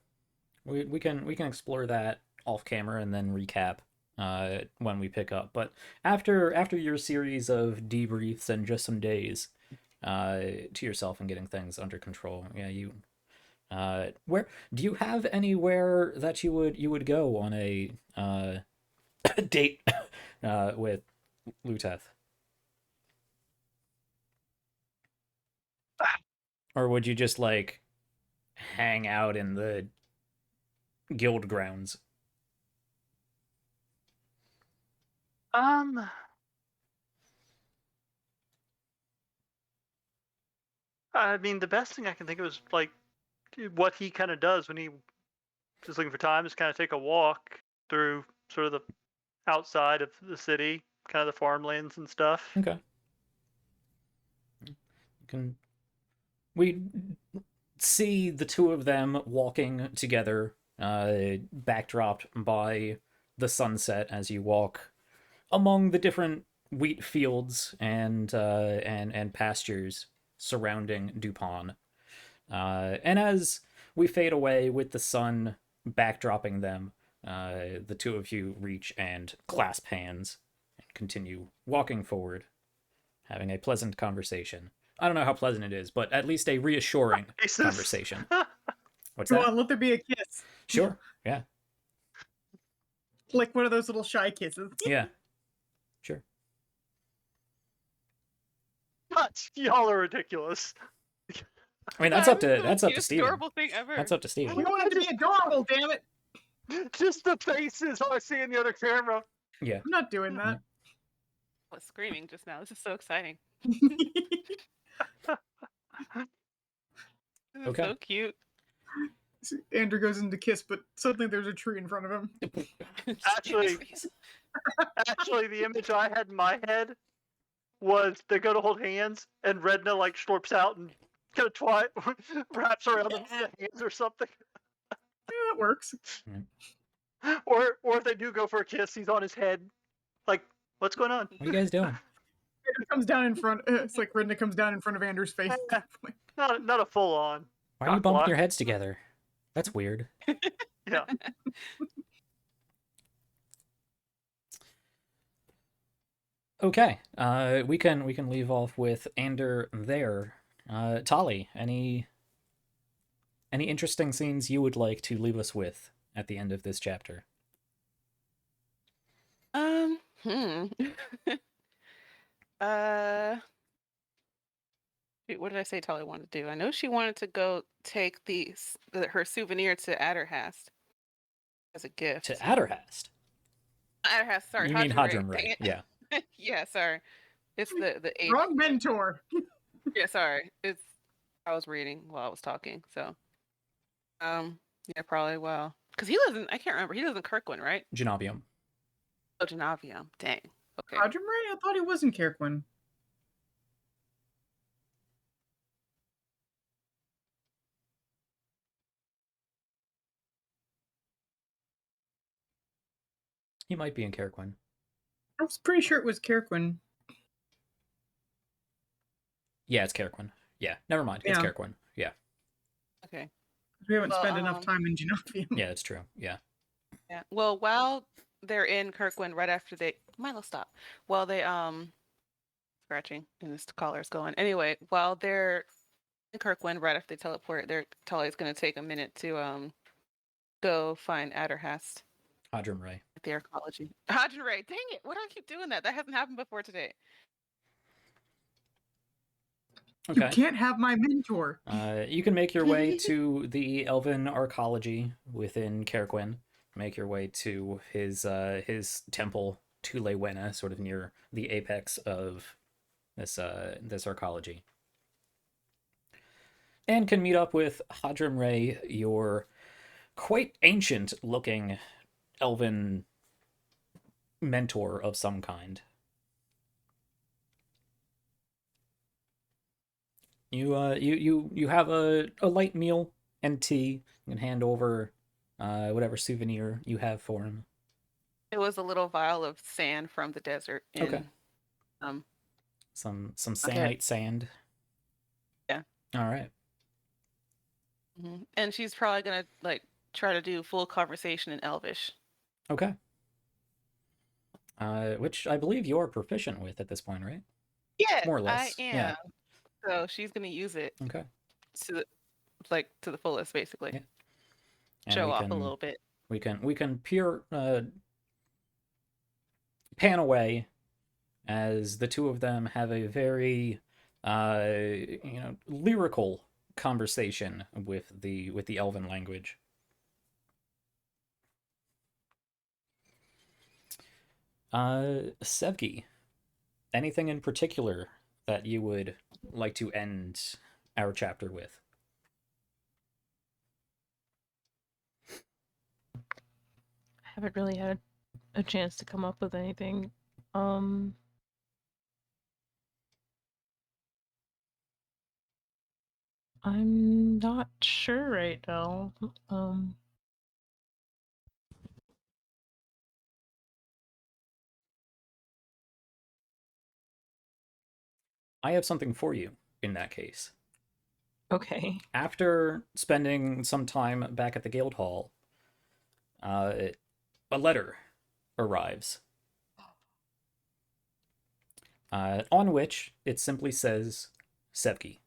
We can explore that off camera and then recap when we pick up. But after your series of debriefs and just some days to yourself and getting things under control, yeah, you where do you have anywhere that you would go on a date with Luteth? Or would you just like hang out in the guild grounds? I mean, the best thing I can think of is like what he kind of does when he is looking for time is kind of take a walk through sort of the outside of the city, kind of the farmlands and stuff. Okay. We see the two of them walking together, backdropped by the sunset as you walk among the different wheat fields and pastures surrounding Dupont. And as we fade away with the sun backdropping them, the two of you reach and clasp hands and continue walking forward, having a pleasant conversation. I don't know how pleasant it is, but at least a reassuring conversation. What's Come that? on, let there be a kiss. Sure. Yeah. Like one of those little shy kisses. Yeah. Sure. But y'all are ridiculous. I mean, that's That up is to the most Steven. adorable thing ever. That's up to Steven. We want it to be adorable, damn it. Just the faces I see in the other camera. Yeah. I'm not doing that. I was screaming just now. This is so exciting. This is Okay. so cute. Andrew goes into kiss, but suddenly there's a tree in front of him. Actually, the image I had in my head was they go to hold hands, and Redna like slurps out and kind of wraps around the hands or something. Yeah, that works. Or if they do go for a kiss, he's on his head. Like, what's going on? What are you guys doing? Andrew comes down in front. It's like Rinda comes down in front of Andrew's face. Not a full on. Why are you bumping your heads together? That's weird. Yeah. Okay. We can leave off with Ander there. Tali, any interesting scenes you would like to leave us with at the end of this chapter? What did I say Tali wanted to do? I know she wanted to go take her souvenir to Adderhast as a gift. To Adderhast? Adderhast, sorry. You mean Hadram, dang right? it. Yeah. Yeah, sorry. It's the H. Wrong mentor. Yeah, sorry. I was reading while I was talking, so yeah, probably well. Because he lives in, I can't remember. He lives in Kirkland, right? Genovium. Oh, Genovium. Dang. Okay. Hadram Ray? I thought he was in Kirkland. He might be in Carriquin. I was pretty sure it was Kirkland. Yeah, it's Carriquin. Yeah, never mind. It's Yeah. Carriquin. Yeah. Okay. We haven't Well, spent enough time in Genovium. Yeah, it's true. Yeah. Yeah. Well, while they're in Kirkland, right after Milo, stop. While they scratching, and this collar's going. Anyway, while they're in Kirkwind, right after they teleport, Tali's going to take a minute to go find Adderhast Hadram Ray. at the arcology. Hadron Ray, dang it! Why do I keep doing that? That hasn't happened before today. You Okay. can't have my mentor. You can make your way to the Elven Arcology within Kerquin. Make your way to his temple, Tulewena, sort of near the apex of this arcology. And can meet up with Hadram Ray, your quite ancient-looking elven mentor of some kind. You have a light meal and tea. You can hand over whatever souvenir you have for him. It was a little vial of sand from the desert. Okay. Um, Some Sannite sand. Yeah. All right. And she's probably gonna like try to do full conversation in Elvish. Okay. Which I believe you're proficient with at this point, right? Yeah, More or less. I am. Yeah. So she's gonna use it Okay. to the fullest, basically. Yeah. And Show we off can, a little bit. We can pan away as the two of them have a very lyrical conversation with the elven language. Sevgi, anything in particular that you would like to end our chapter with? I haven't really had a chance to come up with anything. I'm not sure right now. I have something for you in that case. Okay. After spending some time back at the guild hall, a letter arrives, on which it simply says Sevgi.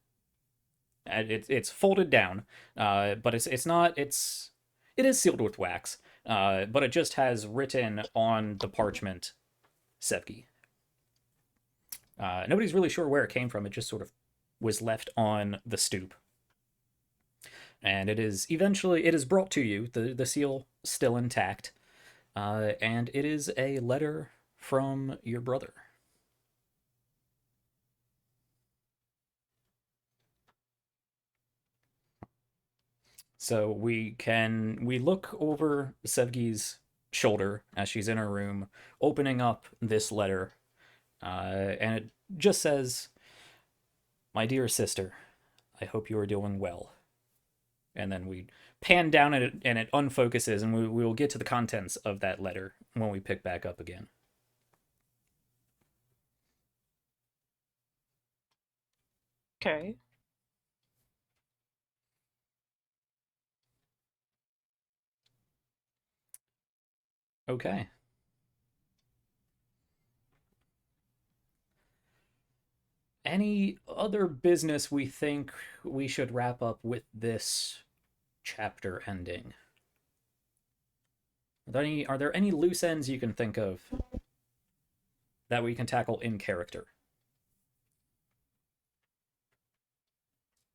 And it's folded down, but it is sealed with wax, but it just has written on the parchment Sevgi. Nobody's really sure where it came from. It just sort of was left on the stoop. And it is brought to you, the seal still intact, and it is a letter from your brother. So we look over Sevgi's shoulder as she's in her room, opening up this letter, and it just says, "My dear sister, I hope you are doing well." And then we pan down at it, and it unfocuses, and we will get to the contents of that letter when we pick back up again. Okay. Okay. Any other business we think we should wrap up with this chapter ending? Are there any loose ends you can think of that we can tackle in character?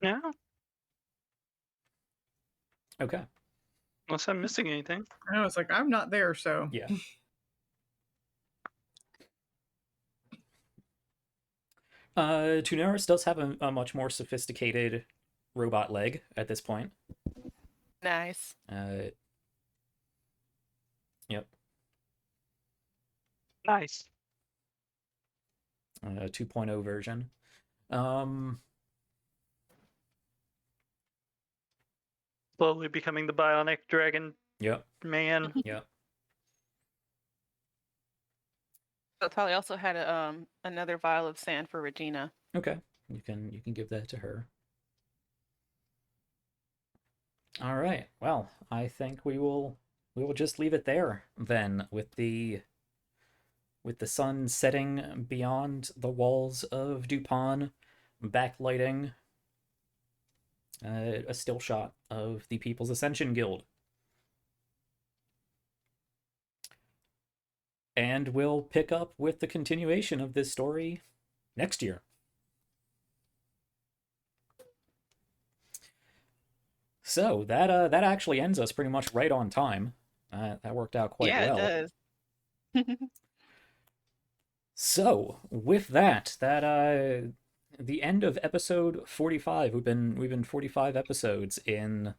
Yeah, Okay. unless I'm missing anything. I know, it's like, I'm not there, so. Yeah. Tunaris does have a much more sophisticated robot leg at this point. Nice. Yep. Nice. 2.0 version. Slowly becoming the bionic dragon Yep. man. Yep. So Tali also had another vial of sand for Regina. Okay. You can give that to her. All right. Well, I think we will just leave it there then with the with the sun setting beyond the walls of Dupont, backlighting a still shot of the People's Ascension Guild. And we'll pick up with the continuation of this story next year. So that actually ends us pretty much right on time. That worked out quite well. Yeah, it does. So with that the end of episode 45. We've been 45 episodes in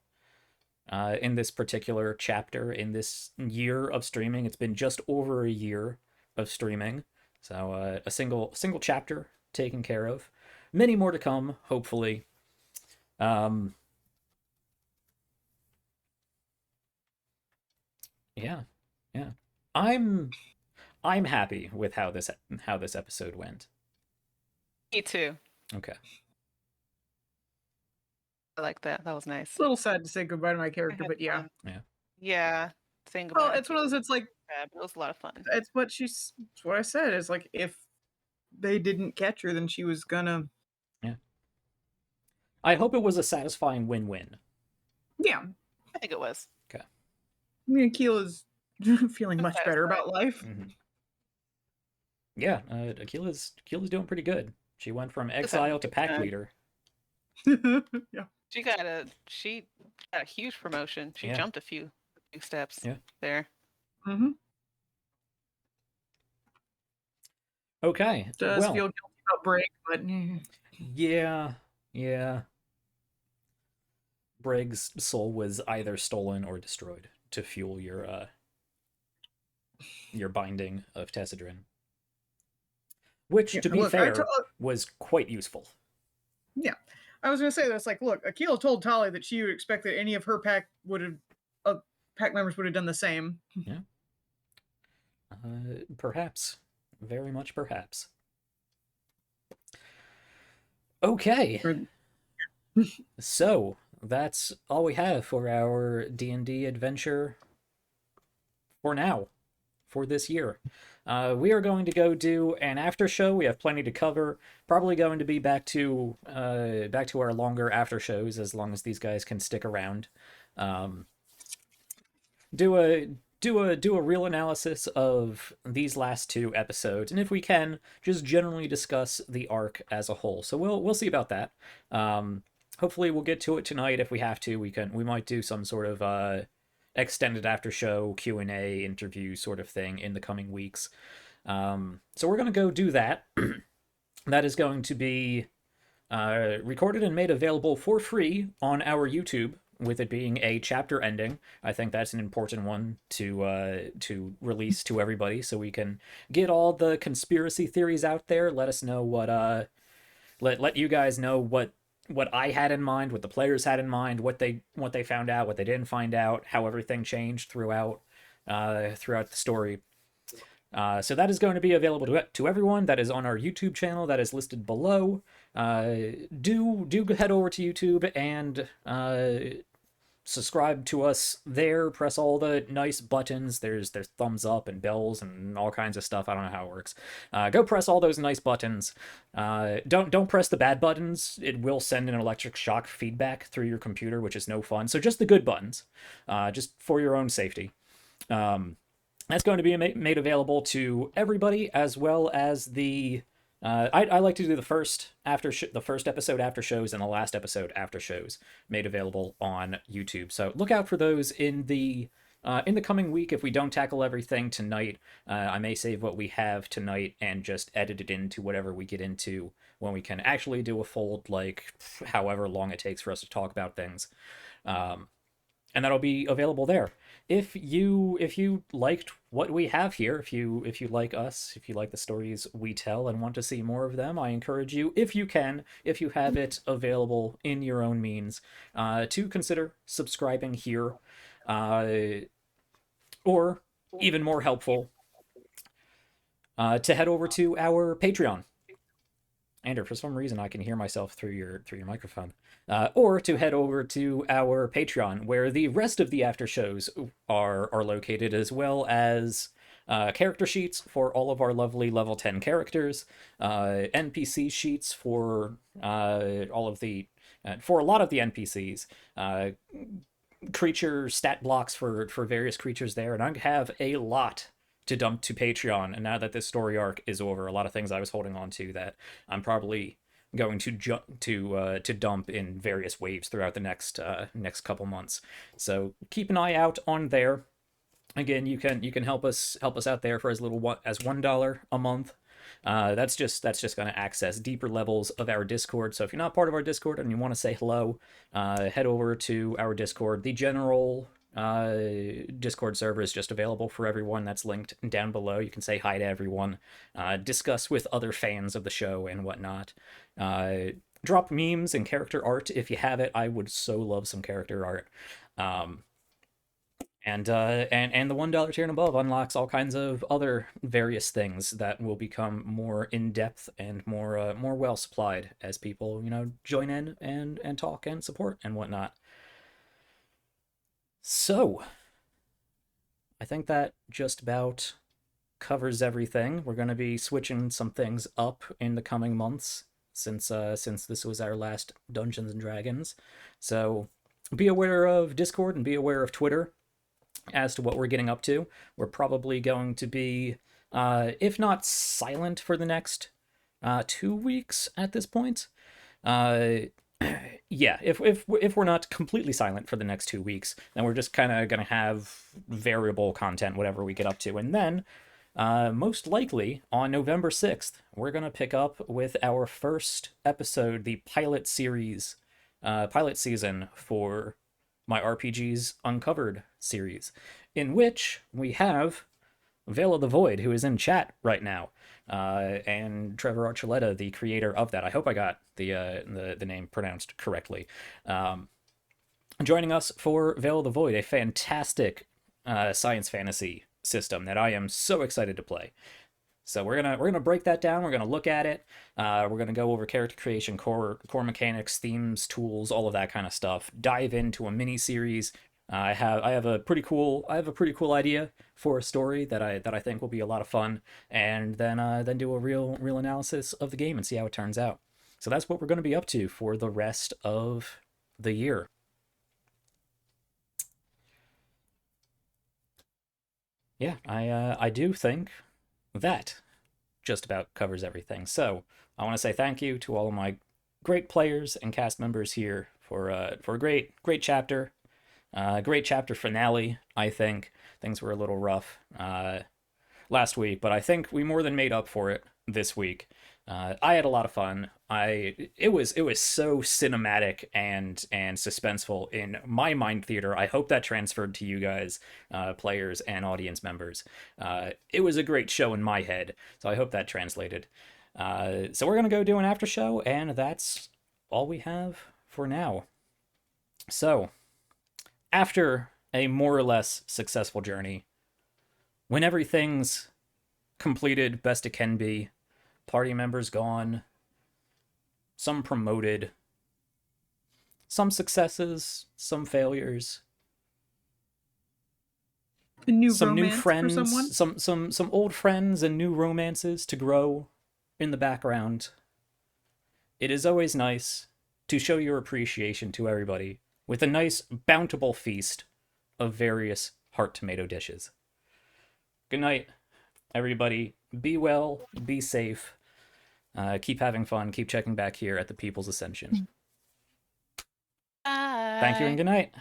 this particular chapter in this year of streaming. It's been just over a year of streaming. So a single chapter taken care of. Many more to come, hopefully. Yeah. I'm happy with how this episode went. Me too. Okay. I like that. That was nice. It's a little sad to say goodbye to my character, had but yeah. fun. Yeah. Yeah. Saying Well, goodbye it's one of those. It's like but it was a lot of fun. it's what I said. It's like if they didn't catch her, then she was gonna. I hope it was a satisfying win-win. Yeah, I think it was. Okay. I mean, Akila's feeling much better about life. Mm-hmm. Yeah, Akila's doing pretty good. She went from exile to pack leader. Yeah. She got a huge promotion. She jumped a few steps there. Mm-hmm. Okay. Does well, feel guilty about break, but yeah. Brig's soul was either stolen or destroyed to fuel your binding of Tessedrin. Which, to be fair, was quite useful. Yeah. I was going to say this, like, look, Akila told Tali that she would expect that any of her pack members would have done the same. Yeah. Perhaps. Very much perhaps. Okay. So, that's all we have for our D&D adventure for now, for this year. We are going to go do an after show. We have plenty to cover. Probably going to be back to our longer after shows as long as these guys can stick around. Do a real analysis of these last two episodes, and if we can, just generally discuss the arc as a whole. So we'll see about that. Hopefully we'll get to it tonight. If we have to, we might do some sort of extended after show Q&A interview sort of thing in the coming weeks. So we're gonna go do that. That is going to be recorded and made available for free on our YouTube, with it being a chapter ending. I think that's an important one to release to everybody, so we can get all the conspiracy theories out there. Let us know what let you guys know what I had in mind, what the players had in mind, what they found out, what they didn't find out, how everything changed throughout the story. So that is going to be available to everyone. That is on our YouTube channel. That is listed below. Do head over to YouTube and subscribe to us there. Press all the nice buttons. There's thumbs up and bells and all kinds of stuff. I don't know how it works. Go press all those nice buttons. Don't press the bad buttons. It will send an electric shock feedback through your computer, which is no fun. So just the good buttons, just for your own safety. That's going to be made available to everybody, as well as the I like to do the first episode after shows and the last episode after shows made available on YouTube. So look out for those in the coming week. If we don't tackle everything tonight, I may save what we have tonight and just edit it into whatever we get into when we can actually do a full, like, however long it takes for us to talk about things. And that'll be available there. If you liked what we have here, if you like us, if you like the stories we tell and want to see more of them, I encourage you, if you have it available in your own means, to consider subscribing here, or even more helpful, to head over to our Patreon. Andrew, for some reason I can hear myself through your microphone. Or to head over to our Patreon, where the rest of the after shows are located, as well as character sheets for all of our lovely level 10 characters, NPC sheets for all of the for a lot of the NPCs, creature stat blocks for various creatures there, and I have a lot to dump to Patreon. And now that this story arc is over, a lot of things I was holding on to that I'm probably going to dump in various waves throughout the next couple months. So keep an eye out on there. Again, you can help us out there for as little as $1 a month. That's just going to access deeper levels of our Discord. So if you're not part of our Discord and you want to say hello, head over to our Discord. The general Discord server is just available for everyone. That's linked down below. You can say hi to everyone, discuss with other fans of the show and whatnot. Drop memes and character art if you have it. I would so love some character art. And the $1 tier and above unlocks all kinds of other various things that will become more in depth and more well supplied as people join in and talk and support and whatnot. So I think that just about covers everything. We're going to be switching some things up in the coming months since this was our last Dungeons and Dragons. So be aware of Discord and be aware of Twitter as to what we're getting up to. We're probably going to be, if not silent for the next 2 weeks at this point. Yeah, if we're not completely silent for the next 2 weeks, then we're just kind of going to have variable content, whatever we get up to. And then, most likely, on November 6th, we're going to pick up with our first episode, the pilot season for my RPGs Uncovered series, in which we have Veil of the Void, who is in chat right now, and Trevor Archuleta, the creator of that. I hope I got the name pronounced correctly. Joining us for Veil of the Void, a fantastic science fantasy system that I am so excited to play. So we're gonna break that down. We're gonna look at it. We're gonna go over character creation, core mechanics, themes, tools, all of that kind of stuff. Dive into a mini series. I have a pretty cool idea for a story that I think will be a lot of fun, and then do a real analysis of the game and see how it turns out. So that's what we're gonna be up to for the rest of the year. Yeah, I do think that just about covers everything. So I want to say thank you to all of my great players and cast members here for a great chapter, great chapter finale. I think things were a little rough last week, but I think we more than made up for it this week. I had a lot of fun. It was so cinematic and suspenseful in my mind theater. I hope that transferred to you guys, players and audience members. It was a great show in my head, so I hope that translated. So we're gonna go do an after show, and that's all we have for now. So after a more or less successful journey, when everything's completed best it can be, party members gone, some promoted, some successes, some failures, some new friends, for someone. some old friends and new romances to grow in the background. It is always nice to show your appreciation to everybody with a nice bountiful feast of various heart tomato dishes. Good night, everybody. Be well, be safe. Keep having fun. Keep checking back here at the People's Ascension. Bye. Thank you and good night.